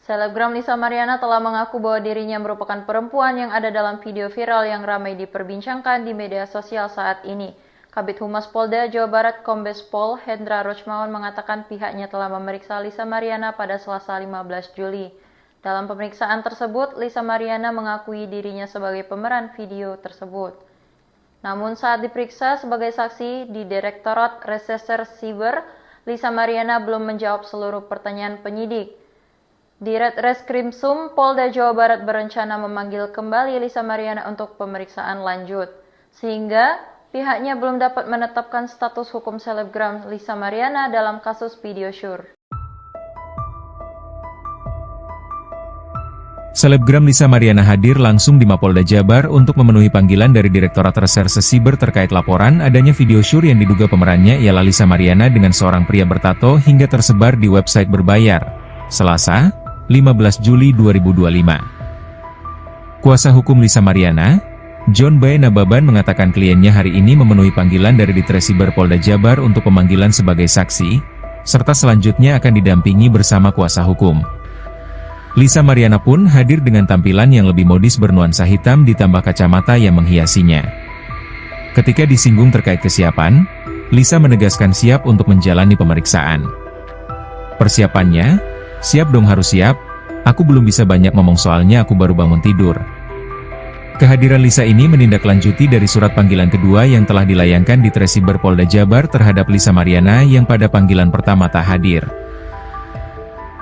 Selebgram Lisa Mariana telah mengaku bahwa dirinya merupakan perempuan yang ada dalam video viral yang ramai diperbincangkan di media sosial saat ini. Kabid Humas Polda Jawa Barat Kombes Pol Hendra Rochmawan mengatakan pihaknya telah memeriksa Lisa Mariana pada Selasa 15 Juli. Dalam pemeriksaan tersebut, Lisa Mariana mengakui dirinya sebagai pemeran video tersebut. Namun saat diperiksa sebagai saksi di Direktorat Reserse Siber, Lisa Mariana belum menjawab seluruh pertanyaan penyidik. Ditreskrimsum Polda Jawa Barat berencana memanggil kembali Lisa Mariana untuk pemeriksaan lanjut, sehingga pihaknya belum dapat menetapkan status hukum selebgram Lisa Mariana dalam kasus video syur. Selebgram Lisa Mariana hadir langsung di Mapolda Jabar untuk memenuhi panggilan dari Direktorat Reserse Siber terkait laporan adanya video syur yang diduga pemerannya ialah Lisa Mariana dengan seorang pria bertato hingga tersebar di website berbayar. Selasa, 15 Juli 2025. Kuasa hukum Lisa Mariana, John B. Nababan mengatakan kliennya hari ini memenuhi panggilan dari Ditresiber Polda Jabar untuk pemanggilan sebagai saksi, serta selanjutnya akan didampingi bersama kuasa hukum. Lisa Mariana pun hadir dengan tampilan yang lebih modis bernuansa hitam ditambah kacamata yang menghiasinya. Ketika disinggung terkait kesiapan, Lisa menegaskan siap untuk menjalani pemeriksaan. Persiapannya, "Siap dong, harus siap. Aku belum bisa banyak ngomong soalnya aku baru bangun tidur." Kehadiran Lisa ini menindaklanjuti dari surat panggilan kedua yang telah dilayangkan di Ditresiber Polda Jabar terhadap Lisa Mariana yang pada panggilan pertama tak hadir.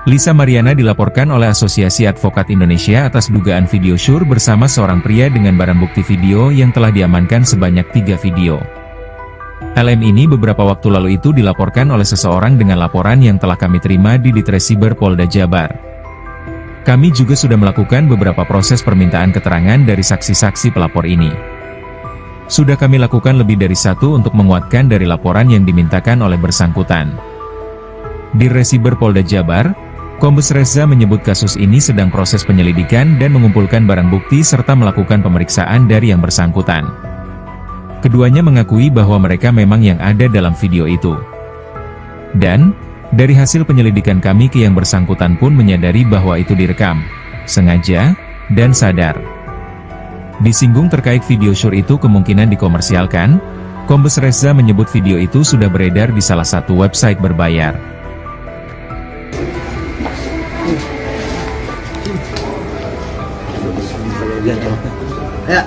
Lisa Mariana dilaporkan oleh Asosiasi Advokat Indonesia atas dugaan video syur bersama seorang pria dengan barang bukti video yang telah diamankan sebanyak 3 video. LM ini beberapa waktu lalu itu dilaporkan oleh seseorang dengan laporan yang telah kami terima di Ditresiber Polda Jabar. Kami juga sudah melakukan beberapa proses permintaan keterangan dari saksi-saksi pelapor ini. Sudah kami lakukan lebih dari 1 untuk menguatkan dari laporan yang dimintakan oleh bersangkutan. Di Ditresiber Polda Jabar, Kombes Reza menyebut kasus ini sedang proses penyelidikan dan mengumpulkan barang bukti serta melakukan pemeriksaan dari yang bersangkutan. Keduanya mengakui bahwa mereka memang yang ada dalam video itu. Dan, dari hasil penyelidikan kami ke yang bersangkutan pun menyadari bahwa itu direkam, sengaja, dan sadar. Disinggung terkait video syur itu kemungkinan dikomersialkan, Kombes Reza menyebut video itu sudah beredar di salah satu website berbayar. Ya.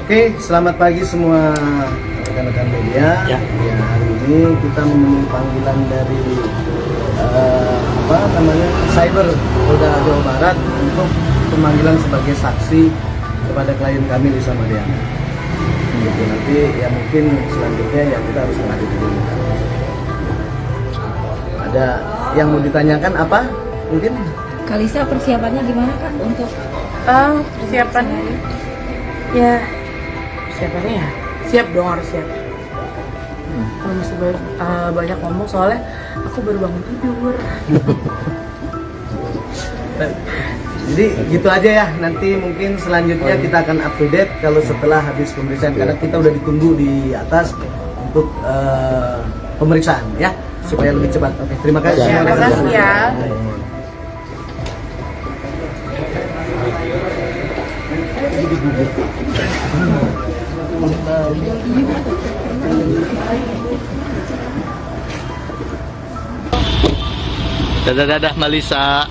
Oke, selamat pagi semua rekan-rekan media. Ya, hari ini kita memenuhi panggilan dari Cyber Polda Jawa Barat untuk pemanggilan sebagai saksi kepada klien kami Lisa Mariana. Gitu, nanti ya mungkin selanjutnya ya kita harus menghadiri dulu. Ada yang mau ditanyakan apa? Mungkin Kalisa persiapannya gimana Kak untuk persiapannya? Ya, persiapannya ya siap dong, harus siap. Kalau masih banyak ngomong soalnya aku baru bangun tidur. Jadi gitu aja ya, nanti mungkin selanjutnya kita akan up to date kalau setelah habis pemeriksaan, karena kita udah ditunggu di atas untuk pemeriksaan ya, supaya lebih cepat. Oke, terima kasih. Terima kasih ya. Dadah Malisa.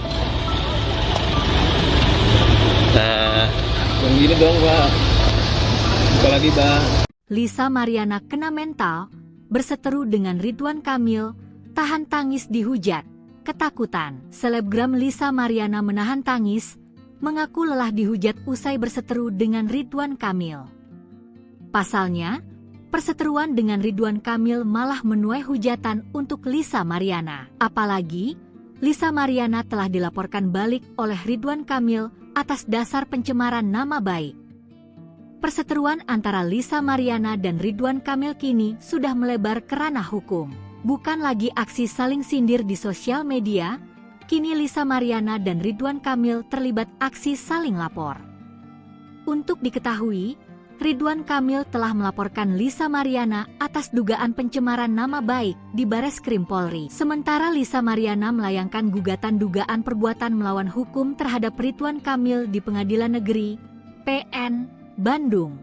Yang gini dong, Pak. Apalagi, Pak. Lisa Mariana kena mental, berseteru dengan Ridwan Kamil, tahan tangis dihujat, ketakutan. Selebgram Lisa Mariana menahan tangis, mengaku lelah dihujat usai berseteru dengan Ridwan Kamil. Pasalnya, perseteruan dengan Ridwan Kamil malah menuai hujatan untuk Lisa Mariana. Apalagi, Lisa Mariana telah dilaporkan balik oleh Ridwan Kamil atas dasar pencemaran nama baik. Perseteruan antara Lisa Mariana dan Ridwan Kamil kini sudah melebar ke ranah hukum. Bukan lagi aksi saling sindir di sosial media, kini Lisa Mariana dan Ridwan Kamil terlibat aksi saling lapor. Untuk diketahui, Ridwan Kamil telah melaporkan Lisa Mariana atas dugaan pencemaran nama baik di Bareskrim Polri. Sementara Lisa Mariana melayangkan gugatan dugaan perbuatan melawan hukum terhadap Ridwan Kamil di Pengadilan Negeri PN Bandung.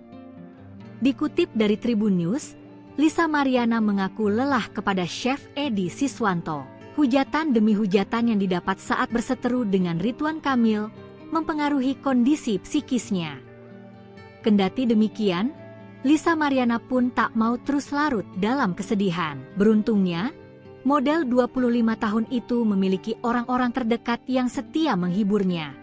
Dikutip dari Tribun News, Lisa Mariana mengaku lelah kepada Chef Edi Siswanto. Hujatan demi hujatan yang didapat saat berseteru dengan Ridwan Kamil mempengaruhi kondisi psikisnya. Kendati demikian, Lisa Mariana pun tak mau terus larut dalam kesedihan. Beruntungnya, model 25 tahun itu memiliki orang-orang terdekat yang setia menghiburnya.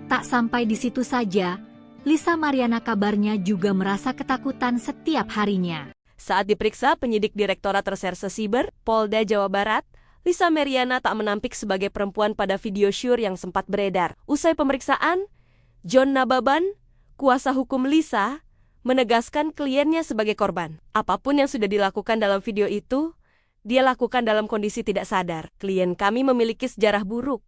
Tak sampai di situ saja, Lisa Mariana kabarnya juga merasa ketakutan setiap harinya. Saat diperiksa penyidik Direktorat Reserse Siber, Polda Jawa Barat, Lisa Mariana tak menampik sebagai perempuan pada video syur yang sempat beredar. Usai pemeriksaan, John Nababan, kuasa hukum Lisa, menegaskan kliennya sebagai korban. Apapun yang sudah dilakukan dalam video itu, dia lakukan dalam kondisi tidak sadar. Klien kami memiliki sejarah buruk,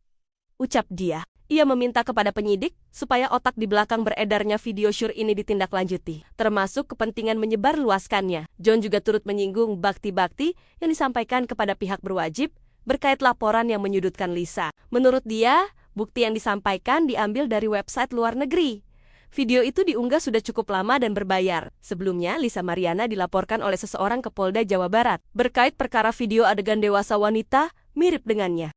ucap dia. Ia meminta kepada penyidik supaya otak di belakang beredarnya video syur ini ditindaklanjuti, termasuk kepentingan menyebarluaskannya. John juga turut menyinggung bakti-bakti yang disampaikan kepada pihak berwajib berkait laporan yang menyudutkan Lisa. Menurut dia, bukti yang disampaikan diambil dari website luar negeri. Video itu diunggah sudah cukup lama dan berbayar. Sebelumnya, Lisa Mariana dilaporkan oleh seseorang ke Polda Jawa Barat berkait perkara video adegan dewasa wanita mirip dengannya.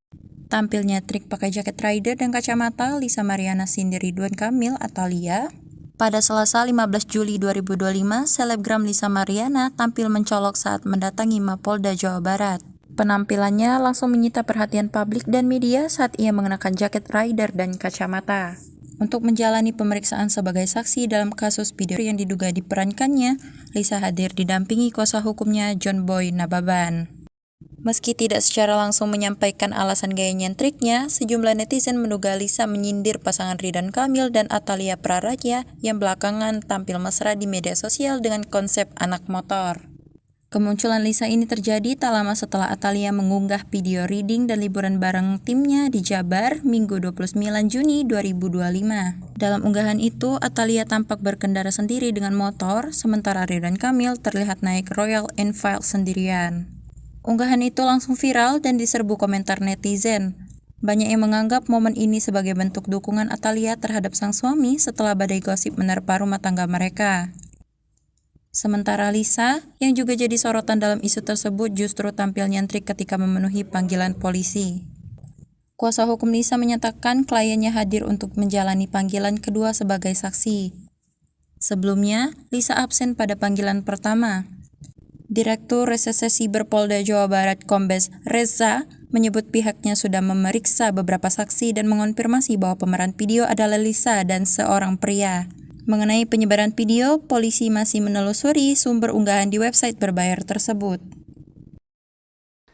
Tampilnya trik pakai jaket rider dan kacamata, Lisa Mariana sindir Ridwan Kamil atau Lia. Pada Selasa 15 Juli 2025, selebgram Lisa Mariana tampil mencolok saat mendatangi Mapolda Jawa Barat. Penampilannya langsung menyita perhatian publik dan media saat ia mengenakan jaket rider dan kacamata. Untuk menjalani pemeriksaan sebagai saksi dalam kasus video yang diduga diperankannya, Lisa hadir didampingi kuasa hukumnya John Boy Nababan. Meski tidak secara langsung menyampaikan alasan gaya nyentriknya, sejumlah netizen menduga Lisa menyindir pasangan Ridwan Kamil dan Atalia Praraja yang belakangan tampil mesra di media sosial dengan konsep anak motor. Kemunculan Lisa ini terjadi tak lama setelah Atalia mengunggah video reading dan liburan bareng timnya di Jabar Minggu 29 Juni 2025. Dalam unggahan itu, Atalia tampak berkendara sendiri dengan motor, sementara Ridwan Kamil terlihat naik Royal Enfield sendirian. Unggahan itu langsung viral dan diserbu komentar netizen. Banyak yang menganggap momen ini sebagai bentuk dukungan Atalia terhadap sang suami setelah badai gosip menerpa rumah tangga mereka. Sementara Lisa, yang juga jadi sorotan dalam isu tersebut, justru tampil nyentrik ketika memenuhi panggilan polisi. Kuasa hukum Lisa menyatakan kliennya hadir untuk menjalani panggilan kedua sebagai saksi. Sebelumnya, Lisa absen pada panggilan pertama. Direktur Reserse Siber Polda Jawa Barat Kombes Reza menyebut pihaknya sudah memeriksa beberapa saksi dan mengonfirmasi bahwa pemeran video adalah Lisa dan seorang pria. Mengenai penyebaran video, polisi masih menelusuri sumber unggahan di website berbayar tersebut.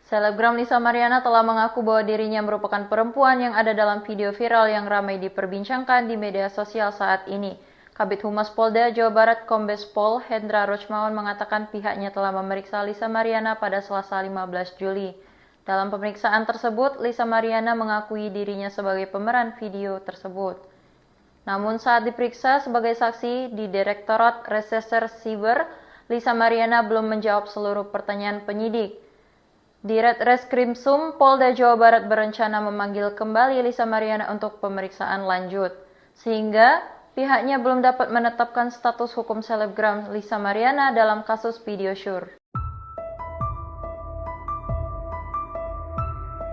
Selebgram Lisa Mariana telah mengaku bahwa dirinya merupakan perempuan yang ada dalam video viral yang ramai diperbincangkan di media sosial saat ini. Kabid Humas Polda Jawa Barat Kombes Pol Hendra Rochmawan mengatakan pihaknya telah memeriksa Lisa Mariana pada Selasa 15 Juli. Dalam pemeriksaan tersebut, Lisa Mariana mengakui dirinya sebagai pemeran video tersebut. Namun saat diperiksa sebagai saksi di Direktorat Reserse Siber, Lisa Mariana belum menjawab seluruh pertanyaan penyidik. Ditreskrimsum Polda Jawa Barat berencana memanggil kembali Lisa Mariana untuk pemeriksaan lanjut, sehingga pihaknya belum dapat menetapkan status hukum selebgram Lisa Mariana dalam kasus video syur.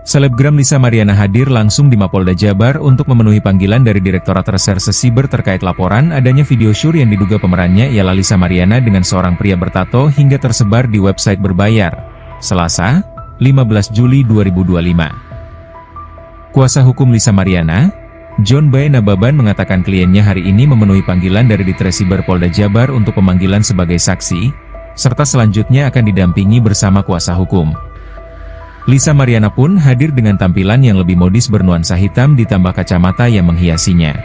Selebgram Lisa Mariana hadir langsung di Mapolda Jabar untuk memenuhi panggilan dari Direktorat Reserse Siber terkait laporan adanya video syur yang diduga pemerannya ialah Lisa Mariana dengan seorang pria bertato hingga tersebar di website berbayar. Selasa, 15 Juli 2025. Kuasa hukum Lisa Mariana, John Boy Nababan mengatakan kliennya hari ini memenuhi panggilan dari Ditresiber Polda Jabar untuk pemanggilan sebagai saksi, serta selanjutnya akan didampingi bersama kuasa hukum. Lisa Mariana pun hadir dengan tampilan yang lebih modis bernuansa hitam ditambah kacamata yang menghiasinya.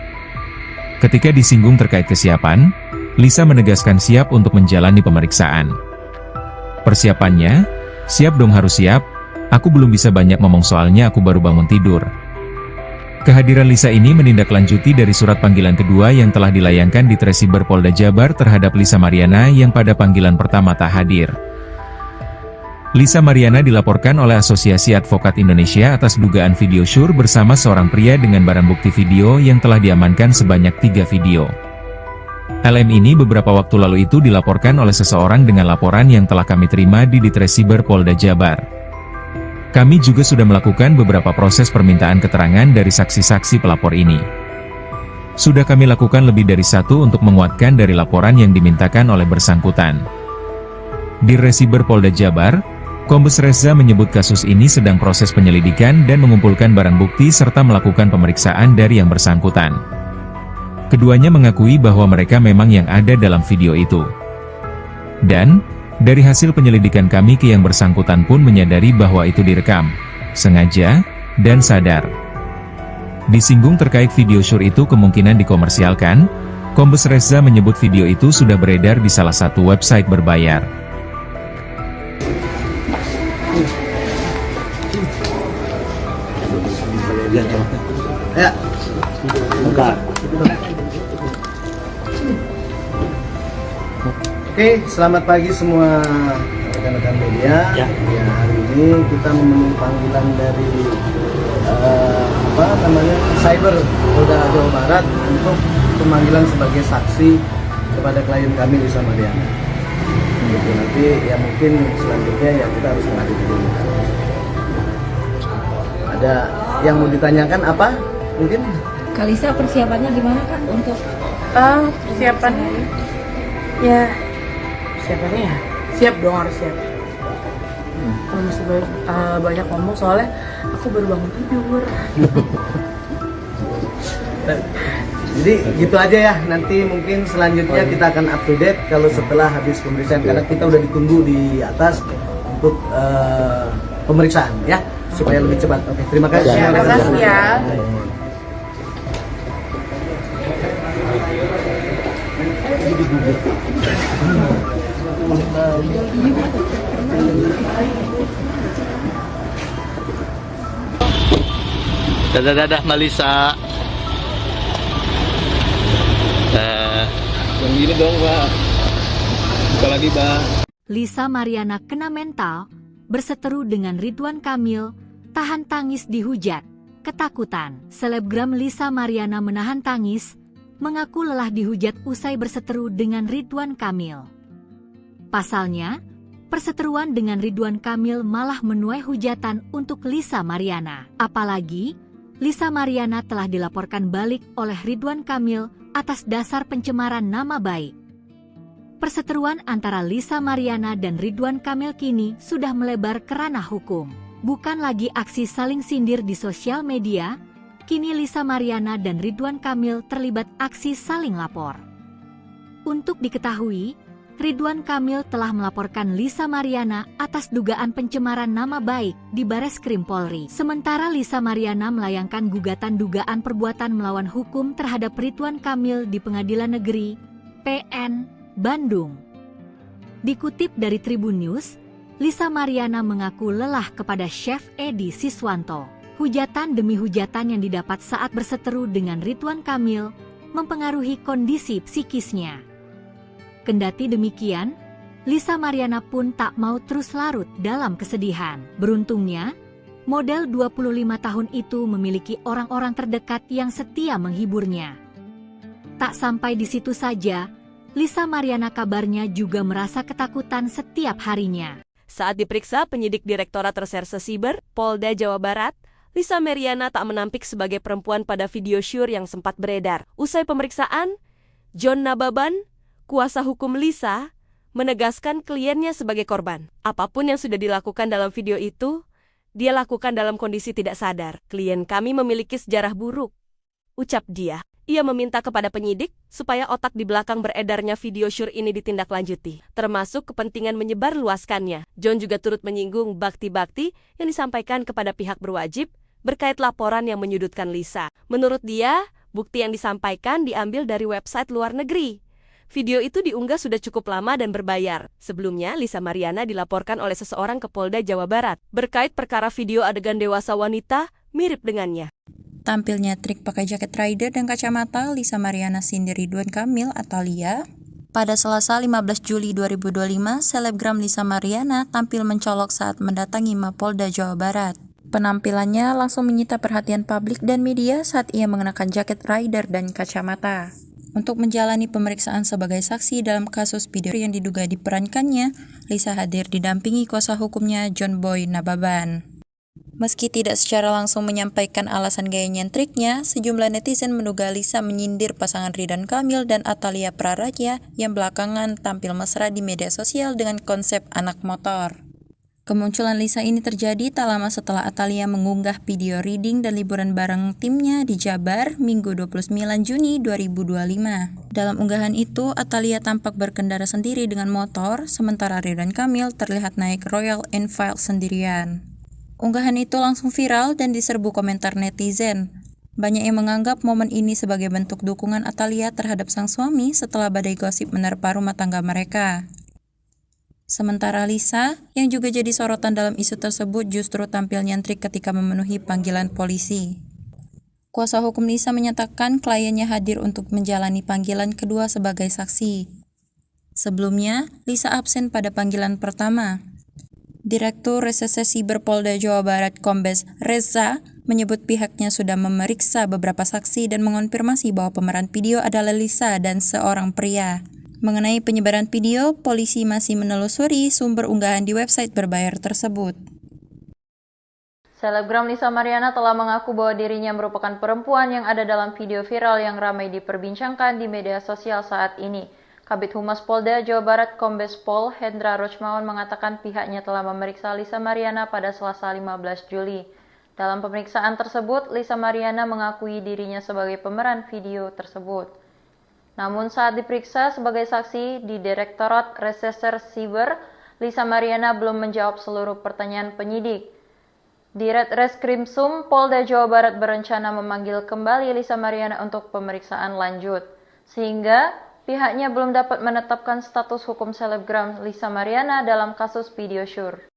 Ketika disinggung terkait kesiapan, Lisa menegaskan siap untuk menjalani pemeriksaan. Persiapannya, Siap dong, harus siap. Aku belum bisa banyak ngomong soalnya aku baru bangun tidur. Kehadiran Lisa ini menindaklanjuti dari surat panggilan kedua yang telah dilayangkan di Tresiber Polda Jabar terhadap Lisa Mariana yang pada panggilan pertama tak hadir. Lisa Mariana dilaporkan oleh Asosiasi Advokat Indonesia atas dugaan video syur bersama seorang pria dengan barang bukti video yang telah diamankan sebanyak 3 video. LM ini beberapa waktu lalu itu dilaporkan oleh seseorang dengan laporan yang telah kami terima di Tresiber Polda Jabar. Kami juga sudah melakukan beberapa proses permintaan keterangan dari saksi-saksi pelapor ini. Sudah kami lakukan lebih dari 1 untuk menguatkan dari laporan yang dimintakan oleh bersangkutan. Di Tresiber Polda Jabar, Kombes Reza menyebut kasus ini sedang proses penyelidikan dan mengumpulkan barang bukti serta melakukan pemeriksaan dari yang bersangkutan. Keduanya mengakui bahwa mereka memang yang ada dalam video itu. Dan dari hasil penyelidikan kami ke yang bersangkutan pun menyadari bahwa itu direkam, sengaja, dan sadar. Disinggung terkait video syur itu kemungkinan dikomersialkan, Kombes Reza menyebut video itu sudah beredar di salah satu website berbayar. Ya. Bentar. Oke, selamat pagi semua rekan-rekan media. Ya, hari ini kita memenuhi panggilan dari Cyber Polda Jawa Barat untuk pemanggilan sebagai saksi kepada klien kami Lisa Mariana. Gitu, nanti ya mungkin selanjutnya ya kita harus menghadiri dulu. Ada yang mau ditanyakan apa? Mungkin? Kalisa persiapannya gimana Kak untuk Persiapannya ya siap dong, harus siap. Kalau masih banyak ngomong soalnya aku baru bangun tidur. Jadi gitu aja ya, nanti mungkin selanjutnya kita akan up to date kalau setelah habis pemeriksaan, karena kita udah ditunggu di atas untuk pemeriksaan ya, supaya lebih cepat. Oke, terima kasih. Terima kasih ya. Dadah Malisa. Yang gini dong, Pak. Apalagi, Pak. Lisa Mariana kena mental, berseteru dengan Ridwan Kamil, tahan tangis dihujat, ketakutan. Selebgram Lisa Mariana menahan tangis, mengaku lelah dihujat usai berseteru dengan Ridwan Kamil. Pasalnya, perseteruan dengan Ridwan Kamil malah menuai hujatan untuk Lisa Mariana. Apalagi, Lisa Mariana telah dilaporkan balik oleh Ridwan Kamil atas dasar pencemaran nama baik. Perseteruan antara Lisa Mariana dan Ridwan Kamil kini sudah melebar ke ranah hukum. Bukan lagi aksi saling sindir di sosial media, kini Lisa Mariana dan Ridwan Kamil terlibat aksi saling lapor. Untuk diketahui, Ridwan Kamil telah melaporkan Lisa Mariana atas dugaan pencemaran nama baik di Bareskrim Polri. Sementara Lisa Mariana melayangkan gugatan dugaan perbuatan melawan hukum terhadap Ridwan Kamil di Pengadilan Negeri PN Bandung. Dikutip dari Tribun News, Lisa Mariana mengaku lelah kepada Chef Edi Siswanto. Hujatan demi hujatan yang didapat saat berseteru dengan Ridwan Kamil mempengaruhi kondisi psikisnya. Kendati demikian, Lisa Mariana pun tak mau terus larut dalam kesedihan. Beruntungnya, model 25 tahun itu memiliki orang-orang terdekat yang setia menghiburnya. Tak sampai di situ saja, Lisa Mariana kabarnya juga merasa ketakutan setiap harinya. Saat diperiksa penyidik Direktorat Reserse Siber Polda Jawa Barat, Lisa Mariana tak menampik sebagai perempuan pada video syur yang sempat beredar. Usai pemeriksaan, John Nababan, kuasa hukum Lisa, menegaskan kliennya sebagai korban. Apapun yang sudah dilakukan dalam video itu, dia lakukan dalam kondisi tidak sadar. Klien kami memiliki sejarah buruk, ucap dia. Ia meminta kepada penyidik supaya otak di belakang beredarnya video syur ini ditindaklanjuti, termasuk kepentingan menyebarluaskannya. John juga turut menyinggung bakti-bakti yang disampaikan kepada pihak berwajib berkait laporan yang menyudutkan Lisa. Menurut dia, bukti yang disampaikan diambil dari website luar negeri. Video itu diunggah sudah cukup lama dan berbayar. Sebelumnya, Lisa Mariana dilaporkan oleh seseorang ke Polda Jawa Barat berkait perkara video adegan dewasa wanita mirip dengannya. Tampilnya trik pakai jaket rider dan kacamata Lisa Mariana Cindy Ridwan Kamil atau Lia. Pada Selasa 15 Juli 2025, selebgram Lisa Mariana tampil mencolok saat mendatangi Mapolda Jawa Barat. Penampilannya langsung menyita perhatian publik dan media saat ia mengenakan jaket rider dan kacamata. Untuk menjalani pemeriksaan sebagai saksi dalam kasus video yang diduga diperankannya, Lisa hadir didampingi kuasa hukumnya John Boy Nababan. Meski tidak secara langsung menyampaikan alasan gaya nyentriknya, sejumlah netizen menduga Lisa menyindir pasangan Ridwan Kamil dan Atalia Praraja yang belakangan tampil mesra di media sosial dengan konsep anak motor. Kemunculan Lisa ini terjadi tak lama setelah Atalia mengunggah video reading dan liburan bareng timnya di Jabar Minggu 29 Juni 2025. Dalam unggahan itu, Atalia tampak berkendara sendiri dengan motor, sementara Ridwan Kamil terlihat naik Royal Enfield sendirian. Unggahan itu langsung viral dan diserbu komentar netizen. Banyak yang menganggap momen ini sebagai bentuk dukungan Atalia terhadap sang suami setelah badai gosip menerpa rumah tangga mereka. Sementara Lisa, yang juga jadi sorotan dalam isu tersebut justru tampil nyentrik ketika memenuhi panggilan polisi. Kuasa hukum Lisa menyatakan kliennya hadir untuk menjalani panggilan kedua sebagai saksi. Sebelumnya, Lisa absen pada panggilan pertama. Direktur Reserse Siber Polda Jawa Barat Kombes Reza menyebut pihaknya sudah memeriksa beberapa saksi dan mengonfirmasi bahwa pemeran video adalah Lisa dan seorang pria. Mengenai penyebaran video, polisi masih menelusuri sumber unggahan di website berbayar tersebut. Selebgram Lisa Mariana telah mengaku bahwa dirinya merupakan perempuan yang ada dalam video viral yang ramai diperbincangkan di media sosial saat ini. Kabid Humas Polda Jawa Barat Kombes Pol Hendra Rochmawan mengatakan pihaknya telah memeriksa Lisa Mariana pada Selasa 15 Juli. Dalam pemeriksaan tersebut, Lisa Mariana mengakui dirinya sebagai pemeran video tersebut. Namun saat diperiksa sebagai saksi di Direktorat Reserse Siber, Lisa Mariana belum menjawab seluruh pertanyaan penyidik. Ditreskrimsum Polda Jawa Barat berencana memanggil kembali Lisa Mariana untuk pemeriksaan lanjut, sehingga pihaknya belum dapat menetapkan status hukum selebgram Lisa Mariana dalam kasus video syur.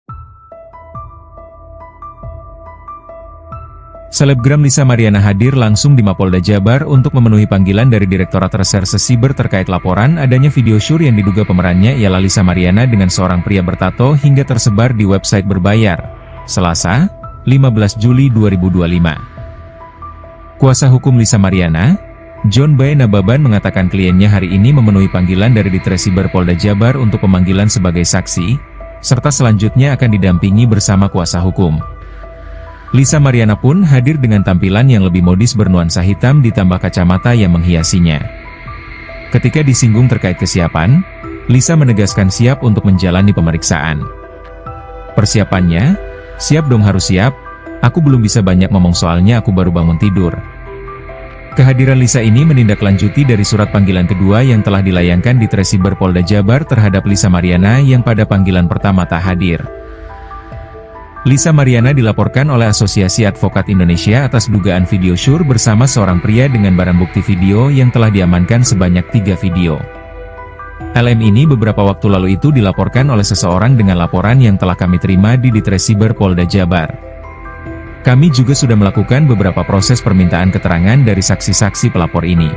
Selebgram Lisa Mariana hadir langsung di Mapolda Jabar untuk memenuhi panggilan dari Direktorat Reserse Siber terkait laporan adanya video syur yang diduga pemerannya ialah Lisa Mariana dengan seorang pria bertato hingga tersebar di website berbayar. Selasa, 15 Juli 2025. Kuasa hukum Lisa Mariana, John Boy Nababan mengatakan kliennya hari ini memenuhi panggilan dari Ditresiber Polda Jabar untuk pemanggilan sebagai saksi, serta selanjutnya akan didampingi bersama kuasa hukum. Lisa Mariana pun hadir dengan tampilan yang lebih modis bernuansa hitam ditambah kacamata yang menghiasinya. Ketika disinggung terkait kesiapan, Lisa menegaskan siap untuk menjalani pemeriksaan. Persiapannya, siap dong harus siap, aku belum bisa banyak ngomong soalnya aku baru bangun tidur. Kehadiran Lisa ini menindaklanjuti dari surat panggilan kedua yang telah dilayangkan di Ditresiber Polda Jabar terhadap Lisa Mariana yang pada panggilan pertama tak hadir. Lisa Mariana dilaporkan oleh Asosiasi Advokat Indonesia atas dugaan video syur bersama seorang pria dengan barang bukti video yang telah diamankan sebanyak 3 video. LM ini beberapa waktu lalu itu dilaporkan oleh seseorang dengan laporan yang telah kami terima di Ditresiber Polda Jabar. Kami juga sudah melakukan beberapa proses permintaan keterangan dari saksi-saksi pelapor ini.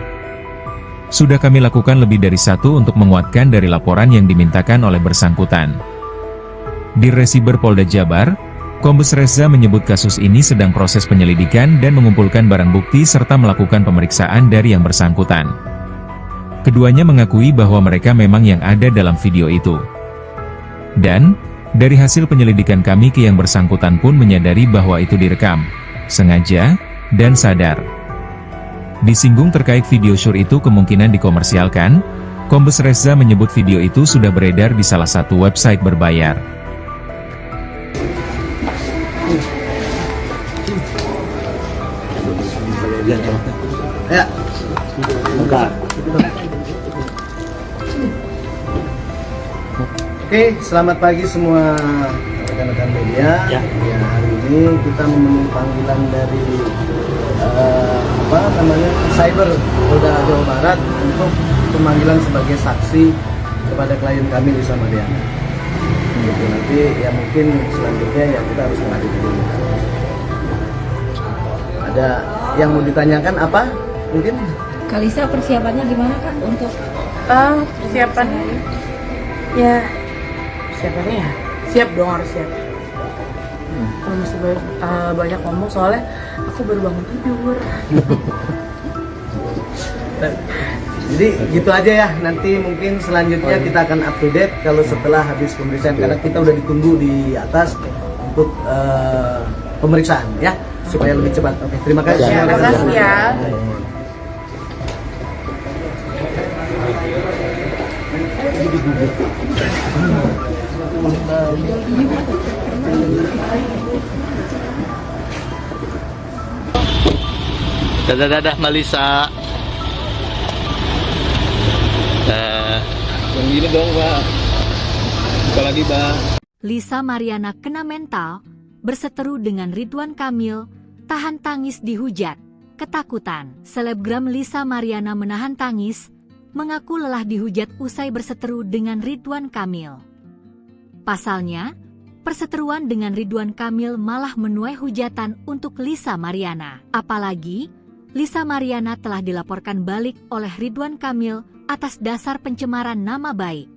Sudah kami lakukan lebih dari 1 untuk menguatkan dari laporan yang dimintakan oleh bersangkutan. Di Ditresiber Polda Jabar, Kombes Reza menyebut kasus ini sedang proses penyelidikan dan mengumpulkan barang bukti serta melakukan pemeriksaan dari yang bersangkutan. Keduanya mengakui bahwa mereka memang yang ada dalam video itu. Dan, dari hasil penyelidikan kami ke yang bersangkutan pun menyadari bahwa itu direkam, sengaja, dan sadar. Disinggung terkait video syur itu kemungkinan dikomersialkan, Kombes Reza menyebut video itu sudah beredar di salah satu website berbayar. Ya. Buka. Oke, selamat pagi semua rekan-rekan media. Ya, hari ini kita memenuhi panggilan dari Cyber Polda Jawa Barat untuk pemanggilan sebagai saksi kepada klien kami Lisa Mariana. Gitu. Nanti ya mungkin selanjutnya ya kita harus menghadiri dulu. Ada yang mau ditanyakan apa? Mungkin Kalisa persiapannya gimana Kak untuk Persiapannya ya siap dong, harus siap. Kalau masih banyak ngomong soalnya aku baru bangun tidur. jadi gitu aja ya. Nanti mungkin selanjutnya kita akan up to date kalau setelah habis pemeriksaan karena kita udah ditunggu di atas untuk pemeriksaan ya supaya lebih cepat. Oke, terima kasih. Terima kasih ya. Dadah Malisa. Yang gini dong Pak. Buka lagi Pak. Lisa Mariana kena mental, berseteru dengan Ridwan Kamil, tahan tangis dihujat, ketakutan. Selebgram Lisa Mariana menahan tangis, mengaku lelah dihujat usai berseteru dengan Ridwan Kamil. Pasalnya, perseteruan dengan Ridwan Kamil malah menuai hujatan untuk Lisa Mariana. Apalagi, Lisa Mariana telah dilaporkan balik oleh Ridwan Kamil atas dasar pencemaran nama baik.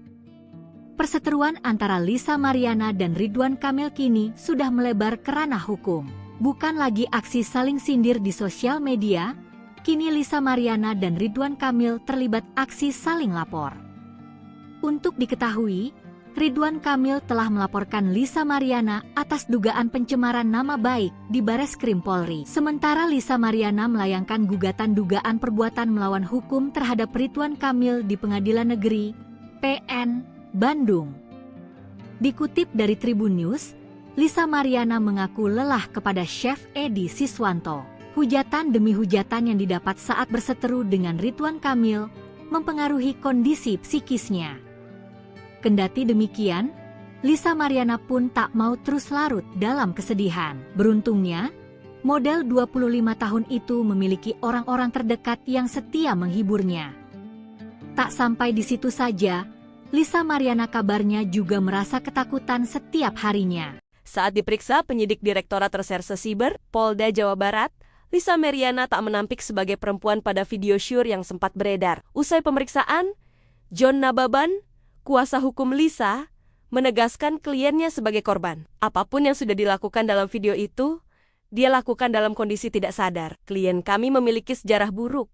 Perseteruan antara Lisa Mariana dan Ridwan Kamil kini sudah melebar ke ranah hukum. Bukan lagi aksi saling sindir di sosial media, kini Lisa Mariana dan Ridwan Kamil terlibat aksi saling lapor. Untuk diketahui, Ridwan Kamil telah melaporkan Lisa Mariana atas dugaan pencemaran nama baik di Bareskrim Polri. Sementara Lisa Mariana melayangkan gugatan dugaan perbuatan melawan hukum terhadap Ridwan Kamil di Pengadilan Negeri PN Bandung. Dikutip dari Tribun News, Lisa Mariana mengaku lelah kepada Chef Edi Siswanto. Hujatan demi hujatan yang didapat saat berseteru dengan Ridwan Kamil mempengaruhi kondisi psikisnya. Kendati demikian, Lisa Mariana pun tak mau terus larut dalam kesedihan. Beruntungnya, model 25 tahun itu memiliki orang-orang terdekat yang setia menghiburnya. Tak sampai di situ saja, Lisa Mariana kabarnya juga merasa ketakutan setiap harinya. Saat diperiksa penyidik Direktorat Reserse Siber, Polda Jawa Barat, Lisa Mariana tak menampik sebagai perempuan pada video syur yang sempat beredar. Usai pemeriksaan, John Nababan, kuasa hukum Lisa, menegaskan kliennya sebagai korban. Apapun yang sudah dilakukan dalam video itu, dia lakukan dalam kondisi tidak sadar. Klien kami memiliki sejarah buruk,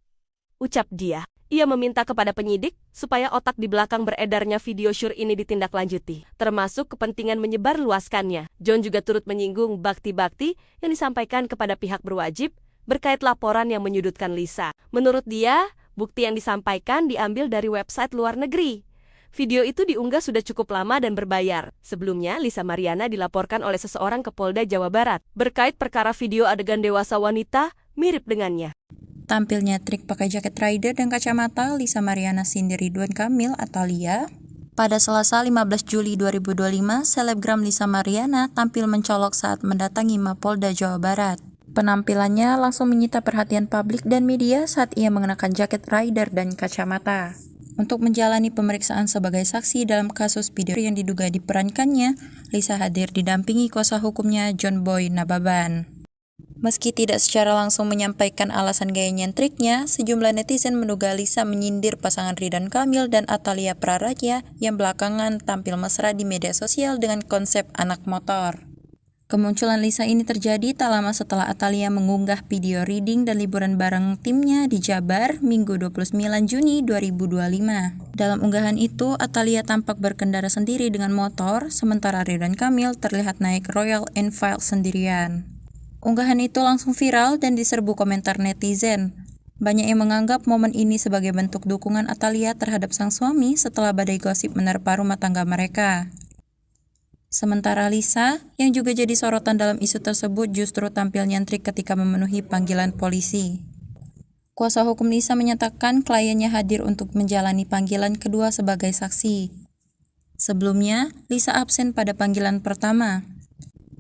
ucap dia. Ia meminta kepada penyidik supaya otak di belakang beredarnya video syur ini ditindaklanjuti, termasuk kepentingan menyebarluaskannya. John juga turut menyinggung bakti-bakti yang disampaikan kepada pihak berwajib berkait laporan yang menyudutkan Lisa. Menurut dia, bukti yang disampaikan diambil dari website luar negeri. Video itu diunggah sudah cukup lama dan berbayar. Sebelumnya, Lisa Mariana dilaporkan oleh seseorang ke Polda Jawa Barat berkait perkara video adegan dewasa wanita mirip dengannya. Tampilnya trik pakai jaket rider dan kacamata, Lisa Mariana sindir Ridwan Kamil atau Lia. Pada Selasa 15 Juli 2025, selebgram Lisa Mariana tampil mencolok saat mendatangi Mapolda Jawa Barat. Penampilannya langsung menyita perhatian publik dan media saat ia mengenakan jaket rider dan kacamata. Untuk menjalani pemeriksaan sebagai saksi dalam kasus video yang diduga diperankannya, Lisa hadir didampingi kuasa hukumnya John Boy Nababan. Meski tidak secara langsung menyampaikan alasan gaya nyentriknya, sejumlah netizen menduga Lisa menyindir pasangan Ridwan Kamil dan Atalia Praraja yang belakangan tampil mesra di media sosial dengan konsep anak motor. Kemunculan Lisa ini terjadi tak lama setelah Atalia mengunggah video reading dan liburan bareng timnya di Jabar Minggu 29 Juni 2025. Dalam unggahan itu, Atalia tampak berkendara sendiri dengan motor, sementara Ridwan Kamil terlihat naik Royal Enfield sendirian. Unggahan itu langsung viral dan diserbu komentar netizen. Banyak yang menganggap momen ini sebagai bentuk dukungan Atalia terhadap sang suami setelah badai gosip menerpa rumah tangga mereka. Sementara Lisa, yang juga jadi sorotan dalam isu tersebut, justru tampil nyentrik ketika memenuhi panggilan polisi. Kuasa hukum Lisa menyatakan kliennya hadir untuk menjalani panggilan kedua sebagai saksi. Sebelumnya, Lisa absen pada panggilan pertama.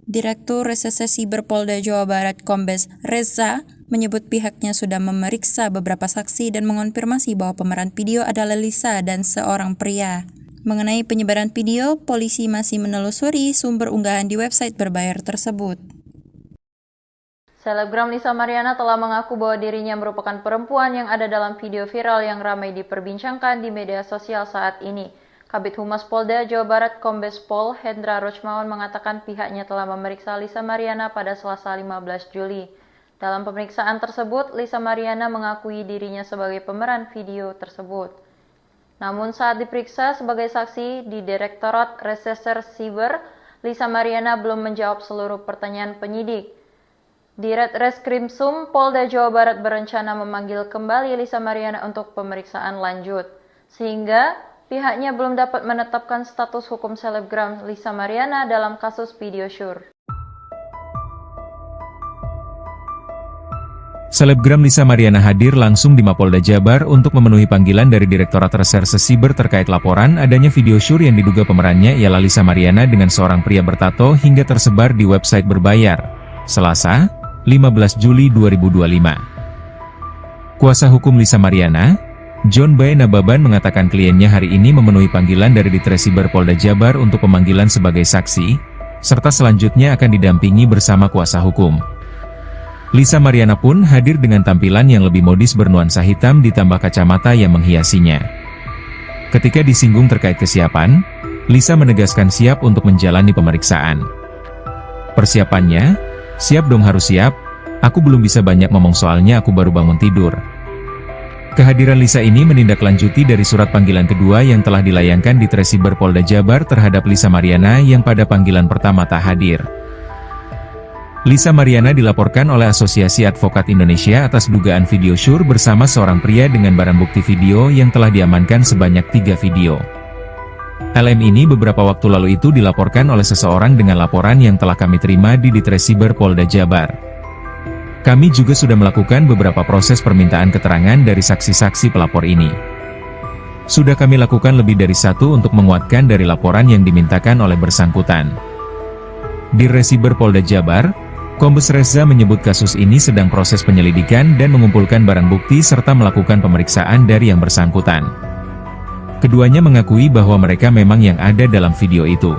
Direktur Reserse Siber Polda Jawa Barat Kombes Reza menyebut pihaknya sudah memeriksa beberapa saksi dan mengonfirmasi bahwa pemeran video adalah Lisa dan seorang pria. Mengenai penyebaran video, polisi masih menelusuri sumber unggahan di website berbayar tersebut. Selebgram Lisa Mariana telah mengaku bahwa dirinya merupakan perempuan yang ada dalam video viral yang ramai diperbincangkan di media sosial saat ini. Kabid Humas Polda Jawa Barat Kombes Pol Hendra Rochmawan mengatakan pihaknya telah memeriksa Lisa Mariana pada Selasa 15 Juli. Dalam pemeriksaan tersebut, Lisa Mariana mengakui dirinya sebagai pemeran video tersebut. Namun saat diperiksa sebagai saksi di Direktorat Reserse Siber, Lisa Mariana belum menjawab seluruh pertanyaan penyidik. Ditreskrimsum Polda Jawa Barat berencana memanggil kembali Lisa Mariana untuk pemeriksaan lanjut, sehingga pihaknya belum dapat menetapkan status hukum selebgram Lisa Mariana dalam kasus video syur. Selebgram Lisa Mariana hadir langsung di Mapolda Jabar untuk memenuhi panggilan dari Direktorat Reserse Siber terkait laporan adanya video syur yang diduga pemerannya ialah Lisa Mariana dengan seorang pria bertato hingga tersebar di website berbayar. Selasa, 15 Juli 2025. Kuasa hukum Lisa Mariana, John B. Nababan mengatakan kliennya hari ini memenuhi panggilan dari Ditresiber Polda Jabar untuk pemanggilan sebagai saksi, serta selanjutnya akan didampingi bersama kuasa hukum. Lisa Mariana pun hadir dengan tampilan yang lebih modis bernuansa hitam ditambah kacamata yang menghiasinya. Ketika disinggung terkait kesiapan, Lisa menegaskan siap untuk menjalani pemeriksaan. Persiapannya, "Siap dong, harus siap, aku belum bisa banyak ngomong soalnya aku baru bangun tidur." Kehadiran Lisa ini menindaklanjuti dari surat panggilan kedua yang telah dilayangkan di Tresiber Polda Jabar terhadap Lisa Mariana yang pada panggilan pertama tak hadir. Lisa Mariana dilaporkan oleh Asosiasi Advokat Indonesia atas dugaan video syur bersama seorang pria dengan barang bukti video yang telah diamankan sebanyak 3 video. LM ini beberapa waktu lalu itu dilaporkan oleh seseorang dengan laporan yang telah kami terima di Ditresiber Polda Jabar. Kami juga sudah melakukan beberapa proses permintaan keterangan dari saksi-saksi pelapor ini. Sudah kami lakukan lebih dari 1 untuk menguatkan dari laporan yang dimintakan oleh bersangkutan. Di Ditresiber Polda Jabar, Kombes Reza menyebut kasus ini sedang proses penyelidikan dan mengumpulkan barang bukti serta melakukan pemeriksaan dari yang bersangkutan. Keduanya mengakui bahwa mereka memang yang ada dalam video itu.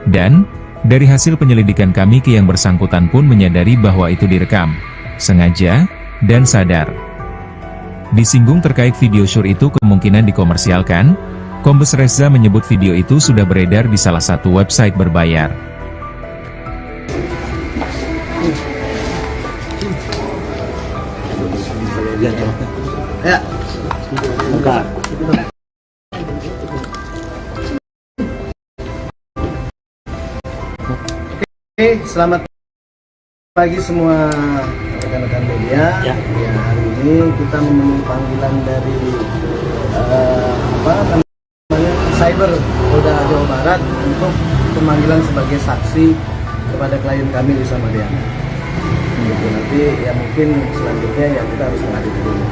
Dan, dari hasil penyelidikan kami ke yang bersangkutan pun menyadari bahwa itu direkam, sengaja, dan sadar. Disinggung terkait video syur itu kemungkinan dikomersialkan, Kombes Reza menyebut video itu sudah beredar di salah satu website berbayar. Ya. Buka. Oke, selamat pagi semua rekan-rekan media. Ya, hari ini kita memenuhi panggilan dari Cyber Polda Jawa Barat untuk pemanggilan sebagai saksi kepada klien kami Lisa Mariana. Gitu, nanti ya mungkin selanjutnya ya kita harus menghadiri dulu.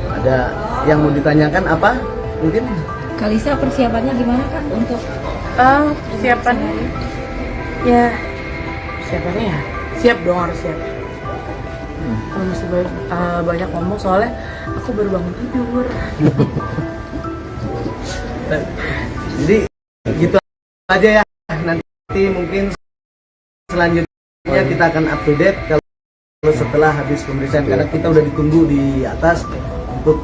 Ada yang mau ditanyakan apa? Mungkin Kalisa persiapannya gimana Kak untuk persiapannya? Ya, persiapannya ya siap dong, harus siap. Kalau masih banyak ngomong soalnya aku baru bangun tidur. Jadi gitu aja ya. Nanti mungkin selanjutnya kita akan up to date kalau setelah habis pemeriksaan, karena kita udah ditunggu di atas untuk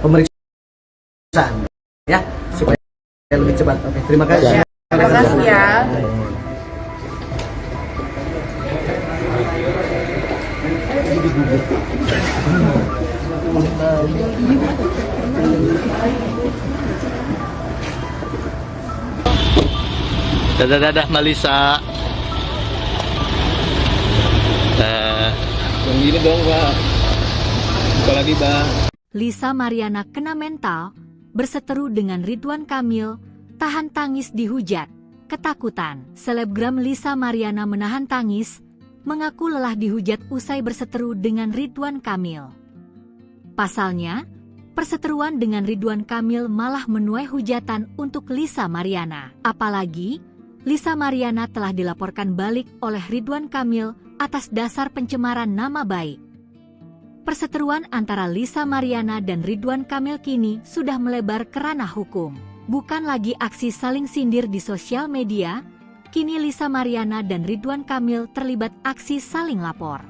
pemeriksaan ya, supaya lebih cepat. Oke, terima kasih. Terima kasih ya. Dadah Malisa. Yang gini dong, Pak. Buka lagi, Bang. Lisa Mariana kena mental, berseteru dengan Ridwan Kamil, tahan tangis dihujat, ketakutan. Selebgram Lisa Mariana menahan tangis, mengaku lelah dihujat usai berseteru dengan Ridwan Kamil. Pasalnya, perseteruan dengan Ridwan Kamil malah menuai hujatan untuk Lisa Mariana. Apalagi, Lisa Mariana telah dilaporkan balik oleh Ridwan Kamil atas dasar pencemaran nama baik. Perseteruan antara Lisa Mariana dan Ridwan Kamil kini sudah melebar ke ranah hukum. Bukan lagi aksi saling sindir di sosial media, kini Lisa Mariana dan Ridwan Kamil terlibat aksi saling lapor.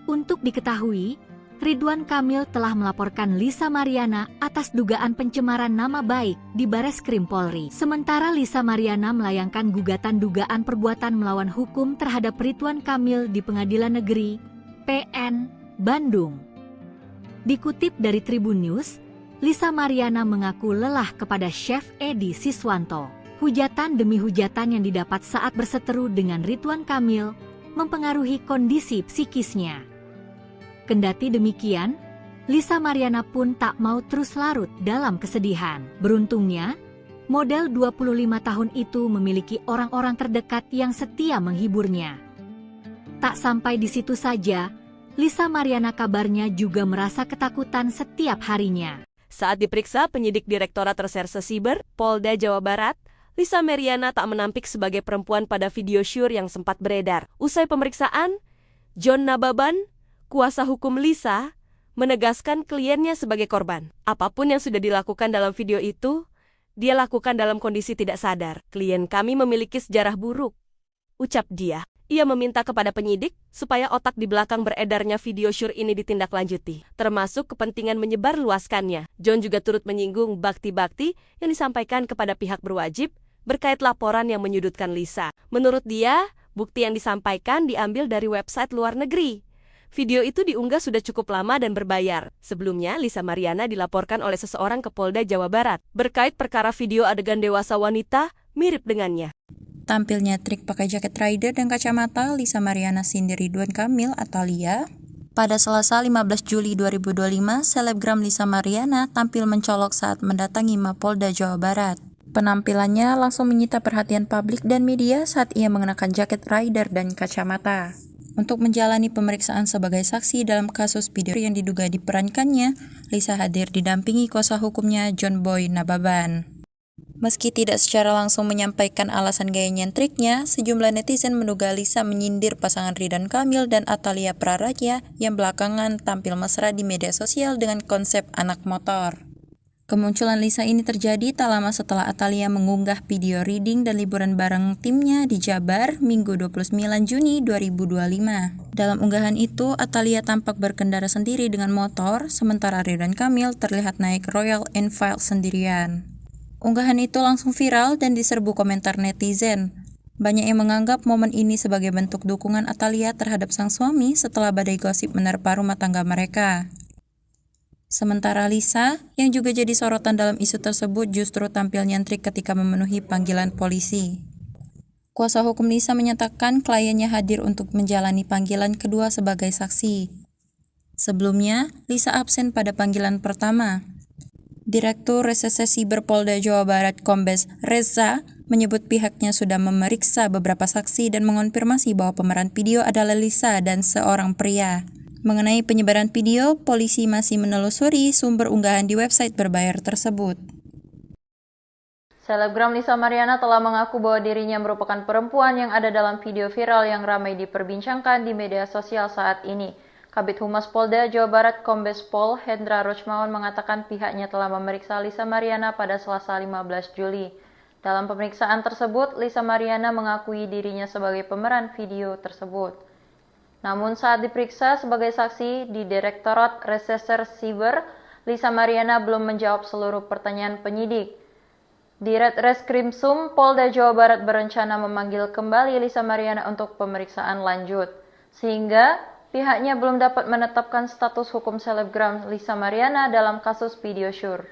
Untuk diketahui, Ridwan Kamil telah melaporkan Lisa Mariana atas dugaan pencemaran nama baik di Bareskrim Polri. Sementara Lisa Mariana melayangkan gugatan dugaan perbuatan melawan hukum terhadap Ridwan Kamil di Pengadilan Negeri PN Bandung. Dikutip dari Tribun News, Lisa Mariana mengaku lelah kepada Chef Edi Siswanto. Hujatan demi hujatan yang didapat saat berseteru dengan Ridwan Kamil mempengaruhi kondisi psikisnya. Kendati demikian, Lisa Mariana pun tak mau terus larut dalam kesedihan. Beruntungnya, model 25 tahun itu memiliki orang-orang terdekat yang setia menghiburnya. Tak sampai di situ saja, Lisa Mariana kabarnya juga merasa ketakutan setiap harinya. Saat diperiksa penyidik Direktorat Reserse Siber, Polda Jawa Barat, Lisa Mariana tak menampik sebagai perempuan pada video syur yang sempat beredar. Usai pemeriksaan, John Nababan, kuasa hukum Lisa, menegaskan kliennya sebagai korban. Apapun yang sudah dilakukan dalam video itu, dia lakukan dalam kondisi tidak sadar. Klien kami memiliki sejarah buruk, ucap dia. Ia meminta kepada penyidik supaya otak di belakang beredarnya video syur ini ditindaklanjuti, termasuk kepentingan menyebarluaskannya. John juga turut menyinggung bakti-bakti yang disampaikan kepada pihak berwajib berkait laporan yang menyudutkan Lisa. Menurut dia, bukti yang disampaikan diambil dari website luar negeri. Video itu diunggah sudah cukup lama dan berbayar. Sebelumnya, Lisa Mariana dilaporkan oleh seseorang ke Polda Jawa Barat berkait perkara video adegan dewasa wanita mirip dengannya. Tampilnya trik pakai jaket rider dan kacamata, Lisa Mariana sindir Ridwan Kamil atau Lia. Pada Selasa 15 Juli 2025, selebgram Lisa Mariana tampil mencolok saat mendatangi Mapolda Jawa Barat. Penampilannya langsung menyita perhatian publik dan media saat ia mengenakan jaket rider dan kacamata. Untuk menjalani pemeriksaan sebagai saksi dalam kasus video yang diduga diperankannya, Lisa hadir didampingi kuasa hukumnya John Boy Nababan. Meski tidak secara langsung menyampaikan alasan gaya nyentriknya, sejumlah netizen menduga Lisa menyindir pasangan Ridwan Kamil dan Atalia Praraja yang belakangan tampil mesra di media sosial dengan konsep anak motor. Kemunculan Lisa ini terjadi tak lama setelah Atalia mengunggah video reading dan liburan bareng timnya di Jabar Minggu 29 Juni 2025. Dalam unggahan itu, Atalia tampak berkendara sendiri dengan motor, sementara Ridwan Kamil terlihat naik Royal Enfield sendirian. Unggahan itu langsung viral dan diserbu komentar netizen. Banyak yang menganggap momen ini sebagai bentuk dukungan Atalia terhadap sang suami setelah badai gosip menerpa rumah tangga mereka. Sementara Lisa, yang juga jadi sorotan dalam isu tersebut, justru tampil nyentrik ketika memenuhi panggilan polisi. Kuasa hukum Lisa menyatakan kliennya hadir untuk menjalani panggilan kedua sebagai saksi. Sebelumnya, Lisa absen pada panggilan pertama. Direktur Reserse Siber Polda Jawa Barat Kombes Reza menyebut pihaknya sudah memeriksa beberapa saksi dan mengonfirmasi bahwa pemeran video adalah Lisa dan seorang pria. Mengenai penyebaran video, polisi masih menelusuri sumber unggahan di website berbayar tersebut. Selebgram Lisa Mariana telah mengaku bahwa dirinya merupakan perempuan yang ada dalam video viral yang ramai diperbincangkan di media sosial saat ini. Kabid Humas Polda Jawa Barat Kombes Pol Hendra Rochmawan mengatakan pihaknya telah memeriksa Lisa Mariana pada Selasa 15 Juli. Dalam pemeriksaan tersebut, Lisa Mariana mengakui dirinya sebagai pemeran video tersebut. Namun saat diperiksa sebagai saksi di Direktorat Reserse Siber, Lisa Mariana belum menjawab seluruh pertanyaan penyidik. Ditreskrimsum Polda Jawa Barat berencana memanggil kembali Lisa Mariana untuk pemeriksaan lanjut, sehingga pihaknya belum dapat menetapkan status hukum selebgram Lisa Mariana dalam kasus video syur.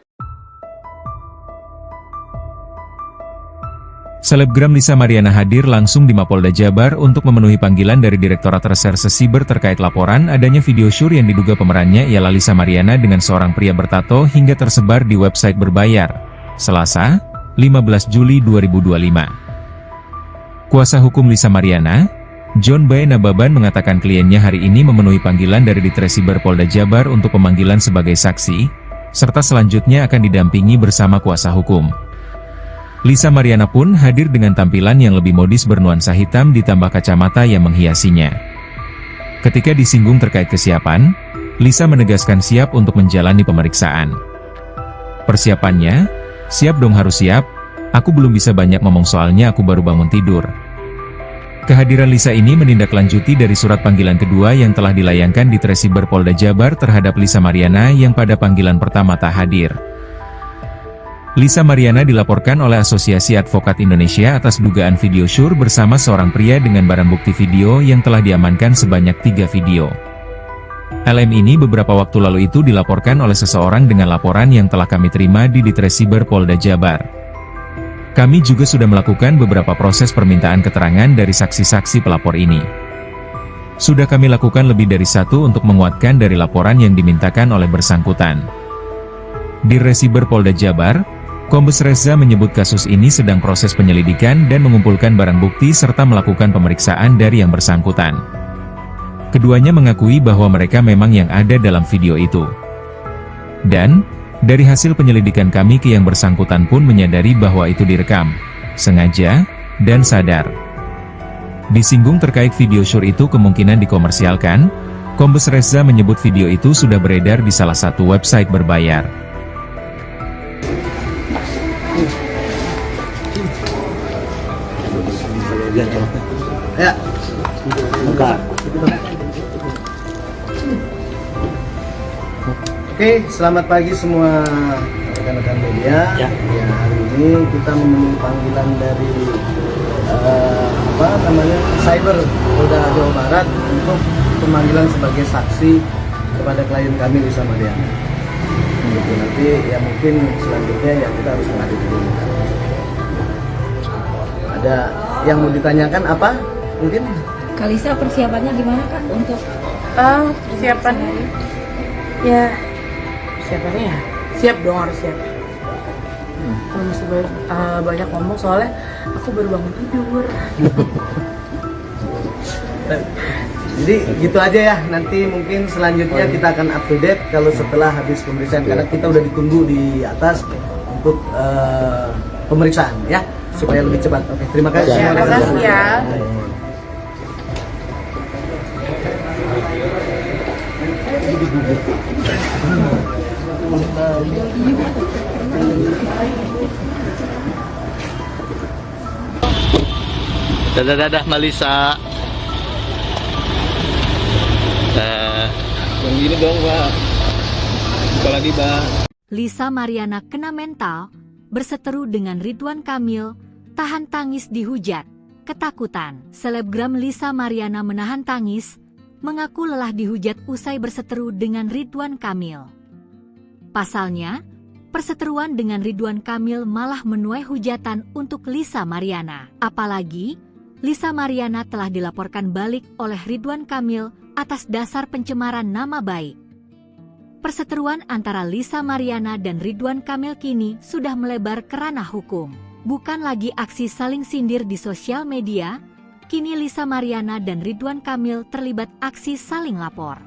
Selebgram Lisa Mariana hadir langsung di Mapolda Jabar untuk memenuhi panggilan dari Direktorat Reserse Siber terkait laporan adanya video syur yang diduga pemerannya ialah Lisa Mariana dengan seorang pria bertato hingga tersebar di website berbayar. Selasa, 15 Juli 2025. Kuasa hukum Lisa Mariana, John Boy Nababan mengatakan kliennya hari ini memenuhi panggilan dari Ditresiber Polda Jabar untuk pemanggilan sebagai saksi, serta selanjutnya akan didampingi bersama kuasa hukum. Lisa Mariana pun hadir dengan tampilan yang lebih modis bernuansa hitam ditambah kacamata yang menghiasinya. Ketika disinggung terkait kesiapan, Lisa menegaskan siap untuk menjalani pemeriksaan. Persiapannya, siap dong harus siap, aku belum bisa banyak ngomong soalnya aku baru bangun tidur. Kehadiran Lisa ini menindaklanjuti dari surat panggilan kedua yang telah dilayangkan di Tresiber Polda Jabar terhadap Lisa Mariana yang pada panggilan pertama tak hadir. Lisa Mariana dilaporkan oleh Asosiasi Advokat Indonesia atas dugaan video syur bersama seorang pria dengan barang bukti video yang telah diamankan sebanyak 3 video. LM ini beberapa waktu lalu itu dilaporkan oleh seseorang dengan laporan yang telah kami terima di Tresiber Polda Jabar. Kami juga sudah melakukan beberapa proses permintaan keterangan dari saksi-saksi pelapor ini. Sudah kami lakukan lebih dari 1 untuk menguatkan dari laporan yang dimintakan oleh bersangkutan. Di Tresiber Polda Jabar, Kombes Reza menyebut kasus ini sedang proses penyelidikan dan mengumpulkan barang bukti serta melakukan pemeriksaan dari yang bersangkutan. Keduanya mengakui bahwa mereka memang yang ada dalam video itu. Dan dari hasil penyelidikan kami ke yang bersangkutan pun menyadari bahwa itu direkam, sengaja, dan sadar. Disinggung terkait video syur itu kemungkinan dikomersialkan, Kombes Reza menyebut video itu sudah beredar di salah satu website berbayar. Ya. Bentar. Oke, selamat pagi semua rekan-rekan media. Ya, hari ini kita memenuhi panggilan dari Cyber Polda Jawa Barat untuk pemanggilan sebagai saksi kepada klien kami Lisa Mariana. Gitu, nanti ya mungkin selanjutnya ya kita harus menghadiri dulu. Ada yang mau ditanyakan apa? Mungkin? Kalisa persiapannya gimana Kak untuk Persiapannya ya siap dong, harus siap. Kalau masih banyak ngomong soalnya aku baru bangun tidur. Jadi gitu aja ya, nanti mungkin selanjutnya kita akan up to date kalau setelah habis pemeriksaan, karena kita udah ditunggu di atas untuk pemeriksaan ya, supaya lebih cepat. Oke, terima kasih. Terima kasih ya. Dadah Malisa. Yang gini dong Pak. Apalagi Pak. Lisa Mariana kena mental, berseteru dengan Ridwan Kamil, tahan tangis dihujat, ketakutan. Selebgram Lisa Mariana menahan tangis, mengaku lelah dihujat usai berseteru dengan Ridwan Kamil. Pasalnya, perseteruan dengan Ridwan Kamil malah menuai hujatan untuk Lisa Mariana. Apalagi, Lisa Mariana telah dilaporkan balik oleh Ridwan Kamil atas dasar pencemaran nama baik. Perseteruan antara Lisa Mariana dan Ridwan Kamil kini sudah melebar ke ranah hukum. Bukan lagi aksi saling sindir di sosial media, kini Lisa Mariana dan Ridwan Kamil terlibat aksi saling lapor.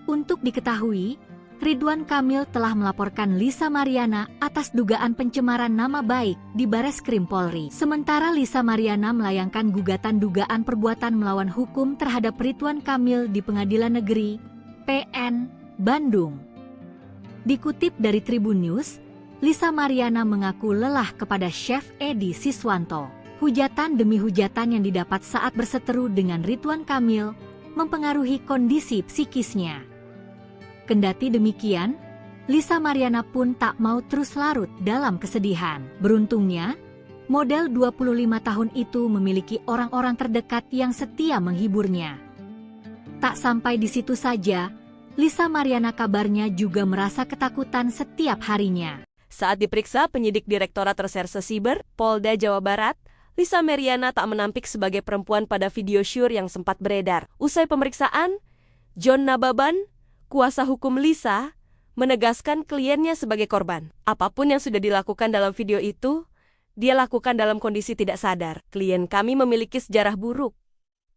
Untuk diketahui, Ridwan Kamil telah melaporkan Lisa Mariana atas dugaan pencemaran nama baik di Bareskrim Polri. Sementara Lisa Mariana melayangkan gugatan dugaan perbuatan melawan hukum terhadap Ridwan Kamil di Pengadilan Negeri PN Bandung. Dikutip dari Tribun News, Lisa Mariana mengaku lelah kepada Chef Edi Siswanto. Hujatan demi hujatan yang didapat saat berseteru dengan Ridwan Kamil mempengaruhi kondisi psikisnya. Kendati demikian, Lisa Mariana pun tak mau terus larut dalam kesedihan. Beruntungnya, model 25 tahun itu memiliki orang-orang terdekat yang setia menghiburnya. Tak sampai di situ saja, Lisa Mariana kabarnya juga merasa ketakutan setiap harinya. Saat diperiksa penyidik Direktorat Reserse Siber Polda Jawa Barat, Lisa Mariana tak menampik sebagai perempuan pada video syur yang sempat beredar. Usai pemeriksaan, John Nababan, kuasa hukum Lisa, menegaskan kliennya sebagai korban. Apapun yang sudah dilakukan dalam video itu, dia lakukan dalam kondisi tidak sadar. Klien kami memiliki sejarah buruk,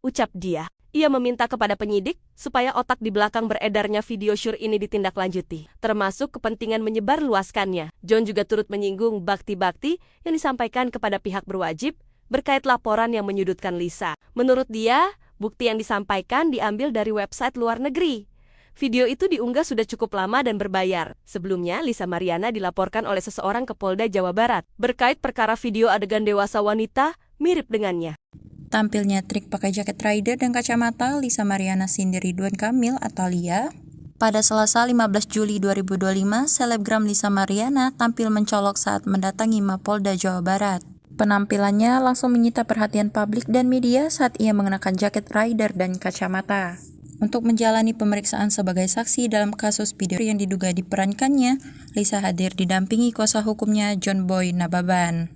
ucap dia. Ia meminta kepada penyidik supaya otak di belakang beredarnya video syur ini ditindaklanjuti, termasuk kepentingan menyebarluaskannya. John juga turut menyinggung bakti-bakti yang disampaikan kepada pihak berwajib berkait laporan yang menyudutkan Lisa. Menurut dia, Bukti yang disampaikan diambil dari website luar negeri. Video itu diunggah sudah cukup lama dan berbayar. Sebelumnya, Lisa Mariana dilaporkan oleh seseorang ke Polda Jawa Barat berkait perkara video adegan dewasa wanita mirip dengannya. Tampilnya trik pakai jaket rider dan kacamata Lisa Mariana Cindy Ridwan Kamil atau Lia. Pada Selasa 15 Juli 2025, selebgram Lisa Mariana tampil mencolok saat mendatangi Mapolda Jawa Barat. Penampilannya langsung menyita perhatian publik dan media saat ia mengenakan jaket rider dan kacamata. Untuk menjalani pemeriksaan sebagai saksi dalam kasus video yang diduga diperankannya, Lisa hadir didampingi kuasa hukumnya John Boy Nababan.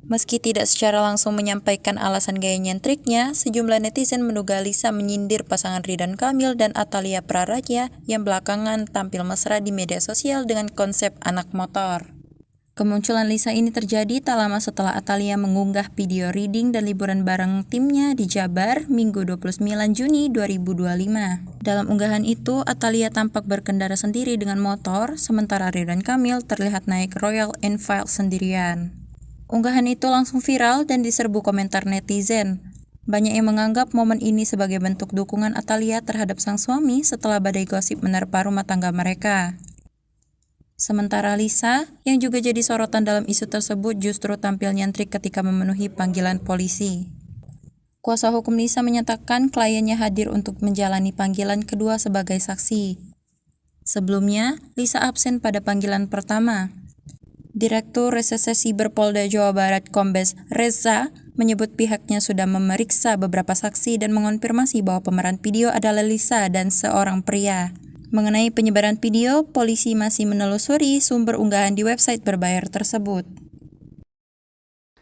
Meski tidak secara langsung menyampaikan alasan gaya nyentriknya, sejumlah netizen menduga Lisa menyindir pasangan Ridwan Kamil dan Atalia Praraja yang belakangan tampil mesra di media sosial dengan konsep anak motor. Kemunculan Lisa ini terjadi tak lama setelah Atalia mengunggah video reading dan liburan bareng timnya di Jabar Minggu 29 Juni 2025. Dalam unggahan itu, Atalia tampak berkendara sendiri dengan motor, sementara Ridwan Kamil terlihat naik Royal Enfield sendirian. Unggahan itu langsung viral dan diserbu komentar netizen. Banyak yang menganggap momen ini sebagai bentuk dukungan Atalia terhadap sang suami setelah badai gosip menerpa rumah tangga mereka. Sementara Lisa, yang juga jadi sorotan dalam isu tersebut, justru tampil nyentrik ketika memenuhi panggilan polisi. Kuasa hukum Lisa menyatakan kliennya hadir untuk menjalani panggilan kedua sebagai saksi. Sebelumnya, Lisa absen pada panggilan pertama. Direktur Reserse Siber Polda Jawa Barat Kombes Reza menyebut pihaknya sudah memeriksa beberapa saksi dan mengonfirmasi bahwa pemeran video adalah Lisa dan seorang pria. Mengenai penyebaran video, polisi masih menelusuri sumber unggahan di website berbayar tersebut.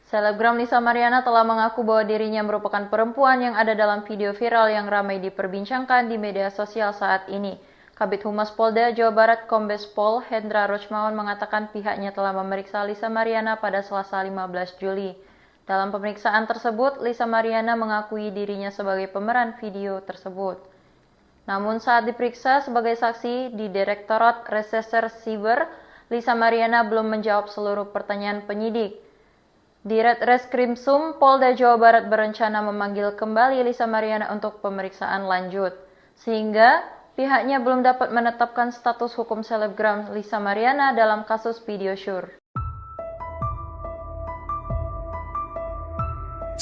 Selebgram Lisa Mariana telah mengaku bahwa dirinya merupakan perempuan yang ada dalam video viral yang ramai diperbincangkan di media sosial saat ini. Kabid Humas Polda Jawa Barat Kombes Pol Hendra Rochmawan mengatakan pihaknya telah memeriksa Lisa Mariana pada Selasa 15 Juli. Dalam pemeriksaan tersebut, Lisa Mariana mengakui dirinya sebagai pemeran video tersebut. Namun saat diperiksa sebagai saksi di Direktorat Reserse Siber, Lisa Mariana belum menjawab seluruh pertanyaan penyidik. Ditreskrimsum Polda Jawa Barat berencana memanggil kembali Lisa Mariana untuk pemeriksaan lanjut, sehingga pihaknya belum dapat menetapkan status hukum selebgram Lisa Mariana dalam kasus video syur.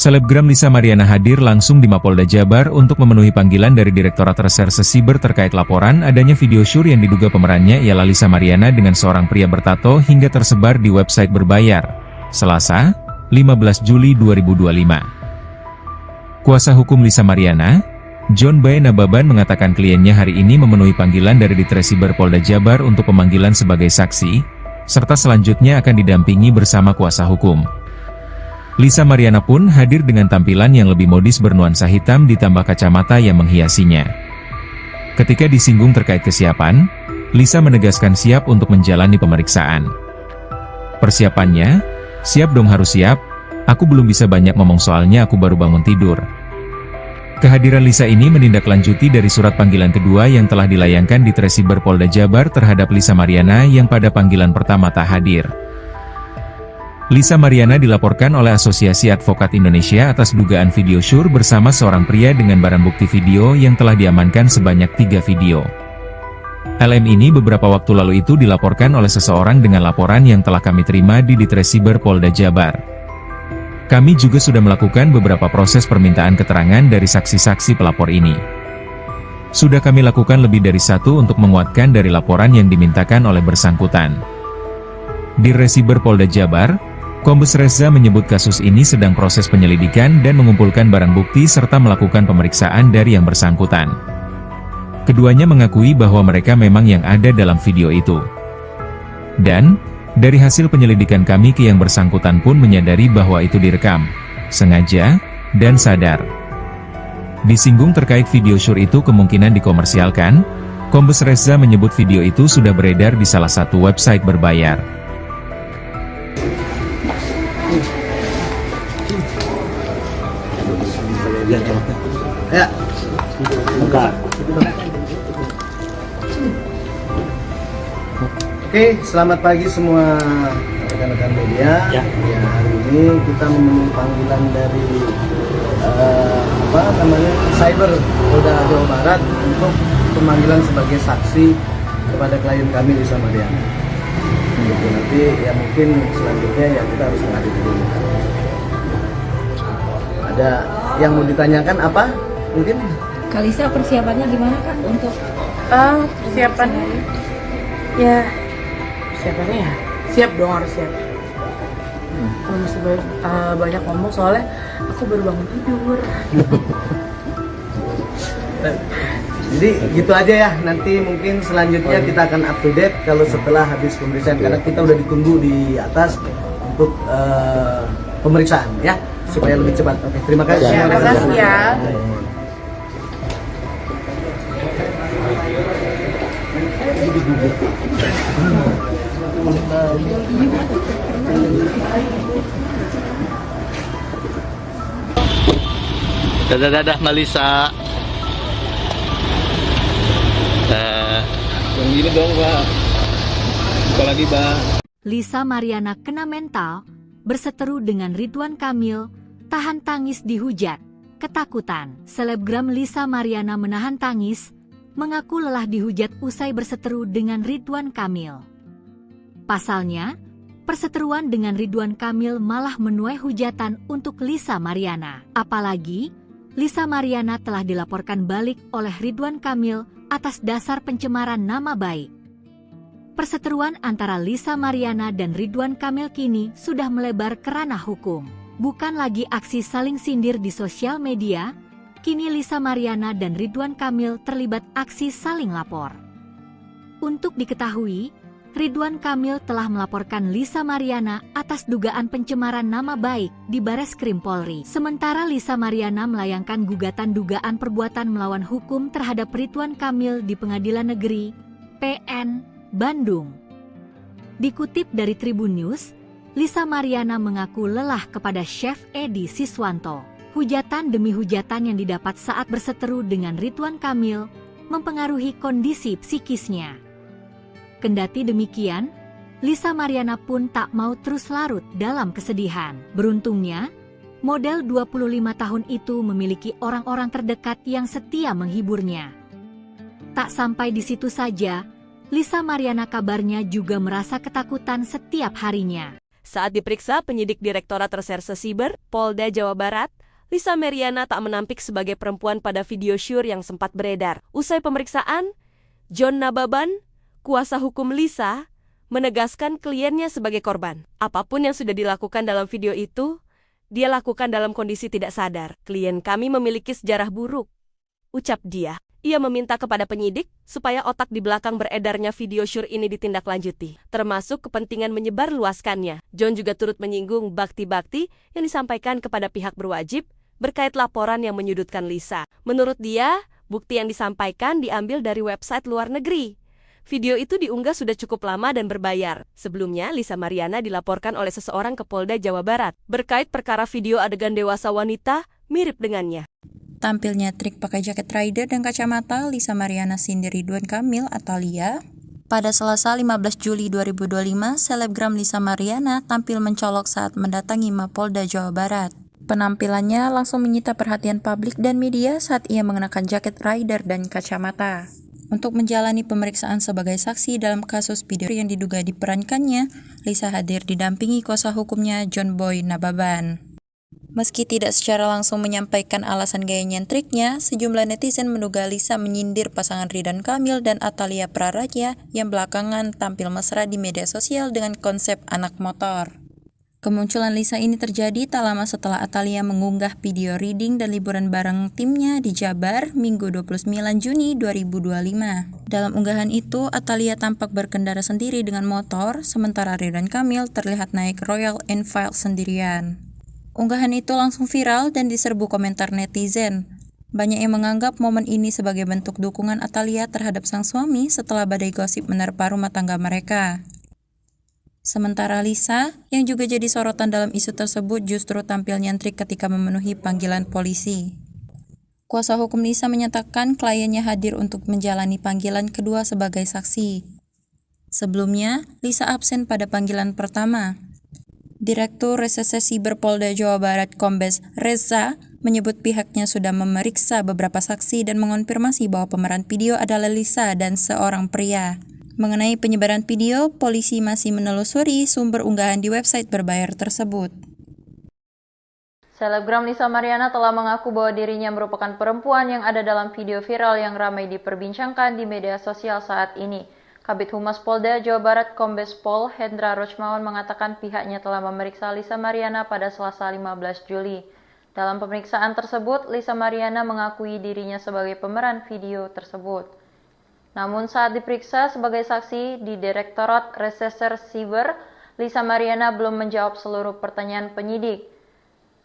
Selebgram Lisa Mariana hadir langsung di Mapolda Jabar untuk memenuhi panggilan dari Direktorat Reserse Siber terkait laporan adanya video syur yang diduga pemerannya ialah Lisa Mariana dengan seorang pria bertato hingga tersebar di website berbayar. Selasa, 15 Juli 2025. Kuasa hukum Lisa Mariana, John Boy Nababan mengatakan kliennya hari ini memenuhi panggilan dari Ditresiber Polda Jabar untuk pemanggilan sebagai saksi, serta selanjutnya akan didampingi bersama kuasa hukum. Lisa Mariana pun hadir dengan tampilan yang lebih modis bernuansa hitam ditambah kacamata yang menghiasinya. Ketika disinggung terkait kesiapan, Lisa menegaskan siap untuk menjalani pemeriksaan. Persiapannya, siap dong harus siap, aku belum bisa banyak ngomong soalnya aku baru bangun tidur. Kehadiran Lisa ini menindaklanjuti dari surat panggilan kedua yang telah dilayangkan di Tresiber Polda Jabar terhadap Lisa Mariana yang pada panggilan pertama tak hadir. Lisa Mariana dilaporkan oleh Asosiasi Advokat Indonesia atas dugaan video syur bersama seorang pria dengan barang bukti video yang telah diamankan sebanyak 3 video. LM ini beberapa waktu lalu itu dilaporkan oleh seseorang dengan laporan yang telah kami terima di Ditresiber Polda Jabar. Kami juga sudah melakukan beberapa proses permintaan keterangan dari saksi-saksi pelapor ini. Sudah kami lakukan lebih dari 1 untuk menguatkan dari laporan yang dimintakan oleh bersangkutan. Di Resiber Polda Jabar, Kombes Reza menyebut kasus ini sedang proses penyelidikan dan mengumpulkan barang bukti serta melakukan pemeriksaan dari yang bersangkutan. Keduanya mengakui bahwa mereka memang yang ada dalam video itu. Dan dari hasil penyelidikan kami ke yang bersangkutan pun menyadari bahwa itu direkam, sengaja, dan sadar. Disinggung terkait video syur itu kemungkinan dikomersialkan, Kombes Reza menyebut video itu sudah beredar di salah satu website berbayar. Ya. Oke, selamat pagi semua rekan-rekan media. Ya, hari ini kita memenuhi panggilan dari cyber Polda Jawa Barat untuk pemanggilan sebagai saksi kepada klien kami Lisa Mariana. Gitu. Nanti ya mungkin selanjutnya ya kita harus menghadiri dulu. Ada yang mau ditanyakan apa? Mungkin Kalisa persiapannya gimana Kak untuk Persiapan ya siap dong, harus siap. Kalau masih banyak ngomong soalnya aku baru bangun tidur. jadi gitu aja ya. Nanti mungkin selanjutnya kita akan up to date kalau setelah habis pemeriksaan, karena kita udah ditunggu di atas untuk pemeriksaan ya, supaya lebih cepat. Oke, terima kasih. Terima kasih ya. Dadah Malisa. Yang gini dong Pak. Apalagi Pak. Lisa Mariana kena mental, berseteru dengan Ridwan Kamil, tahan tangis dihujat. Ketakutan, selebgram Lisa Mariana menahan tangis, mengaku lelah dihujat usai berseteru dengan Ridwan Kamil. Pasalnya, perseteruan dengan Ridwan Kamil malah menuai hujatan untuk Lisa Mariana. Apalagi, Lisa Mariana telah dilaporkan balik oleh Ridwan Kamil atas dasar pencemaran nama baik. Perseteruan antara Lisa Mariana dan Ridwan Kamil kini sudah melebar ke ranah hukum. Bukan lagi aksi saling sindir di sosial media, kini Lisa Mariana dan Ridwan Kamil terlibat aksi saling lapor. Untuk diketahui, Ridwan Kamil telah melaporkan Lisa Mariana atas dugaan pencemaran nama baik di Bareskrim Polri. Sementara Lisa Mariana melayangkan gugatan dugaan perbuatan melawan hukum terhadap Ridwan Kamil di Pengadilan Negeri PN Bandung. Dikutip dari Tribun News, Lisa Mariana mengaku lelah kepada Chef Edi Siswanto. Hujatan demi hujatan yang didapat saat berseteru dengan Ridwan Kamil mempengaruhi kondisi psikisnya. Kendati demikian, Lisa Mariana pun tak mau terus larut dalam kesedihan. Beruntungnya, model 25 tahun itu memiliki orang-orang terdekat yang setia menghiburnya. Tak sampai di situ saja, Lisa Mariana kabarnya juga merasa ketakutan setiap harinya. Saat diperiksa penyidik Direktorat Reserse Siber, Polda Jawa Barat, Lisa Mariana tak menampik sebagai perempuan pada video syur yang sempat beredar. Usai pemeriksaan, John Nababan, kuasa hukum Lisa, menegaskan kliennya sebagai korban. Apapun yang sudah dilakukan dalam video itu, dia lakukan dalam kondisi tidak sadar. Klien kami memiliki sejarah buruk, ucap dia. Ia meminta kepada penyidik supaya otak di belakang beredarnya video syur ini ditindaklanjuti, termasuk kepentingan menyebarluaskannya. John juga turut menyinggung bakti-bakti yang disampaikan kepada pihak berwajib berkait laporan yang menyudutkan Lisa. Menurut dia, bukti yang disampaikan diambil dari website luar negeri. Video itu diunggah sudah cukup lama dan berbayar. Sebelumnya, Lisa Mariana dilaporkan oleh seseorang ke Polda Jawa Barat berkait perkara video adegan dewasa wanita mirip dengannya. Tampilnya trik pakai jaket rider dan kacamata, Lisa Mariana sindir Ridwan Kamil atau Lia. Pada Selasa 15 Juli 2025, selebgram Lisa Mariana tampil mencolok saat mendatangi Mapolda Jawa Barat. Penampilannya langsung menyita perhatian publik dan media saat ia mengenakan jaket rider dan kacamata. Untuk menjalani pemeriksaan sebagai saksi dalam kasus video yang diduga diperankannya, Lisa hadir didampingi kuasa hukumnya John Boy Nababan. Meski tidak secara langsung menyampaikan alasan gaya nyentriknya, sejumlah netizen menduga Lisa menyindir pasangan Ridwan Kamil dan Atalia Praraja yang belakangan tampil mesra di media sosial dengan konsep anak motor. Kemunculan Lisa ini terjadi tak lama setelah Atalia mengunggah video reading dan liburan bareng timnya di Jabar Minggu 29 Juni 2025. Dalam unggahan itu, Atalia tampak berkendara sendiri dengan motor, sementara Ridwan Kamil terlihat naik Royal Enfield sendirian. Unggahan itu langsung viral dan diserbu komentar netizen. Banyak yang menganggap momen ini sebagai bentuk dukungan Atalia terhadap sang suami setelah badai gosip menerpa rumah tangga mereka. Sementara Lisa, yang juga jadi sorotan dalam isu tersebut, justru tampil nyentrik ketika memenuhi panggilan polisi. Kuasa hukum Lisa menyatakan kliennya hadir untuk menjalani panggilan kedua sebagai saksi. Sebelumnya, Lisa absen pada panggilan pertama. Direktur Reserse Siber Polda Jawa Barat Kombes Reza menyebut pihaknya sudah memeriksa beberapa saksi dan mengonfirmasi bahwa pemeran video adalah Lisa dan seorang pria. Mengenai penyebaran video, polisi masih menelusuri sumber unggahan di website berbayar tersebut. Selebgram Lisa Mariana telah mengaku bahwa dirinya merupakan perempuan yang ada dalam video viral yang ramai diperbincangkan di media sosial saat ini. Kabid Humas Polda Jawa Barat Kombes Pol Hendra Rochmawan mengatakan pihaknya telah memeriksa Lisa Mariana pada Selasa 15 Juli. Dalam pemeriksaan tersebut, Lisa Mariana mengakui dirinya sebagai pemeran video tersebut. Namun saat diperiksa sebagai saksi di Direktorat Reserse Siber, Lisa Mariana belum menjawab seluruh pertanyaan penyidik.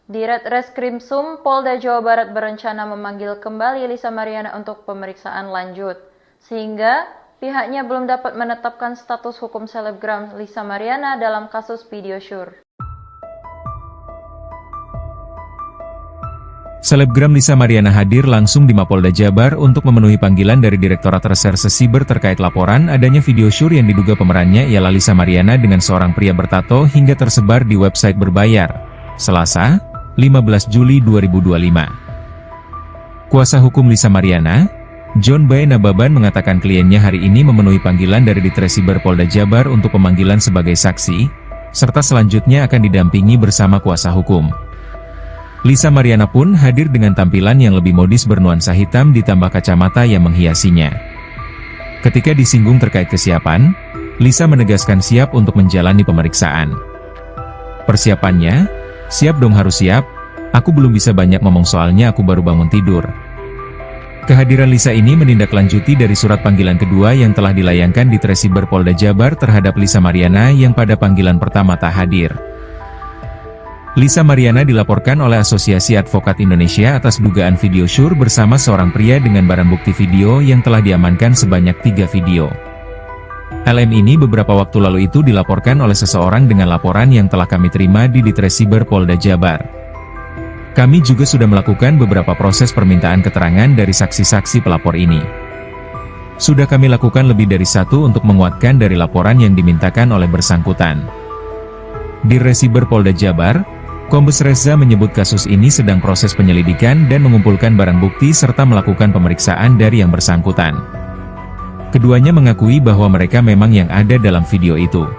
Ditreskrimsum Polda Jawa Barat berencana memanggil kembali Lisa Mariana untuk pemeriksaan lanjut, sehingga pihaknya belum dapat menetapkan status hukum selebgram Lisa Mariana dalam kasus video syur. Selebgram Lisa Mariana hadir langsung di Mapolda Jabar untuk memenuhi panggilan dari Direktorat Reserse Siber terkait laporan adanya video syur yang diduga pemerannya ialah Lisa Mariana dengan seorang pria bertato hingga tersebar di website berbayar. Selasa, 15 Juli 2025. Kuasa hukum Lisa Mariana, John B. Nababan mengatakan kliennya hari ini memenuhi panggilan dari Ditresiber Polda Jabar untuk pemanggilan sebagai saksi, serta selanjutnya akan didampingi bersama kuasa hukum. Lisa Mariana pun hadir dengan tampilan yang lebih modis bernuansa hitam ditambah kacamata yang menghiasinya. Ketika disinggung terkait kesiapan, Lisa menegaskan siap untuk menjalani pemeriksaan. Persiapannya, siap dong harus siap, aku belum bisa banyak ngomong soalnya aku baru bangun tidur. Kehadiran Lisa ini menindaklanjuti dari surat panggilan kedua yang telah dilayangkan di Ditresiber Polda Jabar terhadap Lisa Mariana yang pada panggilan pertama tak hadir. Lisa Mariana dilaporkan oleh Asosiasi Advokat Indonesia atas dugaan video syur bersama seorang pria dengan barang bukti video yang telah diamankan sebanyak 3 video. LM ini beberapa waktu lalu itu dilaporkan oleh seseorang dengan laporan yang telah kami terima di Ditresiber Polda Jabar. Kami juga sudah melakukan beberapa proses permintaan keterangan dari saksi-saksi pelapor ini. Sudah kami lakukan lebih dari 1 untuk menguatkan dari laporan yang dimintakan oleh bersangkutan. Di Ditresiber Polda Jabar, Kombes Reza menyebut kasus ini sedang proses penyelidikan dan mengumpulkan barang bukti serta melakukan pemeriksaan dari yang bersangkutan. Keduanya mengakui bahwa mereka memang yang ada dalam video itu.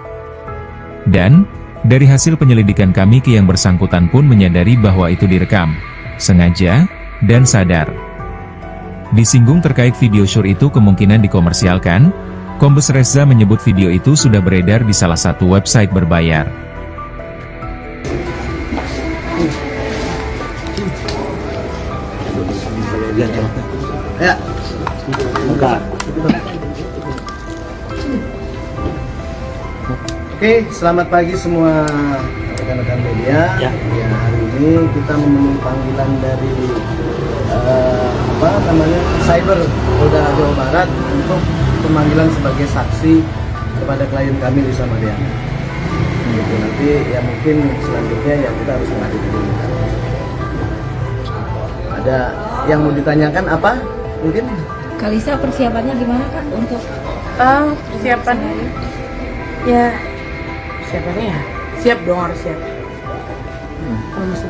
Dan, dari hasil penyelidikan kami ke yang bersangkutan pun menyadari bahwa itu direkam, sengaja, dan sadar. Disinggung terkait video syur itu kemungkinan dikomersialkan, Kombes Reza menyebut video itu sudah beredar di salah satu website berbayar. Ya. Oke, selamat pagi semua rekan-rekan media. Ya, hari ini kita memenuhi panggilan dari Cyber Polda Jawa Barat untuk pemanggilan sebagai saksi kepada klien kami Lisa Mariana. Gitu, nanti ya mungkin selanjutnya ya kita harus menghadiri. Ada yang mau ditanyakan apa? Mungkin Kalisa persiapannya gimana Kak untuk persiapannya? Ya, persiapannya ya siap dong, harus siap. Kalau masih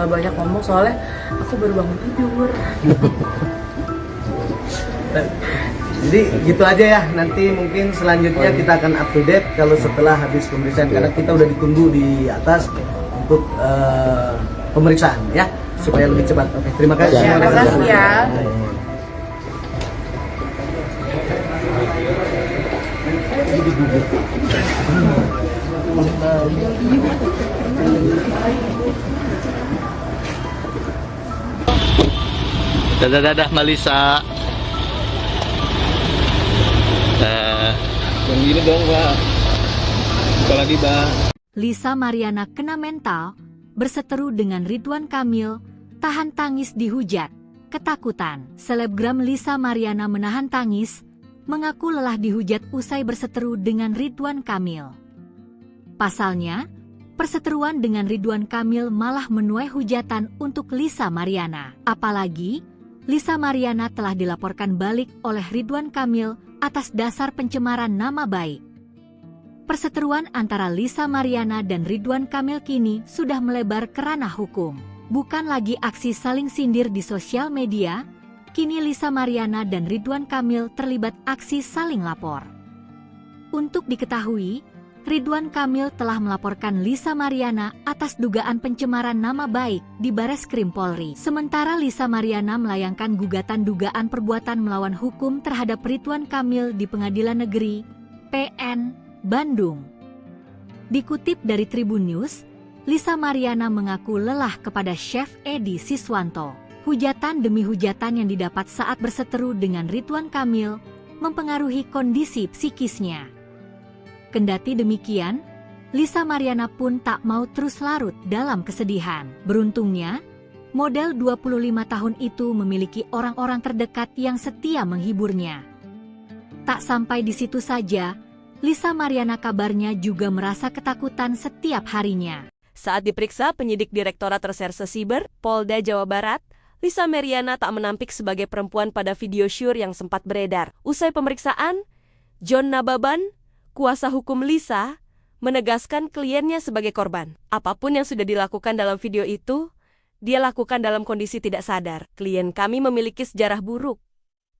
banyak ngomong soalnya aku baru bangun tidur. Jadi gitu aja ya, nanti mungkin selanjutnya kita akan up to date kalau setelah habis pemeriksaan, karena kita udah ditunggu di atas untuk pemeriksaan ya, supaya lebih cepat. Oke, terima kasih. Terima kasih ya. Dadah Malisa. Yang gini dong Pak. Apalagi Pak. Lisa Mariana kena mental, berseteru dengan Ridwan Kamil, tahan tangis dihujat, ketakutan. Selebgram Lisa Mariana menahan tangis, mengaku lelah dihujat usai berseteru dengan Ridwan Kamil. Pasalnya, perseteruan dengan Ridwan Kamil malah menuai hujatan untuk Lisa Mariana. Apalagi, Lisa Mariana telah dilaporkan balik oleh Ridwan Kamil atas dasar pencemaran nama baik. Perseteruan antara Lisa Mariana dan Ridwan Kamil kini sudah melebar ke ranah hukum. Bukan lagi aksi saling sindir di sosial media, kini Lisa Mariana dan Ridwan Kamil terlibat aksi saling lapor. Untuk diketahui, Ridwan Kamil telah melaporkan Lisa Mariana atas dugaan pencemaran nama baik di Bareskrim Polri. Sementara Lisa Mariana melayangkan gugatan dugaan perbuatan melawan hukum terhadap Ridwan Kamil di Pengadilan Negeri PN Bandung. Dikutip dari Tribun News, Lisa Mariana mengaku lelah kepada Chef Edi Siswanto. Hujatan demi hujatan yang didapat saat berseteru dengan Ridwan Kamil mempengaruhi kondisi psikisnya. Kendati demikian, Lisa Mariana pun tak mau terus larut dalam kesedihan. Beruntungnya, model 25 tahun itu memiliki orang-orang terdekat yang setia menghiburnya. Tak sampai di situ saja, Lisa Mariana kabarnya juga merasa ketakutan setiap harinya. Saat diperiksa penyidik Direktorat Reserse Siber, Polda Jawa Barat, Lisa Mariana tak menampik sebagai perempuan pada video syur yang sempat beredar. Usai pemeriksaan, John Nababan, kuasa hukum Lisa, menegaskan kliennya sebagai korban. Apapun yang sudah dilakukan dalam video itu, dia lakukan dalam kondisi tidak sadar. Klien kami memiliki sejarah buruk,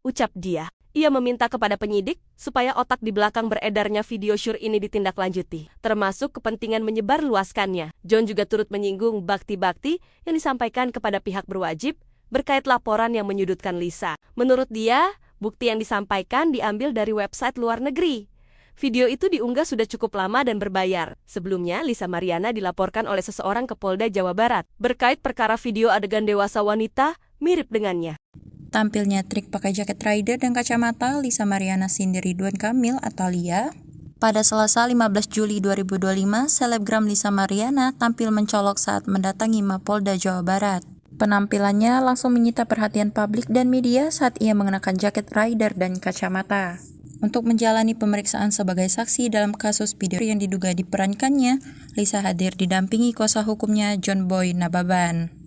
ucap dia. Ia meminta kepada penyidik supaya otak di belakang beredarnya video syur ini ditindaklanjuti, termasuk kepentingan menyebarluaskannya. John juga turut menyinggung bakti-bakti yang disampaikan kepada pihak berwajib berkait laporan yang menyudutkan Lisa. Menurut dia, bukti yang disampaikan diambil dari website luar negeri. Video itu diunggah sudah cukup lama dan berbayar. Sebelumnya, Lisa Mariana dilaporkan oleh seseorang ke Polda Jawa Barat berkait perkara video adegan dewasa wanita mirip dengannya. Tampilnya trik pakai jaket rider dan kacamata, Lisa Mariana sindir Ridwan Kamil atau Lia. Pada Selasa 15 Juli 2025, selebgram Lisa Mariana tampil mencolok saat mendatangi Mapolda Jawa Barat. Penampilannya langsung menyita perhatian publik dan media saat ia mengenakan jaket rider dan kacamata. Untuk menjalani pemeriksaan sebagai saksi dalam kasus video yang diduga diperankannya, Lisa hadir didampingi kuasa hukumnya John Boy Nababan.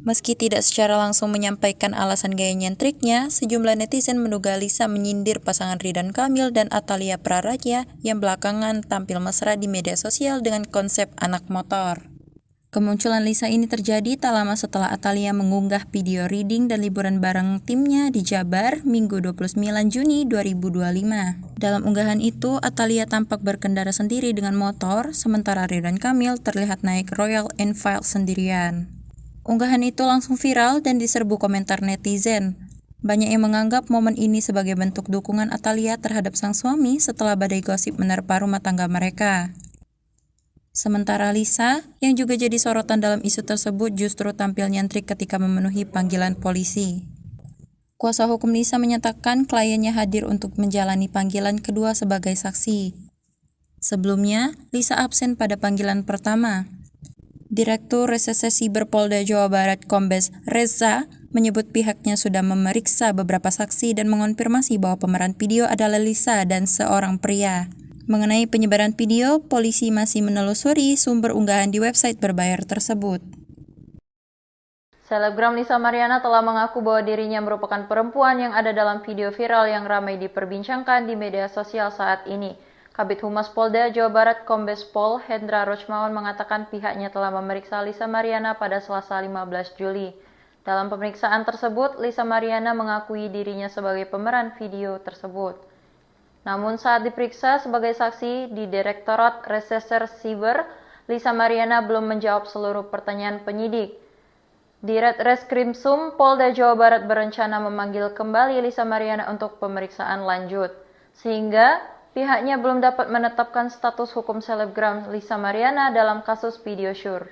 Meski tidak secara langsung menyampaikan alasan gaya nyentriknya, sejumlah netizen menduga Lisa menyindir pasangan Ridwan Kamil dan Atalia Praraja yang belakangan tampil mesra di media sosial dengan konsep anak motor. Kemunculan Lisa ini terjadi tak lama setelah Atalia mengunggah video reading dan liburan bareng timnya di Jabar Minggu 29 Juni 2025. Dalam unggahan itu, Atalia tampak berkendara sendiri dengan motor, sementara Ridwan Kamil terlihat naik Royal Enfield sendirian. Unggahan itu langsung viral dan diserbu komentar netizen. Banyak yang menganggap momen ini sebagai bentuk dukungan Atalia terhadap sang suami setelah badai gosip menerpa rumah tangga mereka. Sementara Lisa, yang juga jadi sorotan dalam isu tersebut, justru tampil nyentrik ketika memenuhi panggilan polisi. Kuasa hukum Lisa menyatakan kliennya hadir untuk menjalani panggilan kedua sebagai saksi. Sebelumnya, Lisa absen pada panggilan pertama. Direktur Reserse Siber Polda Jawa Barat Kombes Reza menyebut pihaknya sudah memeriksa beberapa saksi dan mengonfirmasi bahwa pemeran video adalah Lisa dan seorang pria. Mengenai penyebaran video, polisi masih menelusuri sumber unggahan di website berbayar tersebut. Selebgram Lisa Mariana telah mengaku bahwa dirinya merupakan perempuan yang ada dalam video viral yang ramai diperbincangkan di media sosial saat ini. Kabid Humas Polda Jawa Barat Kombes Pol Hendra Rochmawan mengatakan pihaknya telah memeriksa Lisa Mariana pada Selasa 15 Juli. Dalam pemeriksaan tersebut, Lisa Mariana mengakui dirinya sebagai pemeran video tersebut. Namun saat diperiksa sebagai saksi di Direktorat Reserse Siber, Lisa Mariana belum menjawab seluruh pertanyaan penyidik. Ditreskrimsum Polda Jawa Barat berencana memanggil kembali Lisa Mariana untuk pemeriksaan lanjut, sehingga pihaknya belum dapat menetapkan status hukum selebgram Lisa Mariana dalam kasus video syur.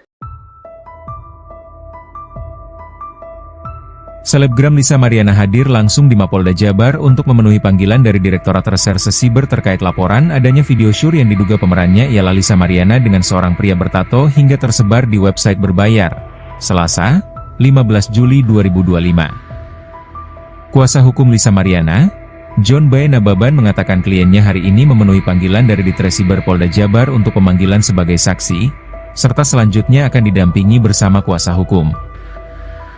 Selebgram Lisa Mariana hadir langsung di Mapolda Jabar untuk memenuhi panggilan dari Direktorat Reserse Siber terkait laporan adanya video syur yang diduga pemerannya ialah Lisa Mariana dengan seorang pria bertato hingga tersebar di website berbayar. Selasa, 15 Juli 2025. Kuasa hukum Lisa Mariana, John Boy Nababan mengatakan kliennya hari ini memenuhi panggilan dari Ditresiber Polda Jabar untuk pemanggilan sebagai saksi, serta selanjutnya akan didampingi bersama kuasa hukum.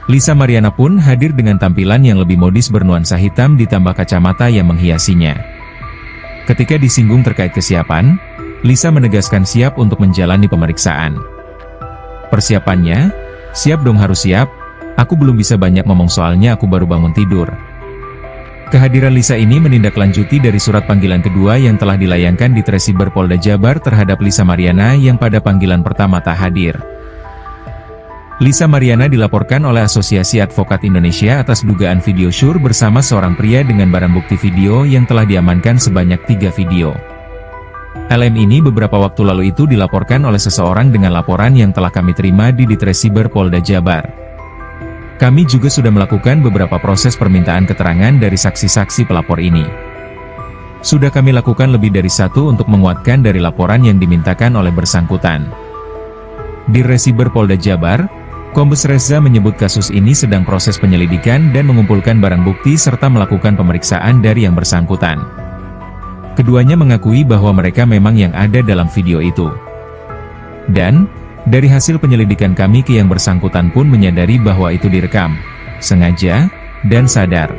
Lisa Mariana pun hadir dengan tampilan yang lebih modis bernuansa hitam ditambah kacamata yang menghiasinya. Ketika disinggung terkait kesiapan, Lisa menegaskan siap untuk menjalani pemeriksaan. Persiapannya, Siap dong, harus siap. Aku belum bisa banyak ngomong soalnya aku baru bangun tidur. Kehadiran Lisa ini menindaklanjuti dari surat panggilan kedua yang telah dilayangkan di Tresiber Polda Jabar terhadap Lisa Mariana yang pada panggilan pertama tak hadir. Lisa Mariana dilaporkan oleh Asosiasi Advokat Indonesia atas dugaan video syur bersama seorang pria dengan barang bukti video yang telah diamankan sebanyak 3 video. LM ini beberapa waktu lalu itu dilaporkan oleh seseorang dengan laporan yang telah kami terima di Tresiber Polda Jabar. Kami juga sudah melakukan beberapa proses permintaan keterangan dari saksi-saksi pelapor ini. Sudah kami lakukan lebih dari 1 untuk menguatkan dari laporan yang dimintakan oleh bersangkutan. Di Tresiber Polda Jabar, Kombes Reza menyebut kasus ini sedang proses penyelidikan dan mengumpulkan barang bukti serta melakukan pemeriksaan dari yang bersangkutan. Keduanya mengakui bahwa mereka memang yang ada dalam video itu. Dan dari hasil penyelidikan kami ke yang bersangkutan pun menyadari bahwa itu direkam, sengaja, dan sadar.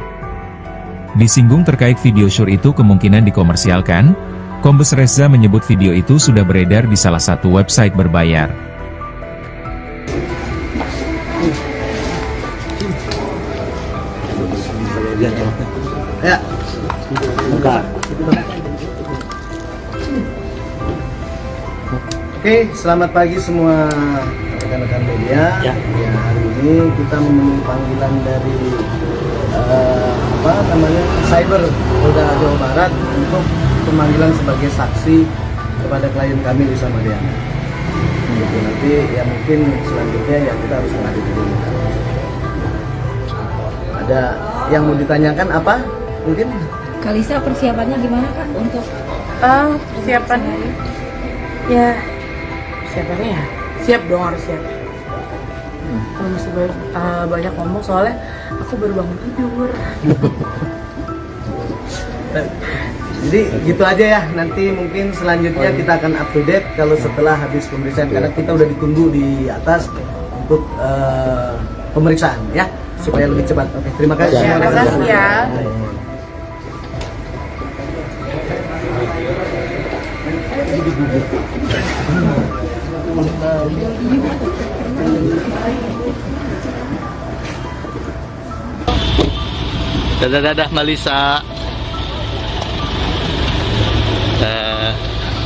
Disinggung terkait video syur itu kemungkinan dikomersialkan, Kombes Reza menyebut video itu sudah beredar di salah satu website berbayar. Ya. Bentar. Oke, selamat pagi semua rekan-rekan media. Ya, hari ini kita memenuhi panggilan dari Cyber Polda Jawa Barat untuk pemanggilan sebagai saksi kepada klien kami Lisa Mariana. Gitu, nanti ya mungkin selanjutnya ya kita harus menghadiri dulu. Ada yang mau ditanyakan apa? Mungkin Kalisa persiapannya gimana Kak untuk Persiapannya ya siap dong, harus siap. Kalau masih banyak ngomong soalnya aku baru bangun tidur. Jadi gitu aja ya, nanti mungkin selanjutnya kita akan up to date kalau setelah habis pemeriksaan, karena kita udah ditunggu di atas untuk pemeriksaan ya, supaya lebih cepat. Oke, terima kasih. Terima kasih ya. Dadah Malisa.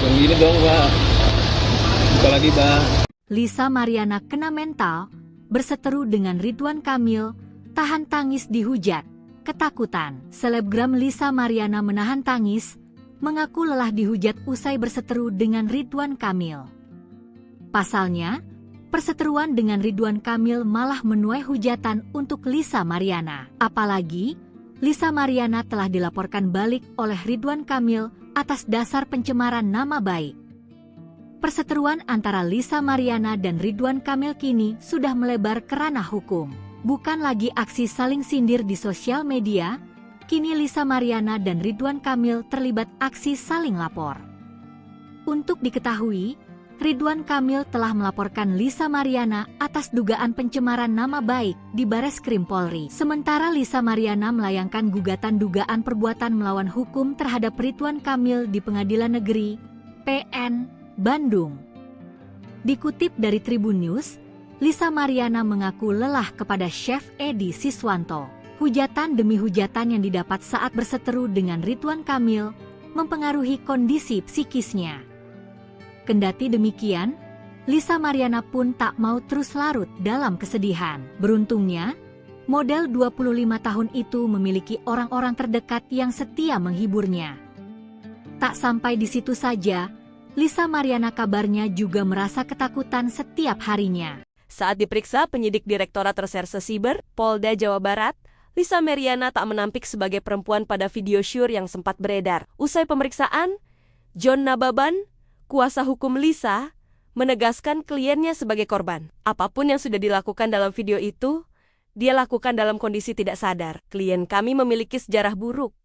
Yang gini dong, Pak. Buka lagi, Pak. Lisa Mariana kena mental, berseteru dengan Ridwan Kamil, tahan tangis dihujat, ketakutan. Selebgram Lisa Mariana menahan tangis, mengaku lelah dihujat usai berseteru dengan Ridwan Kamil. Pasalnya, perseteruan dengan Ridwan Kamil malah menuai hujatan untuk Lisa Mariana. Apalagi, Lisa Mariana telah dilaporkan balik oleh Ridwan Kamil atas dasar pencemaran nama baik. Perseteruan antara Lisa Mariana dan Ridwan Kamil kini sudah melebar ke ranah hukum. Bukan lagi aksi saling sindir di sosial media, kini Lisa Mariana dan Ridwan Kamil terlibat aksi saling lapor. Untuk diketahui, Ridwan Kamil telah melaporkan Lisa Mariana atas dugaan pencemaran nama baik di Bareskrim Polri. Sementara Lisa Mariana melayangkan gugatan dugaan perbuatan melawan hukum terhadap Ridwan Kamil di Pengadilan Negeri PN Bandung. Dikutip dari Tribun News, Lisa Mariana mengaku lelah kepada Chef Edi Siswanto. Hujatan demi hujatan yang didapat saat berseteru dengan Ridwan Kamil mempengaruhi kondisi psikisnya. Kendati demikian, Lisa Mariana pun tak mau terus larut dalam kesedihan. Beruntungnya, model 25 tahun itu memiliki orang-orang terdekat yang setia menghiburnya. Tak sampai di situ saja, Lisa Mariana kabarnya juga merasa ketakutan setiap harinya. Saat diperiksa penyidik Direktorat Reserse Siber Polda Jawa Barat, Lisa Mariana tak menampik sebagai perempuan pada video syur yang sempat beredar. Usai pemeriksaan, John Nababan, kuasa hukum Lisa, menegaskan kliennya sebagai korban. Apapun yang sudah dilakukan dalam video itu, dia lakukan dalam kondisi tidak sadar. Klien kami memiliki sejarah buruk,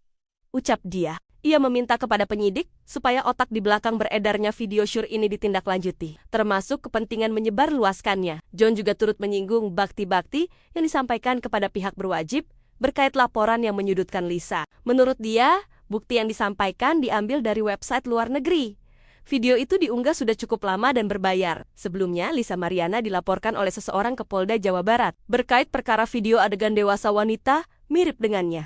ucap dia. Ia meminta kepada penyidik supaya otak di belakang beredarnya video syur ini ditindaklanjuti, termasuk kepentingan menyebarluaskannya. John juga turut menyinggung bakti-bakti yang disampaikan kepada pihak berwajib berkait laporan yang menyudutkan Lisa. Menurut dia, bukti yang disampaikan diambil dari website luar negeri. Video itu diunggah sudah cukup lama dan berbayar. Sebelumnya, Lisa Mariana dilaporkan oleh seseorang ke Polda Jawa Barat berkait perkara video adegan dewasa wanita mirip dengannya.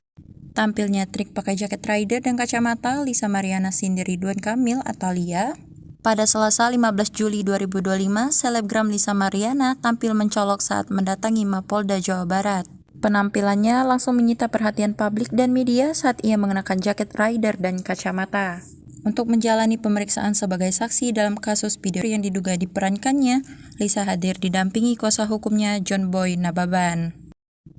Tampilnya trik pakai jaket rider dan kacamata Lisa Mariana Cindy Ridwan Kamil atau Lia. Pada Selasa 15 Juli 2025, selebgram Lisa Mariana tampil mencolok saat mendatangi Mapolda Jawa Barat. Penampilannya langsung menyita perhatian publik dan media saat ia mengenakan jaket rider dan kacamata. Untuk menjalani pemeriksaan sebagai saksi dalam kasus video yang diduga diperankannya, Lisa hadir didampingi kuasa hukumnya John Boy Nababan.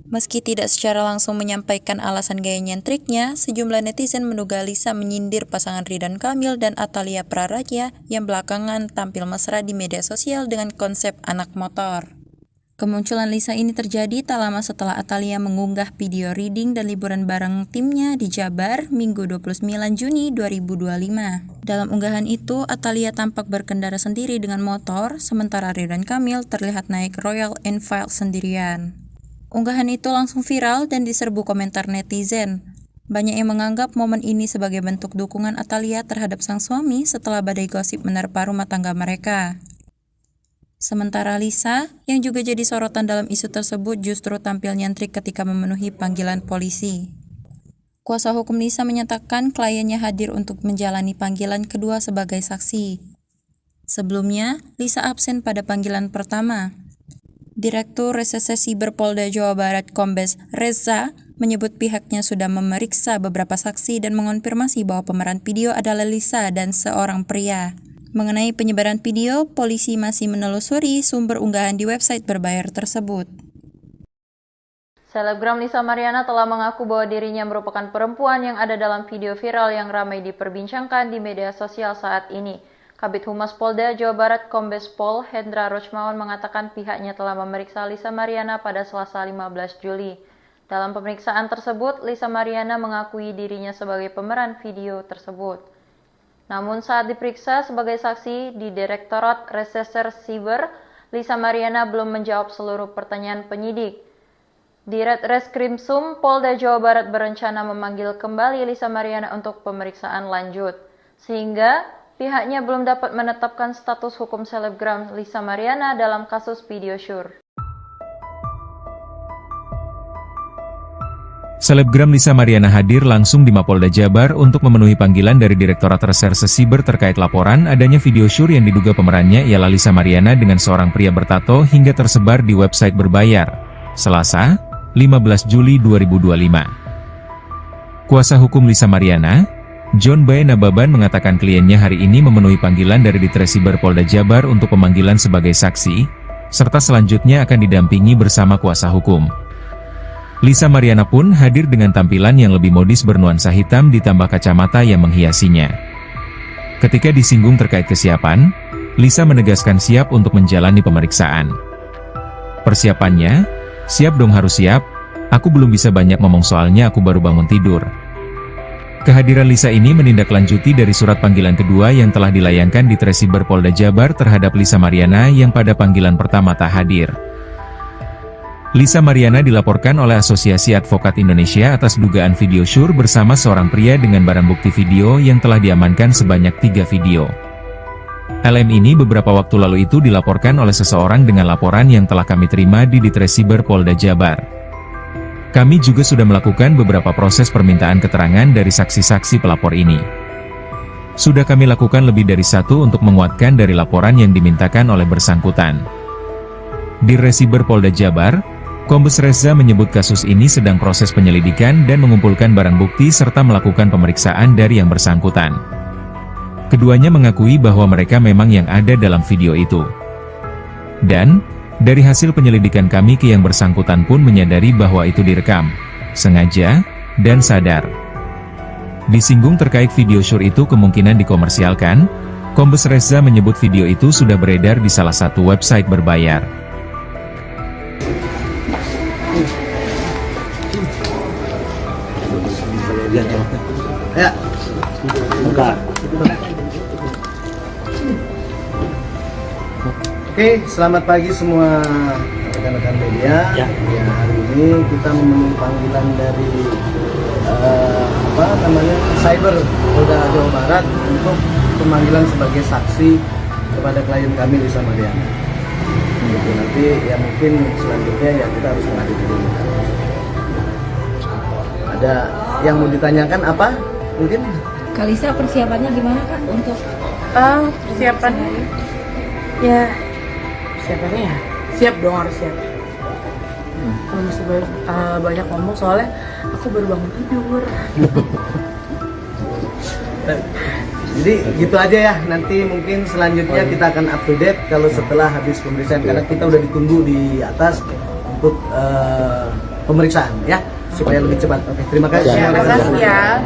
Meski tidak secara langsung menyampaikan alasan gaya nyentriknya, sejumlah netizen menduga Lisa menyindir pasangan Ridwan Kamil dan Atalia Praraja yang belakangan tampil mesra di media sosial dengan konsep anak motor. Kemunculan Lisa ini terjadi tak lama setelah Atalia mengunggah video reading dan liburan bareng timnya di Jabar Minggu 29 Juni 2025. Dalam unggahan itu, Atalia tampak berkendara sendiri dengan motor, sementara Ridwan Kamil terlihat naik Royal Enfield sendirian. Unggahan itu langsung viral dan diserbu komentar netizen. Banyak yang menganggap momen ini sebagai bentuk dukungan Atalia terhadap sang suami setelah badai gosip menerpa rumah tangga mereka. Sementara Lisa, yang juga jadi sorotan dalam isu tersebut, justru tampil nyentrik ketika memenuhi panggilan polisi. Kuasa hukum Lisa menyatakan kliennya hadir untuk menjalani panggilan kedua sebagai saksi. Sebelumnya, Lisa absen pada panggilan pertama. Direktur Reserse Siber Polda Jawa Barat Kombes Reza menyebut pihaknya sudah memeriksa beberapa saksi dan mengonfirmasi bahwa pemeran video adalah Lisa dan seorang pria. Mengenai penyebaran video, polisi masih menelusuri sumber unggahan di website berbayar tersebut. Selebgram Lisa Mariana telah mengaku bahwa dirinya merupakan perempuan yang ada dalam video viral yang ramai diperbincangkan di media sosial saat ini. Kabid Humas Polda Jawa Barat Kombes Pol Hendra Rochmawan mengatakan pihaknya telah memeriksa Lisa Mariana pada Selasa 15 Juli. Dalam pemeriksaan tersebut, Lisa Mariana mengakui dirinya sebagai pemeran video tersebut. Namun saat diperiksa sebagai saksi di Direktorat Reserse Siber, Lisa Mariana belum menjawab seluruh pertanyaan penyidik. Ditreskrimsum Polda Jawa Barat berencana memanggil kembali Lisa Mariana untuk pemeriksaan lanjut, sehingga pihaknya belum dapat menetapkan status hukum selebgram Lisa Mariana dalam kasus video syur. Selebgram Lisa Mariana hadir langsung di Mapolda Jabar untuk memenuhi panggilan dari Direktorat Reserse Siber terkait laporan adanya video syur yang diduga pemerannya ialah Lisa Mariana dengan seorang pria bertato hingga tersebar di website berbayar. Selasa, 15 Juli 2025. Kuasa hukum Lisa Mariana, John Boy Nababan mengatakan kliennya hari ini memenuhi panggilan dari Ditresiber Polda Jabar untuk pemanggilan sebagai saksi, serta selanjutnya akan didampingi bersama kuasa hukum. Lisa Mariana pun hadir dengan tampilan yang lebih modis bernuansa hitam ditambah kacamata yang menghiasinya. Ketika disinggung terkait kesiapan, Lisa menegaskan siap untuk menjalani pemeriksaan. Persiapannya, siap dong harus siap, aku belum bisa banyak ngomong soalnya aku baru bangun tidur. Kehadiran Lisa ini menindaklanjuti dari surat panggilan kedua yang telah dilayangkan di Ditresiber Polda Jabar terhadap Lisa Mariana yang pada panggilan pertama tak hadir. Lisa Mariana dilaporkan oleh Asosiasi Advokat Indonesia atas dugaan video syur bersama seorang pria dengan barang bukti video yang telah diamankan sebanyak 3 video. LM ini beberapa waktu lalu itu dilaporkan oleh seseorang dengan laporan yang telah kami terima di Ditresiber Polda Jabar. Kami juga sudah melakukan beberapa proses permintaan keterangan dari saksi-saksi pelapor ini. Sudah kami lakukan lebih dari 1 untuk menguatkan dari laporan yang dimintakan oleh bersangkutan. Di Ditresiber Polda Jabar, Kombes Reza menyebut kasus ini sedang proses penyelidikan dan mengumpulkan barang bukti serta melakukan pemeriksaan dari yang bersangkutan. Keduanya mengakui bahwa mereka memang yang ada dalam video itu. Dan, dari hasil penyelidikan kami ke yang bersangkutan pun menyadari bahwa itu direkam, sengaja, dan sadar. Disinggung terkait video syur itu kemungkinan dikomersialkan, Kombes Reza menyebut video itu sudah beredar di salah satu website berbayar. Ya. Buka. Oke, selamat pagi semua rekan-rekan media. Ya, hari ini kita memenuhi panggilan dari Cyber Polda Jawa Barat untuk pemanggilan sebagai saksi kepada klien kami Lisa Mariana. Gitu. Nanti ya mungkin selanjutnya ya kita harus menghadiri dulu. Ada yang mau ditanyakan apa? Mungkin Kalisa persiapannya gimana Kak untuk Persiapan ya persiapannya ya siap dong, harus siap. Kalau masih banyak ngomong soalnya aku baru bangun tidur. jadi gitu aja ya. Nanti mungkin selanjutnya kita akan up to date kalau setelah habis pemeriksaan, karena kita udah ditunggu di atas untuk pemeriksaan ya, supaya lebih cepat. Oke, terima kasih. Terima kasih ya.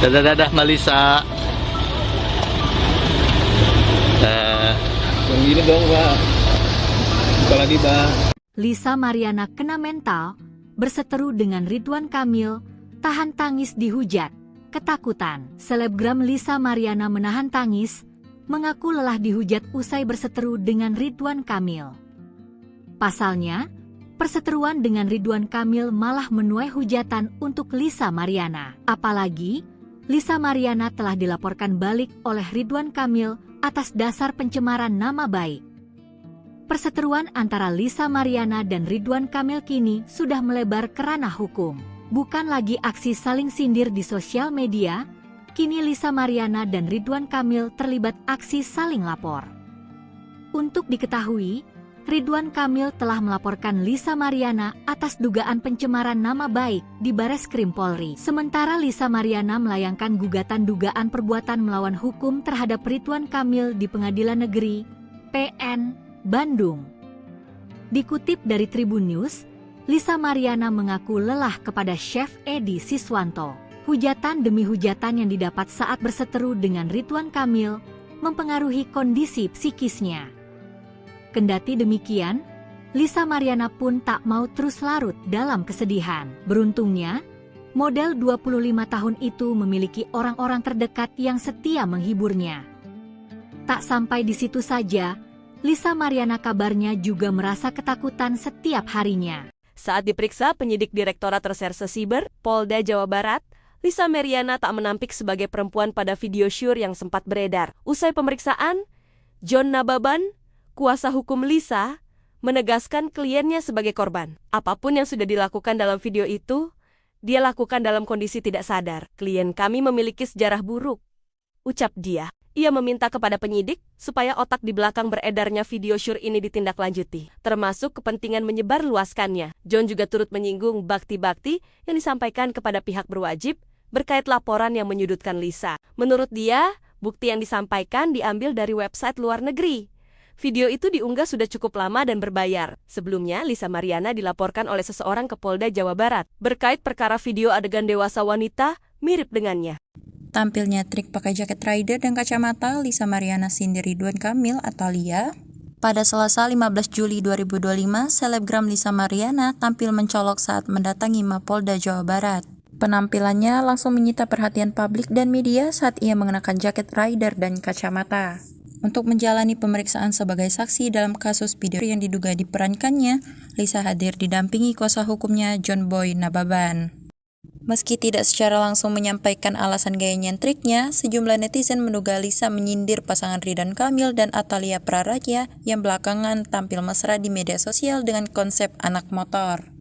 Dadah Malisa. Yang gini dong, Pak. Buka lagi, Pak. Lisa Mariana kena mental, berseteru dengan Ridwan Kamil, tahan tangis dihujat, ketakutan. Selebgram Lisa Mariana menahan tangis, mengaku lelah dihujat usai berseteru dengan Ridwan Kamil. Pasalnya, perseteruan dengan Ridwan Kamil malah menuai hujatan untuk Lisa Mariana. Apalagi, Lisa Mariana telah dilaporkan balik oleh Ridwan Kamil atas dasar pencemaran nama baik. Perseteruan antara Lisa Mariana dan Ridwan Kamil kini sudah melebar ke ranah hukum. Bukan lagi aksi saling sindir di sosial media, kini Lisa Mariana dan Ridwan Kamil terlibat aksi saling lapor. Untuk diketahui, Ridwan Kamil telah melaporkan Lisa Mariana atas dugaan pencemaran nama baik di Bareskrim Polri. Sementara Lisa Mariana melayangkan gugatan dugaan perbuatan melawan hukum terhadap Ridwan Kamil di Pengadilan Negeri PN Bandung. Dikutip dari Tribun News, Lisa Mariana mengaku lelah kepada Chef Edi Siswanto. Hujatan demi hujatan yang didapat saat berseteru dengan Ridwan Kamil mempengaruhi kondisi psikisnya. Kendati demikian, Lisa Mariana pun tak mau terus larut dalam kesedihan. Beruntungnya, model 25 tahun itu memiliki orang-orang terdekat yang setia menghiburnya. Tak sampai di situ saja, Lisa Mariana kabarnya juga merasa ketakutan setiap harinya. Saat diperiksa penyidik Direktorat Reserse Siber, Polda Jawa Barat, Lisa Mariana tak menampik sebagai perempuan pada video syur yang sempat beredar. Usai pemeriksaan, John Nababan, kuasa hukum Lisa, menegaskan kliennya sebagai korban. Apapun yang sudah dilakukan dalam video itu, dia lakukan dalam kondisi tidak sadar. Klien kami memiliki sejarah buruk, ucap dia. Ia meminta kepada penyidik supaya otak di belakang beredarnya video syur ini ditindaklanjuti, termasuk kepentingan menyebarluaskannya. John juga turut menyinggung bakti-bakti yang disampaikan kepada pihak berwajib berkait laporan yang menyudutkan Lisa. Menurut dia, bukti yang disampaikan diambil dari website luar negeri. Video itu diunggah sudah cukup lama dan berbayar. Sebelumnya, Lisa Mariana dilaporkan oleh seseorang ke Polda Jawa Barat berkait perkara video adegan dewasa wanita mirip dengannya. Tampilnya trik pakai jaket rider dan kacamata, Lisa Mariana sindir Ridwan Kamil atau Lia. Pada Selasa 15 Juli 2025, selebgram Lisa Mariana tampil mencolok saat mendatangi Mapolda Jawa Barat. Penampilannya langsung menyita perhatian publik dan media saat ia mengenakan jaket rider dan kacamata. Untuk menjalani pemeriksaan sebagai saksi dalam kasus video yang diduga diperankannya, Lisa hadir didampingi kuasa hukumnya John Boy Nababan. Meski tidak secara langsung menyampaikan alasan gaya nyentriknya, sejumlah netizen menduga Lisa menyindir pasangan Ridwan Kamil dan Atalia Praraja yang belakangan tampil mesra di media sosial dengan konsep anak motor.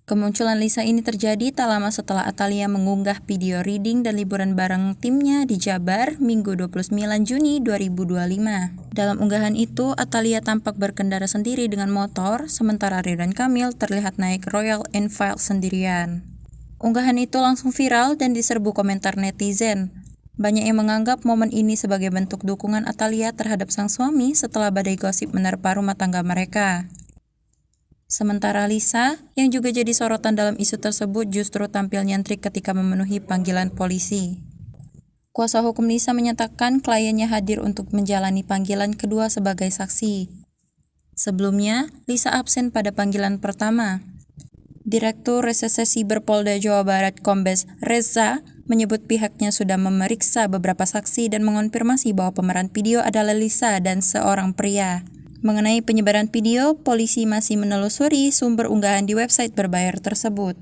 Kemunculan Lisa ini terjadi tak lama setelah Atalia mengunggah video reading dan liburan bareng timnya di Jabar Minggu 29 Juni 2025. Dalam unggahan itu, Atalia tampak berkendara sendiri dengan motor, sementara Ridwan Kamil terlihat naik Royal Enfield sendirian. Unggahan itu langsung viral dan diserbu komentar netizen. Banyak yang menganggap momen ini sebagai bentuk dukungan Atalia terhadap sang suami setelah badai gosip menerpa rumah tangga mereka. Sementara Lisa, yang juga jadi sorotan dalam isu tersebut, justru tampil nyentrik ketika memenuhi panggilan polisi. Kuasa hukum Lisa menyatakan kliennya hadir untuk menjalani panggilan kedua sebagai saksi. Sebelumnya, Lisa absen pada panggilan pertama. Direktur Reserse Siber Polda Jawa Barat Kombes Reza menyebut pihaknya sudah memeriksa beberapa saksi dan mengonfirmasi bahwa pemeran video adalah Lisa dan seorang pria. Mengenai penyebaran video, polisi masih menelusuri sumber unggahan di website berbayar tersebut.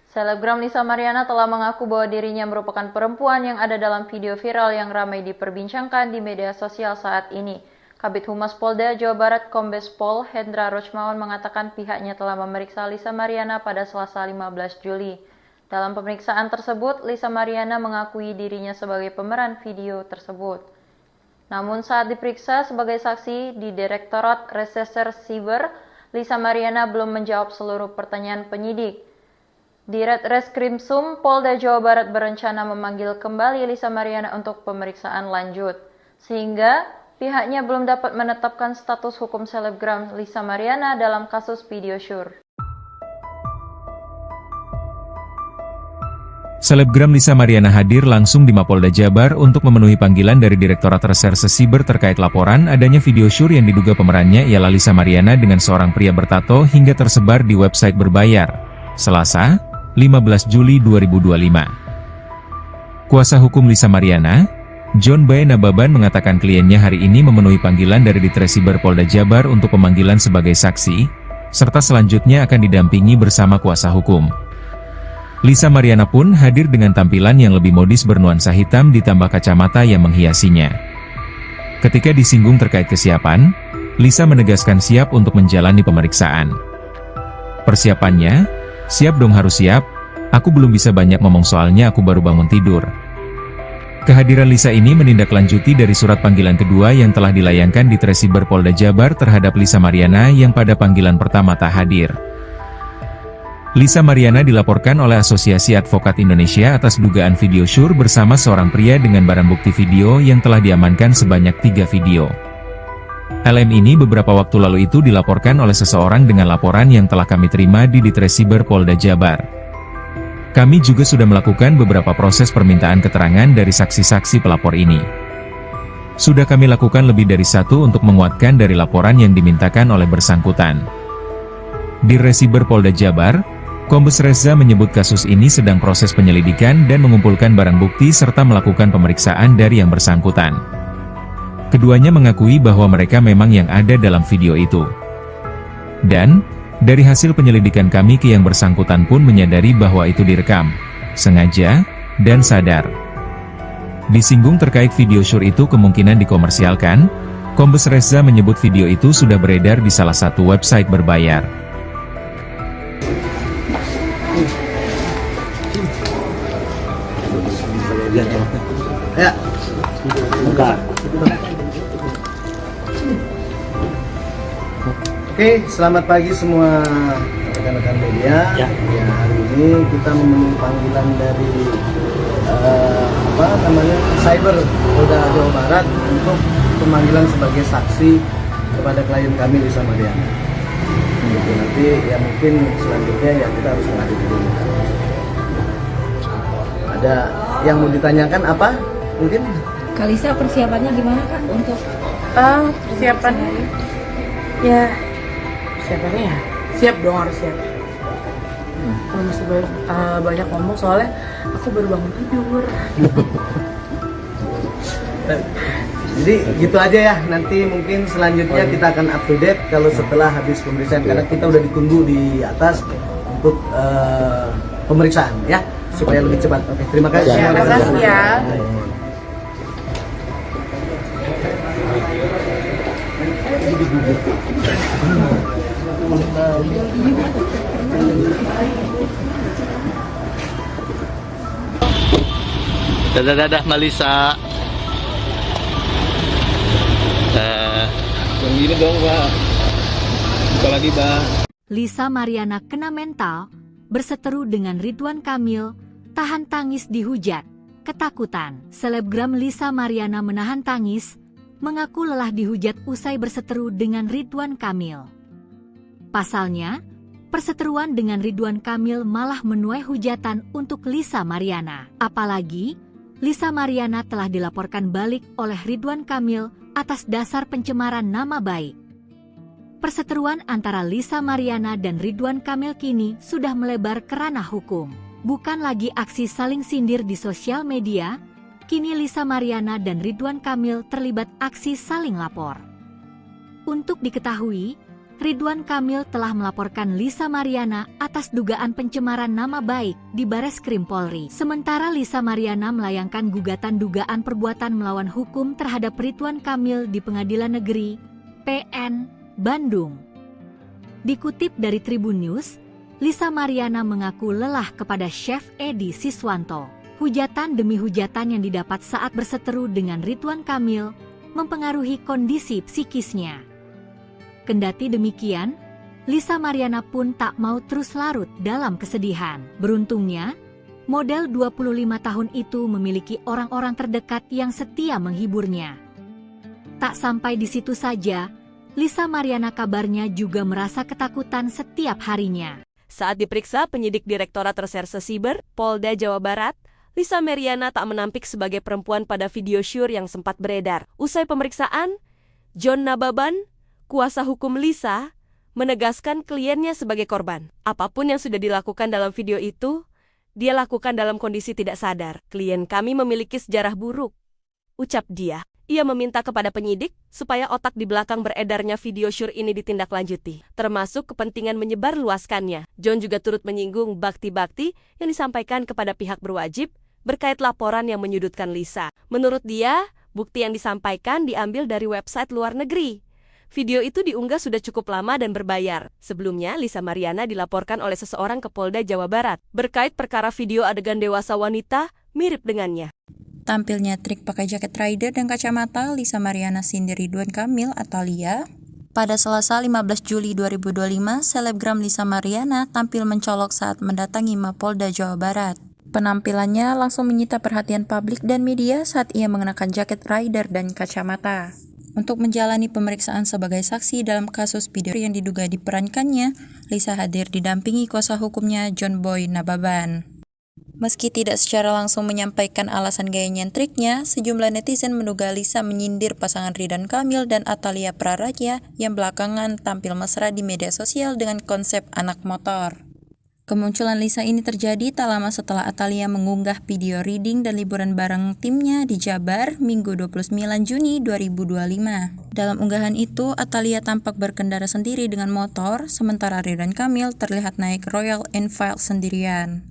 Selebgram Lisa Mariana telah mengaku bahwa dirinya merupakan perempuan yang ada dalam video viral yang ramai diperbincangkan di media sosial saat ini. Kabid Humas Polda Jawa Barat Kombes Pol Hendra Rochmawan mengatakan pihaknya telah memeriksa Lisa Mariana pada Selasa 15 Juli. Dalam pemeriksaan tersebut, Lisa Mariana mengakui dirinya sebagai pemeran video tersebut. Namun saat diperiksa sebagai saksi di Direktorat Reserse Siber, Lisa Mariana belum menjawab seluruh pertanyaan penyidik. Di Reskrimsum Polda Jawa Barat berencana memanggil kembali Lisa Mariana untuk pemeriksaan lanjut, sehingga pihaknya belum dapat menetapkan status hukum selebgram Lisa Mariana dalam kasus video syur. Selebgram Lisa Mariana hadir langsung di Mapolda Jabar untuk memenuhi panggilan dari Direktorat Reserse Siber terkait laporan adanya video syur yang diduga pemerannya ialah Lisa Mariana dengan seorang pria bertato hingga tersebar di website berbayar. Selasa, 15 Juli 2025. Kuasa hukum Lisa Mariana, John B. Nababan mengatakan kliennya hari ini memenuhi panggilan dari Ditresiber Polda Jabar untuk pemanggilan sebagai saksi, serta selanjutnya akan didampingi bersama kuasa hukum. Lisa Mariana pun hadir dengan tampilan yang lebih modis bernuansa hitam ditambah kacamata yang menghiasinya. Ketika disinggung terkait kesiapan, Lisa menegaskan siap untuk menjalani pemeriksaan. Persiapannya, "Siap dong, harus siap. Aku belum bisa banyak ngomong soalnya aku baru bangun tidur." Kehadiran Lisa ini menindaklanjuti dari surat panggilan kedua yang telah dilayangkan di Tresiber Polda Jabar terhadap Lisa Mariana yang pada panggilan pertama tak hadir. Lisa Mariana dilaporkan oleh Asosiasi Advokat Indonesia atas dugaan video syur bersama seorang pria dengan barang bukti video yang telah diamankan sebanyak 3 video. LM ini beberapa waktu lalu itu dilaporkan oleh seseorang dengan laporan yang telah kami terima di Ditresiber Polda Jabar. Kami juga sudah melakukan beberapa proses permintaan keterangan dari saksi-saksi pelapor ini. Sudah kami lakukan lebih dari 1 untuk menguatkan dari laporan yang dimintakan oleh bersangkutan. Di Resiber Polda Jabar, Kombes Reza menyebut kasus ini sedang proses penyelidikan dan mengumpulkan barang bukti serta melakukan pemeriksaan dari yang bersangkutan. Keduanya mengakui bahwa mereka memang yang ada dalam video itu. Dan, dari hasil penyelidikan kami ke yang bersangkutan pun menyadari bahwa itu direkam, sengaja, dan sadar. Disinggung terkait video syur itu kemungkinan dikomersialkan, Kombes Reza menyebut video itu sudah beredar di salah satu website berbayar. Ya, buka. Oke, selamat pagi semua rekan-rekan media. Ya, hari ini kita memenuhi panggilan dari Cyber Polda Jawa Barat untuk pemanggilan sebagai saksi kepada klien kami Lisa Mariana. Gitu, nanti ya mungkin selanjutnya ya kita harus menghadiri dulu. Ada yang mau ditanyakan apa? Mungkin Kalisa persiapannya gimana Kak untuk persiapannya? Ya, persiapannya ya siap dong, harus siap. Kalau masih banyak ngomong soalnya aku baru bangun tidur. Jadi gitu aja ya, nanti mungkin selanjutnya kita akan up to date kalau setelah habis pemeriksaan, karena kita udah ditunggu di atas untuk pemeriksaan ya, supaya lebih cepat. Oke, terima kasih. Terima kasih ya. Dadah Malisa. Yang gini dong, Pak. Buka lagi, Pak. Lisa Mariana kena mental, berseteru dengan Ridwan Kamil, tahan tangis dihujat, ketakutan. Selebgram Lisa Mariana menahan tangis, mengaku lelah dihujat usai berseteru dengan Ridwan Kamil. Pasalnya, perseteruan dengan Ridwan Kamil malah menuai hujatan untuk Lisa Mariana. Apalagi, Lisa Mariana telah dilaporkan balik oleh Ridwan Kamil atas dasar pencemaran nama baik. Perseteruan antara Lisa Mariana dan Ridwan Kamil kini sudah melebar ke ranah hukum. Bukan lagi aksi saling sindir di sosial media, kini Lisa Mariana dan Ridwan Kamil terlibat aksi saling lapor. Untuk diketahui, Ridwan Kamil telah melaporkan Lisa Mariana atas dugaan pencemaran nama baik di Bareskrim Polri. Sementara Lisa Mariana melayangkan gugatan dugaan perbuatan melawan hukum terhadap Ridwan Kamil di Pengadilan Negeri PN Bandung. Dikutip dari Tribun News, Lisa Mariana mengaku lelah kepada Chef Edi Siswanto. Hujatan demi hujatan yang didapat saat berseteru dengan Ridwan Kamil mempengaruhi kondisi psikisnya. Kendati demikian, Lisa Mariana pun tak mau terus larut dalam kesedihan. Beruntungnya, model 25 tahun itu memiliki orang-orang terdekat yang setia menghiburnya. Tak sampai di situ saja, Lisa Mariana kabarnya juga merasa ketakutan setiap harinya. Saat diperiksa penyidik Direktorat Reserse Siber, Polda Jawa Barat, Lisa Mariana tak menampik sebagai perempuan pada video syur yang sempat beredar. Usai pemeriksaan, John Nababan, kuasa hukum Lisa, menegaskan kliennya sebagai korban. Apapun yang sudah dilakukan dalam video itu, dia lakukan dalam kondisi tidak sadar. Klien kami memiliki sejarah buruk, ucap dia. Ia meminta kepada penyidik supaya otak di belakang beredarnya video syur ini ditindaklanjuti, termasuk kepentingan menyebarluaskannya. John juga turut menyinggung bakti-bakti yang disampaikan kepada pihak berwajib berkait laporan yang menyudutkan Lisa. Menurut dia, bukti yang disampaikan diambil dari website luar negeri. Video itu diunggah sudah cukup lama dan berbayar. Sebelumnya, Lisa Mariana dilaporkan oleh seseorang ke Polda Jawa Barat berkait perkara video adegan dewasa wanita mirip dengannya. Tampilnya trik pakai jaket rider dan kacamata, Lisa Mariana sindir Ridwan Kamil atau Lia. Pada Selasa 15 Juli 2025, selebgram Lisa Mariana tampil mencolok saat mendatangi Mapolda Jawa Barat. Penampilannya langsung menyita perhatian publik dan media saat ia mengenakan jaket rider dan kacamata. Untuk menjalani pemeriksaan sebagai saksi dalam kasus video yang diduga diperankannya, Lisa hadir didampingi kuasa hukumnya John Boy Nababan. Meski tidak secara langsung menyampaikan alasan gaya nyentriknya, sejumlah netizen menduga Lisa menyindir pasangan Ridwan Kamil dan Atalia Praraja yang belakangan tampil mesra di media sosial dengan konsep anak motor. Kemunculan Lisa ini terjadi tak lama setelah Atalia mengunggah video reading dan liburan bareng timnya di Jabar Minggu 29 Juni 2025. Dalam unggahan itu, Atalia tampak berkendara sendiri dengan motor, sementara Ridwan Kamil terlihat naik Royal Enfield sendirian.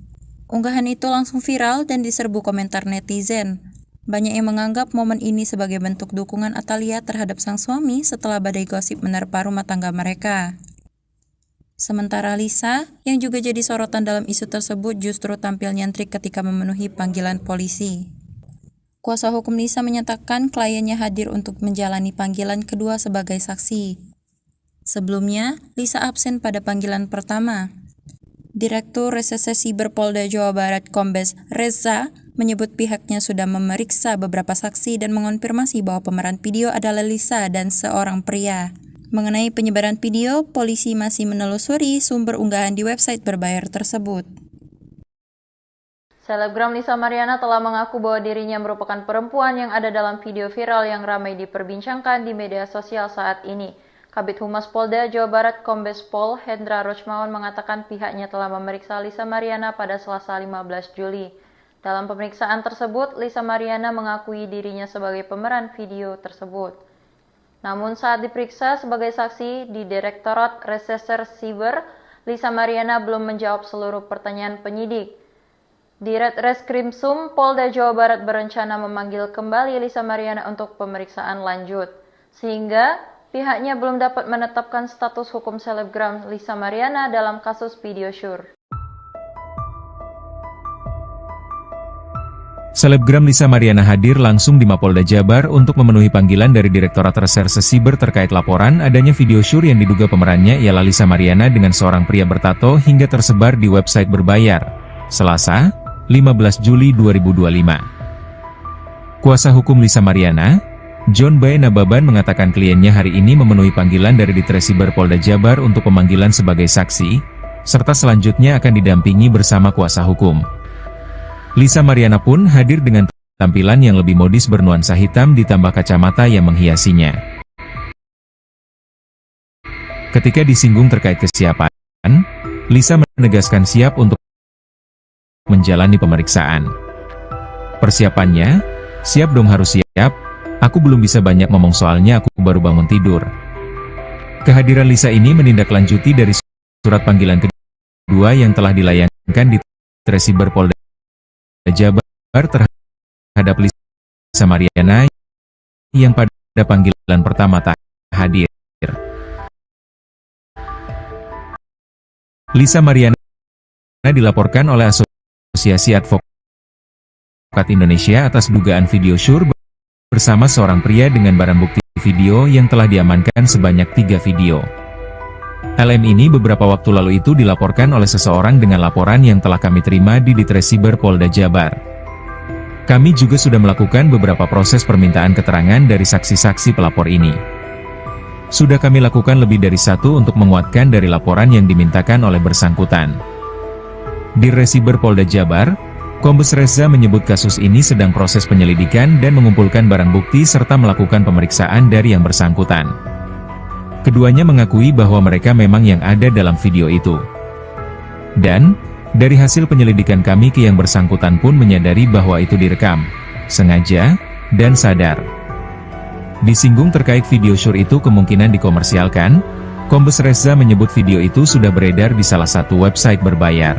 Unggahan itu langsung viral dan diserbu komentar netizen. Banyak yang menganggap momen ini sebagai bentuk dukungan Atalia terhadap sang suami setelah badai gosip menerpa rumah tangga mereka. Sementara Lisa, yang juga jadi sorotan dalam isu tersebut, justru tampil nyentrik ketika memenuhi panggilan polisi. Kuasa hukum Lisa menyatakan kliennya hadir untuk menjalani panggilan kedua sebagai saksi. Sebelumnya, Lisa absen pada panggilan pertama. Direktur Reserse Siber Polda Jawa Barat Kombes Reza menyebut pihaknya sudah memeriksa beberapa saksi dan mengonfirmasi bahwa pemeran video adalah Lisa dan seorang pria. Mengenai penyebaran video, polisi masih menelusuri sumber unggahan di website berbayar tersebut. Selebgram Lisa Mariana telah mengaku bahwa dirinya merupakan perempuan yang ada dalam video viral yang ramai diperbincangkan di media sosial saat ini. Kabid Humas Polda Jawa Barat Kombes Pol Hendra Rochmawan mengatakan pihaknya telah memeriksa Lisa Mariana pada Selasa 15 Juli. Dalam pemeriksaan tersebut, Lisa Mariana mengakui dirinya sebagai pemeran video tersebut. Namun saat diperiksa sebagai saksi di Direktorat Reserse Siber, Lisa Mariana belum menjawab seluruh pertanyaan penyidik. Ditreskrimsum Polda Jawa Barat berencana memanggil kembali Lisa Mariana untuk pemeriksaan lanjut, sehingga pihaknya belum dapat menetapkan status hukum selebgram Lisa Mariana dalam kasus video syur. Selebgram Lisa Mariana hadir langsung di Mapolda Jabar untuk memenuhi panggilan dari Direktorat Reserse Siber terkait laporan adanya video syur yang diduga pemerannya ialah Lisa Mariana dengan seorang pria bertato hingga tersebar di website berbayar. Selasa, 15 Juli 2025. Kuasa hukum Lisa Mariana, John Boy Nababan mengatakan kliennya hari ini memenuhi panggilan dari Ditresiber Polda Jabar untuk pemanggilan sebagai saksi, serta selanjutnya akan didampingi bersama kuasa hukum. Lisa Mariana pun hadir dengan tampilan yang lebih modis bernuansa hitam ditambah kacamata yang menghiasinya. Ketika disinggung terkait kesiapan, Lisa menegaskan siap untuk menjalani pemeriksaan. Persiapannya, siap dong harus siap, aku belum bisa banyak ngomong soalnya aku baru bangun tidur. Kehadiran Lisa ini menindaklanjuti dari surat panggilan kedua yang telah dilayangkan di Tresiber Polda Jabar terhadap Lisa Mariana yang pada panggilan pertama tak hadir. Lisa Mariana dilaporkan oleh Asosiasi Advokat Indonesia atas dugaan video syur bersama seorang pria dengan barang bukti video yang telah diamankan sebanyak 3 video. LM ini beberapa waktu lalu itu dilaporkan oleh seseorang dengan laporan yang telah kami terima di Ditresiber Polda Jabar. Kami juga sudah melakukan beberapa proses permintaan keterangan dari saksi-saksi pelapor ini. Sudah kami lakukan lebih dari 1 untuk menguatkan dari laporan yang dimintakan oleh bersangkutan. Di Resiber Polda Jabar, Kombes Reza menyebut kasus ini sedang proses penyelidikan dan mengumpulkan barang bukti serta melakukan pemeriksaan dari yang bersangkutan. Keduanya mengakui bahwa mereka memang yang ada dalam video itu. Dan, dari hasil penyelidikan kami ke yang bersangkutan pun menyadari bahwa itu direkam, sengaja, dan sadar. Disinggung terkait video syur itu kemungkinan dikomersialkan, Kombes Reza menyebut video itu sudah beredar di salah satu website berbayar.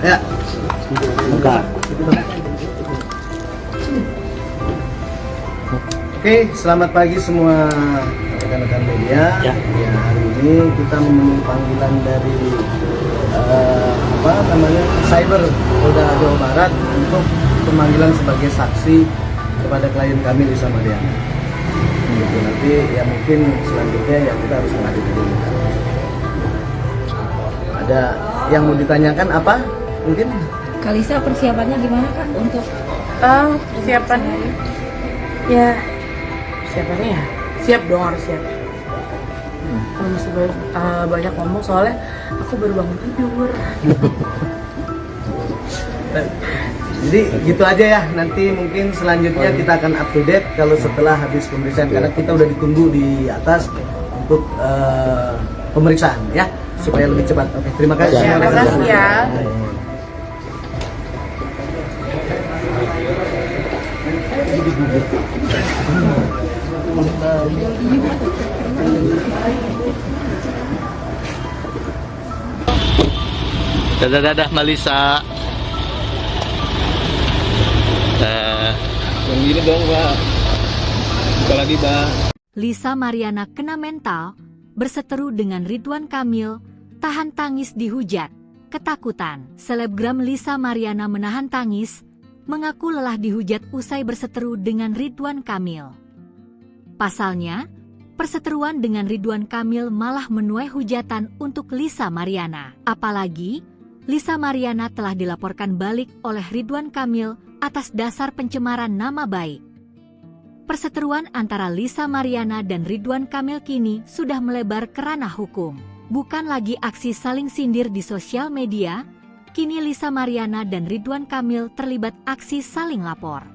Ya. Bentar. Oke, selamat pagi semua rekan-rekan media. Ya, hari ini kita memenuhi panggilan dari Cyber Polda Jawa Barat untuk pemanggilan sebagai saksi kepada klien kami Lisa Mariana. Gitu, nanti ya mungkin selanjutnya ya kita harus menghadiri dulu. Ada yang mau ditanyakan apa? Mungkin Kalisa persiapannya gimana Kak untuk Persiapannya ya siap dong, harus siap. Kalau masih banyak ngomong soalnya aku baru bangun tidur. jadi gitu aja ya, nanti mungkin selanjutnya kita akan up to date kalau setelah habis pemeriksaan, karena kita udah ditunggu di atas untuk pemeriksaan ya, supaya lebih cepat. Oke, terima kasih. Terima kasih ya. Dadah Malisa. Yang gini dong, Pak. Buka lagi, Pak. Lisa Mariana kena mental, berseteru dengan Ridwan Kamil, tahan tangis dihujat, ketakutan. Selebgram Lisa Mariana menahan tangis, mengaku lelah dihujat usai berseteru dengan Ridwan Kamil. Pasalnya, perseteruan dengan Ridwan Kamil malah menuai hujatan untuk Lisa Mariana. Apalagi, Lisa Mariana telah dilaporkan balik oleh Ridwan Kamil atas dasar pencemaran nama baik. Perseteruan antara Lisa Mariana dan Ridwan Kamil kini sudah melebar ke ranah hukum. Bukan lagi aksi saling sindir di sosial media, kini Lisa Mariana dan Ridwan Kamil terlibat aksi saling lapor.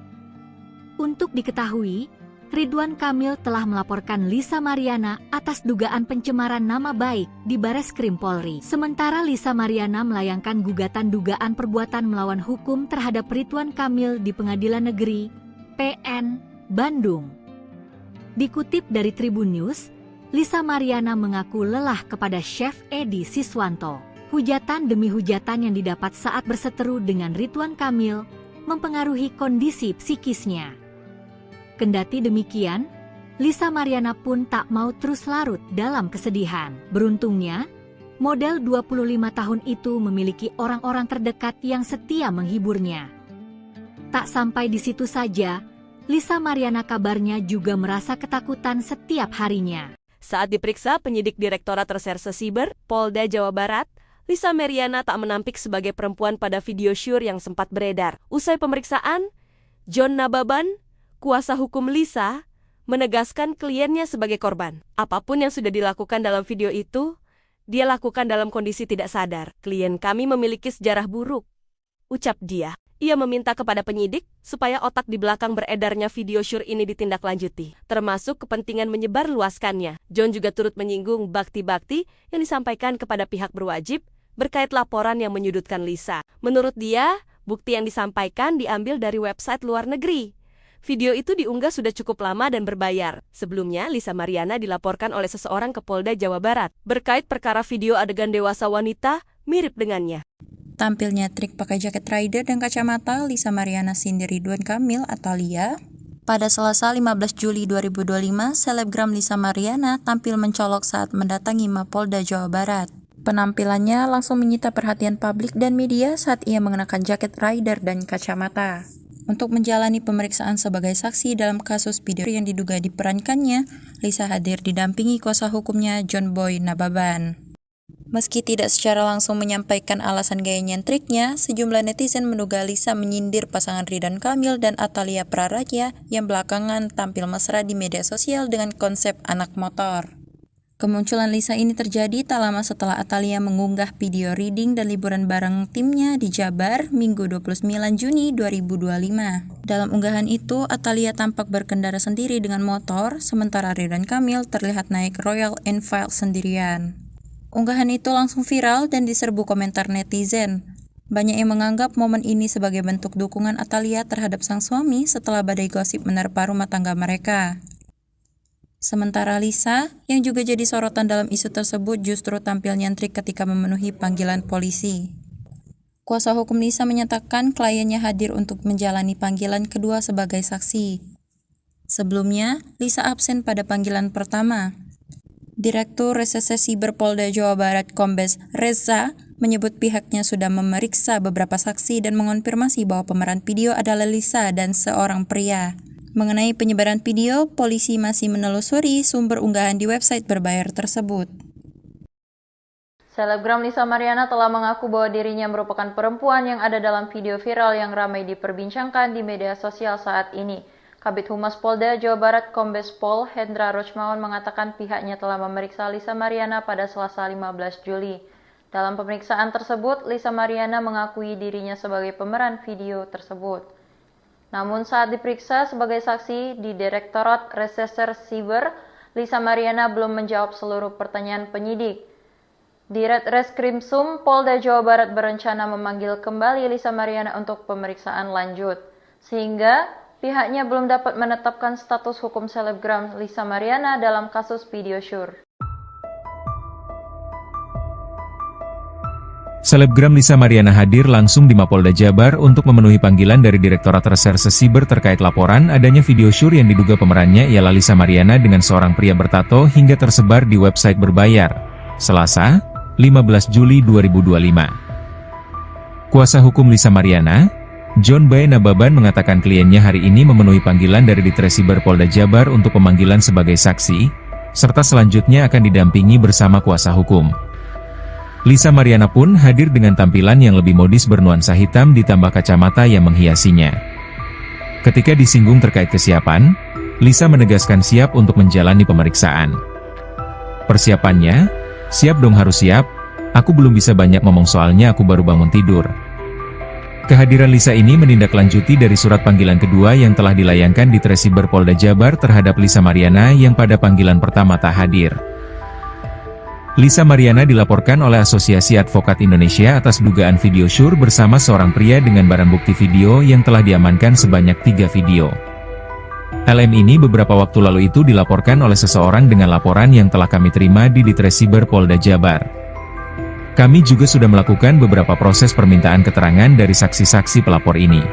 Untuk diketahui, Ridwan Kamil telah melaporkan Lisa Mariana atas dugaan pencemaran nama baik di Bareskrim Polri. Sementara Lisa Mariana melayangkan gugatan dugaan perbuatan melawan hukum terhadap Ridwan Kamil di Pengadilan Negeri PN Bandung. Dikutip dari Tribun News, Lisa Mariana mengaku lelah kepada Chef Edi Siswanto. Hujatan demi hujatan yang didapat saat berseteru dengan Ridwan Kamil mempengaruhi kondisi psikisnya. Kendati demikian, Lisa Mariana pun tak mau terus larut dalam kesedihan. Beruntungnya, model 25 tahun itu memiliki orang-orang terdekat yang setia menghiburnya. Tak sampai di situ saja, Lisa Mariana kabarnya juga merasa ketakutan setiap harinya. Saat diperiksa penyidik Direktorat Reserse Siber Polda Jawa Barat, Lisa Mariana tak menampik sebagai perempuan pada video syur yang sempat beredar. Usai pemeriksaan, John Nababan, kuasa hukum Lisa, menegaskan kliennya sebagai korban. Apapun yang sudah dilakukan dalam video itu, dia lakukan dalam kondisi tidak sadar. Klien kami memiliki sejarah buruk. ucap dia. Ia meminta kepada penyidik supaya otak di belakang beredarnya video syur ini ditindaklanjuti, termasuk kepentingan menyebarluaskannya. John juga turut menyinggung bakti-bakti yang disampaikan kepada pihak berwajib berkait laporan yang menyudutkan Lisa. Menurut dia, bukti yang disampaikan diambil dari website luar negeri. Video itu diunggah sudah cukup lama dan berbayar. Sebelumnya, Lisa Mariana dilaporkan oleh seseorang ke Polda Jawa Barat berkait perkara video adegan dewasa wanita mirip dengannya. Tampilnya trik pakai jaket rider dan kacamata Lisa Mariana Cindy Ridwan Kamil atau Lia. Pada Selasa 15 Juli 2025, selebgram Lisa Mariana tampil mencolok saat mendatangi Mapolda Jawa Barat. Penampilannya langsung menyita perhatian publik dan media saat ia mengenakan jaket rider dan kacamata. Untuk menjalani pemeriksaan sebagai saksi dalam kasus video yang diduga diperankannya, Lisa hadir didampingi kuasa hukumnya John Boy Nababan. Meski tidak secara langsung menyampaikan alasan gaya nyentriknya, sejumlah netizen menduga Lisa menyindir pasangan Ridwan Kamil dan Atalia Praraja yang belakangan tampil mesra di media sosial dengan konsep anak motor. Kemunculan Lisa ini terjadi tak lama setelah Atalia mengunggah video reading dan liburan bareng timnya di Jabar Minggu 29 Juni 2025. Dalam unggahan itu, Atalia tampak berkendara sendiri dengan motor, sementara Ridwan Kamil terlihat naik Royal Enfield sendirian. Unggahan itu langsung viral dan diserbu komentar netizen. Banyak yang menganggap momen ini sebagai bentuk dukungan Atalia terhadap sang suami setelah badai gosip menerpa rumah tangga mereka. Sementara Lisa, yang juga jadi sorotan dalam isu tersebut, justru tampil nyentrik ketika memenuhi panggilan polisi. Kuasa hukum Lisa menyatakan kliennya hadir untuk menjalani panggilan kedua sebagai saksi. Sebelumnya, Lisa absen pada panggilan pertama. Direktur Reserse Siber Polda Jawa Barat Kombes Reza menyebut pihaknya sudah memeriksa beberapa saksi dan mengonfirmasi bahwa pemeran video adalah Lisa dan seorang pria. Mengenai penyebaran video, polisi masih menelusuri sumber unggahan di website berbayar tersebut. Selebgram Lisa Mariana telah mengaku bahwa dirinya merupakan perempuan yang ada dalam video viral yang ramai diperbincangkan di media sosial saat ini. Kabid Humas Polda Jawa Barat Kombes Pol Hendra Rochmawan mengatakan pihaknya telah memeriksa Lisa Mariana pada Selasa 15 Juli. Dalam pemeriksaan tersebut, Lisa Mariana mengakui dirinya sebagai pemeran video tersebut. Namun saat diperiksa sebagai saksi di Direktorat Reserse Siber, Lisa Mariana belum menjawab seluruh pertanyaan penyidik. Ditreskrimsum Polda Jawa Barat berencana memanggil kembali Lisa Mariana untuk pemeriksaan lanjut, sehingga pihaknya belum dapat menetapkan status hukum selebgram Lisa Mariana dalam kasus video syur. Selebgram Lisa Mariana hadir langsung di Mapolda Jabar untuk memenuhi panggilan dari Direktorat Reserse Siber terkait laporan adanya video syur yang diduga pemerannya ialah Lisa Mariana dengan seorang pria bertato hingga tersebar di website berbayar. Selasa, 15 Juli 2025. Kuasa hukum Lisa Mariana, John Boy Nababan mengatakan kliennya hari ini memenuhi panggilan dari Ditresiber Polda Jabar untuk pemanggilan sebagai saksi, serta selanjutnya akan didampingi bersama kuasa hukum. Lisa Mariana pun hadir dengan tampilan yang lebih modis bernuansa hitam ditambah kacamata yang menghiasinya. Ketika disinggung terkait kesiapan, Lisa menegaskan siap untuk menjalani pemeriksaan. Persiapannya, siap dong harus siap, aku belum bisa banyak ngomong soalnya aku baru bangun tidur. Kehadiran Lisa ini menindaklanjuti dari surat panggilan kedua yang telah dilayangkan di Tresiber Polda Jabar terhadap Lisa Mariana yang pada panggilan pertama tak hadir. Lisa Mariana dilaporkan oleh Asosiasi Advokat Indonesia atas dugaan video syur bersama seorang pria dengan barang bukti video yang telah diamankan sebanyak 3 video. LM ini beberapa waktu lalu itu dilaporkan oleh seseorang dengan laporan yang telah kami terima di Ditresiber Polda Jabar. Kami juga sudah melakukan beberapa proses permintaan keterangan dari saksi-saksi pelapor ini.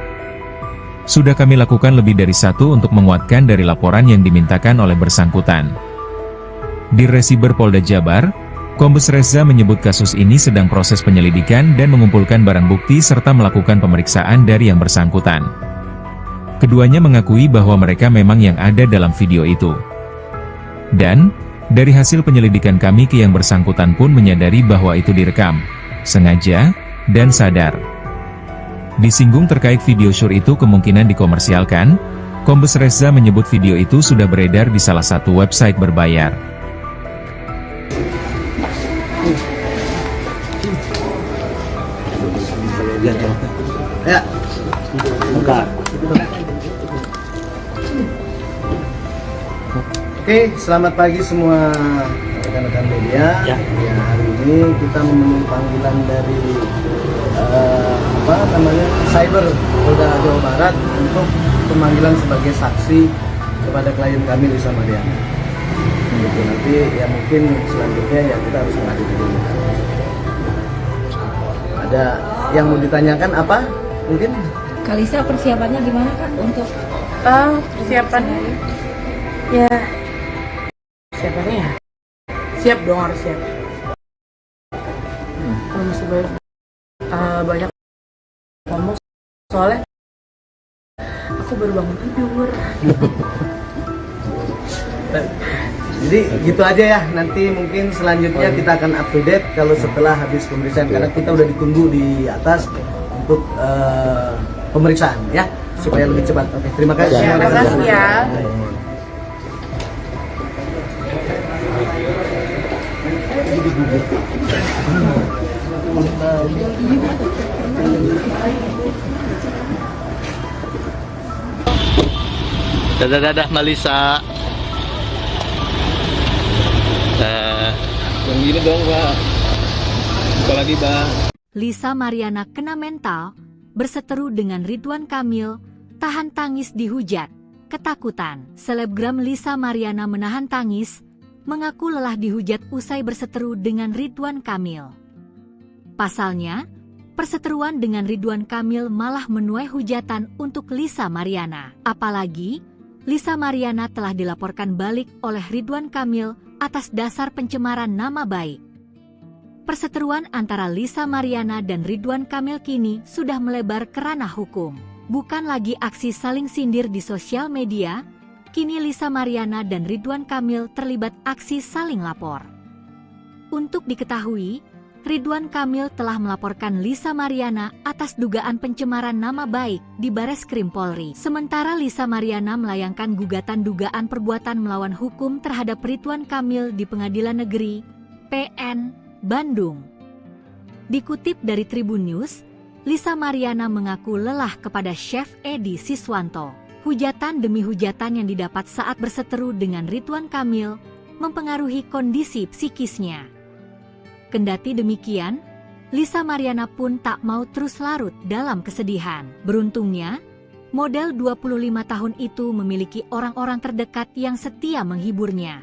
Sudah kami lakukan lebih dari 1 untuk menguatkan dari laporan yang dimintakan oleh bersangkutan. Di Resiber Polda Jabar, Kombes Reza menyebut kasus ini sedang proses penyelidikan dan mengumpulkan barang bukti serta melakukan pemeriksaan dari yang bersangkutan. Keduanya mengakui bahwa mereka memang yang ada dalam video itu. Dan dari hasil penyelidikan kami ke yang bersangkutan pun menyadari bahwa itu direkam, sengaja, dan sadar. Disinggung terkait video syur itu kemungkinan dikomersialkan, Kombes Reza menyebut video itu sudah beredar di salah satu website berbayar. Ya. Oke, selamat pagi semua rekan-rekan media. Ya, hari ini kita memenuhi panggilan dari Cyber Polda Jawa Barat untuk pemanggilan sebagai saksi kepada klien kami Lisa Mariana. Gitu, nanti ya mungkin selanjutnya ya kita harus menghadiri dulu. Ada yang mau ditanyakan apa? Mungkin Kalisa persiapannya gimana Kak untuk persiapannya ya persiapannya ya siap dong, harus siap. Kalau masih banyak ngomong soalnya aku baru bangun tidur. jadi gitu aja ya, nanti mungkin selanjutnya kita akan up to date kalau setelah habis pemeriksaan, karena kita udah ditunggu di atas untuk pemeriksaan ya, supaya lebih cepat. Oke, terima kasih. Terima kasih ya. Dadah Malisa. Yang gini dong Pak. Buka lagi Bang. Lisa Mariana kena mental, berseteru dengan Ridwan Kamil, tahan tangis dihujat, ketakutan. Selebgram Lisa Mariana menahan tangis, mengaku lelah dihujat usai berseteru dengan Ridwan Kamil. Pasalnya, perseteruan dengan Ridwan Kamil malah menuai hujatan untuk Lisa Mariana. Apalagi, Lisa Mariana telah dilaporkan balik oleh Ridwan Kamil atas dasar pencemaran nama baik. Perseteruan antara Lisa Mariana dan Ridwan Kamil kini sudah melebar ke ranah hukum. Bukan lagi aksi saling sindir di sosial media, kini Lisa Mariana dan Ridwan Kamil terlibat aksi saling lapor. Untuk diketahui, Ridwan Kamil telah melaporkan Lisa Mariana atas dugaan pencemaran nama baik di Bareskrim Polri. Sementara Lisa Mariana melayangkan gugatan dugaan perbuatan melawan hukum terhadap Ridwan Kamil di Pengadilan Negeri PN Bandung. Dikutip dari Tribun News, Lisa Mariana mengaku lelah kepada Chef Edi Siswanto. Hujatan demi hujatan yang didapat saat berseteru dengan Ridwan Kamil mempengaruhi kondisi psikisnya. Kendati demikian, Lisa Mariana pun tak mau terus larut dalam kesedihan. Beruntungnya, model 25 tahun itu memiliki orang-orang terdekat yang setia menghiburnya.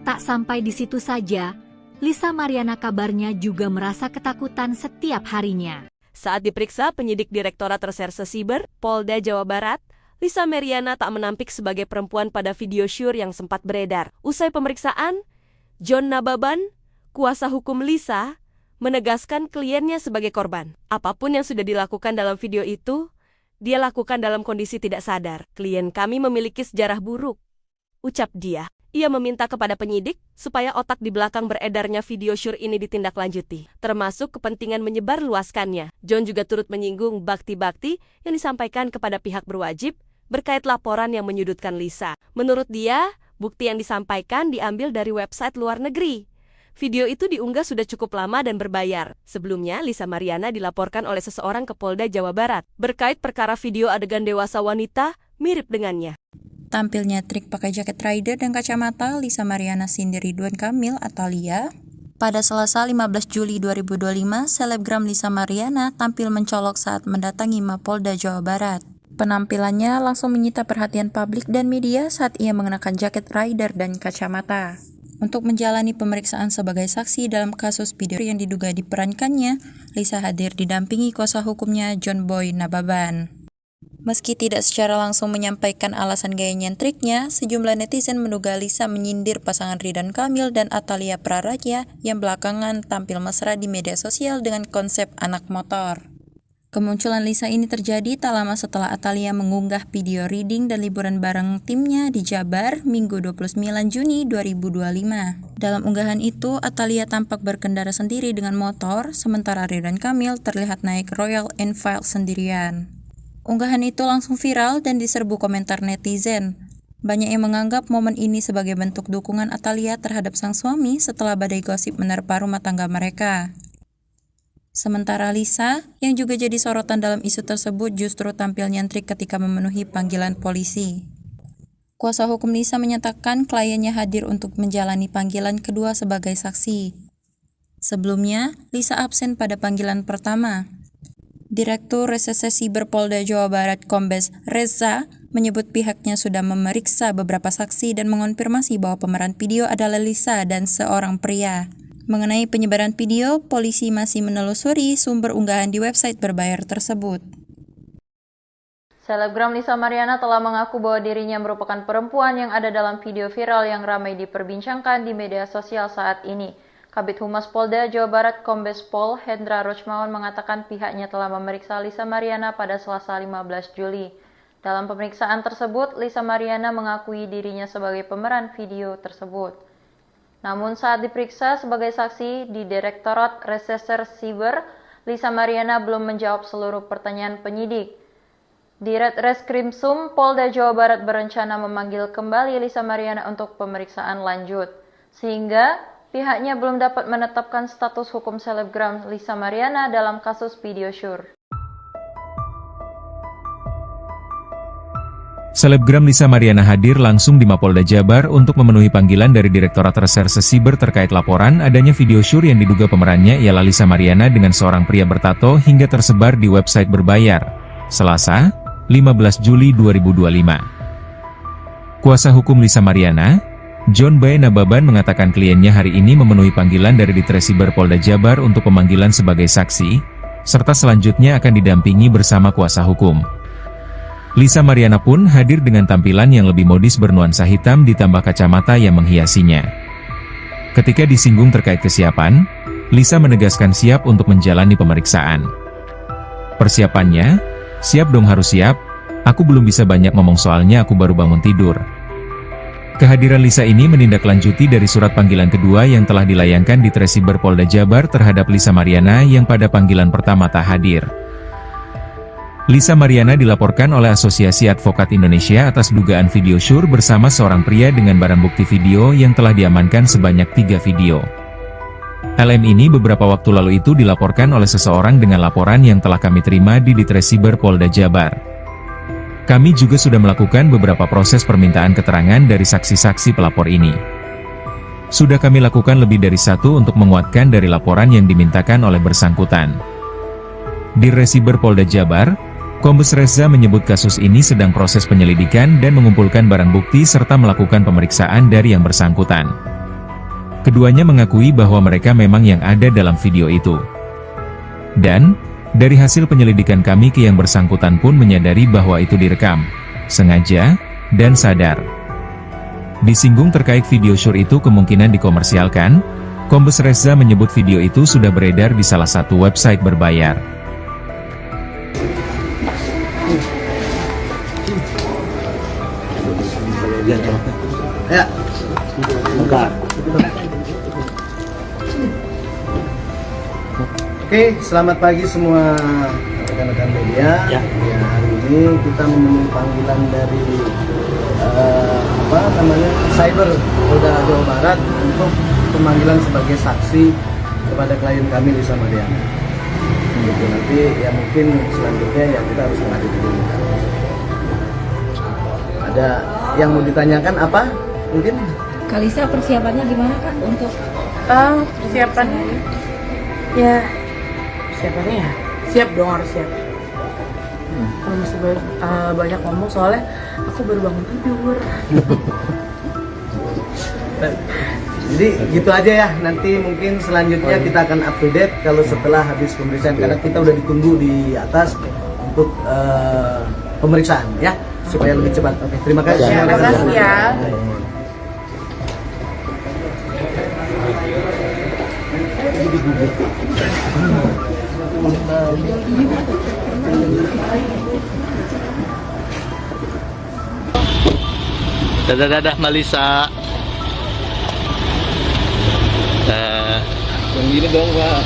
Tak sampai di situ saja, Lisa Mariana kabarnya juga merasa ketakutan setiap harinya. Saat diperiksa penyidik Direktorat Reserse Siber Polda Jawa Barat, Lisa Mariana tak menampik sebagai perempuan pada video syur yang sempat beredar. Usai pemeriksaan, John Nababan, kuasa hukum Lisa, menegaskan kliennya sebagai korban. Apapun yang sudah dilakukan dalam video itu, dia lakukan dalam kondisi tidak sadar. Klien kami memiliki sejarah buruk, ucap dia. Ia meminta kepada penyidik supaya otak di belakang beredarnya video syur ini ditindaklanjuti, termasuk kepentingan menyebarluaskannya. John juga turut menyinggung bakti-bakti yang disampaikan kepada pihak berwajib berkait laporan yang menyudutkan Lisa. Menurut dia, bukti yang disampaikan diambil dari website luar negeri. Video itu diunggah sudah cukup lama dan berbayar. Sebelumnya, Lisa Mariana dilaporkan oleh seseorang ke Polda Jawa Barat berkait perkara video adegan dewasa wanita mirip dengannya. Tampilnya trik pakai jaket rider dan kacamata, Lisa Mariana sindir Ridwan Kamil atau Lia. Pada Selasa 15 Juli 2025, selebgram Lisa Mariana tampil mencolok saat mendatangi Mapolda Jawa Barat. Penampilannya langsung menyita perhatian publik dan media saat ia mengenakan jaket rider dan kacamata. Untuk menjalani pemeriksaan sebagai saksi dalam kasus video yang diduga diperankannya, Lisa hadir didampingi kuasa hukumnya John Boy Nababan. Meski tidak secara langsung menyampaikan alasan gaya nyentriknya, sejumlah netizen menduga Lisa menyindir pasangan Ridwan Kamil dan Atalia Praraja yang belakangan tampil mesra di media sosial dengan konsep anak motor. Kemunculan Lisa ini terjadi tak lama setelah Atalia mengunggah video reading dan liburan bareng timnya di Jabar Minggu 29 Juni 2025. Dalam unggahan itu, Atalia tampak berkendara sendiri dengan motor, sementara Ridwan Kamil terlihat naik Royal Enfield sendirian. Unggahan itu langsung viral dan diserbu komentar netizen. Banyak yang menganggap momen ini sebagai bentuk dukungan Atalia terhadap sang suami setelah badai gosip menerpa rumah tangga mereka. Sementara Lisa, yang juga jadi sorotan dalam isu tersebut, justru tampil nyentrik ketika memenuhi panggilan polisi. Kuasa hukum Lisa menyatakan kliennya hadir untuk menjalani panggilan kedua sebagai saksi. Sebelumnya, Lisa absen pada panggilan pertama. Direktur Reserse Siber Polda Jawa Barat Kombes Reza menyebut pihaknya sudah memeriksa beberapa saksi dan mengonfirmasi bahwa pemeran video adalah Lisa dan seorang pria. Mengenai penyebaran video, polisi masih menelusuri sumber unggahan di website berbayar tersebut. Selebgram Lisa Mariana telah mengaku bahwa dirinya merupakan perempuan yang ada dalam video viral yang ramai diperbincangkan di media sosial saat ini. Kabid Humas Polda Jawa Barat Kombes Pol Hendra Rochmawan mengatakan pihaknya telah memeriksa Lisa Mariana pada Selasa 15 Juli. Dalam pemeriksaan tersebut, Lisa Mariana mengakui dirinya sebagai pemeran video tersebut. Namun saat diperiksa sebagai saksi di Direktorat Reserse Siber, Lisa Mariana belum menjawab seluruh pertanyaan penyidik. Ditreskrimsum Polda Jawa Barat berencana memanggil kembali Lisa Mariana untuk pemeriksaan lanjut, sehingga pihaknya belum dapat menetapkan status hukum selebgram Lisa Mariana dalam kasus video syur. Selebgram Lisa Mariana hadir langsung di Mapolda Jabar untuk memenuhi panggilan dari Direktorat Reserse Siber terkait laporan adanya video syur yang diduga pemerannya ialah Lisa Mariana dengan seorang pria bertato hingga tersebar di website berbayar. Selasa, 15 Juli 2025. Kuasa hukum Lisa Mariana, John B. Nababan mengatakan kliennya hari ini memenuhi panggilan dari Ditresiber Polda Jabar untuk pemanggilan sebagai saksi, serta selanjutnya akan didampingi bersama kuasa hukum. Lisa Mariana pun hadir dengan tampilan yang lebih modis bernuansa hitam ditambah kacamata yang menghiasinya. Ketika disinggung terkait kesiapan, Lisa menegaskan siap untuk menjalani pemeriksaan. Persiapannya, siap dong harus siap, aku belum bisa banyak ngomong soalnya aku baru bangun tidur. Kehadiran Lisa ini menindaklanjuti dari surat panggilan kedua yang telah dilayangkan di Ditresiber Polda Jabar terhadap Lisa Mariana yang pada panggilan pertama tak hadir. Lisa Mariana dilaporkan oleh Asosiasi Advokat Indonesia atas dugaan video syur bersama seorang pria dengan barang bukti video yang telah diamankan sebanyak 3 video. LM ini beberapa waktu lalu itu dilaporkan oleh seseorang dengan laporan yang telah kami terima di Ditresiber Polda Jabar. Kami juga sudah melakukan beberapa proses permintaan keterangan dari saksi-saksi pelapor ini. Sudah kami lakukan lebih dari 1 untuk menguatkan dari laporan yang dimintakan oleh bersangkutan. Di Ditresiber Polda Jabar, Kombes Reza menyebut kasus ini sedang proses penyelidikan dan mengumpulkan barang bukti serta melakukan pemeriksaan dari yang bersangkutan. Keduanya mengakui bahwa mereka memang yang ada dalam video itu. Dan, dari hasil penyelidikan kami ke yang bersangkutan pun menyadari bahwa itu direkam, sengaja, dan sadar. Disinggung terkait video syur itu kemungkinan dikomersialkan, Kombes Reza menyebut video itu sudah beredar di salah satu website berbayar. Ya. Bentar. Oke, selamat pagi semua rekan-rekan media. Ya, hari ini kita memenuhi panggilan dari Cyber Polda Jawa Barat untuk pemanggilan sebagai saksi kepada klien kami Lisa Mariana. Gitu, nanti ya mungkin selanjutnya ya kita harus menghadiri dulu. Ada yang mau ditanyakan apa? Mungkin Kalisa persiapannya gimana Kak untuk persiapannya ya siap dong, harus siap. Kalau masih banyak ngomong soalnya aku baru bangun tidur. Jadi gitu aja ya, nanti mungkin selanjutnya kita akan up to date kalau setelah habis pemeriksaan, karena kita udah ditunggu di atas untuk pemeriksaan ya, supaya lebih cepat. Oke, terima kasih. Terima kasih ya. Dadah Malisa. Yang gini dong Pak.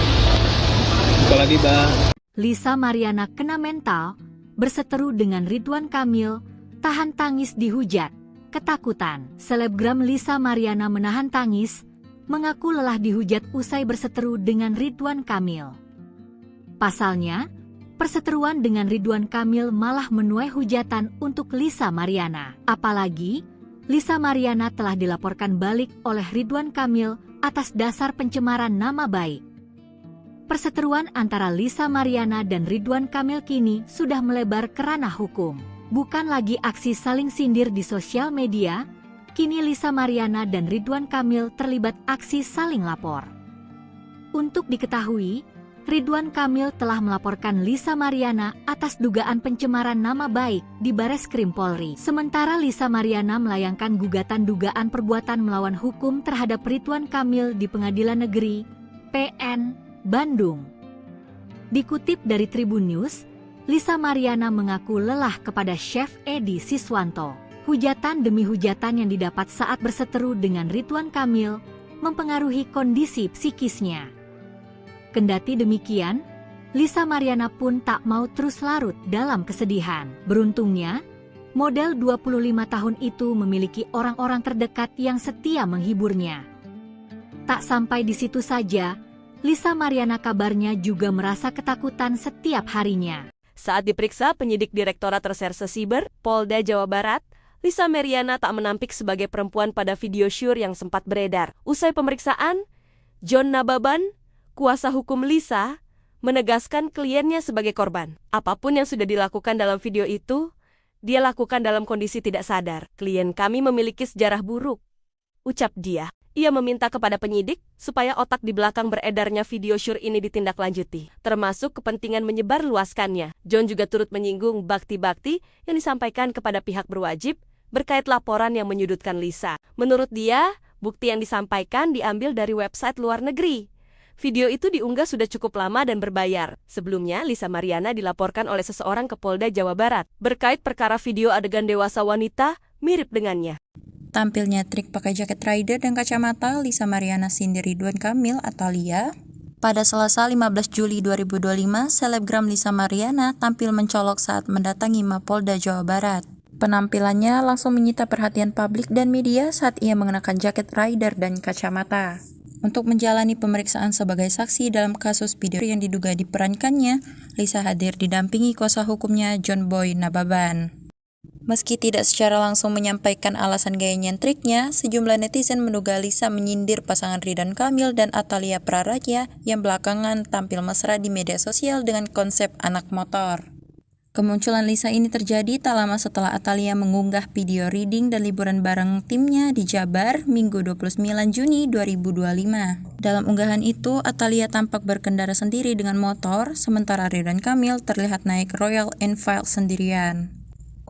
Apalagi Pak. Lisa Mariana kena mental, berseteru dengan Ridwan Kamil, tahan tangis dihujat, ketakutan. Selebgram Lisa Mariana menahan tangis, mengaku lelah dihujat usai berseteru dengan Ridwan Kamil. Pasalnya, perseteruan dengan Ridwan Kamil malah menuai hujatan untuk Lisa Mariana. Apalagi, Lisa Mariana telah dilaporkan balik oleh Ridwan Kamil atas dasar pencemaran nama baik. Perseteruan antara Lisa Mariana dan Ridwan Kamil kini sudah melebar ke ranah hukum. Bukan lagi aksi saling sindir di sosial media, kini Lisa Mariana dan Ridwan Kamil terlibat aksi saling lapor. Untuk diketahui, Ridwan Kamil telah melaporkan Lisa Mariana atas dugaan pencemaran nama baik di Bareskrim Polri. Sementara Lisa Mariana melayangkan gugatan dugaan perbuatan melawan hukum terhadap Ridwan Kamil di Pengadilan Negeri PN Bandung. Dikutip dari Tribun News, Lisa Mariana mengaku lelah kepada Chef Edi Siswanto. Hujatan demi hujatan yang didapat saat berseteru dengan Ridwan Kamil mempengaruhi kondisi psikisnya. Kendati demikian, Lisa Mariana pun tak mau terus larut dalam kesedihan. Beruntungnya, model 25 tahun itu memiliki orang-orang terdekat yang setia menghiburnya. Tak sampai di situ saja, Lisa Mariana kabarnya juga merasa ketakutan setiap harinya. Saat diperiksa penyidik Direktorat Reserse Siber, Polda Jawa Barat, Lisa Mariana tak menampik sebagai perempuan pada video syur yang sempat beredar. Usai pemeriksaan, John Nababan, kuasa hukum Lisa, menegaskan kliennya sebagai korban. Apapun yang sudah dilakukan dalam video itu, dia lakukan dalam kondisi tidak sadar. Klien kami memiliki sejarah buruk, ucap dia. Ia meminta kepada penyidik supaya otak di belakang beredarnya video syur ini ditindaklanjuti, termasuk kepentingan menyebarluaskannya. John juga turut menyinggung bakti-bakti yang disampaikan kepada pihak berwajib berkait laporan yang menyudutkan Lisa. Menurut dia, bukti yang disampaikan diambil dari website luar negeri. Video itu diunggah sudah cukup lama dan berbayar. Sebelumnya, Lisa Mariana dilaporkan oleh seseorang ke Polda Jawa Barat berkait perkara video adegan dewasa wanita mirip dengannya. Tampilnya trik pakai jaket rider dan kacamata, Lisa Mariana sindir Ridwan Kamil atau Lia. Pada Selasa 15 Juli 2025, selebgram Lisa Mariana tampil mencolok saat mendatangi Mapolda Jawa Barat. Penampilannya langsung menyita perhatian publik dan media saat ia mengenakan jaket rider dan kacamata. Untuk menjalani pemeriksaan sebagai saksi dalam kasus video yang diduga diperankannya, Lisa hadir didampingi kuasa hukumnya John Boy Nababan. Meski tidak secara langsung menyampaikan alasan gaya nyentriknya, sejumlah netizen menduga Lisa menyindir pasangan Ridwan Kamil dan Atalia Praraja yang belakangan tampil mesra di media sosial dengan konsep anak motor. Kemunculan Lisa ini terjadi tak lama setelah Atalia mengunggah video reading dan liburan bareng timnya di Jabar Minggu 29 Juni 2025. Dalam unggahan itu, Atalia tampak berkendara sendiri dengan motor, sementara Ridwan Kamil terlihat naik Royal Enfield sendirian.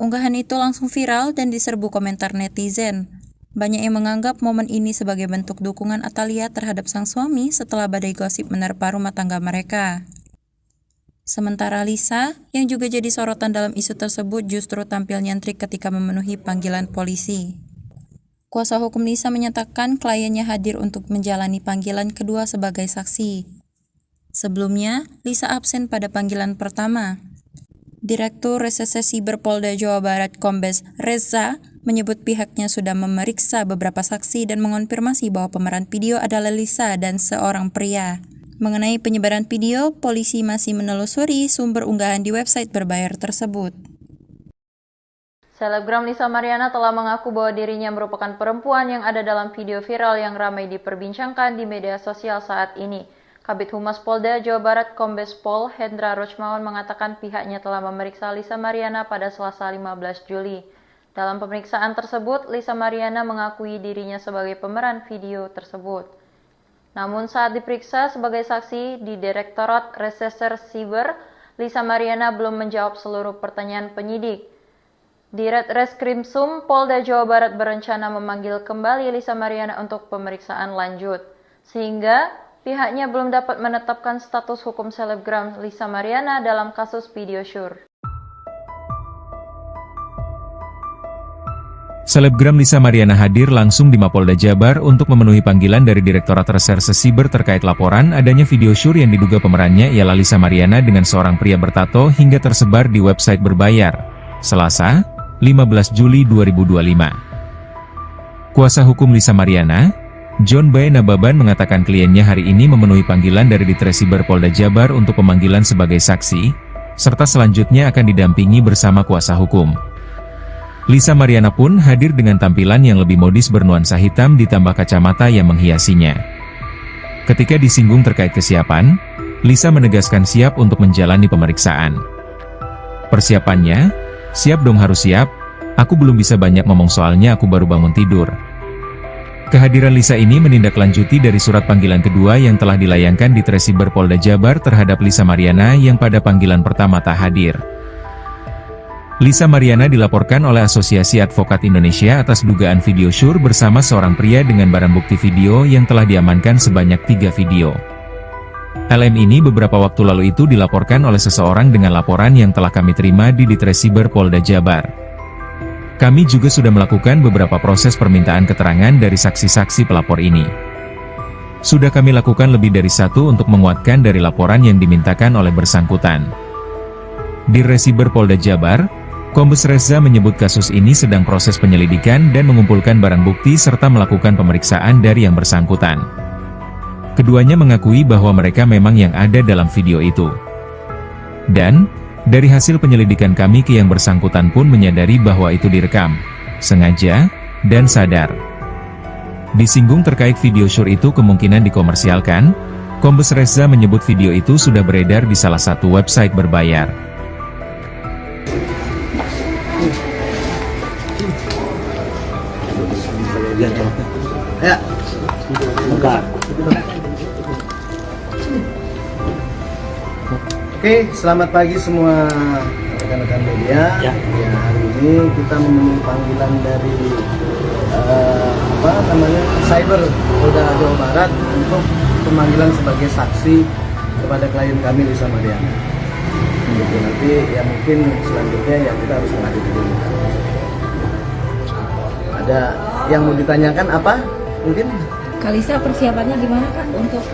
Unggahan itu langsung viral dan diserbu komentar netizen. Banyak yang menganggap momen ini sebagai bentuk dukungan Atalia terhadap sang suami setelah badai gosip menerpa rumah tangga mereka. Sementara Lisa, yang juga jadi sorotan dalam isu tersebut, justru tampil nyentrik ketika memenuhi panggilan polisi. Kuasa hukum Lisa menyatakan kliennya hadir untuk menjalani panggilan kedua sebagai saksi. Sebelumnya, Lisa absen pada panggilan pertama. Direktur Reserse Siber Polda Jawa Barat Kombes Reza menyebut pihaknya sudah memeriksa beberapa saksi dan mengonfirmasi bahwa pemeran video adalah Lisa dan seorang pria. Mengenai penyebaran video, polisi masih menelusuri sumber unggahan di website berbayar tersebut. Selebgram Lisa Mariana telah mengaku bahwa dirinya merupakan perempuan yang ada dalam video viral yang ramai diperbincangkan di media sosial saat ini. Kabid Humas Polda Jawa Barat Kombes Pol Hendra Rochmawan mengatakan pihaknya telah memeriksa Lisa Mariana pada Selasa 15 Juli. Dalam pemeriksaan tersebut, Lisa Mariana mengakui dirinya sebagai pemeran video tersebut. Namun saat diperiksa sebagai saksi di Direktorat Reserse Siber, Lisa Mariana belum menjawab seluruh pertanyaan penyidik. Ditreskrimsum Polda Jawa Barat berencana memanggil kembali Lisa Mariana untuk pemeriksaan lanjut, sehingga pihaknya belum dapat menetapkan status hukum selebgram Lisa Mariana dalam kasus video syur. Selebgram Lisa Mariana hadir langsung di Mapolda Jabar untuk memenuhi panggilan dari Direktorat Reserse Siber terkait laporan adanya video syur yang diduga pemerannya ialah Lisa Mariana dengan seorang pria bertato hingga tersebar di website berbayar. Selasa, 15 Juli 2025. Kuasa hukum Lisa Mariana, John B. Nababan mengatakan kliennya hari ini memenuhi panggilan dari Ditresiber Polda Jabar untuk pemanggilan sebagai saksi, serta selanjutnya akan didampingi bersama kuasa hukum. Lisa Mariana pun hadir dengan tampilan yang lebih modis bernuansa hitam ditambah kacamata yang menghiasinya. Ketika disinggung terkait kesiapan, Lisa menegaskan siap untuk menjalani pemeriksaan. Persiapannya, siap dong harus siap, aku belum bisa banyak ngomong soalnya aku baru bangun tidur. Kehadiran Lisa ini menindaklanjuti dari surat panggilan kedua yang telah dilayangkan di Ditresiber Polda Jabar terhadap Lisa Mariana yang pada panggilan pertama tak hadir. Lisa Mariana dilaporkan oleh Asosiasi Advokat Indonesia atas dugaan video syur bersama seorang pria dengan barang bukti video yang telah diamankan sebanyak 3 video. LM ini beberapa waktu lalu itu dilaporkan oleh seseorang dengan laporan yang telah kami terima di Ditresiber Polda Jabar. Kami juga sudah melakukan beberapa proses permintaan keterangan dari saksi-saksi pelapor ini. Sudah kami lakukan lebih dari 1 untuk menguatkan dari laporan yang dimintakan oleh bersangkutan. Di Ditresiber Polda Jabar, Kombes Reza menyebut kasus ini sedang proses penyelidikan dan mengumpulkan barang bukti serta melakukan pemeriksaan dari yang bersangkutan. Keduanya mengakui bahwa mereka memang yang ada dalam video itu. Dan dari hasil penyelidikan kami ke yang bersangkutan pun menyadari bahwa itu direkam, sengaja, dan sadar. Disinggung terkait video syur itu kemungkinan dikomersialkan, Kombes Reza menyebut video itu sudah beredar di salah satu website berbayar. Ya. Oke, selamat pagi semua rekan-rekan media. Ya, hari ini kita memenuhi panggilan dari Cyber Polda Jawa Barat untuk pemanggilan sebagai saksi kepada klien kami Lisa Mariana. Jadi nanti ya mungkin selanjutnya yang kita harus menghadiri dulu. Ada yang mau ditanyakan apa? Mungkin? Kalisa persiapannya gimana Kak untuk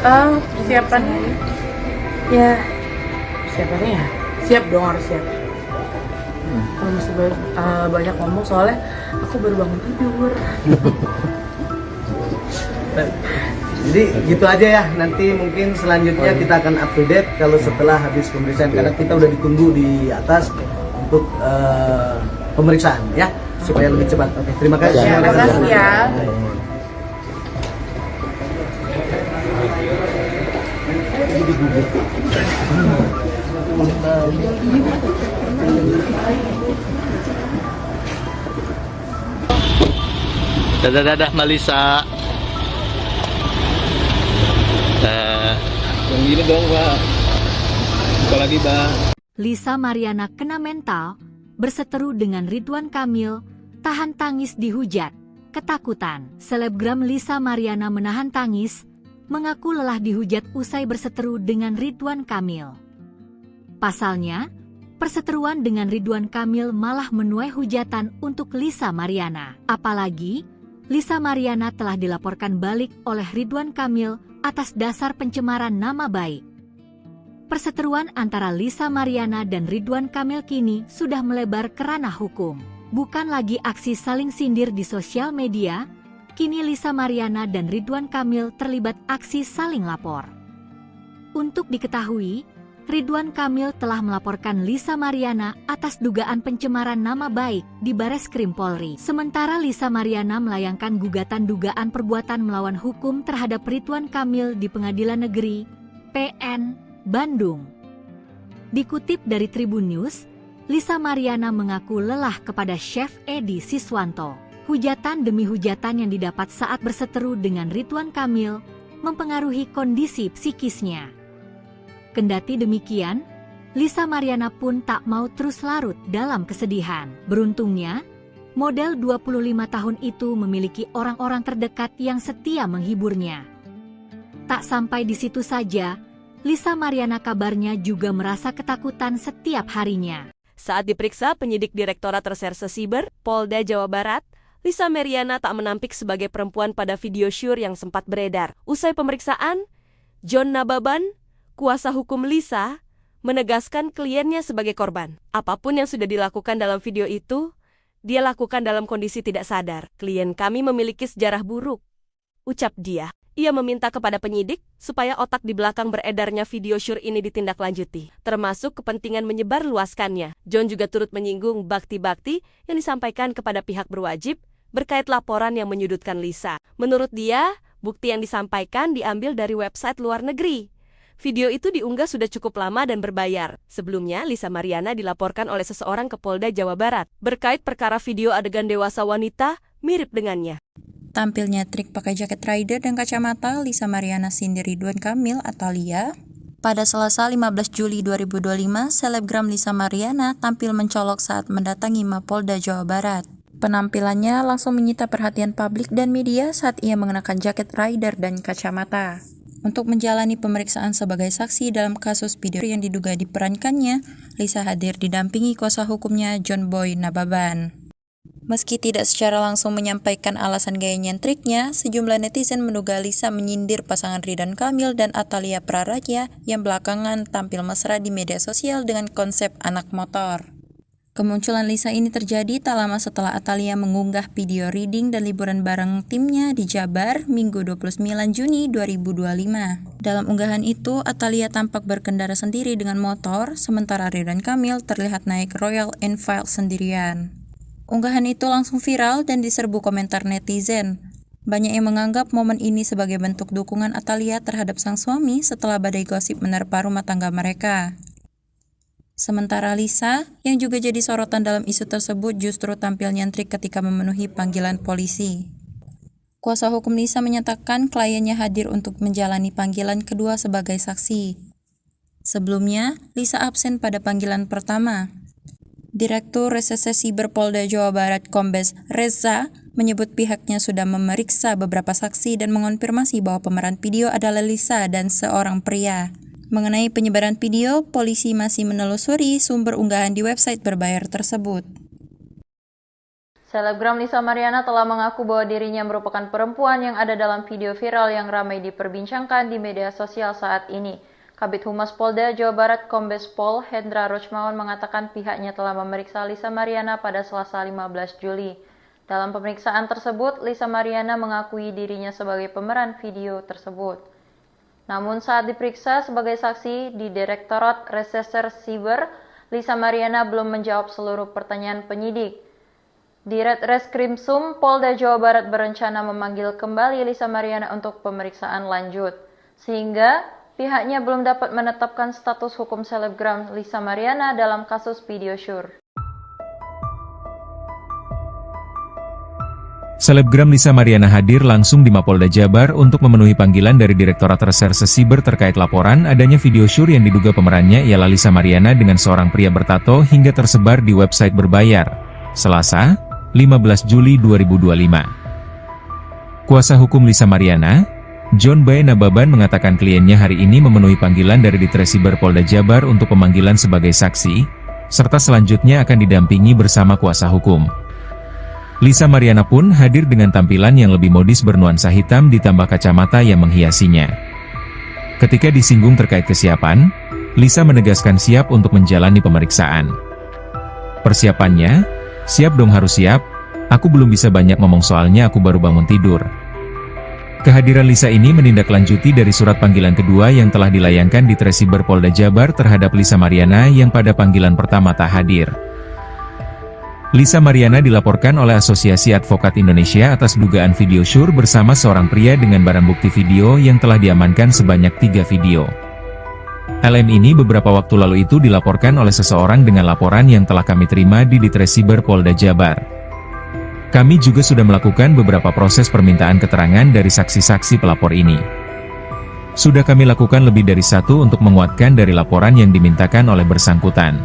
Persiapan ya, persiapannya ya siap dong, harus siap. Kalau masih banyak ngomong soalnya aku baru bangun tidur. Jadi gitu aja ya, nanti mungkin selanjutnya kita akan up to date kalau setelah habis pemeriksaan, karena kita udah ditunggu di atas untuk pemeriksaan ya, supaya lebih cepat. Oke, terima kasih. Terima kasih ya. Dadah Malisa. Yang gini dong Pak. Apalagi Pak. Lisa Mariana kena mental, berseteru dengan Ridwan Kamil, tahan tangis dihujat, ketakutan. Selebgram Lisa Mariana menahan tangis, mengaku lelah dihujat usai berseteru dengan Ridwan Kamil. Pasalnya, perseteruan dengan Ridwan Kamil malah menuai hujatan untuk Lisa Mariana. Apalagi, Lisa Mariana telah dilaporkan balik oleh Ridwan Kamil atas dasar pencemaran nama baik. Perseteruan antara Lisa Mariana dan Ridwan Kamil kini sudah melebar ke ranah hukum. Bukan lagi aksi saling sindir di sosial media, kini Lisa Mariana dan Ridwan Kamil terlibat aksi saling lapor. Untuk diketahui, Ridwan Kamil telah melaporkan Lisa Mariana atas dugaan pencemaran nama baik di Bareskrim Polri. Sementara Lisa Mariana melayangkan gugatan dugaan perbuatan melawan hukum terhadap Ridwan Kamil di Pengadilan Negeri PN Bandung. Dikutip dari Tribun News, Lisa Mariana mengaku lelah kepada Chef Edi Siswanto. Hujatan demi hujatan yang didapat saat berseteru dengan Ridwan Kamil mempengaruhi kondisi psikisnya. Kendati demikian, Lisa Mariana pun tak mau terus larut dalam kesedihan. Beruntungnya, model 25 tahun itu memiliki orang-orang terdekat yang setia menghiburnya. Tak sampai di situ saja, Lisa Mariana kabarnya juga merasa ketakutan setiap harinya. Saat diperiksa penyidik Direktorat Reserse Siber Polda Jawa Barat, Lisa Mariana tak menampik sebagai perempuan pada video syur yang sempat beredar. Usai pemeriksaan, John Nababan, kuasa hukum Lisa, menegaskan kliennya sebagai korban. Apapun yang sudah dilakukan dalam video itu, dia lakukan dalam kondisi tidak sadar. Klien kami memiliki sejarah buruk. ucap dia. Ia meminta kepada penyidik supaya otak di belakang beredarnya video syur ini ditindaklanjuti, termasuk kepentingan menyebarluaskannya. John juga turut menyinggung bakti-bakti yang disampaikan kepada pihak berwajib berkait laporan yang menyudutkan Lisa. Menurut dia, bukti yang disampaikan diambil dari website luar negeri. Video itu diunggah sudah cukup lama dan berbayar. Sebelumnya, Lisa Mariana dilaporkan oleh seseorang ke Polda Jawa Barat berkait perkara video adegan dewasa wanita mirip dengannya. Tampilnya trik pakai jaket rider dan kacamata Lisa Mariana Cindy Ridwan Kamil atau Lia. Pada Selasa 15 Juli 2025, selebgram Lisa Mariana tampil mencolok saat mendatangi Mapolda Jawa Barat. Penampilannya langsung menyita perhatian publik dan media saat ia mengenakan jaket rider dan kacamata. Untuk menjalani pemeriksaan sebagai saksi dalam kasus video yang diduga diperankannya, Lisa hadir didampingi kuasa hukumnya John Boy Nababan. Meski tidak secara langsung menyampaikan alasan gaya nyentriknya, sejumlah netizen menduga Lisa menyindir pasangan Ridwan Kamil dan Atalia Praraja yang belakangan tampil mesra di media sosial dengan konsep anak motor. Kemunculan Lisa ini terjadi tak lama setelah Atalia mengunggah video reading dan liburan bareng timnya di Jabar Minggu 29 Juni 2025. Dalam unggahan itu, Atalia tampak berkendara sendiri dengan motor, sementara Ridwan Kamil terlihat naik Royal Enfield sendirian. Unggahan itu langsung viral dan diserbu komentar netizen. Banyak yang menganggap momen ini sebagai bentuk dukungan Atalia terhadap sang suami setelah badai gosip menerpa rumah tangga mereka. Sementara Lisa, yang juga jadi sorotan dalam isu tersebut, justru tampil nyentrik ketika memenuhi panggilan polisi. Kuasa hukum Lisa menyatakan kliennya hadir untuk menjalani panggilan kedua sebagai saksi. Sebelumnya, Lisa absen pada panggilan pertama. Direktur Reserse Siber Polda Jawa Barat Kombes Reza menyebut pihaknya sudah memeriksa beberapa saksi dan mengonfirmasi bahwa pemeran video adalah Lisa dan seorang pria. Mengenai penyebaran video, polisi masih menelusuri sumber unggahan di website berbayar tersebut. Selebgram Lisa Mariana telah mengaku bahwa dirinya merupakan perempuan yang ada dalam video viral yang ramai diperbincangkan di media sosial saat ini. Kabid Humas Polda Jawa Barat Kombes Pol Hendra Rochmawan mengatakan pihaknya telah memeriksa Lisa Mariana pada Selasa 15 Juli. Dalam pemeriksaan tersebut, Lisa Mariana mengakui dirinya sebagai pemeran video tersebut. Namun saat diperiksa sebagai saksi di Direktorat Reserse Siber, Lisa Mariana belum menjawab seluruh pertanyaan penyidik. Ditreskrimsum Polda Jawa Barat berencana memanggil kembali Lisa Mariana untuk pemeriksaan lanjut, sehingga pihaknya belum dapat menetapkan status hukum selebgram Lisa Mariana dalam kasus video syur. Selebgram Lisa Mariana hadir langsung di Mapolda Jabar untuk memenuhi panggilan dari Direktorat Reserse Siber terkait laporan adanya video syur yang diduga pemerannya ialah Lisa Mariana dengan seorang pria bertato hingga tersebar di website berbayar. Selasa, 15 Juli 2025. Kuasa hukum Lisa Mariana, John Boy Nababan mengatakan kliennya hari ini memenuhi panggilan dari Ditresiber Polda Jabar untuk pemanggilan sebagai saksi, serta selanjutnya akan didampingi bersama kuasa hukum. Lisa Mariana pun hadir dengan tampilan yang lebih modis bernuansa hitam ditambah kacamata yang menghiasinya. Ketika disinggung terkait kesiapan, Lisa menegaskan siap untuk menjalani pemeriksaan. Persiapannya, siap dong harus siap, aku belum bisa banyak ngomong soalnya aku baru bangun tidur. Kehadiran Lisa ini menindaklanjuti dari surat panggilan kedua yang telah dilayangkan di Tresiber Polda Jabar terhadap Lisa Mariana yang pada panggilan pertama tak hadir. Lisa Mariana dilaporkan oleh Asosiasi Advokat Indonesia atas dugaan video syur bersama seorang pria dengan barang bukti video yang telah diamankan sebanyak 3 video. LM ini beberapa waktu lalu itu dilaporkan oleh seseorang dengan laporan yang telah kami terima di Ditresiber Polda Jabar. Kami juga sudah melakukan beberapa proses permintaan keterangan dari saksi-saksi pelapor ini. Sudah kami lakukan lebih dari 1 untuk menguatkan dari laporan yang dimintakan oleh bersangkutan.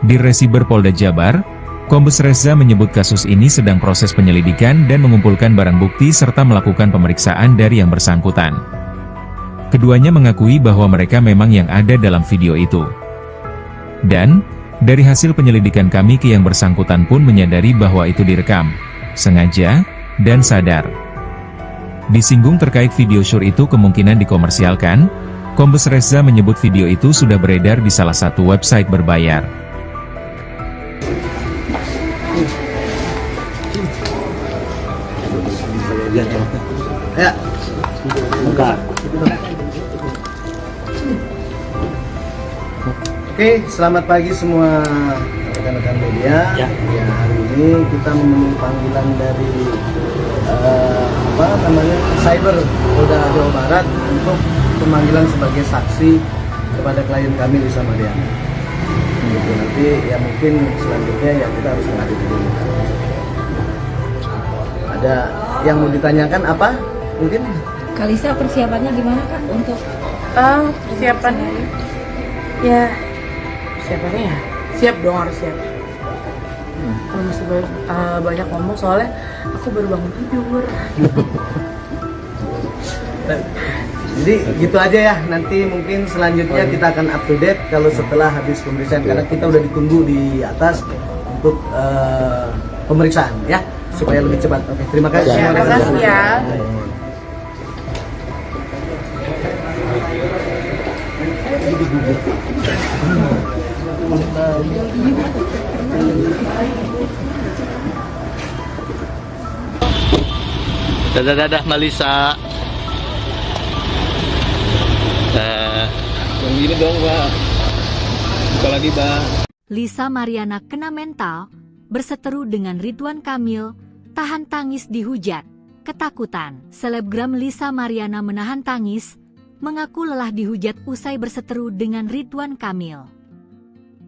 Di Resiber Polda Jabar, Kombes Reza menyebut kasus ini sedang proses penyelidikan dan mengumpulkan barang bukti serta melakukan pemeriksaan dari yang bersangkutan. Keduanya mengakui bahwa mereka memang yang ada dalam video itu. Dan dari hasil penyelidikan kami ke yang bersangkutan pun menyadari bahwa itu direkam, sengaja, dan sadar. Disinggung terkait video syur itu kemungkinan dikomersialkan, Kombes Reza menyebut video itu sudah beredar di salah satu website berbayar. Lihat Ya. Buka. Oke, selamat pagi semua rekan-rekan media. Ya. Ya, hari ini kita memenuhi panggilan dari Cyber Polda Jawa Barat untuk pemanggilan sebagai saksi kepada klien kami Lisa Mariana. Gitu, nanti ya mungkin selanjutnya ya kita harus menghadapi dulu. Ada yang mau ditanyakan apa? Mungkin Kalisa persiapannya gimana Kak untuk Persiapannya ya siap dong, harus siap. Kalau masih banyak ngomong soalnya aku baru bangun tidur. jadi gitu aja ya. Nanti mungkin selanjutnya kita akan up to date kalau setelah habis pemeriksaan, karena kita udah ditunggu di atas untuk pemeriksaan ya, supaya lebih cepat. Oke, terima kasih. Terima kasih ya. Dadah Malisa. Yang gini dong, Pak. Buka lagi, Pak. Lisa Mariana kena mental, berseteru dengan Ridwan Kamil, tahan tangis dihujat, ketakutan. Selebgram Lisa Mariana menahan tangis, mengaku lelah dihujat usai berseteru dengan Ridwan Kamil.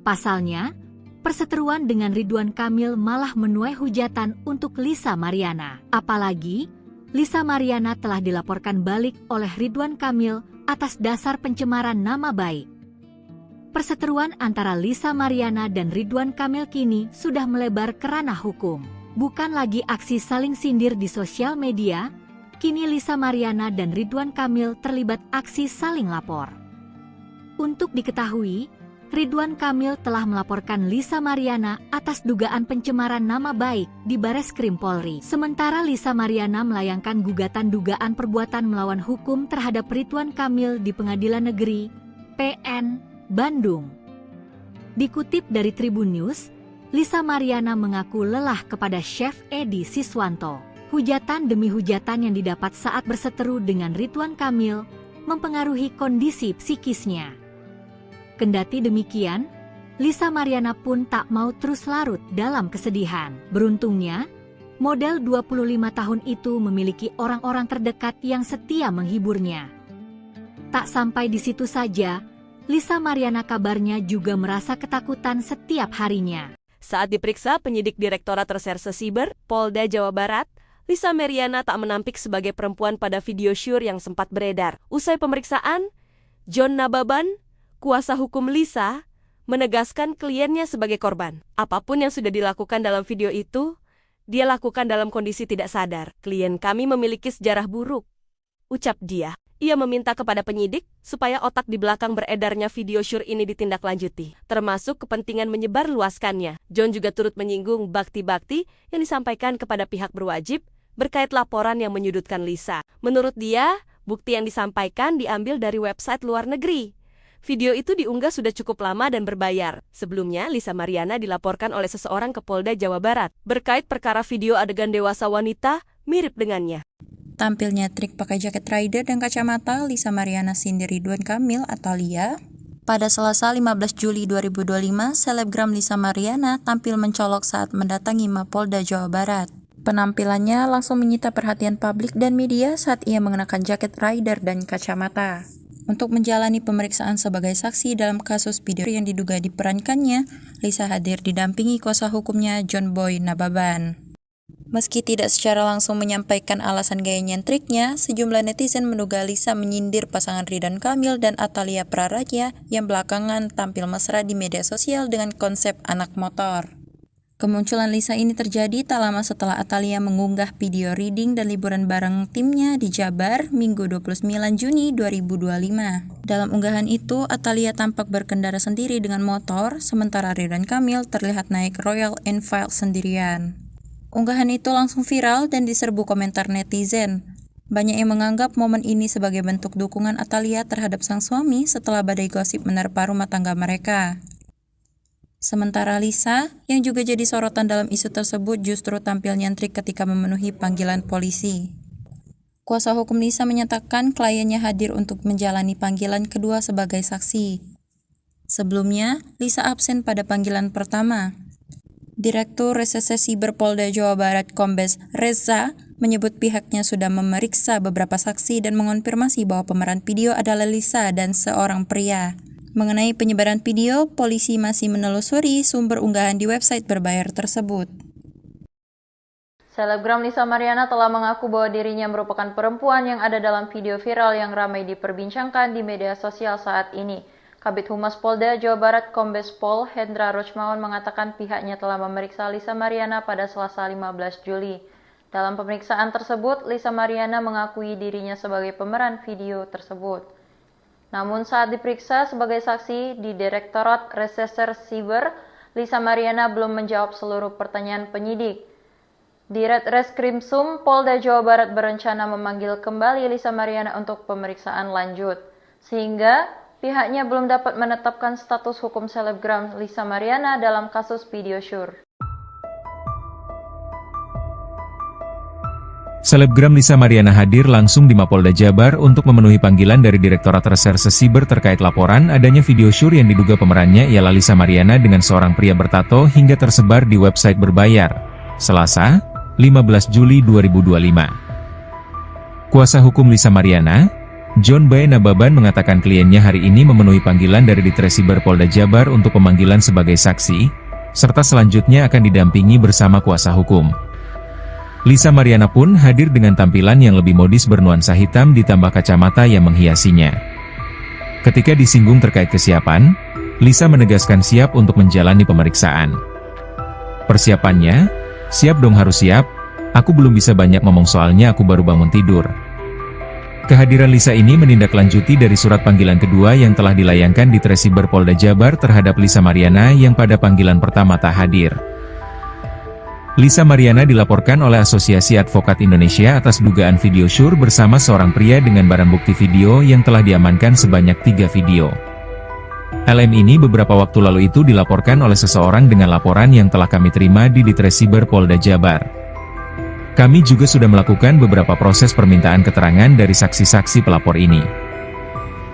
Pasalnya, perseteruan dengan Ridwan Kamil malah menuai hujatan untuk Lisa Mariana. Apalagi, Lisa Mariana telah dilaporkan balik oleh Ridwan Kamil atas dasar pencemaran nama baik. Perseteruan antara Lisa Mariana dan Ridwan Kamil kini sudah melebar ke ranah hukum. Bukan lagi aksi saling sindir di sosial media, kini Lisa Mariana dan Ridwan Kamil terlibat aksi saling lapor. Untuk diketahui, Ridwan Kamil telah melaporkan Lisa Mariana atas dugaan pencemaran nama baik di Bareskrim Polri. Sementara Lisa Mariana melayangkan gugatan dugaan perbuatan melawan hukum terhadap Ridwan Kamil di Pengadilan Negeri PN Bandung. Dikutip dari Tribun News, Lisa Mariana mengaku lelah kepada Chef Edi Siswanto. Hujatan demi hujatan yang didapat saat berseteru dengan Ridwan Kamil mempengaruhi kondisi psikisnya. Kendati demikian, Lisa Mariana pun tak mau terus larut dalam kesedihan. Beruntungnya, model 25 tahun itu memiliki orang-orang terdekat yang setia menghiburnya. Tak sampai di situ saja, Lisa Mariana kabarnya juga merasa ketakutan setiap harinya. Saat diperiksa penyidik Direktorat Reserse Siber Polda Jawa Barat, Lisa Mariana tak menampik sebagai perempuan pada video syur yang sempat beredar. Usai pemeriksaan, John Nababan, kuasa hukum Lisa, menegaskan kliennya sebagai korban. Apapun yang sudah dilakukan dalam video itu, dia lakukan dalam kondisi tidak sadar. Klien kami memiliki sejarah buruk, ucap dia. Ia meminta kepada penyidik supaya otak di belakang beredarnya video syur ini ditindaklanjuti, termasuk kepentingan menyebarluaskannya. John juga turut menyinggung bakti-bakti yang disampaikan kepada pihak berwajib berkait laporan yang menyudutkan Lisa. Menurut dia, bukti yang disampaikan diambil dari website luar negeri. Video itu diunggah sudah cukup lama dan berbayar. Sebelumnya, Lisa Mariana dilaporkan oleh seseorang ke Polda Jawa Barat berkait perkara video adegan dewasa wanita mirip dengannya. Tampilnya trik pakai jaket rider dan kacamata, Lisa Mariana sindir Ridwan Kamil atau Lia. Pada Selasa 15 Juli 2025, selebgram Lisa Mariana tampil mencolok saat mendatangi Mapolda Jawa Barat. Penampilannya langsung menyita perhatian publik dan media saat ia mengenakan jaket rider dan kacamata. Untuk menjalani pemeriksaan sebagai saksi dalam kasus video yang diduga diperankannya, Lisa hadir didampingi kuasa hukumnya John Boy Nababan. Meski tidak secara langsung menyampaikan alasan gaya nyentriknya, sejumlah netizen menduga Lisa menyindir pasangan Ridwan Kamil dan Atalia Praraja yang belakangan tampil mesra di media sosial dengan konsep anak motor. Kemunculan Lisa ini terjadi tak lama setelah Atalia mengunggah video reading dan liburan bareng timnya di Jabar Minggu 29 Juni 2025. Dalam unggahan itu, Atalia tampak berkendara sendiri dengan motor, sementara Ridwan Kamil terlihat naik Royal Enfield sendirian. Unggahan itu langsung viral dan diserbu komentar netizen. Banyak yang menganggap momen ini sebagai bentuk dukungan Atalia terhadap sang suami setelah badai gosip menerpa rumah tangga mereka. Sementara Lisa, yang juga jadi sorotan dalam isu tersebut, justru tampil nyentrik ketika memenuhi panggilan polisi. Kuasa hukum Lisa menyatakan kliennya hadir untuk menjalani panggilan kedua sebagai saksi. Sebelumnya, Lisa absen pada panggilan pertama. Direktur Reserse Siber Polda Jawa Barat Kombes Reza menyebut pihaknya sudah memeriksa beberapa saksi dan mengonfirmasi bahwa pemeran video adalah Lisa dan seorang pria. Mengenai penyebaran video, polisi masih menelusuri sumber unggahan di website berbayar tersebut. Selebgram Lisa Mariana telah mengaku bahwa dirinya merupakan perempuan yang ada dalam video viral yang ramai diperbincangkan di media sosial saat ini. Kabid Humas Polda Jawa Barat Kombes Pol Hendra Rochmawan mengatakan pihaknya telah memeriksa Lisa Mariana pada Selasa 15 Juli. Dalam pemeriksaan tersebut, Lisa Mariana mengakui dirinya sebagai pemeran video tersebut. Namun saat diperiksa sebagai saksi di Direktorat Reserse Siber, Lisa Mariana belum menjawab seluruh pertanyaan penyidik. Ditreskrimsum Polda Jawa Barat berencana memanggil kembali Lisa Mariana untuk pemeriksaan lanjut, sehingga pihaknya belum dapat menetapkan status hukum selebgram Lisa Mariana dalam kasus video syur. Selebgram Lisa Mariana hadir langsung di Mapolda Jabar untuk memenuhi panggilan dari Direktorat Reserse Siber terkait laporan adanya video syur yang diduga pemerannya ialah Lisa Mariana dengan seorang pria bertato hingga tersebar di website berbayar. Selasa, 15 Juli 2025. Kuasa hukum Lisa Mariana, John B. Nababan mengatakan kliennya hari ini memenuhi panggilan dari Ditresiber Polda Jabar untuk pemanggilan sebagai saksi, serta selanjutnya akan didampingi bersama kuasa hukum. Lisa Mariana pun hadir dengan tampilan yang lebih modis bernuansa hitam ditambah kacamata yang menghiasinya. Ketika disinggung terkait kesiapan, Lisa menegaskan siap untuk menjalani pemeriksaan. Persiapannya, "Siap dong, harus siap. Aku belum bisa banyak ngomong soalnya aku baru bangun tidur." Kehadiran Lisa ini menindaklanjuti dari surat panggilan kedua yang telah dilayangkan di Tresiber Polda Jabar terhadap Lisa Mariana yang pada panggilan pertama tak hadir. Lisa Mariana dilaporkan oleh Asosiasi Advokat Indonesia atas dugaan video syur bersama seorang pria dengan barang bukti video yang telah diamankan sebanyak 3 video. LM ini beberapa waktu lalu itu dilaporkan oleh seseorang dengan laporan yang telah kami terima di Ditresiber Polda Jabar. Kami juga sudah melakukan beberapa proses permintaan keterangan dari saksi-saksi pelapor ini.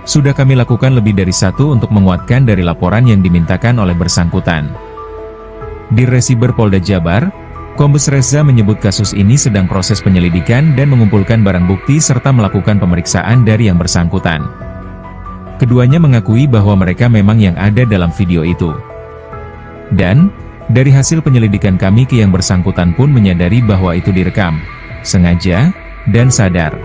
Sudah kami lakukan lebih dari 1 untuk menguatkan dari laporan yang dimintakan oleh bersangkutan. Di Ditresiber Polda Jabar, Kombes Reza menyebut kasus ini sedang proses penyelidikan dan mengumpulkan barang bukti serta melakukan pemeriksaan dari yang bersangkutan. Keduanya mengakui bahwa mereka memang yang ada dalam video itu. Dan, dari hasil penyelidikan kami ke yang bersangkutan pun menyadari bahwa itu direkam, sengaja, dan sadar.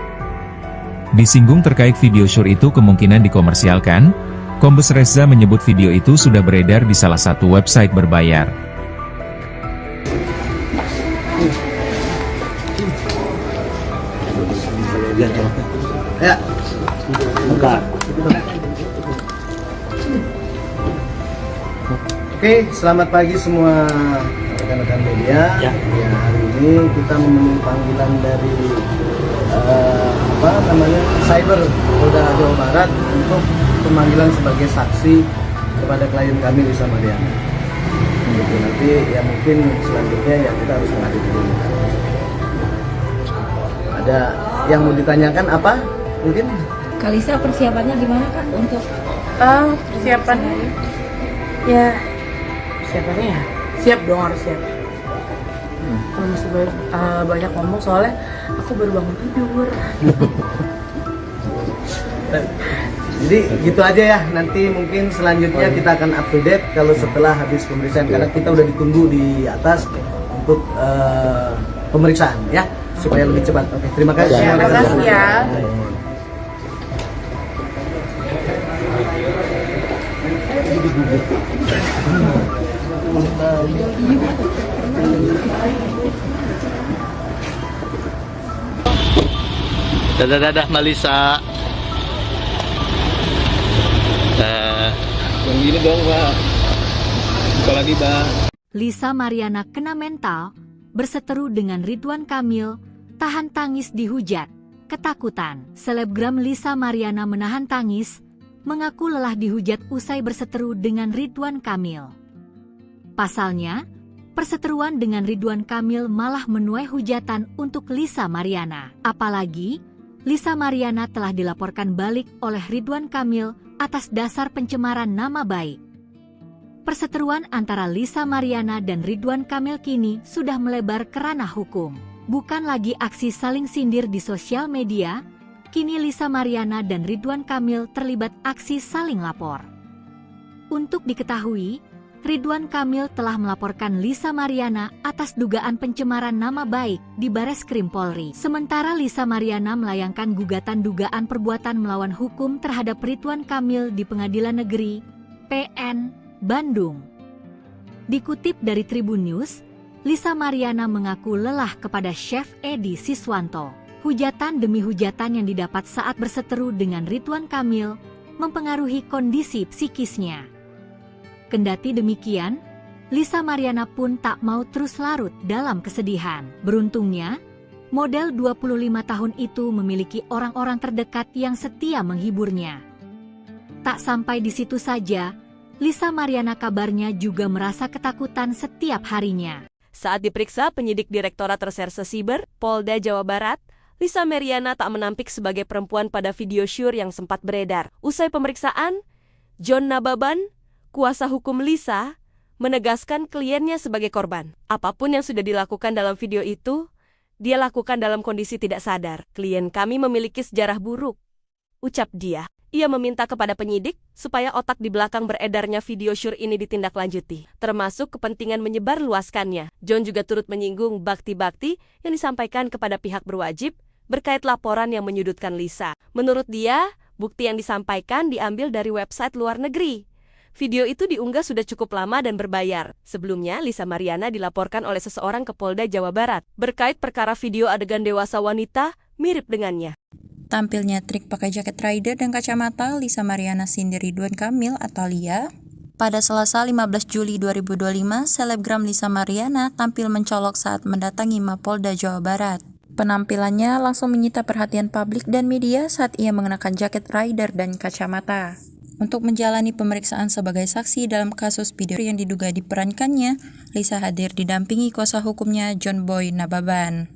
Disinggung terkait video syur itu kemungkinan dikomersialkan, Kombes Reza menyebut video itu sudah beredar di salah satu website berbayar. Ya. Buka. Oke, selamat pagi semua rekan-rekan media. Ya. Hari ini kita memenuhi panggilan dari Cyber Polda Jawa Barat untuk pemanggilan sebagai saksi kepada klien kami Lisa Mariana. Gitu, nanti ya mungkin selanjutnya ya kita harus menghadiri dulu. Ada yang mau ditanyakan apa? Mungkin? Kalisa persiapannya gimana Kak untuk Persiapannya ya siap dong, harus siap. Kalau masih banyak ngomong soalnya aku baru bangun tidur. Jadi gitu aja ya, nanti mungkin selanjutnya kita akan up to date kalau setelah habis pemeriksaan, karena kita udah ditunggu di atas untuk pemeriksaan ya, supaya lebih cepat. Oke, terima kasih. Terima kasih ya. Dadah Malisa. Yang gini dong, Pak. Buka lagi, Bang. Lisa Mariana kena mental, berseteru dengan Ridwan Kamil, tahan tangis dihujat. Ketakutan, selebgram Lisa Mariana menahan tangis, mengaku lelah dihujat usai berseteru dengan Ridwan Kamil. Pasalnya, perseteruan dengan Ridwan Kamil malah menuai hujatan untuk Lisa Mariana. Apalagi, Lisa Mariana telah dilaporkan balik oleh Ridwan Kamil atas dasar pencemaran nama baik. Perseteruan antara Lisa Mariana dan Ridwan Kamil kini sudah melebar ke ranah hukum. Bukan lagi aksi saling sindir di sosial media, kini Lisa Mariana dan Ridwan Kamil terlibat aksi saling lapor. Untuk diketahui, Ridwan Kamil telah melaporkan Lisa Mariana atas dugaan pencemaran nama baik di Bareskrim Polri. Sementara Lisa Mariana melayangkan gugatan dugaan perbuatan melawan hukum terhadap Ridwan Kamil di Pengadilan Negeri PN Bandung. Dikutip dari Tribun News, Lisa Mariana mengaku lelah kepada Chef Edi Siswanto. Hujatan demi hujatan yang didapat saat berseteru dengan Ridwan Kamil mempengaruhi kondisi psikisnya. Kendati demikian, Lisa Mariana pun tak mau terus larut dalam kesedihan. Beruntungnya, model 25 tahun itu memiliki orang-orang terdekat yang setia menghiburnya. Tak sampai di situ saja, Lisa Mariana kabarnya juga merasa ketakutan setiap harinya. Saat diperiksa penyidik Direktorat Reserse Siber, Polda Jawa Barat, Lisa Mariana tak menampik sebagai perempuan pada video syur yang sempat beredar. Usai pemeriksaan, John Nababan, kuasa hukum Lisa, menegaskan kliennya sebagai korban. Apapun yang sudah dilakukan dalam video itu, dia lakukan dalam kondisi tidak sadar. Klien kami memiliki sejarah buruk, ucap dia. Ia meminta kepada penyidik supaya otak di belakang beredarnya video syur ini ditindaklanjuti, termasuk kepentingan menyebarluaskannya. John juga turut menyinggung bakti-bakti yang disampaikan kepada pihak berwajib berkait laporan yang menyudutkan Lisa. Menurut dia, bukti yang disampaikan diambil dari website luar negeri. Video itu diunggah sudah cukup lama dan berbayar. Sebelumnya, Lisa Mariana dilaporkan oleh seseorang ke Polda Jawa Barat berkait perkara video adegan dewasa wanita mirip dengannya. Tampilnya trik pakai jaket rider dan kacamata, Lisa Mariana sindir Ridwan Kamil atau Lia. Pada Selasa 15 Juli 2025, selebgram Lisa Mariana tampil mencolok saat mendatangi Mapolda Jawa Barat. Penampilannya langsung menyita perhatian publik dan media saat ia mengenakan jaket rider dan kacamata. Untuk menjalani pemeriksaan sebagai saksi dalam kasus video yang diduga diperankannya, Lisa hadir didampingi kuasa hukumnya John Boy Nababan.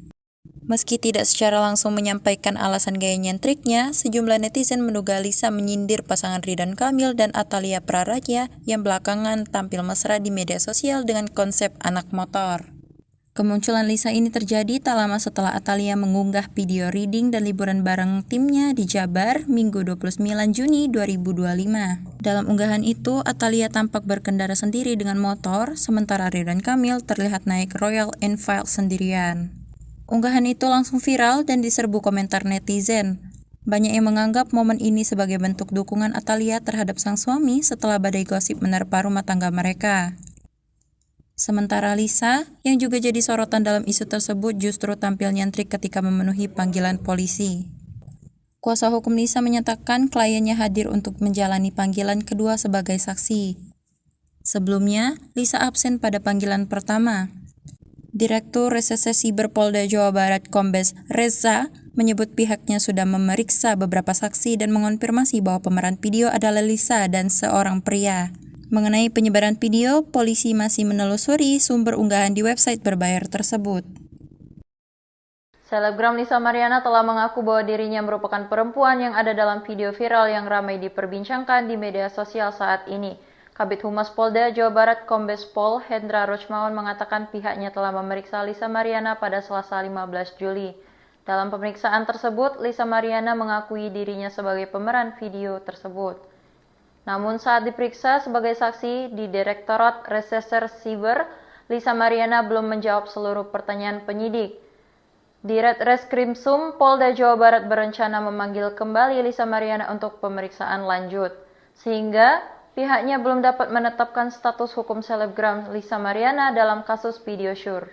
Meski tidak secara langsung menyampaikan alasan gaya nyentriknya, sejumlah netizen menduga Lisa menyindir pasangan Ridwan Kamil dan Atalia Praraja yang belakangan tampil mesra di media sosial dengan konsep anak motor. Kemunculan Lisa ini terjadi tak lama setelah Atalia mengunggah video reading dan liburan bareng timnya di Jabar Minggu 29 Juni 2025. Dalam unggahan itu, Atalia tampak berkendara sendiri dengan motor, sementara Ridwan Kamil terlihat naik Royal Enfield sendirian. Unggahan itu langsung viral dan diserbu komentar netizen. Banyak yang menganggap momen ini sebagai bentuk dukungan Atalia terhadap sang suami setelah badai gosip menerpa rumah tangga mereka. Sementara Lisa, yang juga jadi sorotan dalam isu tersebut, justru tampil nyentrik ketika memenuhi panggilan polisi. Kuasa hukum Lisa menyatakan kliennya hadir untuk menjalani panggilan kedua sebagai saksi. Sebelumnya, Lisa absen pada panggilan pertama. Direktur Reserse Siber Polda Jawa Barat Kombes Reza menyebut pihaknya sudah memeriksa beberapa saksi dan mengonfirmasi bahwa pemeran video adalah Lisa dan seorang pria. Mengenai penyebaran video, polisi masih menelusuri sumber unggahan di website berbayar tersebut. Selebgram Lisa Mariana telah mengaku bahwa dirinya merupakan perempuan yang ada dalam video viral yang ramai diperbincangkan di media sosial saat ini. Kabid Humas Polda Jawa Barat Kombes Pol Hendra Rochmawan mengatakan pihaknya telah memeriksa Lisa Mariana pada Selasa 15 Juli. Dalam pemeriksaan tersebut, Lisa Mariana mengakui dirinya sebagai pemeran video tersebut. Namun saat diperiksa sebagai saksi di Direktorat Reserse Siber, Lisa Mariana belum menjawab seluruh pertanyaan penyidik. Ditreskrimsum Polda Jawa Barat berencana memanggil kembali Lisa Mariana untuk pemeriksaan lanjut, sehingga pihaknya belum dapat menetapkan status hukum selebgram Lisa Mariana dalam kasus video syur.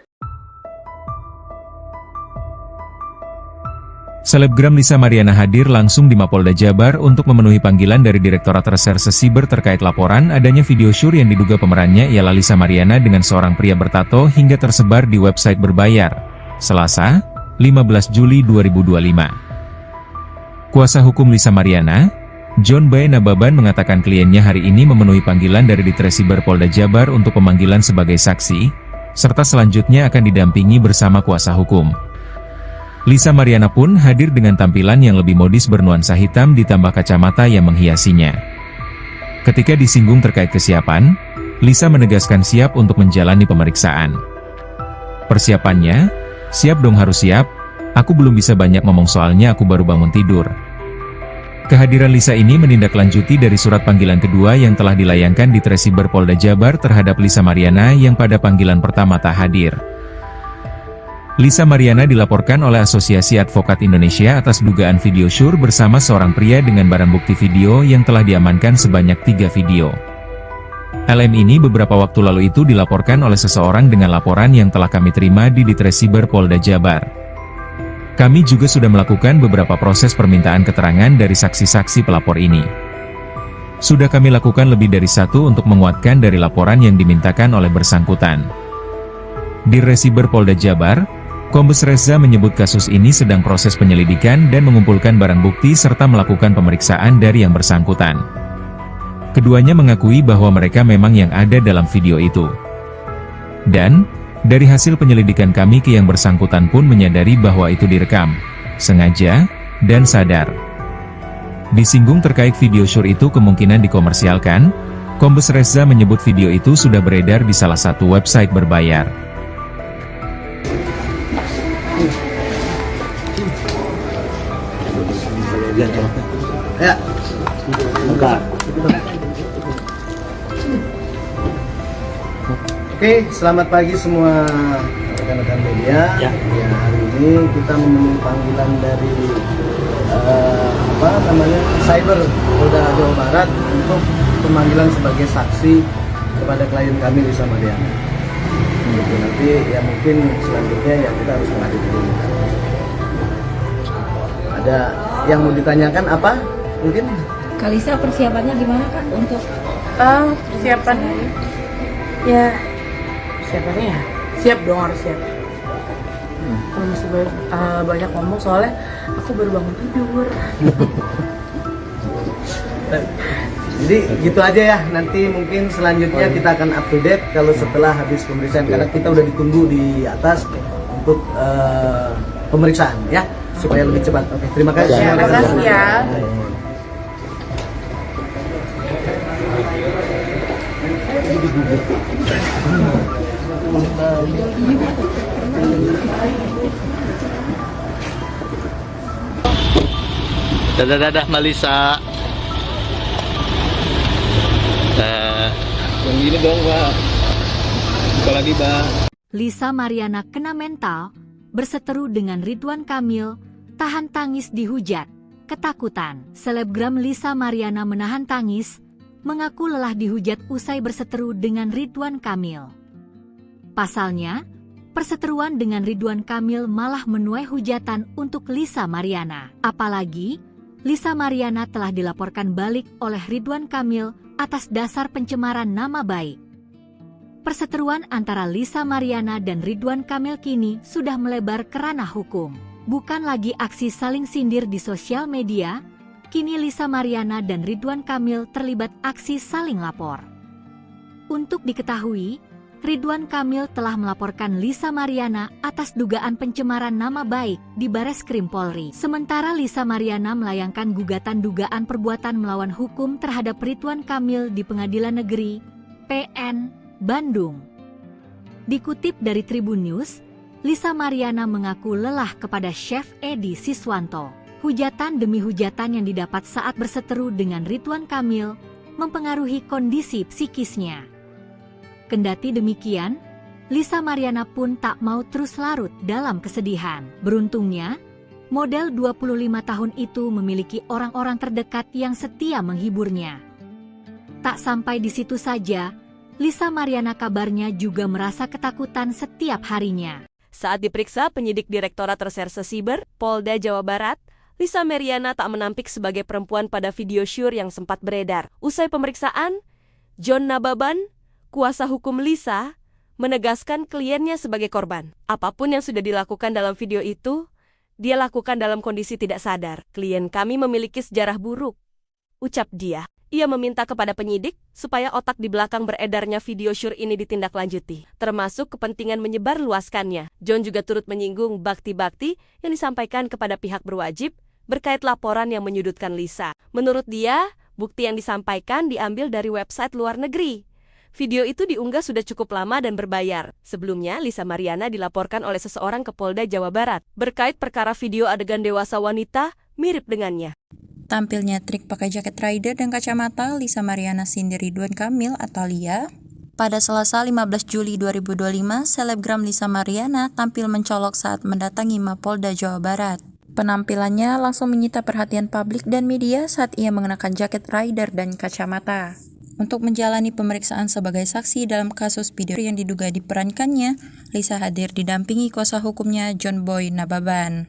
Selebgram Lisa Mariana hadir langsung di Mapolda Jabar untuk memenuhi panggilan dari Direktorat Reserse Siber terkait laporan adanya video syur yang diduga pemerannya ialah Lisa Mariana dengan seorang pria bertato hingga tersebar di website berbayar. Selasa, 15 Juli 2025. Kuasa hukum Lisa Mariana, John Boy Nababan mengatakan kliennya hari ini memenuhi panggilan dari Ditresiber Polda Jabar untuk pemanggilan sebagai saksi, serta selanjutnya akan didampingi bersama kuasa hukum. Lisa Mariana pun hadir dengan tampilan yang lebih modis bernuansa hitam ditambah kacamata yang menghiasinya. Ketika disinggung terkait kesiapan, Lisa menegaskan siap untuk menjalani pemeriksaan. Persiapannya, siap dong harus siap, aku belum bisa banyak ngomong soalnya aku baru bangun tidur. Kehadiran Lisa ini menindaklanjuti dari surat panggilan kedua yang telah dilayangkan di Tresiber Polda Jabar terhadap Lisa Mariana yang pada panggilan pertama tak hadir. Lisa Mariana dilaporkan oleh Asosiasi Advokat Indonesia atas dugaan video syur bersama seorang pria dengan barang bukti video yang telah diamankan sebanyak 3 video. LM ini beberapa waktu lalu itu dilaporkan oleh seseorang dengan laporan yang telah kami terima di Tresiber Polda Jabar. Kami juga sudah melakukan beberapa proses permintaan keterangan dari saksi-saksi pelapor ini. Sudah kami lakukan lebih dari 1 untuk menguatkan dari laporan yang dimintakan oleh bersangkutan. Di Tresiber Polda Jabar, Kombes Reza menyebut kasus ini sedang proses penyelidikan dan mengumpulkan barang bukti serta melakukan pemeriksaan dari yang bersangkutan. Keduanya mengakui bahwa mereka memang yang ada dalam video itu. Dan, dari hasil penyelidikan kami ke yang bersangkutan pun menyadari bahwa itu direkam, sengaja, dan sadar. Disinggung terkait video syur itu kemungkinan dikomersialkan, Kombes Reza menyebut video itu sudah beredar di salah satu website berbayar. Ya. Bentar. Oke, selamat pagi semua rekan-rekan media. Ya. Hari ini kita memenuhi panggilan dari Cyber Polda Jawa Barat untuk pemanggilan sebagai saksi kepada klien kami Lisa Mariana. Nanti ya mungkin selanjutnya ya kita harus menghadiri dulu. Ada yang mau ditanyakan apa? Mungkin Kalisa persiapannya gimana Kak untuk Persiapannya ya siap dong, harus siap. Kalau masih banyak ngomong soalnya aku baru bangun tidur. jadi gitu aja ya, nanti mungkin selanjutnya kita akan up to date kalau setelah habis pemeriksaan, karena kita udah ditunggu di atas untuk pemeriksaan ya, supaya lebih cepat. Oke, terima kasih. Terima kasih ya. Dadah Malisa. Yang gini dong, Pak. Buka lagi, Bang. Lisa Mariana kena mental, berseteru dengan Ridwan Kamil, tahan tangis dihujat, ketakutan. Selebgram Lisa Mariana menahan tangis, mengaku lelah dihujat usai berseteru dengan Ridwan Kamil. Pasalnya, perseteruan dengan Ridwan Kamil malah menuai hujatan untuk Lisa Mariana. Apalagi, Lisa Mariana telah dilaporkan balik oleh Ridwan Kamil atas dasar pencemaran nama baik. Perseteruan antara Lisa Mariana dan Ridwan Kamil kini sudah melebar ke ranah hukum. Bukan lagi aksi saling sindir di sosial media, kini Lisa Mariana dan Ridwan Kamil terlibat aksi saling lapor. Untuk diketahui, Ridwan Kamil telah melaporkan Lisa Mariana atas dugaan pencemaran nama baik di Bareskrim Polri. Sementara Lisa Mariana melayangkan gugatan dugaan perbuatan melawan hukum terhadap Ridwan Kamil di Pengadilan Negeri PN Bandung. Dikutip dari Tribun News, Lisa Mariana mengaku lelah kepada Chef Edi Siswanto. Hujatan demi hujatan yang didapat saat berseteru dengan Ridwan Kamil mempengaruhi kondisi psikisnya. Kendati demikian, Lisa Mariana pun tak mau terus larut dalam kesedihan. Beruntungnya, model 25 tahun itu memiliki orang-orang terdekat yang setia menghiburnya. Tak sampai di situ saja, Lisa Mariana kabarnya juga merasa ketakutan setiap harinya. Saat diperiksa penyidik Direktorat Reserse Siber Polda Jawa Barat, Lisa Mariana tak menampik sebagai perempuan pada video syur yang sempat beredar. Usai pemeriksaan, John Nababan, kuasa hukum Lisa, menegaskan kliennya sebagai korban. Apapun yang sudah dilakukan dalam video itu, dia lakukan dalam kondisi tidak sadar. Klien kami memiliki sejarah buruk. ucap dia. Ia meminta kepada penyidik supaya otak di belakang beredarnya video syur ini ditindaklanjuti, termasuk kepentingan menyebarluaskannya. John juga turut menyinggung bakti-bakti yang disampaikan kepada pihak berwajib berkait laporan yang menyudutkan Lisa. Menurut dia, bukti yang disampaikan diambil dari website luar negeri. Video itu diunggah sudah cukup lama dan berbayar. Sebelumnya, Lisa Mariana dilaporkan oleh seseorang ke Polda Jawa Barat berkait perkara video adegan dewasa wanita mirip dengannya. Tampilnya trik pakai jaket rider dan kacamata Lisa Mariana Cindy Ridwan Kamil atau Lia. Pada Selasa 15 Juli 2025, selebgram Lisa Mariana tampil mencolok saat mendatangi Mapolda Jawa Barat. Penampilannya langsung menyita perhatian publik dan media saat ia mengenakan jaket rider dan kacamata. Untuk menjalani pemeriksaan sebagai saksi dalam kasus video yang diduga diperankannya, Lisa hadir didampingi kuasa hukumnya John Boy Nababan.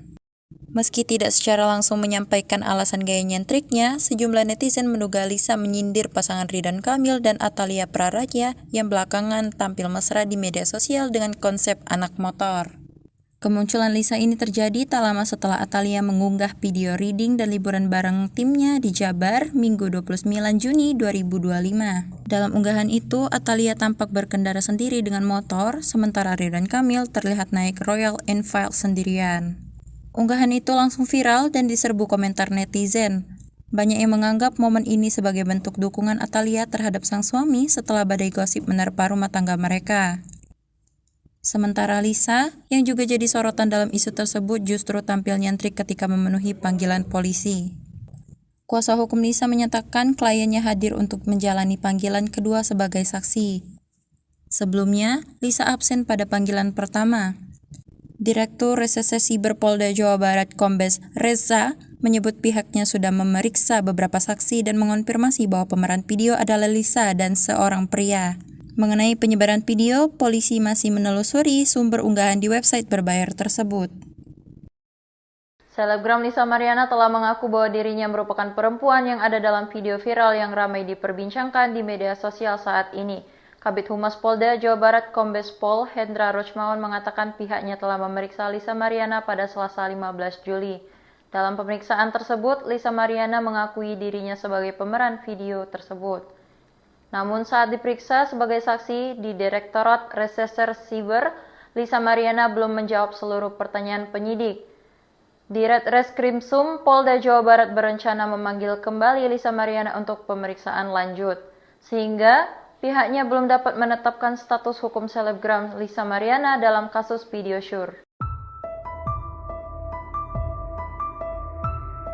Meski tidak secara langsung menyampaikan alasan gaya nyentriknya, sejumlah netizen menduga Lisa menyindir pasangan Ridwan Kamil dan Atalia Praraja yang belakangan tampil mesra di media sosial dengan konsep anak motor. Kemunculan Lisa ini terjadi tak lama setelah Atalia mengunggah video reading dan liburan bareng timnya di Jabar Minggu 29 Juni 2025. Dalam unggahan itu, Atalia tampak berkendara sendiri dengan motor, sementara Ridwan Kamil terlihat naik Royal Enfield sendirian. Unggahan itu langsung viral dan diserbu komentar netizen. Banyak yang menganggap momen ini sebagai bentuk dukungan Atalia terhadap sang suami setelah badai gosip menerpa rumah tangga mereka. Sementara Lisa, yang juga jadi sorotan dalam isu tersebut, justru tampil nyentrik ketika memenuhi panggilan polisi. Kuasa hukum Lisa menyatakan kliennya hadir untuk menjalani panggilan kedua sebagai saksi. Sebelumnya, Lisa absen pada panggilan pertama. Direktur Reserse Siber Polda Jawa Barat Kombes Reza menyebut pihaknya sudah memeriksa beberapa saksi dan mengonfirmasi bahwa pemeran video adalah Lisa dan seorang pria. Mengenai penyebaran video, polisi masih menelusuri sumber unggahan di website berbayar tersebut. Selebgram Lisa Mariana telah mengaku bahwa dirinya merupakan perempuan yang ada dalam video viral yang ramai diperbincangkan di media sosial saat ini. Kabid Humas Polda Jawa Barat Kombes Pol Hendra Rochmawan mengatakan pihaknya telah memeriksa Lisa Mariana pada Selasa 15 Juli. Dalam pemeriksaan tersebut, Lisa Mariana mengakui dirinya sebagai pemeran video tersebut. Namun saat diperiksa sebagai saksi di Direktorat Reserse Siber, Lisa Mariana belum menjawab seluruh pertanyaan penyidik. Di Reskrimsum Polda Jawa Barat berencana memanggil kembali Lisa Mariana untuk pemeriksaan lanjut, sehingga pihaknya belum dapat menetapkan status hukum selebgram Lisa Mariana dalam kasus video syur.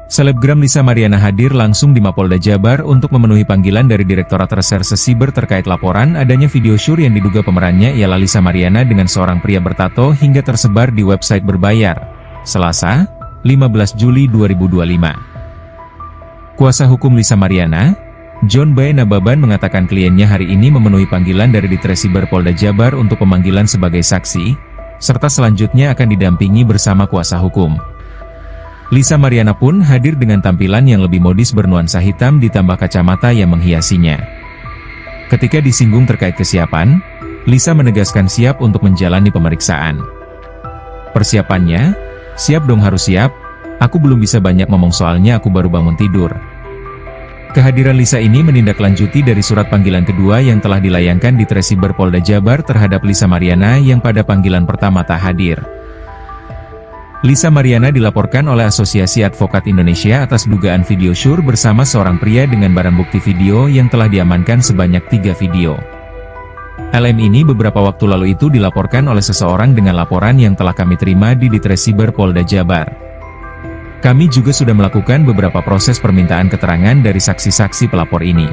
Selebgram Lisa Mariana hadir langsung di Mapolda Jabar untuk memenuhi panggilan dari Direktorat Reserse Siber terkait laporan adanya video syur yang diduga pemerannya ialah Lisa Mariana dengan seorang pria bertato hingga tersebar di website berbayar. Selasa, 15 Juli 2025. Kuasa hukum Lisa Mariana, John Boy Nababan mengatakan kliennya hari ini memenuhi panggilan dari Ditresiber Polda Jabar untuk pemanggilan sebagai saksi, serta selanjutnya akan didampingi bersama kuasa hukum. Lisa Mariana pun hadir dengan tampilan yang lebih modis bernuansa hitam ditambah kacamata yang menghiasinya. Ketika disinggung terkait kesiapan, Lisa menegaskan siap untuk menjalani pemeriksaan. Persiapannya, siap dong harus siap, aku belum bisa banyak ngomong soalnya aku baru bangun tidur. Kehadiran Lisa ini menindaklanjuti dari surat panggilan kedua yang telah dilayangkan di Tresiber Polda Jabar terhadap Lisa Mariana yang pada panggilan pertama tak hadir. Lisa Mariana dilaporkan oleh Asosiasi Advokat Indonesia atas dugaan video syur bersama seorang pria dengan barang bukti video yang telah diamankan sebanyak 3 video. LM ini beberapa waktu lalu itu dilaporkan oleh seseorang dengan laporan yang telah kami terima di Ditresiber Polda Jabar. Kami juga sudah melakukan beberapa proses permintaan keterangan dari saksi-saksi pelapor ini.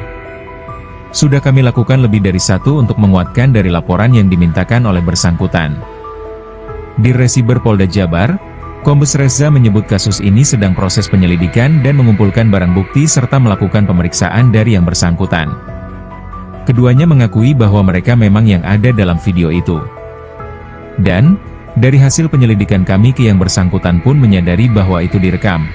Sudah kami lakukan lebih dari 1 untuk menguatkan dari laporan yang dimintakan oleh bersangkutan. Di Resiber Polda Jabar, Kombes Reza menyebut kasus ini sedang proses penyelidikan dan mengumpulkan barang bukti serta melakukan pemeriksaan dari yang bersangkutan. Keduanya mengakui bahwa mereka memang yang ada dalam video itu. Dan dari hasil penyelidikan kami ke yang bersangkutan pun menyadari bahwa itu direkam.